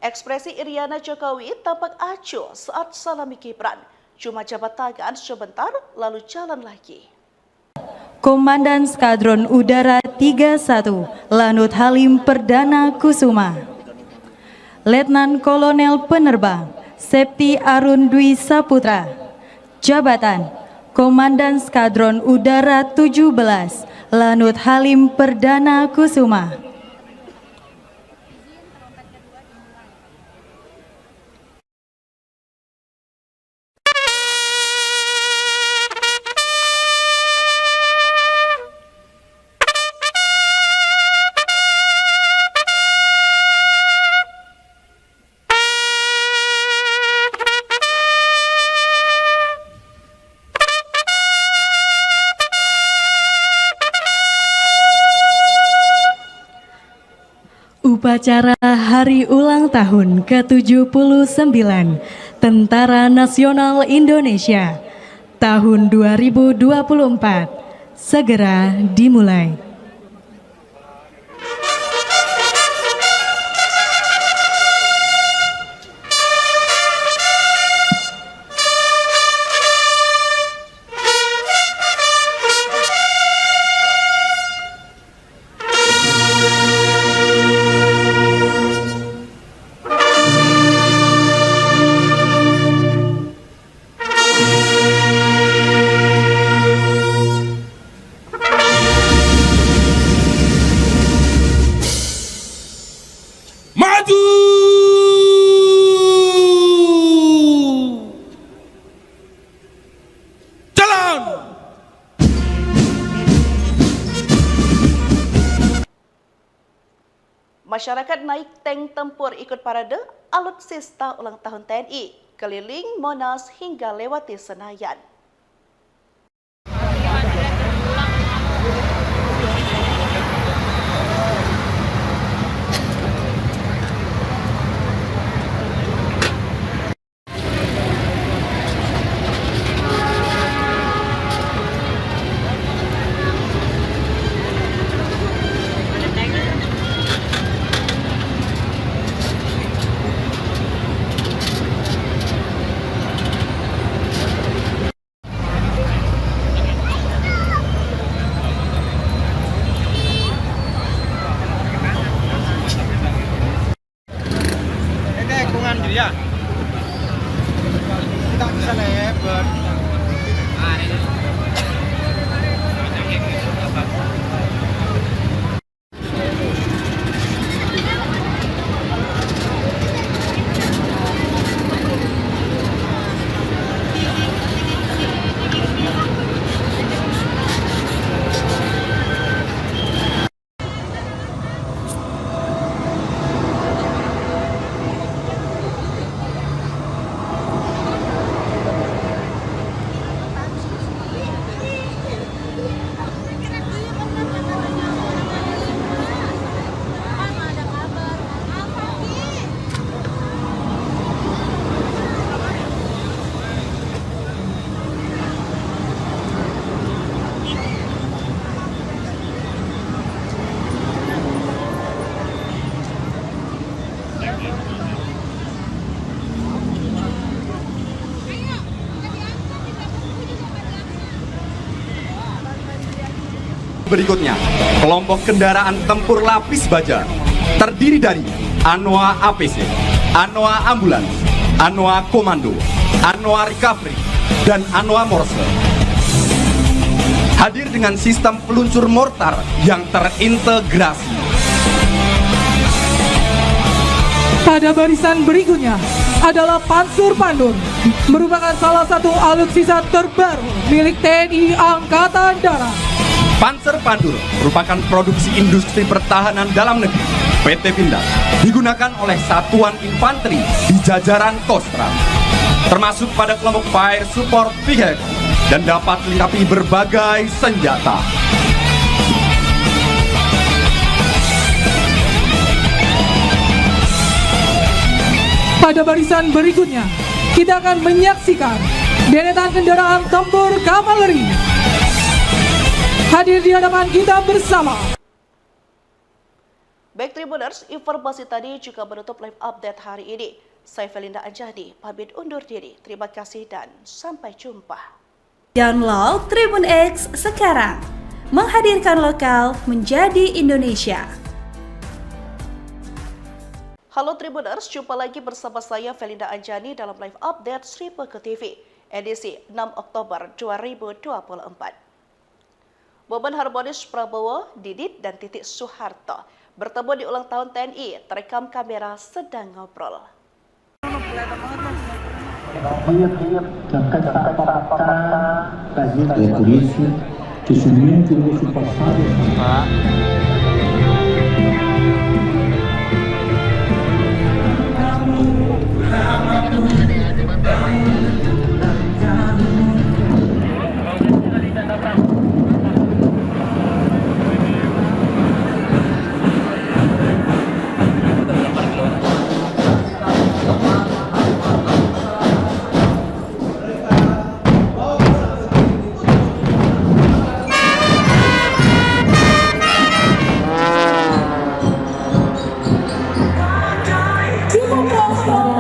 Ekspresi Iriana Jokowi tampak acuh saat salami Gibran. Cuma jabat tangan sebentar, lalu jalan lagi. Komandan Skadron Udara 31, Lanut Halim Perdana Kusuma. Letnan Kolonel Penerbang, Septi Arun Dwi Saputra. Jabatan, Komandan Skadron Udara 17, Lanut Halim Perdana Kusuma. Upacara Hari Ulang Tahun ke-79 Tentara Nasional Indonesia tahun 2024 segera dimulai. Masyarakat naik tank tempur ikut parade alutsista ulang tahun TNI, keliling Monas hingga lewati Senayan. Ya, kita bisa lebar. Berikutnya, kelompok kendaraan tempur lapis baja terdiri dari Anoa APC, Anoa Ambulans, Anoa Komando, Anoa Recovery, dan Anoa Morse. Hadir dengan sistem peluncur mortar yang terintegrasi. Pada barisan berikutnya adalah Pansur Pandur, merupakan salah satu alutsista terbaru milik TNI Angkatan Darat. Panzer Pandur merupakan produksi industri pertahanan dalam negeri PT Pindad, digunakan oleh satuan infanteri di jajaran Kostrat, termasuk pada kelompok Fire Support Vehicle dan dapat dilengkapi berbagai senjata. Pada barisan berikutnya, kita akan menyaksikan deretan kendaraan tempur kavaleri hadir di hadapan kita bersama. Baik Tribuners, informasi tadi juga menutup live update hari ini. Saya Felinda Anjani, pamit undur diri. Terima kasih dan sampai jumpa. Download Tribun X sekarang, menghadirkan lokal menjadi Indonesia. Halo Tribuners, jumpa lagi bersama saya Felinda Anjani dalam live update Sri Peke TV, edisi 6 Oktober 2024. Momen harmonis Prabowo, Didit, dan Titik Soeharto bertemu di ulang tahun TNI, terekam kamera sedang ngobrol.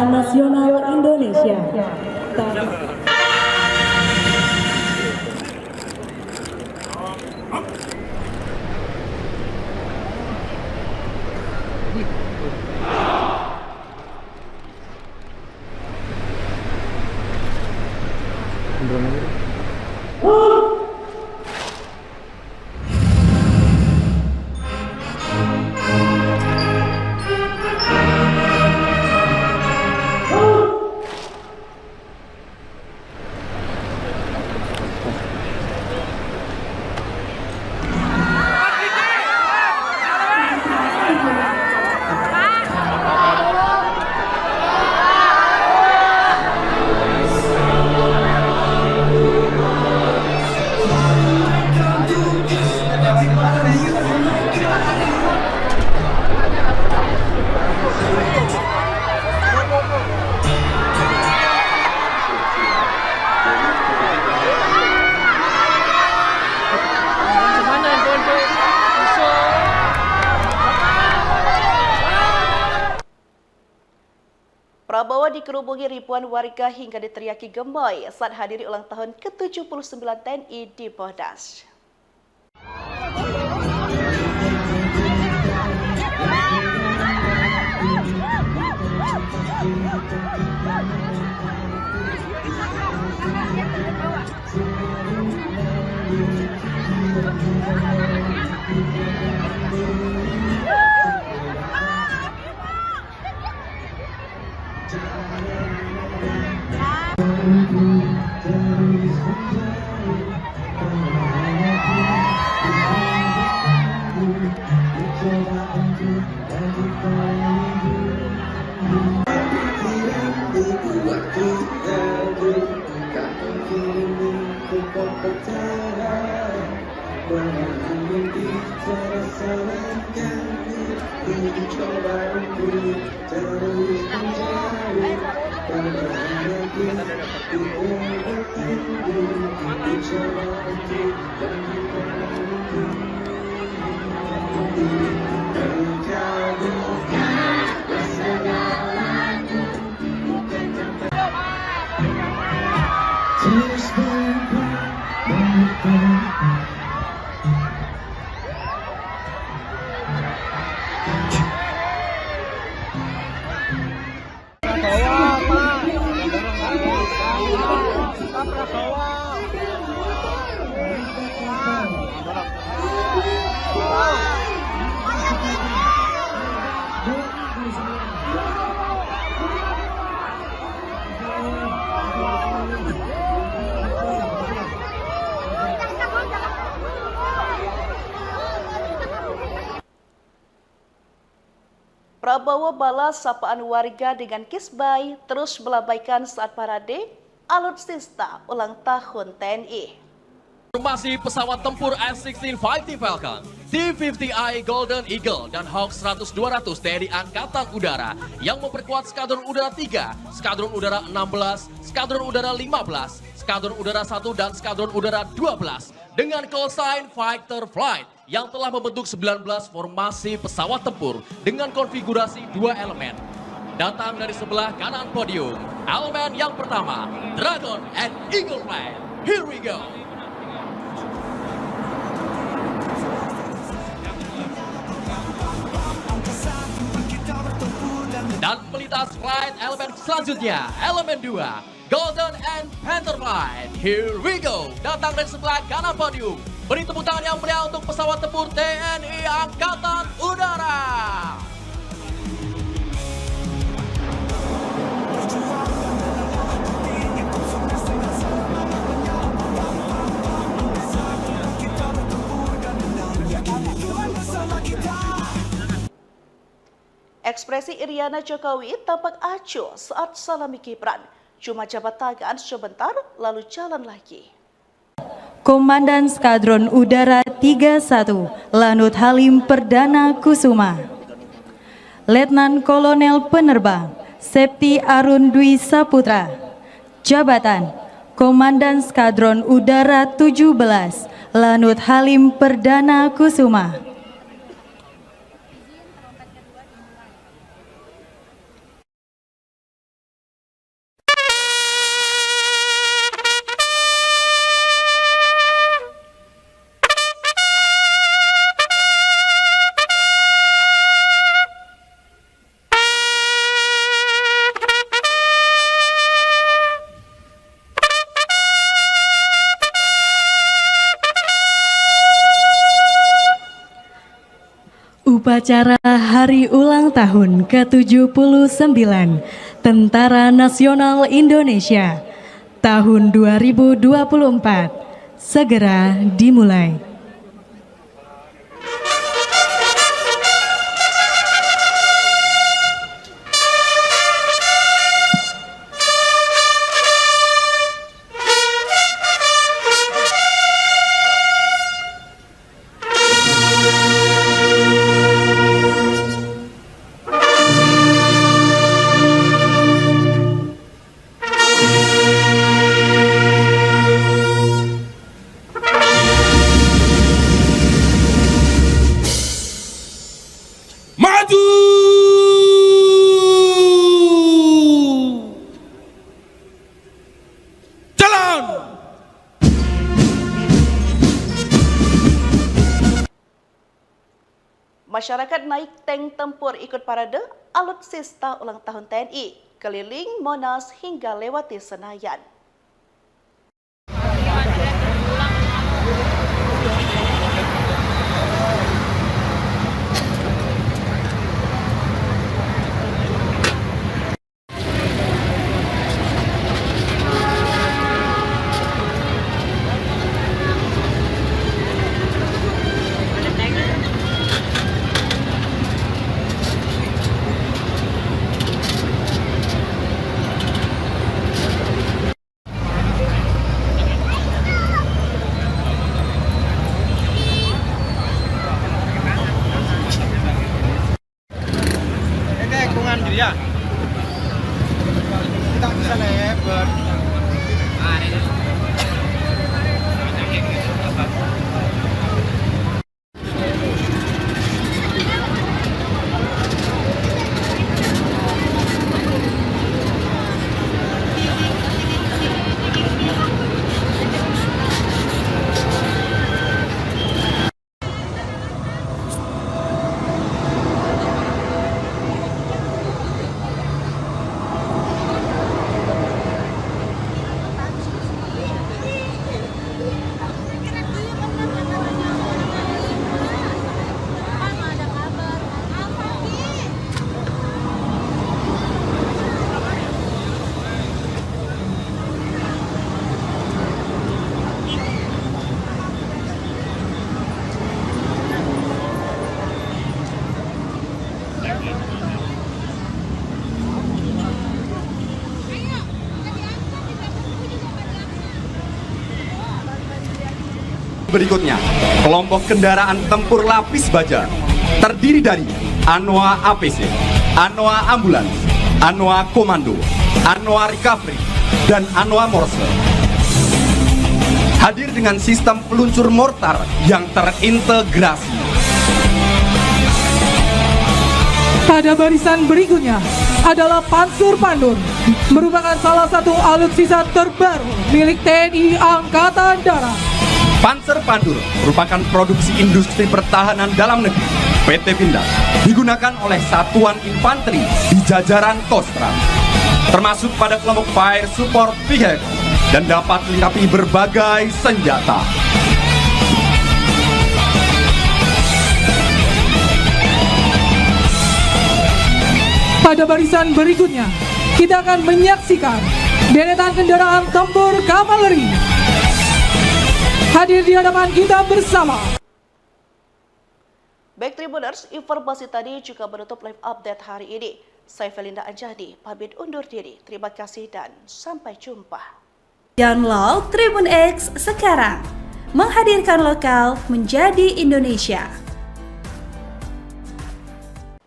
Nasional Indonesia. Prabowo dikerubungi ribuan warga hingga diteriaki gemoy saat hadiri ulang tahun ke-79 TNI di Bodas. Prabowo balas sapaan warga dengan kisbai, terus melambaikan saat parade alutsista ulang tahun TNI. Formasi pesawat tempur F-16 Fighting Falcon, T-50I Golden Eagle, dan Hawk 100-200 TNI Angkatan Udara yang memperkuat Skadron Udara 3, Skadron Udara 16, Skadron Udara 15, Skadron Udara 1, dan Skadron Udara 12 dengan call sign Fighter Flight yang telah membentuk 19 formasi pesawat tempur dengan konfigurasi 2 elemen. Datang dari sebelah kanan podium, elemen yang pertama, Dragon and Eagle Flight. Here we go! Dan melintas flight elemen selanjutnya, elemen 2, Golden and Panther Flight. Here we go! Datang dari sebelah kanan podium. Beri tepuk tangan yang meriah untuk pesawat tempur TNI Angkatan Udara. Ekspresi Iriana Jokowi tampak acuh saat salami Gibran. Cuma jabat tangan sebentar, lalu jalan lagi. Komandan Skadron Udara 31, Lanut Halim Perdana Kusuma. Letnan Kolonel Penerbang, Septi Arun Dwi Saputra. Jabatan, Komandan Skadron Udara 17, Lanut Halim Perdana Kusuma. Upacara Hari Ulang Tahun ke-79 Tentara Nasional Indonesia tahun 2024 segera dimulai. Masyarakat naik tank tempur ikut parade alutsista ulang tahun TNI, keliling Monas hingga lewati Senayan. Ya, kita bisa lebar. berikutnya, kelompok kendaraan tempur lapis baja terdiri dari Anoa APC, Anoa Ambulans, Anoa Komando, Anoa Recovery, dan Anoa Morse. Hadir dengan sistem peluncur mortar yang terintegrasi. Pada barisan berikutnya adalah Panzer Pandur, merupakan salah satu alutsista terbaru milik TNI Angkatan Darat. Panzer Pandur merupakan produksi industri pertahanan dalam negeri PT Pindad, digunakan oleh satuan infanteri di jajaran Kostrat, termasuk pada kelompok Fire Support Vehicle, dan dapat dilengkapi berbagai senjata. Pada barisan berikutnya, kita akan menyaksikan deretan kendaraan tempur kavaleri. Hadir di hadapan kita bersama. Baik Tribuners, informasi tadi juga menutup live update hari ini. Saya Felinda Anjani, pamit undur diri. Terima kasih dan sampai jumpa. Download Tribun X sekarang, menghadirkan lokal menjadi Indonesia.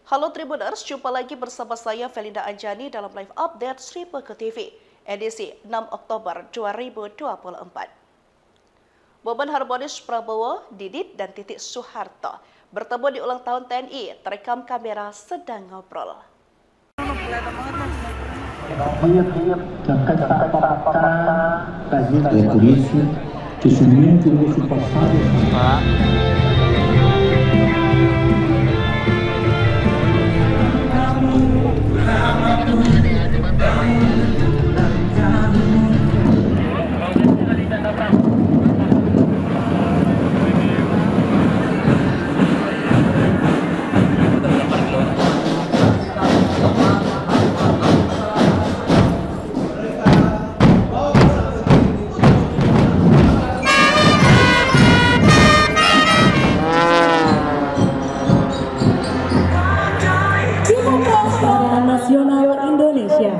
Halo Tribuners, jumpa lagi bersama saya Felinda Anjani dalam live update Sri Peke TV, edisi 6 Oktober 2024. Momen harmonis Prabowo, Didit, dan Titik Soeharto bertemu di ulang tahun TNI, terekam kamera sedang ngobrol. Nasional Indonesia.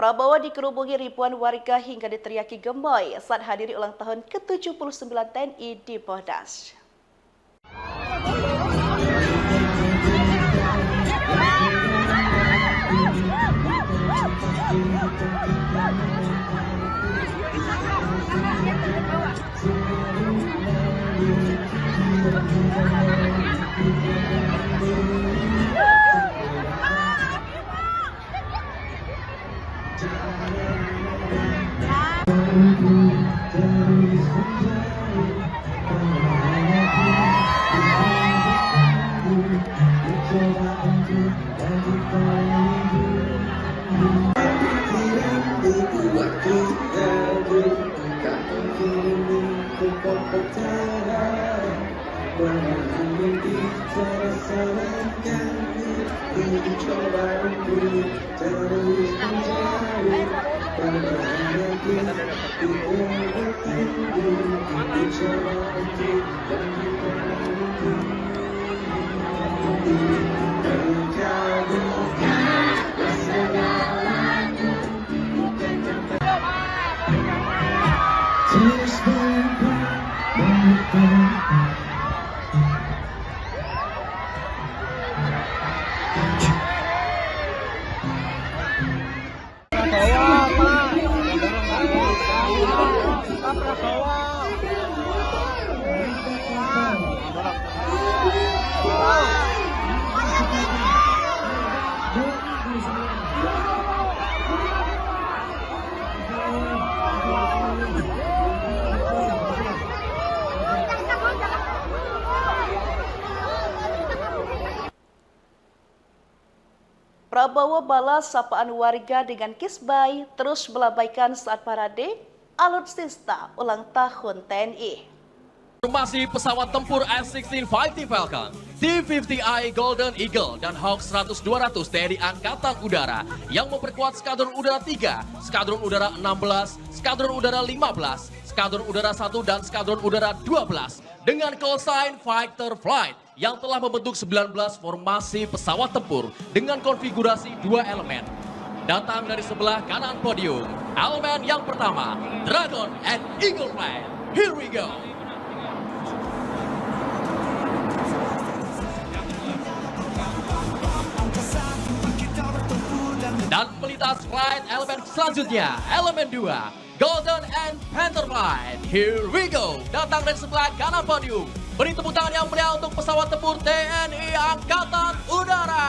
Prabowo dikerubungi ribuan warga hingga diteriaki gemoy saat hadiri ulang tahun ke-79 TNI di Bodas. Prabowo balas sapaan warga dengan kisbai, terus melambaikan saat parade alutsista ulang tahun TNI. Formasi pesawat tempur F-16 Fighting Falcon, T-50I Golden Eagle, dan Hawk 100-200 TNI Angkatan Udara yang memperkuat Skadron Udara 3, Skadron Udara 16, Skadron Udara 15, Skadron Udara 1, dan Skadron Udara 12 dengan call sign Fighter Flight yang telah membentuk 19 formasi pesawat tempur dengan konfigurasi 2 elemen. Datang dari sebelah kanan podium, elemen yang pertama, Dragon and Eagle Flight. Here we go! Dan melintas flight elemen selanjutnya, elemen 2, Golden and Panther Flight. Here we go. Datang dari sebelah kanan podium. Beri tepuk tangan yang meriah untuk pesawat tempur TNI Angkatan Udara.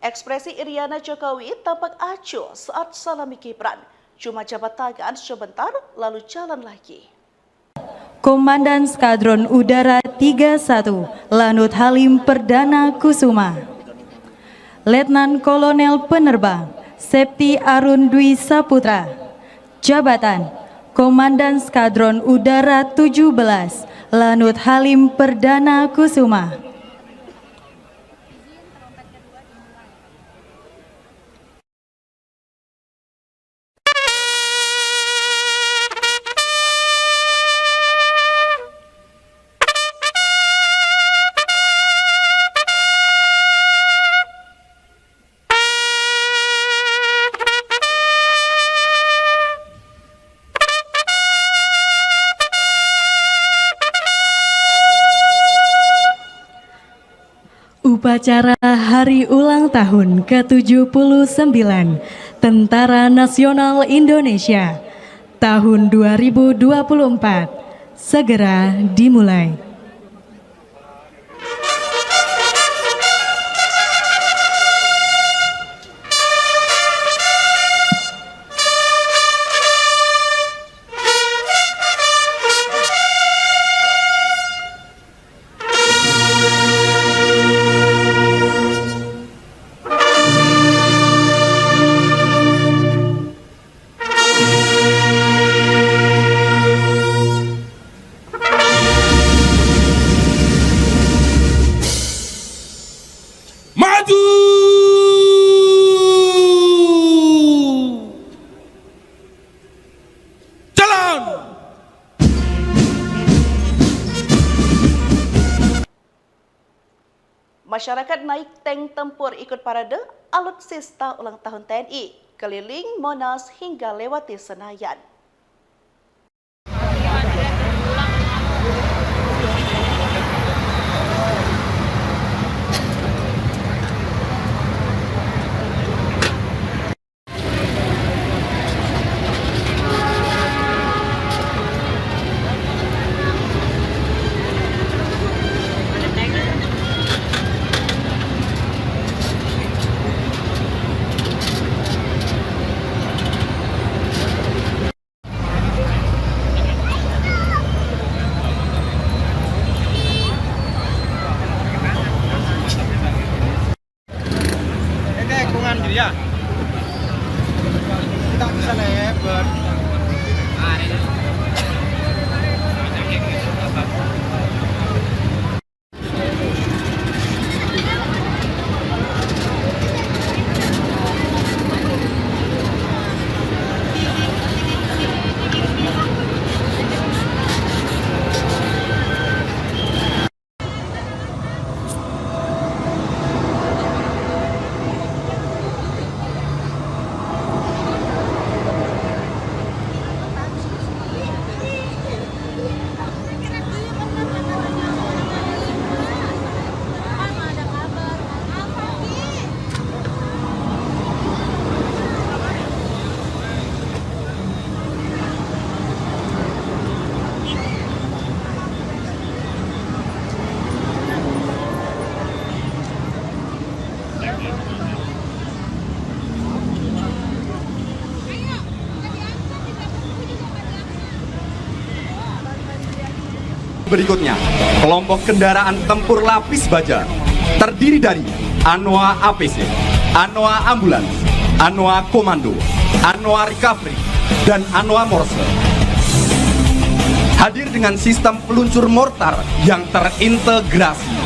Ekspresi Iriana Jokowi tampak acuh saat salami Gibran. Cuma jabat tangan sebentar, lalu jalan lagi. Komandan Skadron Udara 31, Lanut Halim Perdana Kusuma. Letnan Kolonel Penerbang, Septi Arun Dwi Saputra. Jabatan, Komandan Skadron Udara 17, Lanut Halim Perdana Kusuma. Upacara Hari Ulang Tahun ke-79 Tentara Nasional Indonesia tahun 2024 segera dimulai. Masyarakat naik tank tempur ikut parade alutsista ulang tahun TNI, keliling Monas hingga lewati Senayan. berikutnya, kelompok kendaraan tempur lapis baja terdiri dari Anoa APC, Anoa Ambulans, Anoa Komando, Anoa Recovery, dan Anoa Morse. Hadir dengan sistem peluncur mortar yang terintegrasi.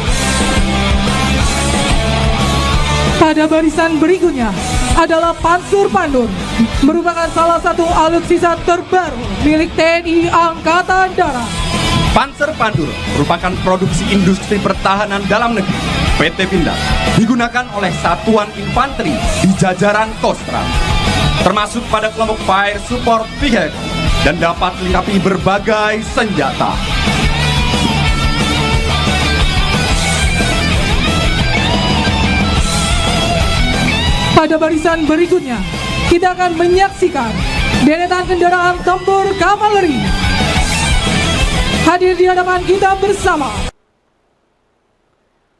Pada barisan berikutnya adalah Pansur Pandur, merupakan salah satu alutsista terbaru milik TNI Angkatan Darat. Panzer Pandur merupakan produksi industri pertahanan dalam negeri PT Pindad, digunakan oleh satuan infanteri di jajaran Kostrat, termasuk pada kelompok Fire Support Vehicle dan dapat dilengkapi berbagai senjata. Pada barisan berikutnya, kita akan menyaksikan deretan kendaraan tempur kavaleri. Hadir di hadapan kita bersama.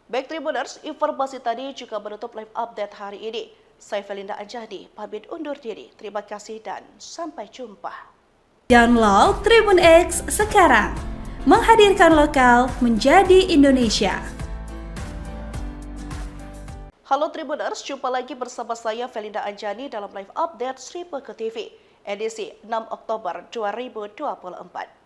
Baik Tribuners, informasi tadi juga menutup live update hari ini. Saya Felinda Anjani, pamit undur diri. Terima kasih dan sampai jumpa. Download Tribun X sekarang. Menghadirkan lokal menjadi Indonesia. Halo Tribuners, jumpa lagi bersama saya Felinda Anjani dalam live update Sri Peke TV, edisi 6 Oktober 2024.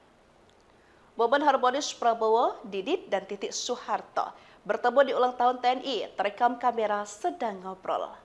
Momen harmonis Prabowo, Didit, dan Titik Soeharto bertemu di ulang tahun TNI, terekam kamera sedang ngobrol.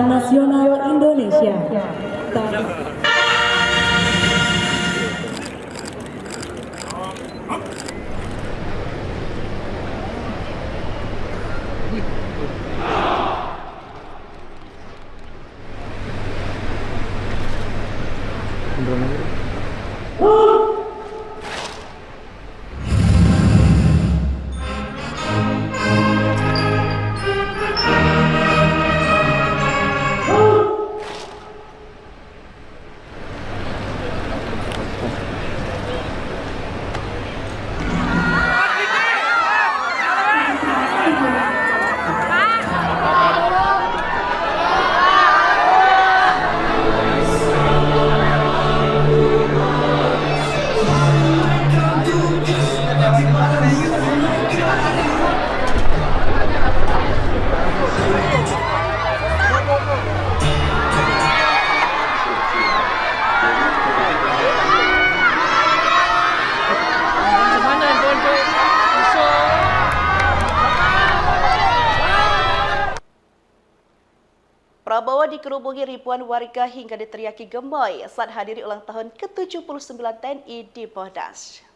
Nasional Indonesia. Prabowo dikerubungi ribuan warga hingga diteriaki gemoy saat hadiri ulang tahun ke-79 TNI di Monas.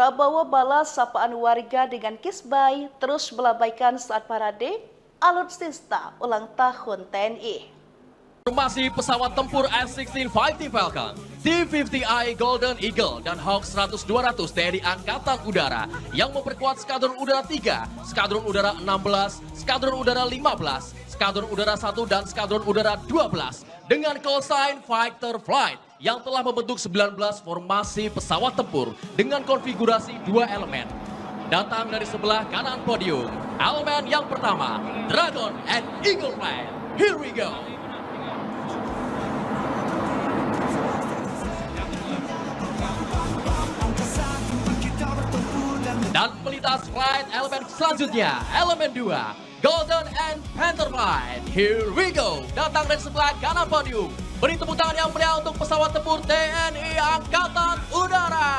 Prabowo balas sapaan warga dengan kisbai terus melambaikan saat parade alutsista ulang tahun TNI. Formasi pesawat tempur F-16 Fighting Falcon, T-50I Golden Eagle, dan Hawk 100-200 TNI Angkatan Udara yang memperkuat Skadron Udara 3, Skadron Udara 16, Skadron Udara 15, Skadron Udara 1, dan Skadron Udara 12 dengan call sign Fighter Flight yang telah membentuk 19 formasi pesawat tempur dengan konfigurasi 2 elemen. Datang dari sebelah kanan podium, elemen yang pertama, Dragon and Eagle Flight. Here we go! Dan pelintas flight elemen selanjutnya, elemen 2, Golden and Panther Flight. Here we go. Datang dari sebelah kanan podium. Beri tepuk tangan yang meriah untuk pesawat tempur TNI Angkatan Udara.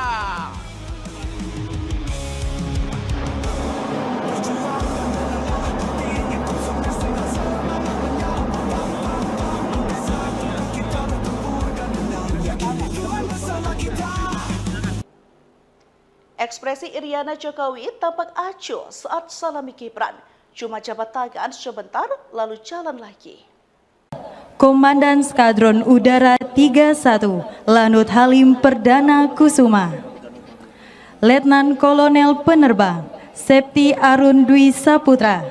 Ekspresi Iriana Jokowi tampak acuh saat salami Gibran. Cuma jabat tangan sebentar lalu jalan lagi. Komandan Skadron Udara 31, Lanut Halim Perdana Kusuma. Letnan Kolonel Penerbang, Septi Arun Dwi Saputra.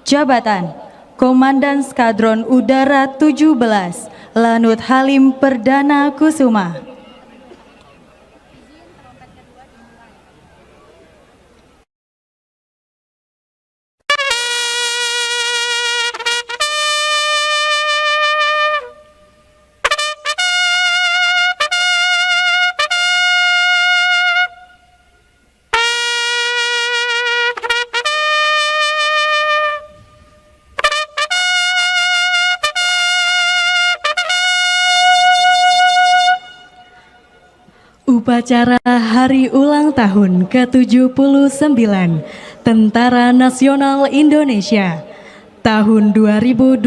Jabatan, Komandan Skadron Udara 17, Lanut Halim Perdana Kusuma. Upacara Hari Ulang Tahun ke-79 Tentara Nasional Indonesia tahun 2024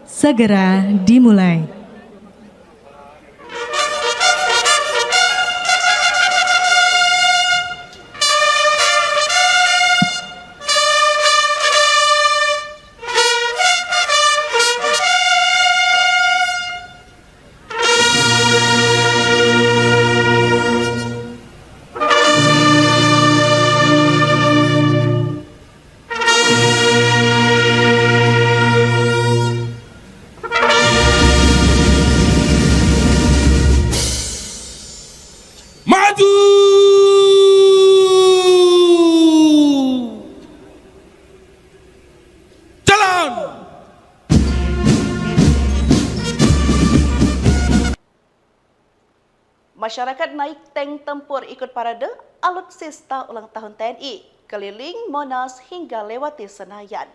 segera dimulai. Maju! Jalan! Masyarakat naik tank tempur ikut parade alutsista ulang tahun TNI, keliling Monas hingga lewati Senayan.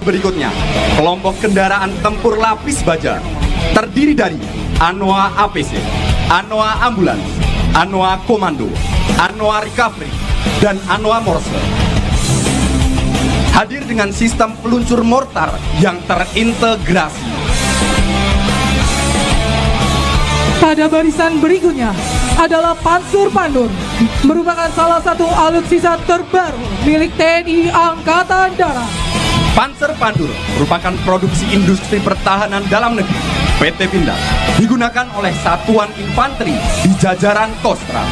berikutnya, kelompok kendaraan tempur lapis baja terdiri dari Anoa APC, Anoa Ambulans, Anoa Komando, Anoa Recovery, dan Anoa Morse. Hadir dengan sistem peluncur mortar yang terintegrasi. Pada barisan berikutnya adalah Pansur Pandur, merupakan salah satu alutsista terbaru milik TNI Angkatan Darat. Panzer Pandur merupakan produksi industri pertahanan dalam negeri PT Pindad, digunakan oleh satuan infanteri di jajaran Kostrat,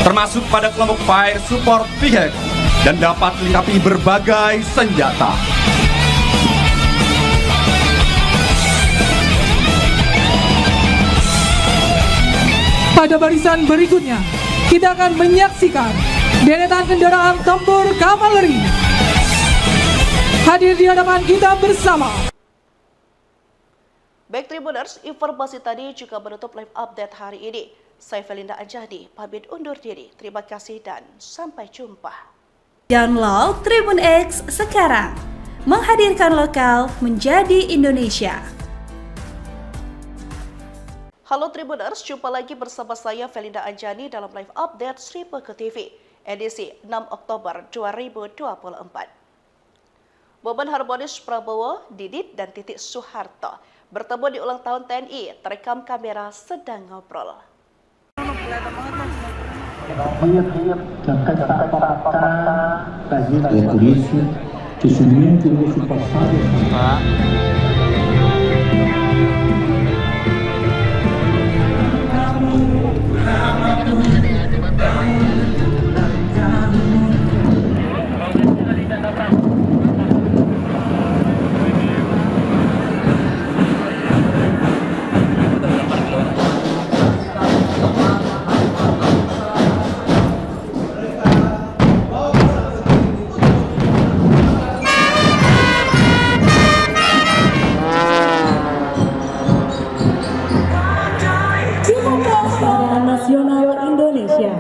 termasuk pada kelompok Fire Support Vehicle dan dapat dilengkapi berbagai senjata. Pada barisan berikutnya, kita akan menyaksikan deretan kendaraan tempur kavaleri. Hadir di hadapan kita bersama. Baik Tribuners, informasi tadi juga menutup live update hari ini. Saya Felinda Anjani, pamit undur diri. Terima kasih dan sampai jumpa. Download Tribun X sekarang, menghadirkan lokal menjadi Indonesia. Halo Tribuners, jumpa lagi bersama saya Felinda Anjani dalam live update Sri Peke TV, edisi 6 Oktober 2024. Beban harmonis Prabowo, Didit, dan Titik Soeharto bertemu di ulang tahun TNI, terekam kamera sedang ngobrol. Dan kata-kata bagi polisi sesungguhnya itu passado. Nasional Indonesia.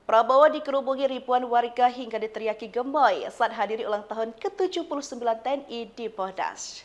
Prabowo dikerubungi ribuan warga hingga diteriaki gemoy saat hadiri ulang tahun ke-79 TNI di Monas.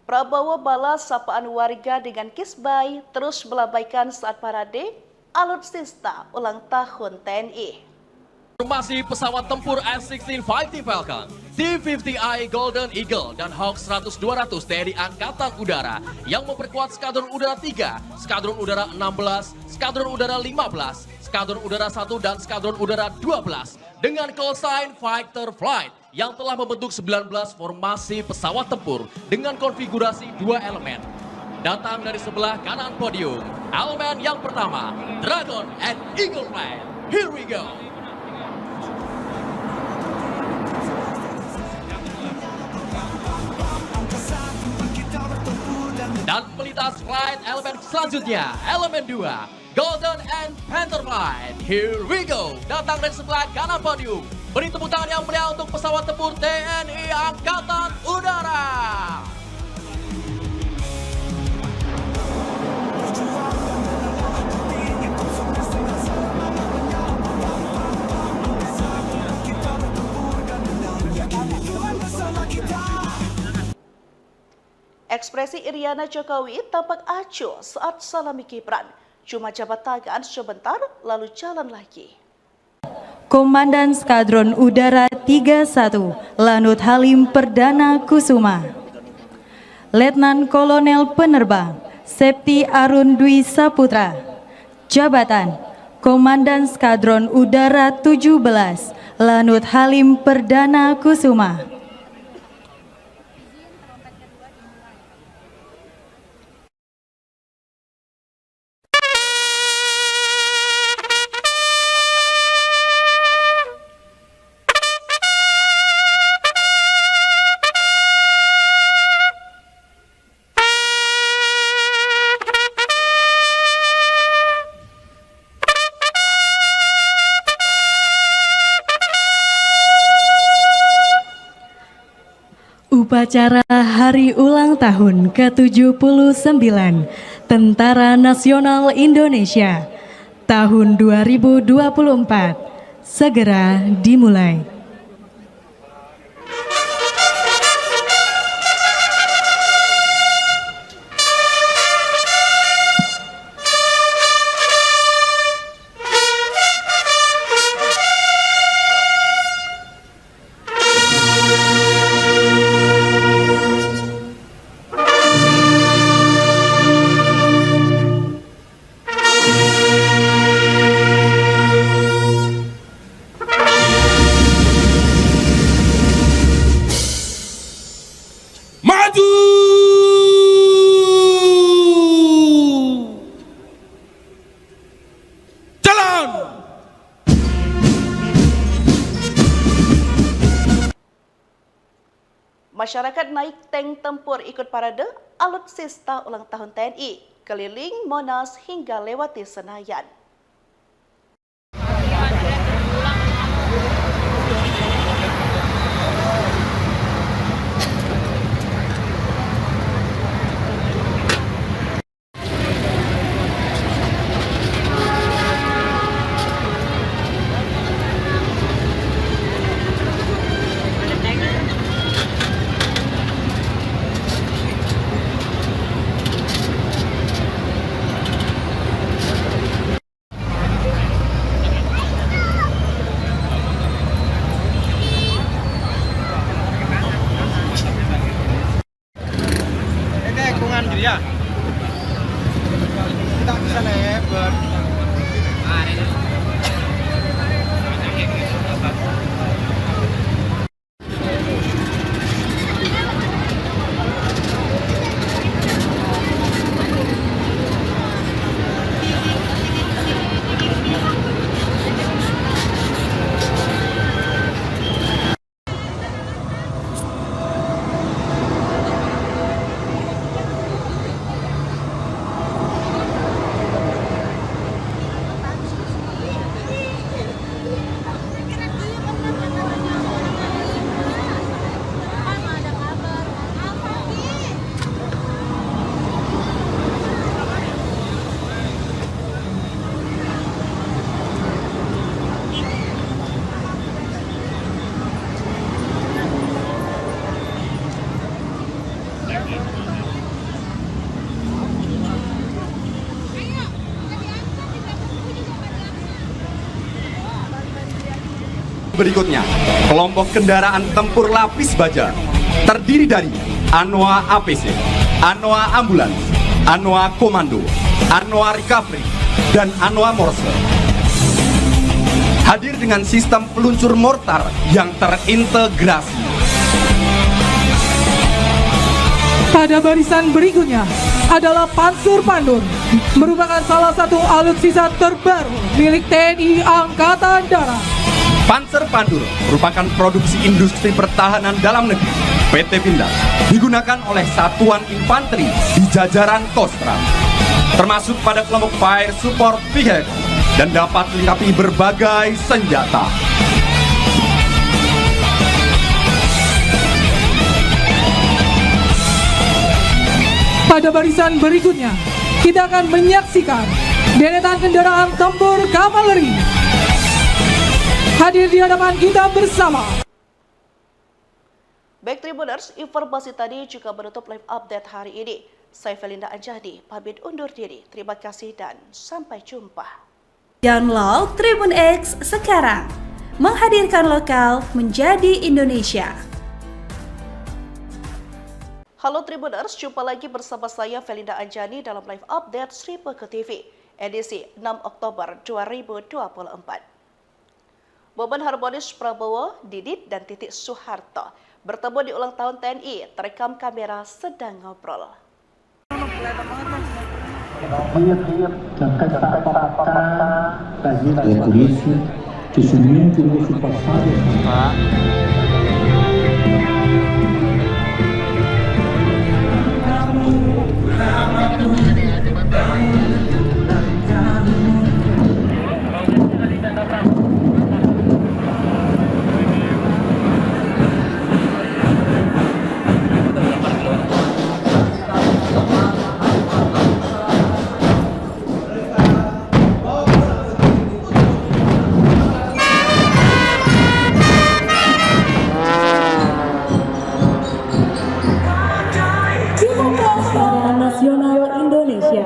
Prabowo balas sapaan warga dengan kisbai, terus melambaikan saat parade alutsista ulang tahun TNI. Formasi pesawat tempur F-16 Fighting Falcon, T-50I Golden Eagle, dan Hawk 100-200 TNI Angkatan Udara yang memperkuat Skadron Udara 3, Skadron Udara 16, Skadron Udara 15, Skadron Udara 1, dan Skadron Udara 12 dengan call sign Fighter Flight yang telah membentuk 19 formasi pesawat tempur dengan konfigurasi 2 elemen. Datang dari sebelah kanan podium, elemen yang pertama, Dragon and Eagle Flight. Here we go! Dan melintas flight elemen selanjutnya, elemen 2, Golden and Panther Flight. Here we go. Datang dari sebelah kanan podium. Beri tepuk tangan yang meriah untuk pesawat tempur TNI Angkatan Udara. Ekspresi Iriana Jokowi tampak acuh saat salami Gibran. Cuma jabat tangan sebentar, lalu jalan lagi. Komandan Skadron Udara 31, Lanut Halim Perdana Kusuma. Letnan Kolonel Penerbang, Septi Arun Dwi Saputra. Jabatan, Komandan Skadron Udara 17, Lanut Halim Perdana Kusuma. Upacara Hari Ulang Tahun ke-79 Tentara Nasional Indonesia tahun 2024 segera dimulai. Masyarakat naik tank tempur ikut parade alutsista ulang tahun TNI, keliling Monas hingga lewati Senayan. Berikutnya, kelompok kendaraan tempur lapis baja terdiri dari Anoa APC, Anoa Ambulans, Anoa Komando, Anoa Recovery, dan Anoa Morse. Hadir dengan sistem peluncur mortar yang terintegrasi. Pada barisan berikutnya adalah Panzer Pandur, merupakan salah satu alutsista terbaru milik TNI Angkatan Darat. Panzer Pandur merupakan produksi industri pertahanan dalam negeri PT Pindad, digunakan oleh satuan infanteri di jajaran Kostrat, termasuk pada kelompok Fire Support Vehicle dan dapat dilengkapi berbagai senjata. Pada barisan berikutnya, kita akan menyaksikan deretan kendaraan tempur kavaleri. Hadir di hadapan kita bersama. Baik Tribuners, informasi tadi juga menutup live update hari ini. Saya Felinda Anjani, pamit undur diri. Terima kasih dan sampai jumpa. Download Tribun X sekarang, menghadirkan lokal menjadi Indonesia. Halo Tribuners, jumpa lagi bersama saya Felinda Anjani dalam live update Sri Peke TV, edisi 6 Oktober 2024. Momen harmonis Prabowo, Didit, dan Titik Soeharto bertemu di ulang tahun TNI, terekam kamera sedang ngobrol. Por isso, que somente o nosso passado Tentara Nasional Indonesia.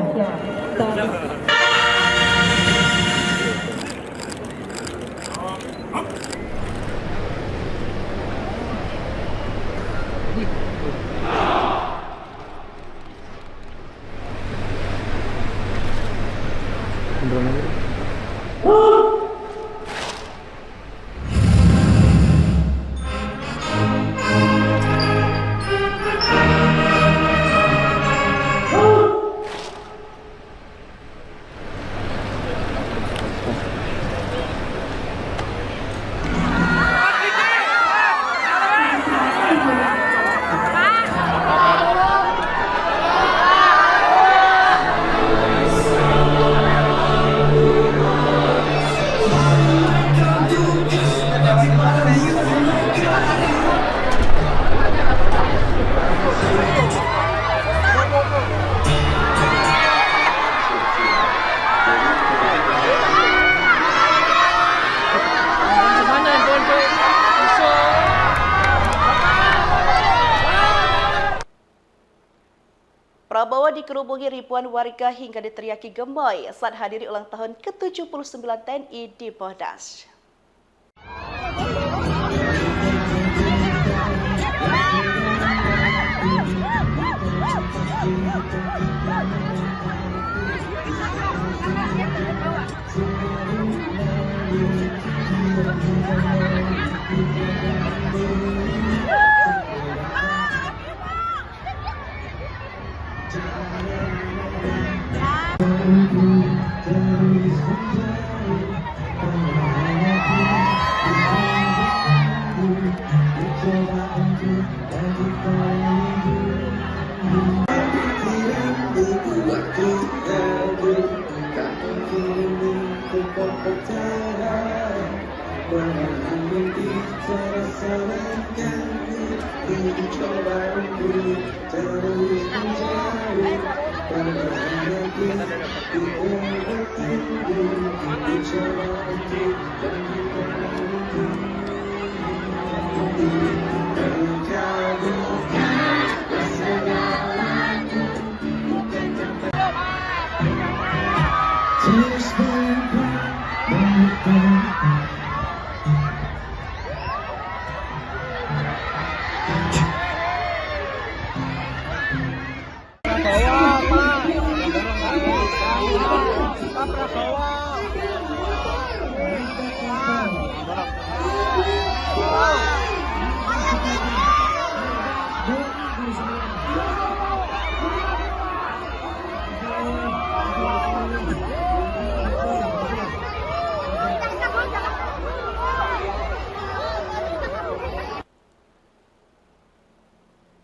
Prabowo dikerubungi ribuan warga hingga diteriaki gemoy saat hadiri ulang tahun ke-79 TNI di Bodas.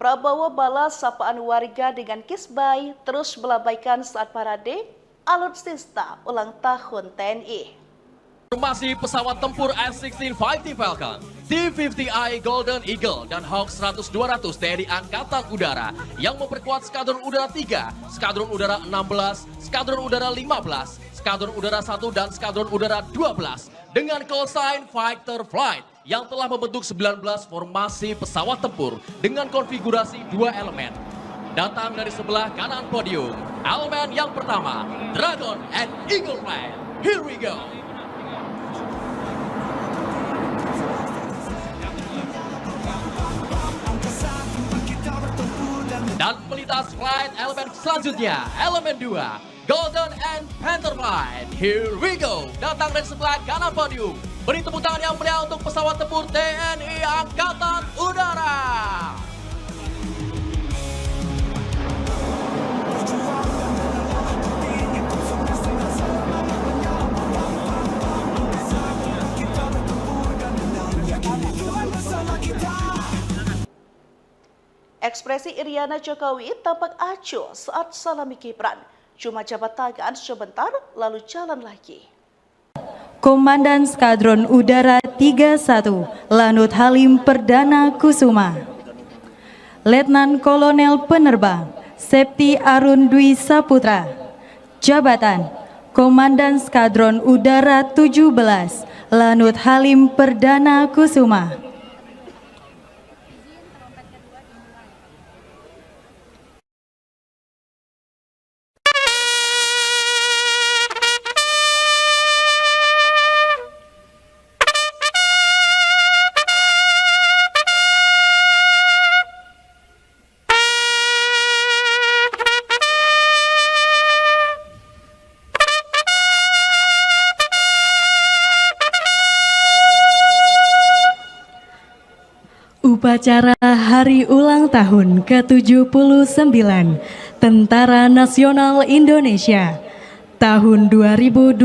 Prabowo balas sapaan warga dengan kisbai, terus melambaikan saat parade alutsista ulang tahun TNI. Formasi pesawat tempur F-16 Fighting Falcon, T-50I Golden Eagle, dan Hawk 100-200 TNI Angkatan Udara yang memperkuat Skadron Udara 3, Skadron Udara 16, Skadron Udara 15, Skadron Udara 1, dan Skadron Udara 12 dengan call sign Fighter Flight yang telah membentuk 19 formasi pesawat tempur dengan konfigurasi 2 elemen. Datang dari sebelah kanan podium, elemen yang pertama, Dragon and Eagle Flight. Here we go! Dan pelintas flight elemen selanjutnya, elemen 2, Golden and Panther Flight. Here we go. Datang dari sebelah kanan podium. Beri tepuk tangan yang meriah untuk pesawat tempur TNI Angkatan Udara. Ekspresi Iriana Jokowi tampak acuh saat salami Gibran. Cuma jabat tangan sebentar, lalu jalan lagi. Komandan Skadron Udara 31, Lanut Halim Perdana Kusuma. Letnan Kolonel Penerbang, Septi Arun Dwi Saputra. Jabatan, Komandan Skadron Udara 17, Lanut Halim Perdana Kusuma. Upacara Hari Ulang Tahun ke-79 Tentara Nasional Indonesia tahun 2024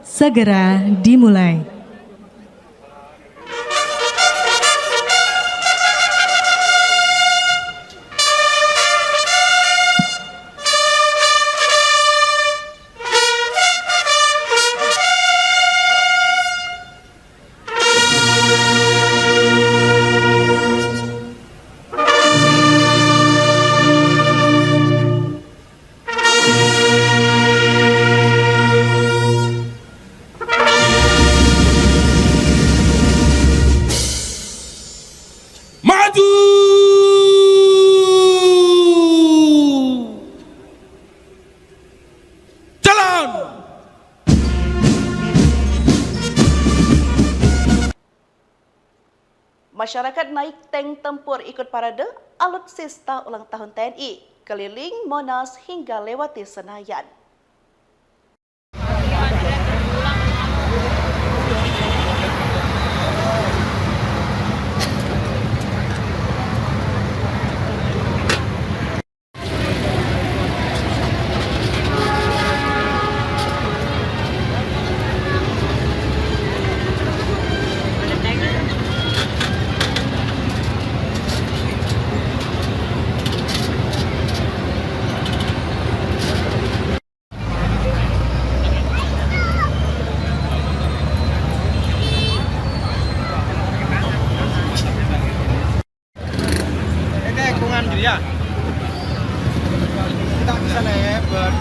segera dimulai. Masyarakat naik tank tempur ikut parade alutsista ulang tahun TNI, keliling Monas hingga lewati Senayan. Ya, kita bisa lebar.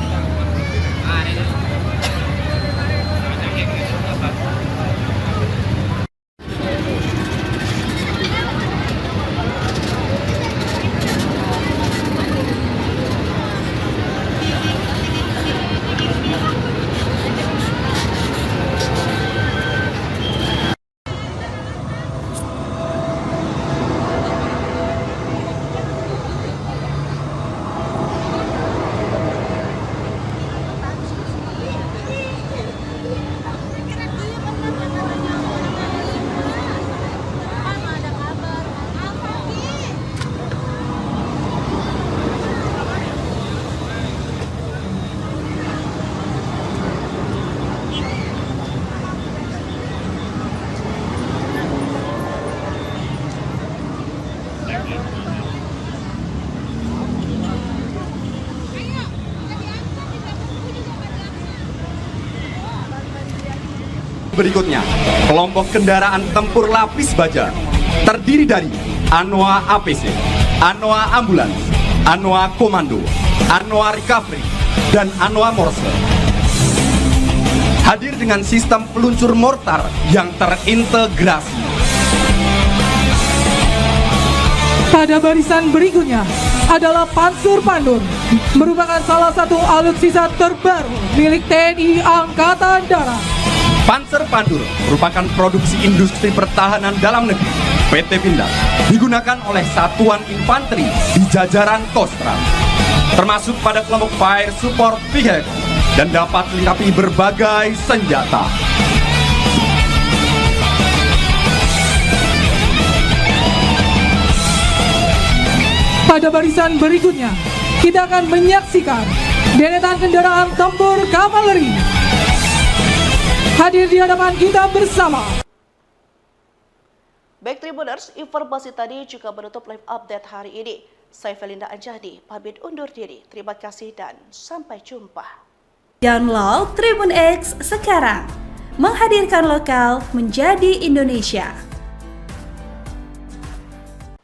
berikutnya, kelompok kendaraan tempur lapis baja terdiri dari Anoa APC, Anoa Ambulans, Anoa Komando, Anoa Recovery, dan Anoa Morse. Hadir dengan sistem peluncur mortar yang terintegrasi. Pada barisan berikutnya adalah Pansur Pandur, merupakan salah satu alutsista terbaru milik TNI Angkatan Darat. Panzer Pandur merupakan produksi industri pertahanan dalam negeri PT Pindad, digunakan oleh satuan infanteri di jajaran Kostrat, termasuk pada kelompok Fire Support Vehicle dan dapat dilengkapi berbagai senjata. Pada barisan berikutnya, kita akan menyaksikan deretan kendaraan tempur kavaleri hadir di hadapan kita bersama. Baik Tribuners, informasi tadi juga menutup live update hari ini. Saya Felinda Anjani, pamit undur diri. Terima kasih dan sampai jumpa. Download Tribun X sekarang, menghadirkan lokal menjadi Indonesia.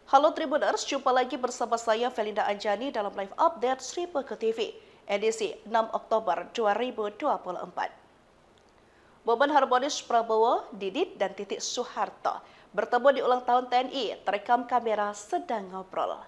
Halo Tribuners, jumpa lagi bersama saya Felinda Anjani dalam live update Sri Peke TV, edisi 6 Oktober 2024. Beban harmonis Prabowo, Didit, dan Titik Soeharto bertemu di ulang tahun TNI, terekam kamera sedang ngobrol.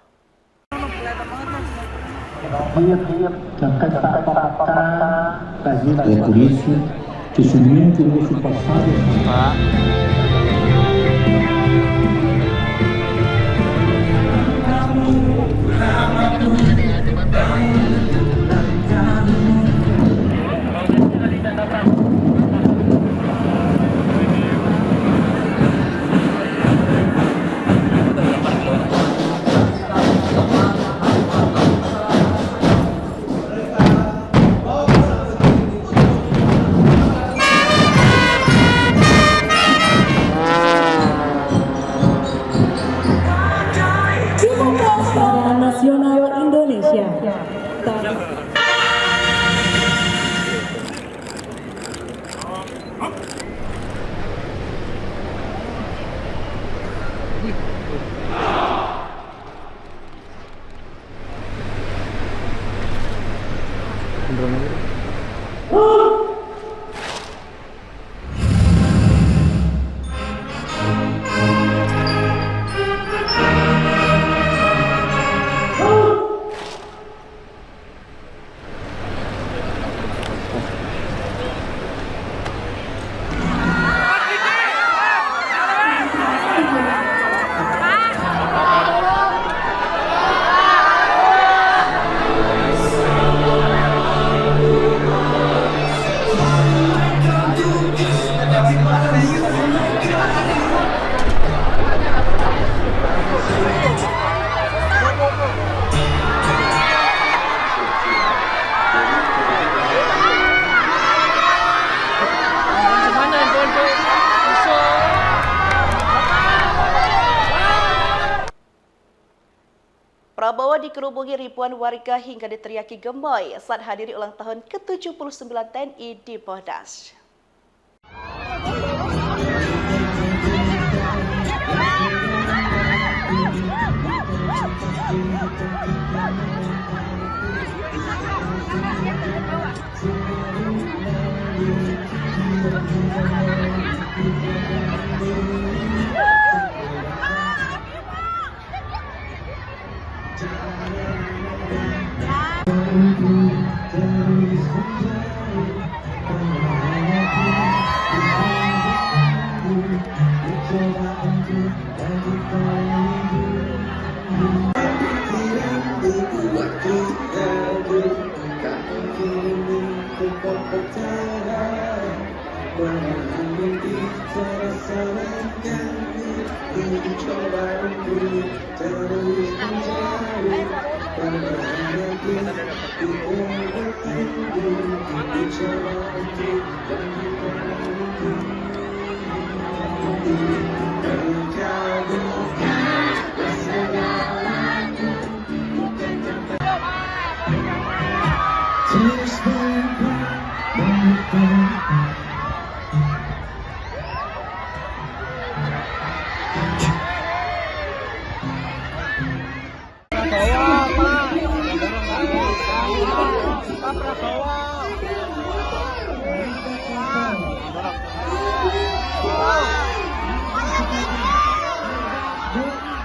Nasional Indonesia. Prabowo dikerubungi ribuan warga hingga diteriaki gemoy saat hadiri ulang tahun ke-79 TNI di Bodas.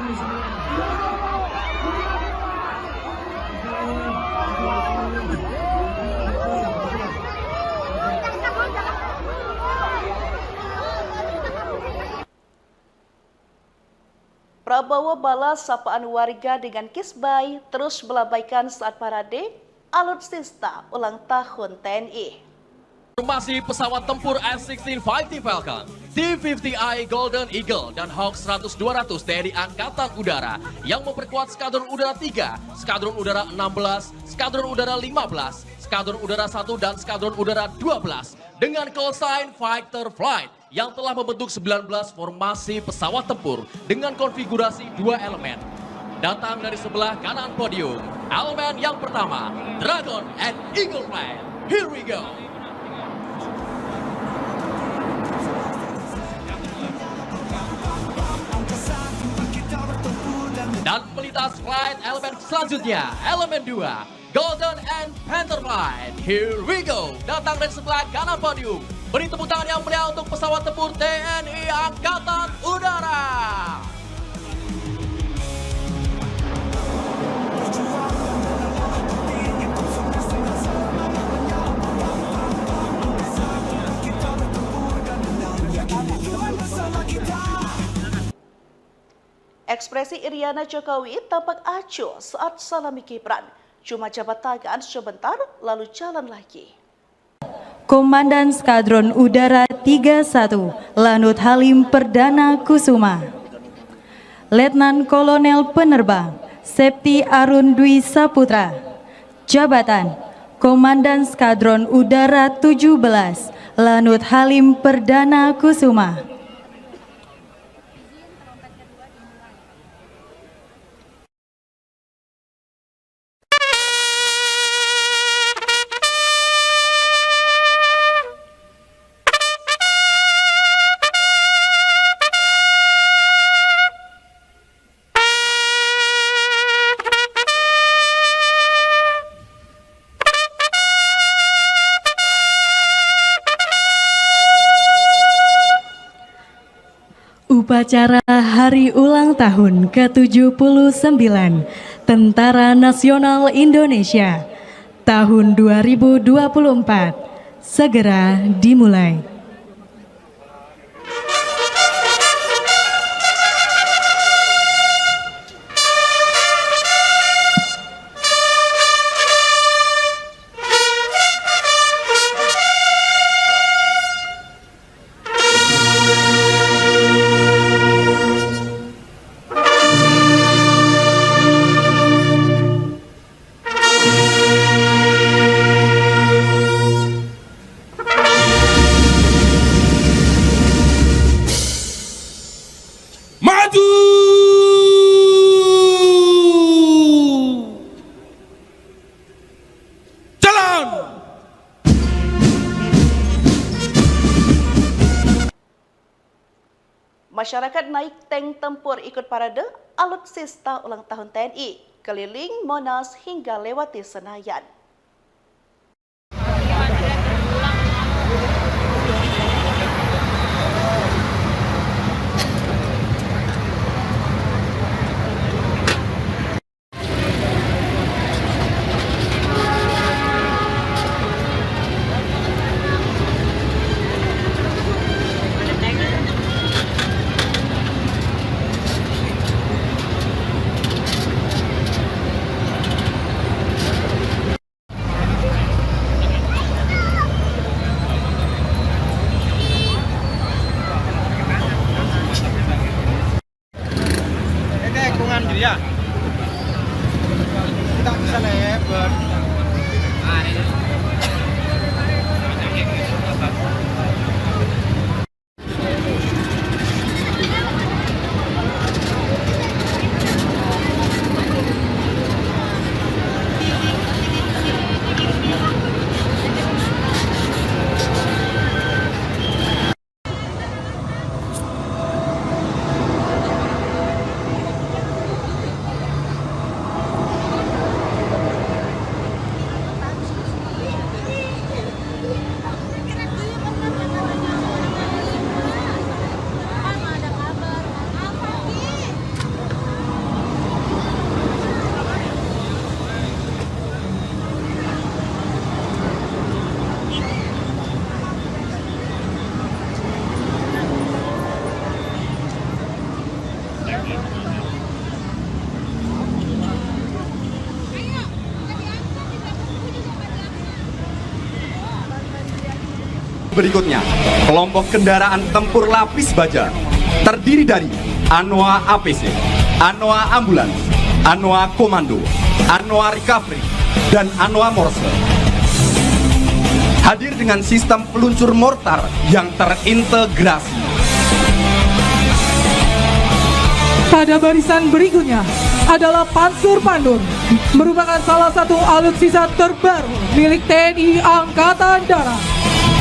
Prabowo balas sapaan warga dengan kisbai terus melambaikan saat parade alutsista ulang tahun TNI. Formasi pesawat tempur F-16 Fighting Falcon, T-50I Golden Eagle, dan Hawk 100-200 TNI Angkatan Udara yang memperkuat Skadron Udara 3, Skadron Udara 16, Skadron Udara 15, Skadron Udara 1, dan Skadron Udara 12 dengan call sign Fighter Flight yang telah membentuk 19 formasi pesawat tempur dengan konfigurasi 2 elemen. Datang dari sebelah kanan podium, elemen yang pertama, Dragon and Eagle Flight. Here we go! Dan melintas flight elemen selanjutnya, elemen 2, Golden and Panther Flight. Here we go. Datang dari sebelah kanan podium. Beri tepuk tangan yang meriah untuk pesawat tempur TNI Angkatan Udara. Ekspresi Iriana Jokowi tampak acuh saat salami Gibran. Cuma jabat tangan sebentar, lalu jalan lagi. Komandan Skadron Udara 31, Lanut Halim Perdana Kusuma. Letnan Kolonel Penerbang, Septi Arun Dwi Saputra. Jabatan, Komandan Skadron Udara 17, Lanut Halim Perdana Kusuma. Upacara Hari Ulang Tahun ke-79 Tentara Nasional Indonesia tahun 2024 segera dimulai. Masyarakat naik tank tempur ikut parade alutsista ulang tahun TNI, keliling Monas hingga lewati Senayan. Ya, kita bisa lebar. Berikutnya, kelompok kendaraan tempur lapis baja terdiri dari Anoa APC, Anoa Ambulans, Anoa Komando, Anoa Recovery, dan Anoa Morse. Hadir dengan sistem peluncur mortar yang terintegrasi. Pada barisan berikutnya adalah Pansur Pandur, merupakan salah satu alutsista terbaru milik TNI Angkatan Darat.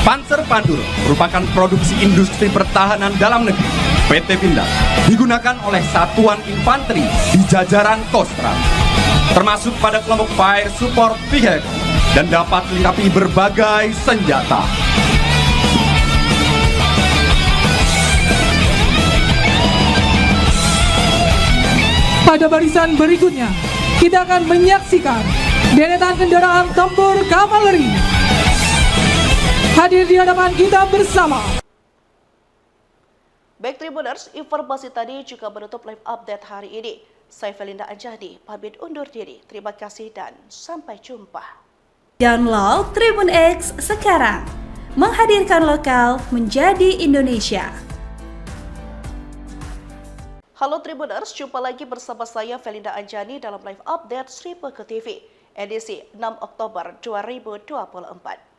Panzer Pandur merupakan produksi industri pertahanan dalam negeri PT Pindad, digunakan oleh satuan infanteri di jajaran Kostrat, termasuk pada kelompok Fire Support Vehicle dan dapat dilengkapi berbagai senjata. Pada barisan berikutnya, kita akan menyaksikan deretan kendaraan tempur kavaleri hadir di hadapan kita bersama. Baik Tribuners, informasi tadi juga menutup live update hari ini. Saya Felinda Anjani, pamit undur diri. Terima kasih dan sampai jumpa. Download Tribun X sekarang, menghadirkan lokal menjadi Indonesia. Halo Tribuners, jumpa lagi bersama saya Felinda Anjani dalam live update Sripe ke TV, edisi 6 Oktober 2024.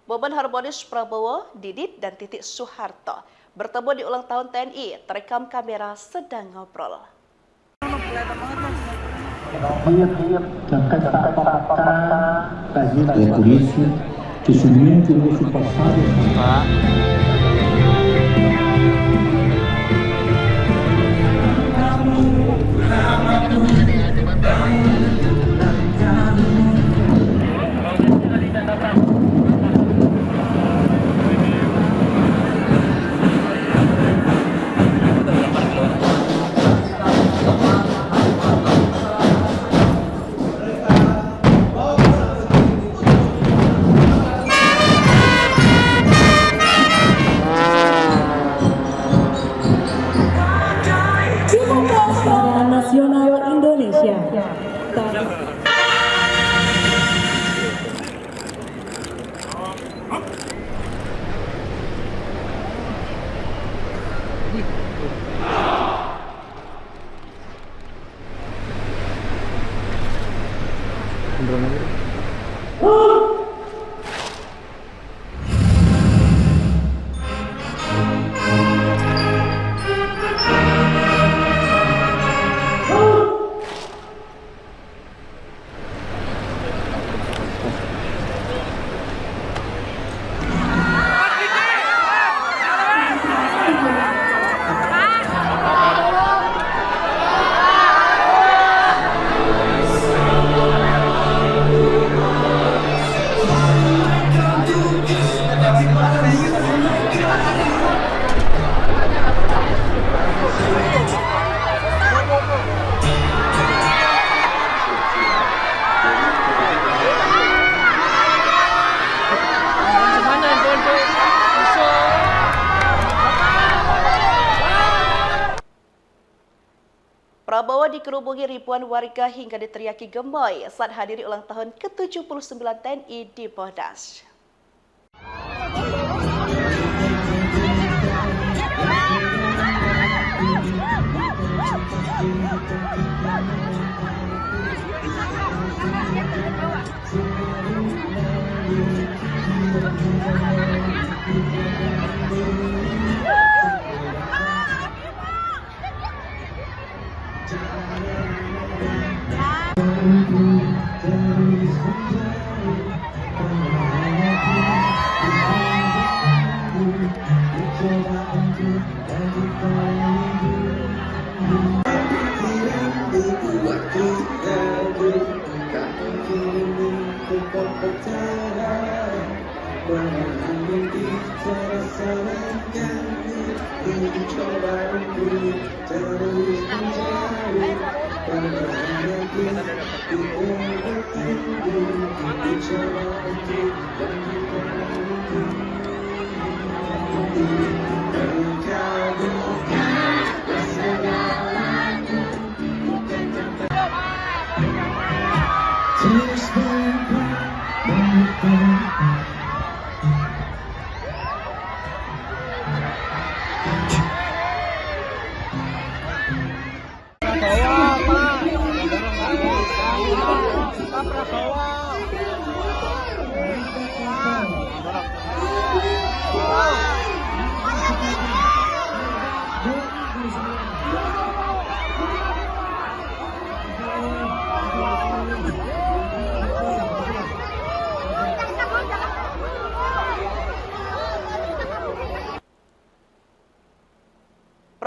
Beban harmonis Prabowo, Didit, dan Titik Soeharto bertemu di ulang tahun TNI, terekam kamera sedang ngobrol. Dan kata-kata bagi polisi sesungguhnya itu pasal. Nasional Indonesia. Prabowo dikerubungi ribuan warga hingga diteriaki gemoy saat hadiri ulang tahun ke-79 TNI di Monas.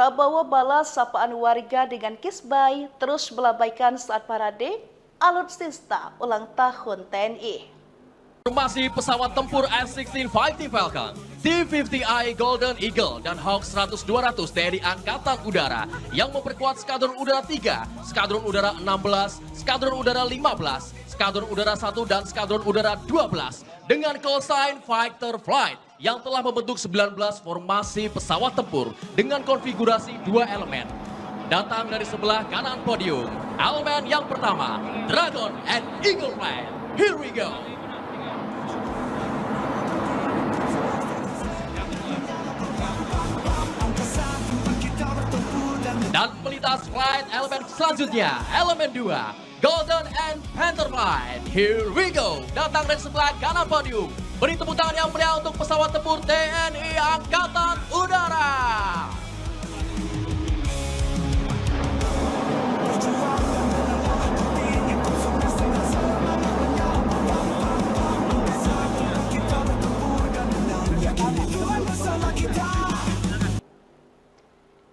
Prabowo balas sapaan warga dengan kisbai, terus melambaikan saat parade alutsista ulang tahun TNI. Formasi pesawat tempur F-16 Fighting Falcon, T-50I Golden Eagle, dan Hawk 100-200 TNI Angkatan Udara yang memperkuat Skadron Udara 3, Skadron Udara 16, Skadron Udara 15, Skadron Udara 1, dan Skadron Udara 12 dengan call sign Fighter Flight yang telah membentuk 19 formasi pesawat tempur dengan konfigurasi 2 elemen. Datang dari sebelah kanan podium, elemen yang pertama, Dragon and Eagle Flight. Here we go! Dan melintas flight elemen selanjutnya, elemen 2, Golden and Panther Flight. Here we go! Datang dari sebelah kanan podium. Beri tepuk tangan yang meriah untuk pesawat tempur TNI Angkatan Udara.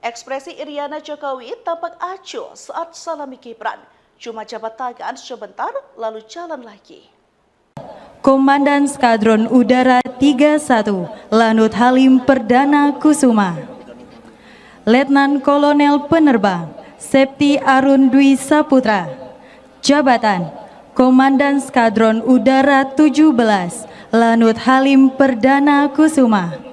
Ekspresi Iriana Jokowi tampak acuh saat salami Gibran. Cuma jabat tangan sebentar, lalu jalan lagi. Komandan Skadron Udara 31, Lanut Halim Perdana Kusuma. Letnan Kolonel Penerbang, Septi Arun Dwi Saputra. Jabatan, Komandan Skadron Udara 17, Lanut Halim Perdana Kusuma.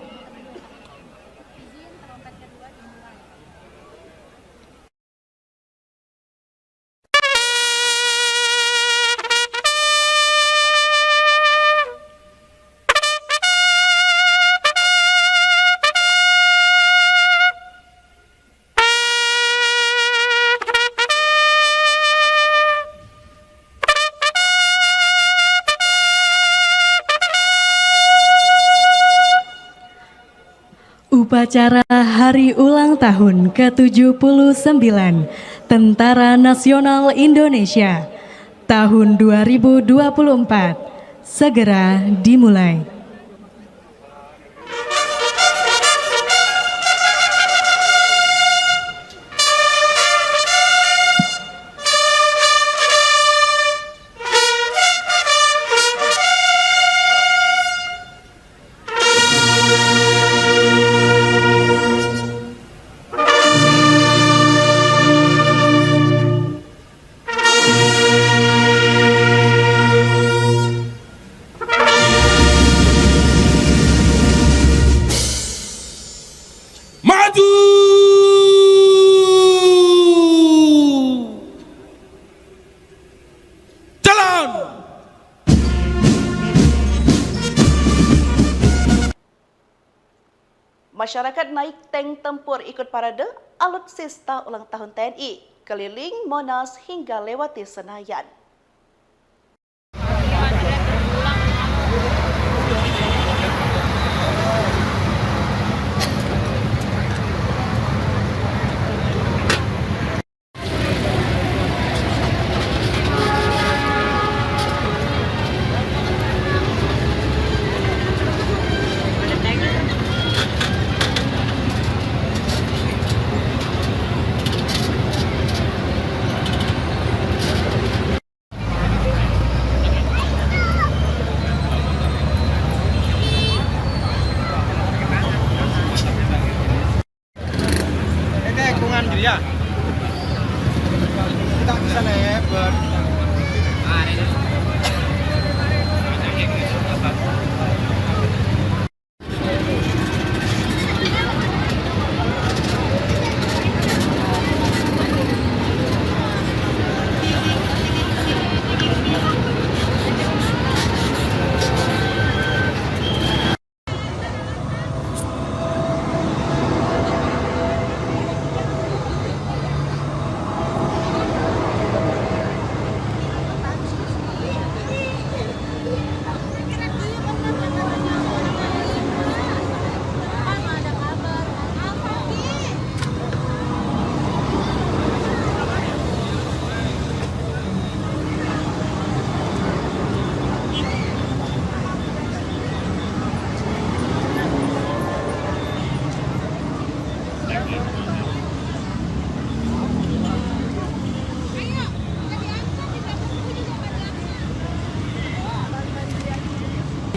Upacara Hari Ulang Tahun ke-79 Tentara Nasional Indonesia tahun 2024 segera dimulai. Masyarakat naik tank tempur ikut parade alutsista ulang tahun TNI, keliling Monas hingga lewati Senayan. Ya, kita bisa lebar.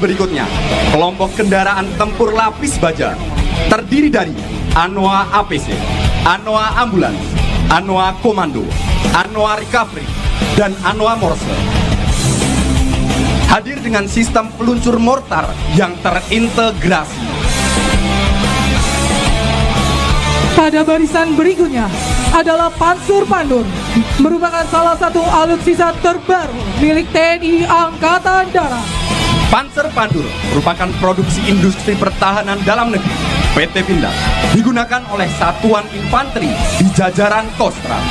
berikutnya, kelompok kendaraan tempur lapis baja terdiri dari Anoa APC, Anoa Ambulans, Anoa Komando, Anoa Recovery, dan Anoa Morse. Hadir dengan sistem peluncur mortar yang terintegrasi. Pada barisan berikutnya adalah Pansur Pandur, merupakan salah satu alutsista terbaru milik TNI Angkatan Darat. Panzer Pandur merupakan produksi industri pertahanan dalam negeri PT Pindad, digunakan oleh satuan infanteri di jajaran Kostrat,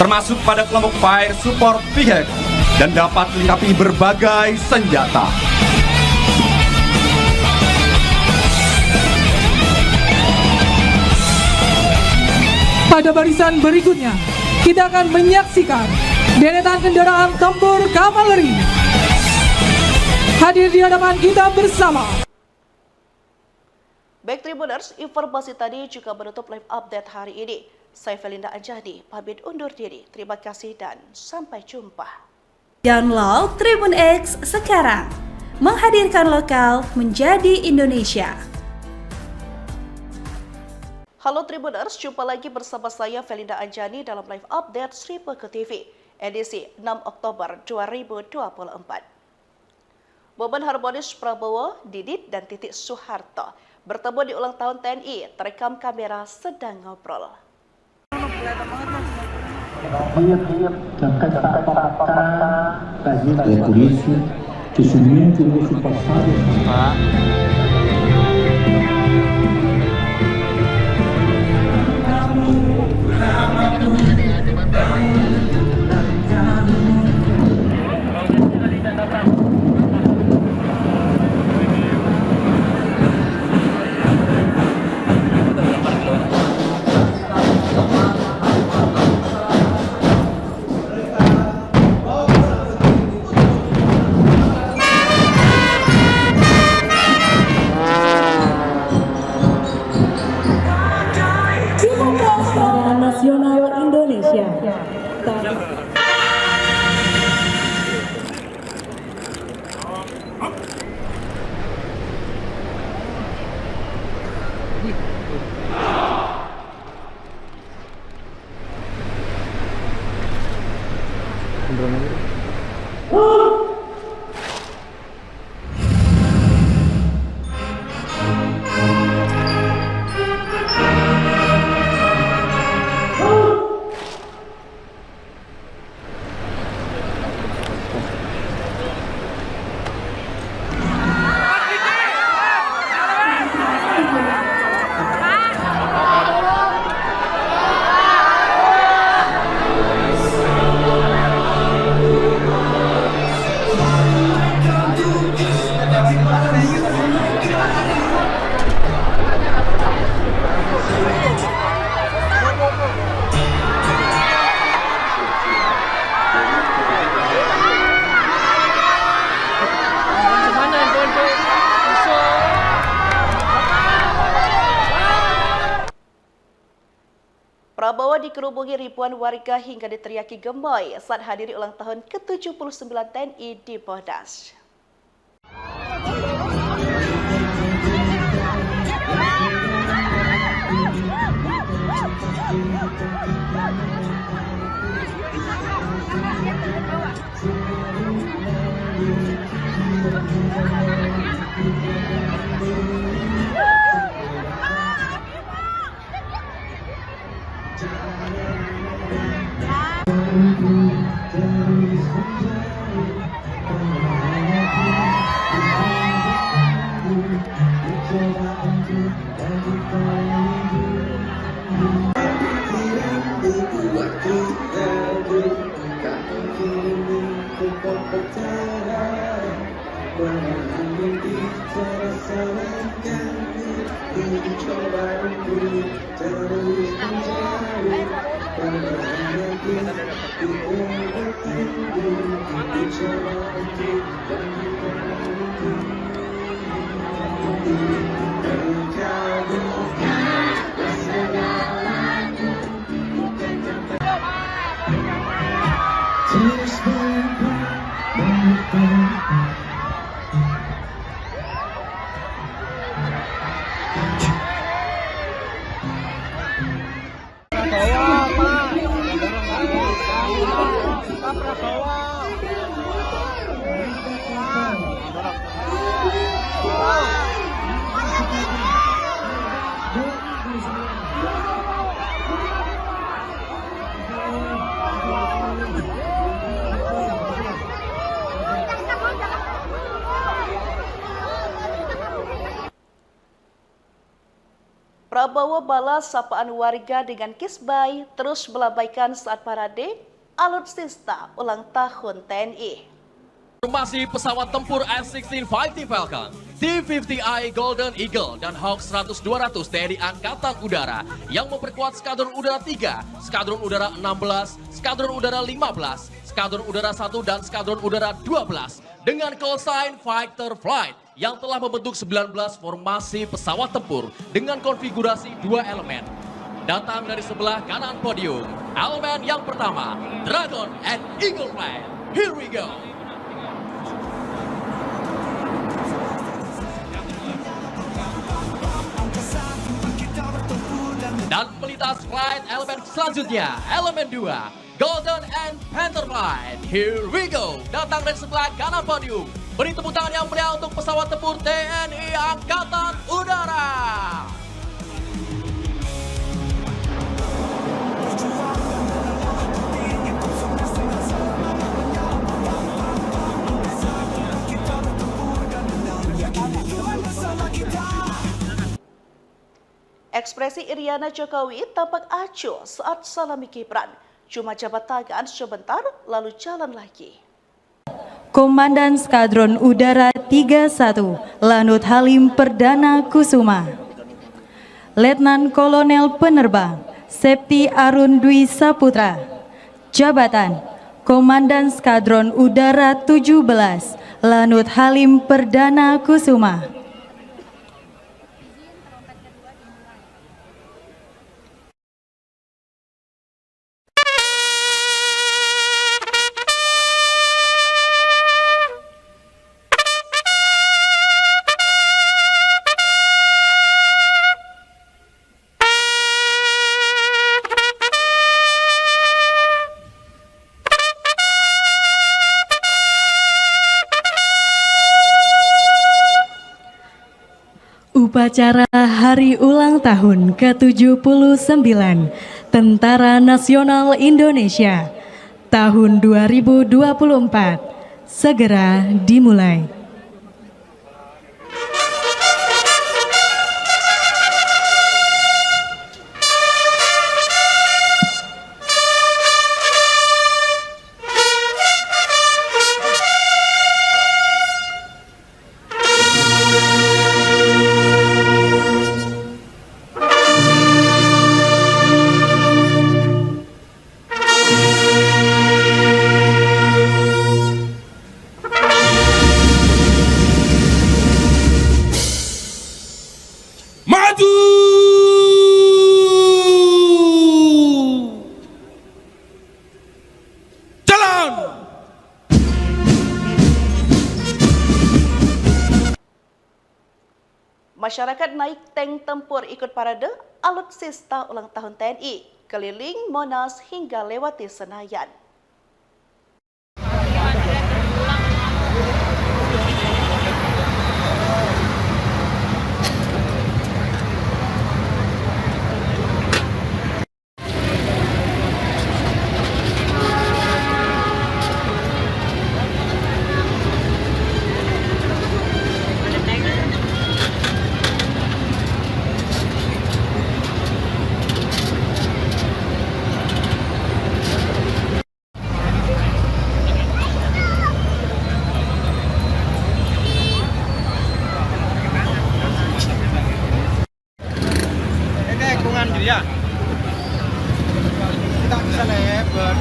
termasuk pada kelompok Fire Support Vehicle dan dapat dilengkapi berbagai senjata. Pada barisan berikutnya, kita akan menyaksikan deretan kendaraan tempur kavaleri. Hadir di hadapan kita bersama. Baik Tribuners, informasi tadi juga menutup live update hari ini. Saya Felinda Anjani, pamit undur diri. Terima kasih dan sampai jumpa. Download Tribun X sekarang, menghadirkan lokal menjadi Indonesia. Halo Tribuners, jumpa lagi bersama saya Felinda Anjani dalam live update Sri Peke TV, edisi 6 Oktober 2024. Momen harmonis Prabowo, Didit, dan Titik Soeharto bertemu di ulang tahun TNI, terekam kamera sedang ngobrol. Nasional Indonesia. Prabowo dikerubungi ribuan warga hingga diteriaki gemoy saat hadiri ulang tahun ke-79 TNI di Bodas. Prabowo balas sapaan warga dengan kisbai, terus melambaikan saat parade alutsista ulang tahun TNI. Formasi pesawat tempur F-16 5T Falcon, T-50I Golden Eagle, dan Hawk 100-200 TNI Angkatan Udara yang memperkuat Skadron Udara 3, Skadron Udara 16, Skadron Udara 15, Skadron Udara 1, dan Skadron Udara 12 dengan call sign Fighter Flight yang telah membentuk 19 formasi pesawat tempur dengan konfigurasi 2 elemen. Datang dari sebelah kanan podium, elemen yang pertama, Dragon and Eagle Flight. Here we go! Dan melintas flight elemen selanjutnya, elemen 2, Golden and Panther Flight. Here we go. Datang dari sebelah kanan podium. Beri tepuk tangan yang meriah untuk pesawat tempur TNI Angkatan Udara. Ekspresi Iriana Jokowi tampak acuh saat salami Gibran. Cuma jabat tangan sebentar, lalu jalan lagi. Komandan Skadron Udara 31, Lanut Halim Perdana Kusuma. Letnan Kolonel Penerbang, Septi Arun Dwi Saputra. Jabatan, Komandan Skadron Udara 17, Lanut Halim Perdana Kusuma. Upacara Hari Ulang Tahun ke-79 Tentara Nasional Indonesia tahun 2024 segera dimulai. Masyarakat naik tank tempur ikut parade alutsista ulang tahun TNI, keliling Monas hingga lewati Senayan. Ya, kita bisa lebar.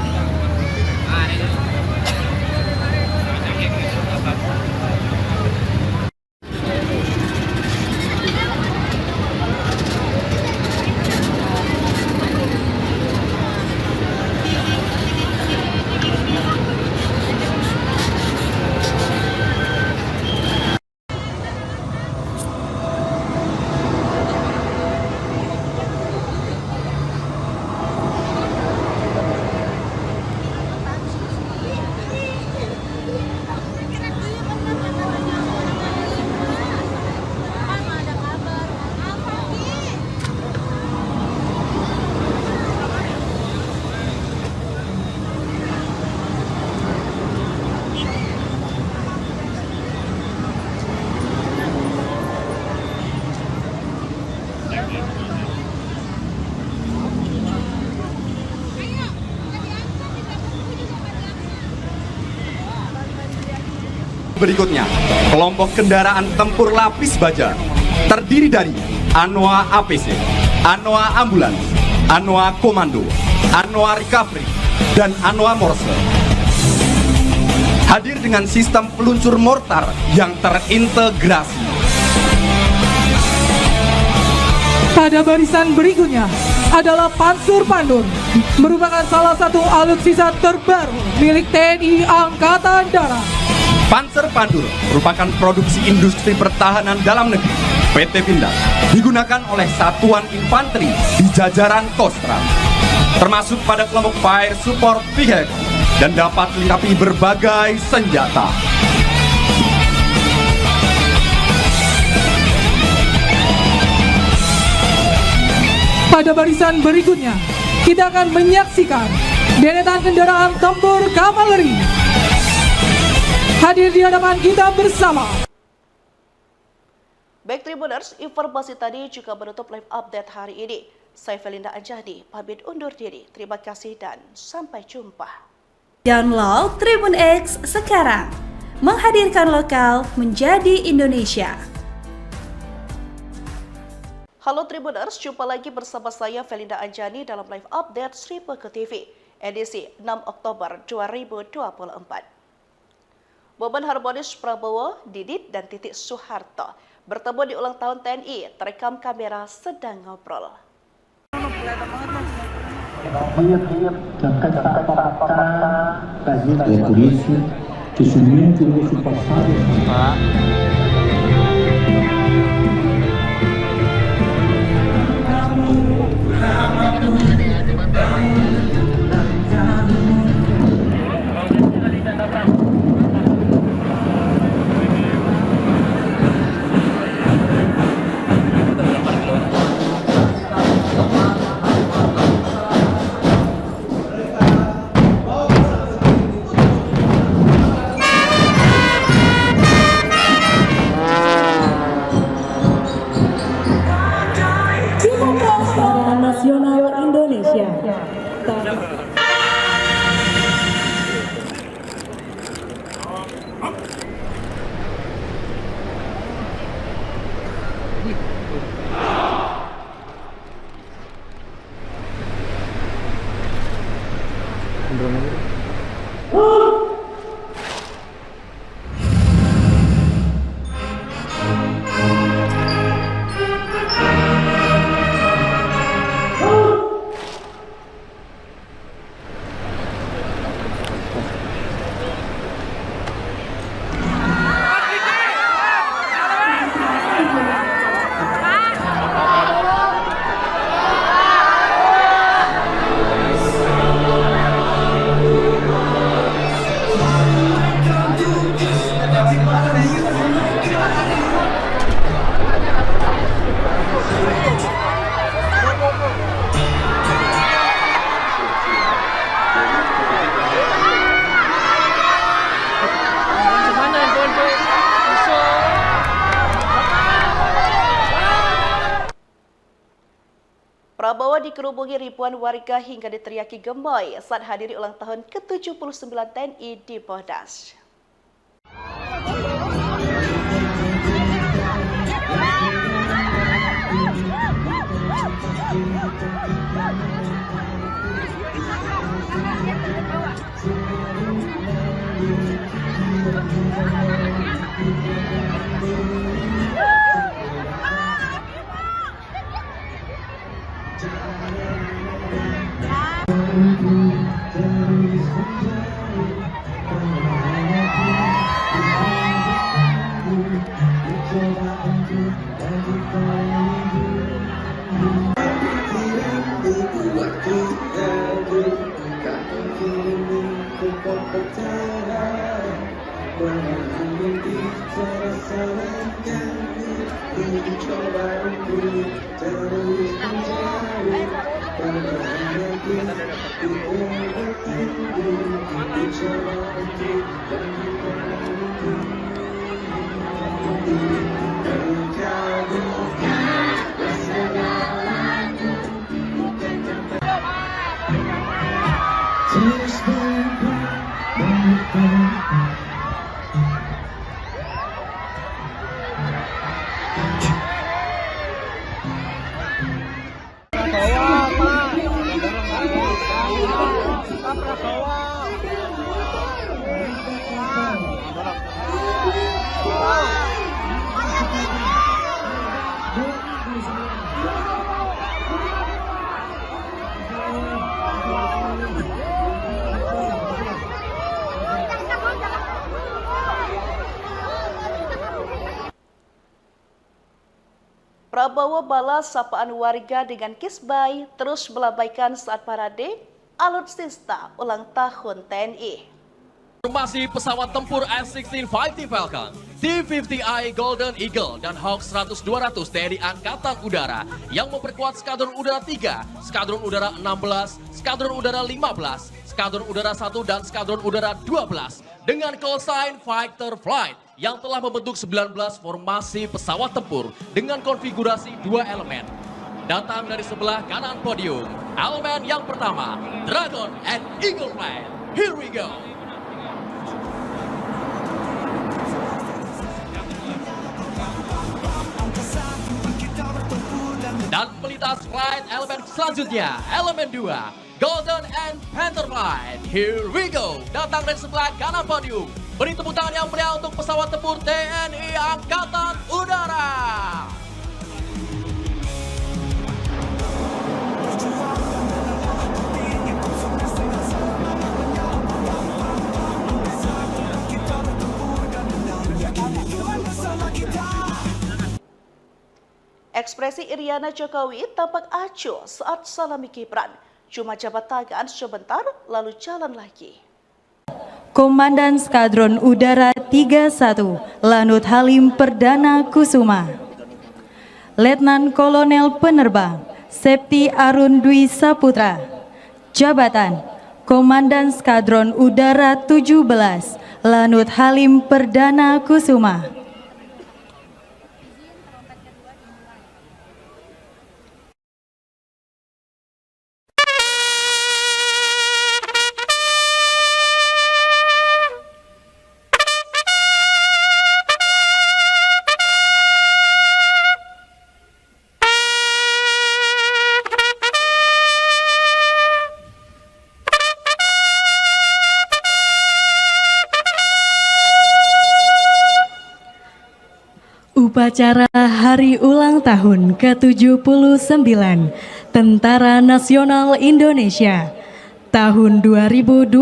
Berikutnya, kelompok kendaraan tempur lapis baja terdiri dari Anoa APC, Anoa Ambulans, Anoa Komando, Anoa Recovery, dan Anoa Morse. Hadir dengan sistem peluncur mortar yang terintegrasi. Pada barisan berikutnya adalah Pansur Pandur, merupakan salah satu alutsista terbaru milik TNI Angkatan Darat. Panzer Pandur merupakan produksi industri pertahanan dalam negeri PT Pindad, digunakan oleh satuan infanteri di jajaran Kostrat, termasuk pada kelompok Fire Support Vehicle dan dapat dilengkapi berbagai senjata. Pada barisan berikutnya, kita akan menyaksikan deretan kendaraan tempur kavaleri. Hadir di hadapan kita bersama. Baik Tribuners, informasi tadi juga menutup live update hari ini. Saya Felinda Anjani, pamit undur diri. Terima kasih dan sampai jumpa. Download Tribun X sekarang, menghadirkan lokal menjadi Indonesia. Halo Tribuners, jumpa lagi bersama saya Felinda Anjani dalam live update Sri Peke TV, edisi 6 Oktober 2024. Momen harmonis Prabowo, Didit, dan Titik Soeharto bertemu di ulang tahun TNI, terekam kamera sedang ngobrol. Nasional Indonesia. Prabowo dikerubungi ribuan warga hingga diteriaki gemoy saat hadiri ulang tahun ke-79 TNI di Bodas. Prabowo balas sapaan warga dengan kisbai terus melambaikan saat parade alutsista ulang tahun TNI. Formasi pesawat tempur F-16 Fighting Falcon, T-50I Golden Eagle, dan Hawk 100-200 TNI Angkatan Udara yang memperkuat Skadron Udara 3, Skadron Udara 16, Skadron Udara 15, Skadron Udara 1, dan Skadron Udara 12 dengan call sign Fighter Flight yang telah membentuk 19 formasi pesawat tempur dengan konfigurasi 2 elemen. Datang dari sebelah kanan podium, elemen yang pertama, Dragon and Eagle Flight. Here we go! Dan melintas flight elemen selanjutnya, elemen 2, Golden and Panther Flight. Here we go. Datang dari sebelah kanan podium. Beri tepuk tangan yang meriah untuk pesawat tempur TNI Angkatan Udara. Ekspresi Iriana Jokowi tampak acuh saat salami Gibran. Cuma jabat tangan sebentar lalu jalan lagi. Komandan Skadron Udara 31, Lanut Halim Perdana Kusuma. Letnan Kolonel Penerbang, Septi Arun Dwi Saputra. Jabatan, Komandan Skadron Udara 17, Lanut Halim Perdana Kusuma. Upacara Hari Ulang Tahun ke-79 Tentara Nasional Indonesia tahun 2024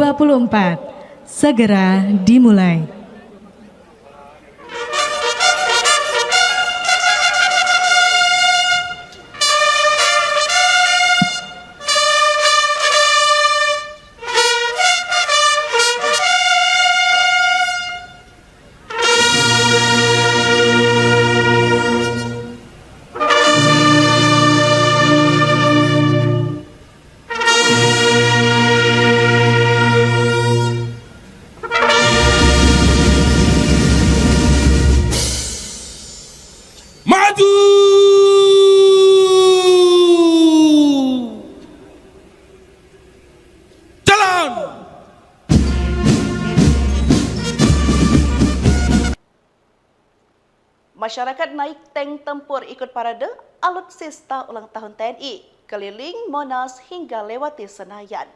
segera dimulai. Masyarakat naik tank tempur ikut parade alutsista ulang tahun TNI, keliling Monas hingga lewati Senayan.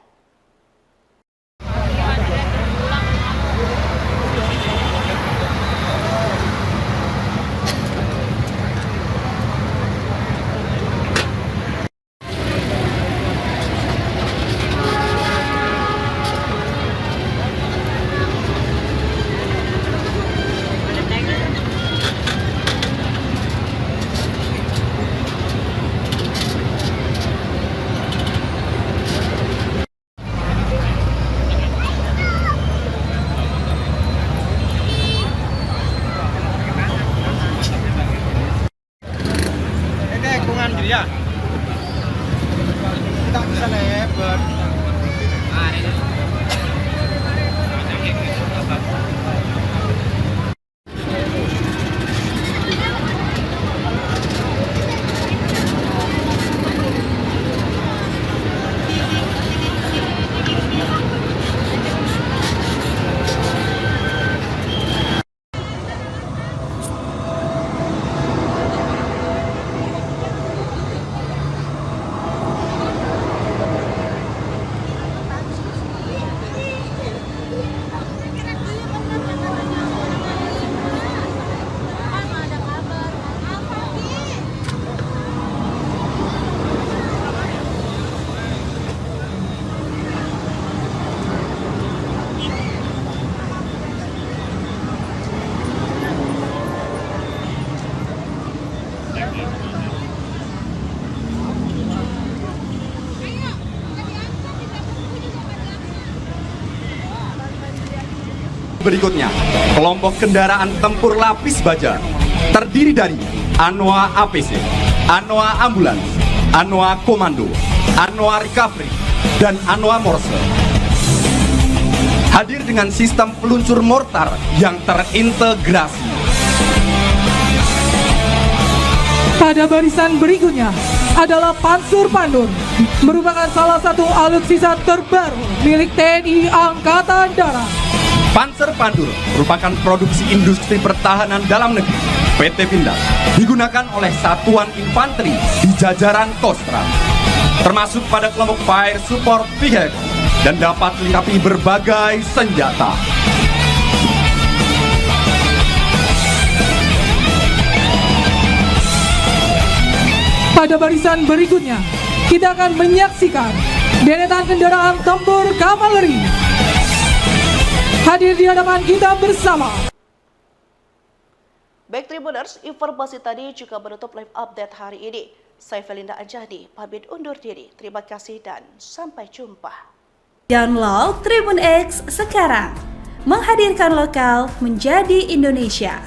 berikutnya, kelompok kendaraan tempur lapis baja terdiri dari Anoa APC, Anoa Ambulans, Anoa Komando, Anoa Recovery, dan Anoa Morse. Hadir dengan sistem peluncur mortar yang terintegrasi. Pada barisan berikutnya adalah Pansur Pandur, merupakan salah satu alutsista terbaru milik TNI Angkatan Darat. Panzer Pandur merupakan produksi industri pertahanan dalam negeri PT Pindad, digunakan oleh satuan infanteri di jajaran Kostrat, termasuk pada kelompok Fire Support Vehicle dan dapat dilengkapi berbagai senjata. Pada barisan berikutnya, kita akan menyaksikan deretan kendaraan tempur kavaleri hadir di hadapan kita bersama. Baik Tribuners, informasi tadi juga menutup live update hari ini. Saya Felinda Anjani, pamit undur diri. Terima kasih dan sampai jumpa. Download Tribun X sekarang, menghadirkan lokal menjadi Indonesia.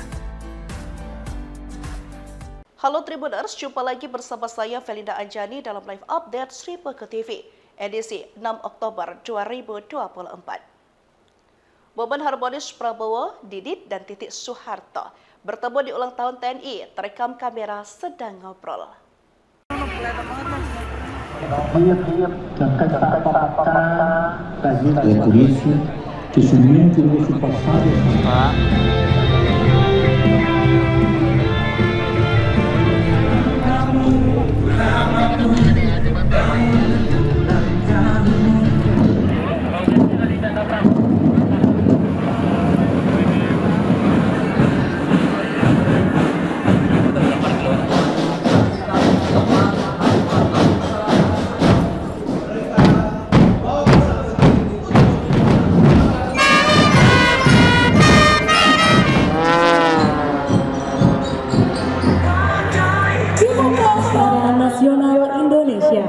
Halo Tribuners, jumpa lagi bersama saya Felinda Anjani dalam live update Sri Pe TV, edisi 6 Oktober 2024. Momen harmonis Prabowo, Didit, dan Titik Soeharto bertemu di ulang tahun TNI, terekam kamera sedang ngobrol. Nasional Indonesia.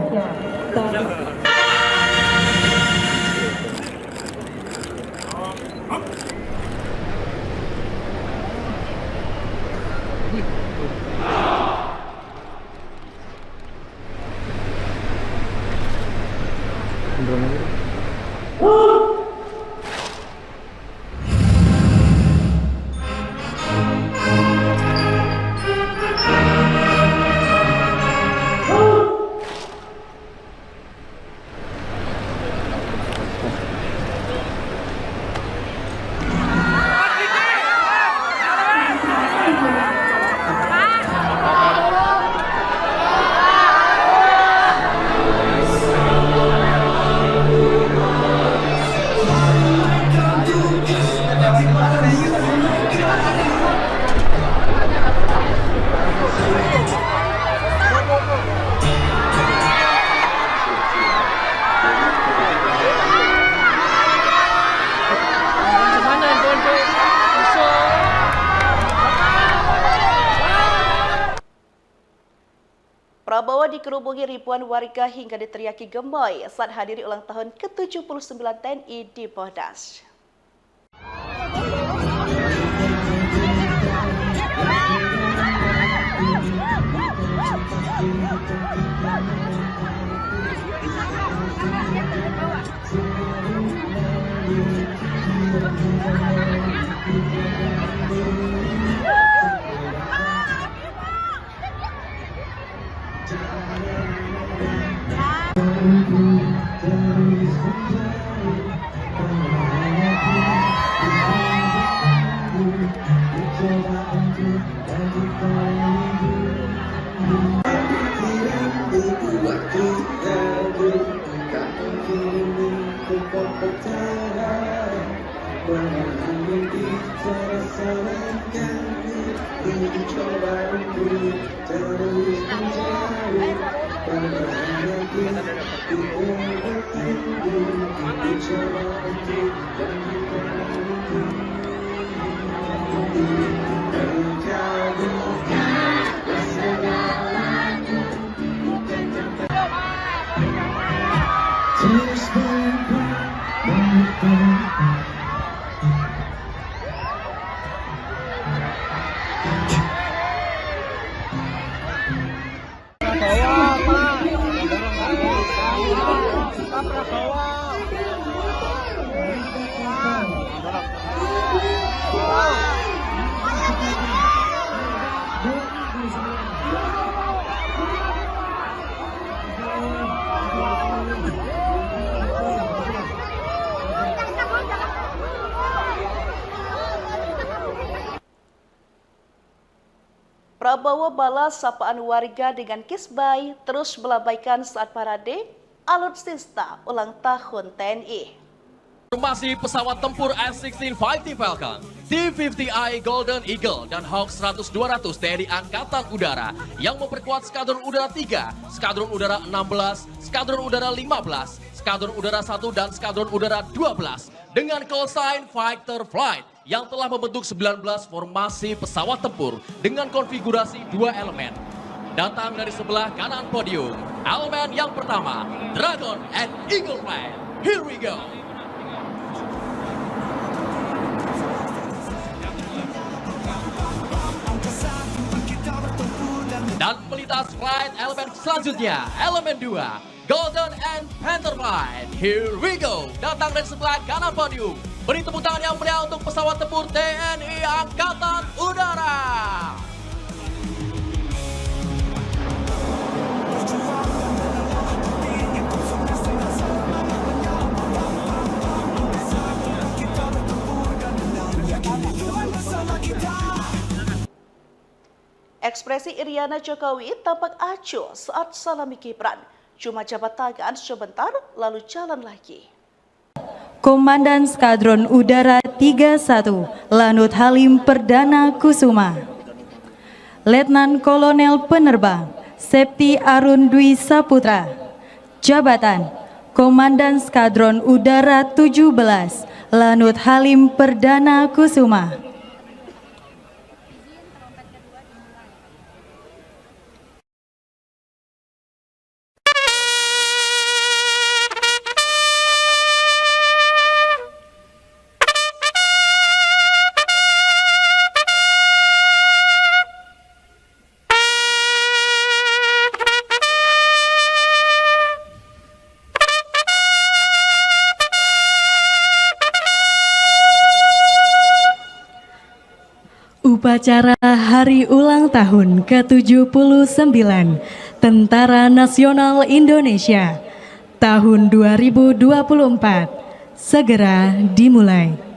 Prabowo dikerubungi ribuan warga hingga diteriaki gemoy saat hadiri ulang tahun ke-79 TNI di Bodas. Prabowo balas sapaan warga dengan kisbai, terus melambaikan saat parade alutsista ulang tahun TNI. Formasi pesawat tempur F-16 Fighting Falcon, T-50I Golden Eagle, dan Hawk 100-200 TNI Angkatan Udara yang memperkuat Skadron Udara 3, Skadron Udara 16, Skadron Udara 15, Skadron Udara 1, dan Skadron Udara 12 dengan call sign Fighter Flight yang telah membentuk 19 formasi pesawat tempur dengan konfigurasi 2 elemen. Datang dari sebelah kanan podium, elemen yang pertama, Dragon and Eagle Flight. Here we go! Dan melintas flight elemen selanjutnya, elemen 2, Golden and Panther Flight. Here we go. Datang dari sebelah kanan podium. Beri tepuk tangan yang meriah untuk pesawat tempur TNI Angkatan Udara. Ekspresi Iriana Jokowi tampak acuh saat salami Gibran. Cuma jabat tangan sebentar, lalu jalan lagi. Komandan Skadron Udara 31, Lanut Halim Perdana Kusuma. Letnan Kolonel Penerbang, Septi Arun Dwi Saputra. Jabatan, Komandan Skadron Udara 17, Lanut Halim Perdana Kusuma. Upacara Hari Ulang Tahun ke-79 Tentara Nasional Indonesia tahun 2024 segera dimulai.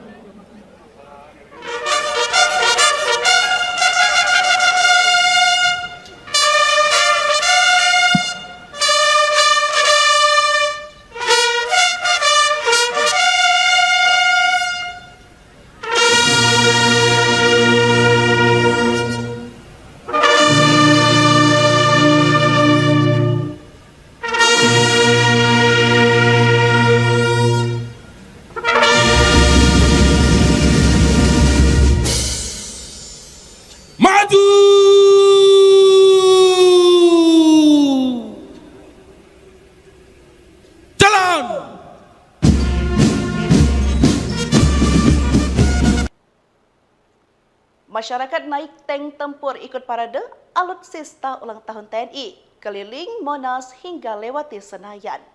Maju! Jalan! Masyarakat naik tank tempur ikut parade alutsista ulang tahun TNI, keliling Monas hingga lewati Senayan.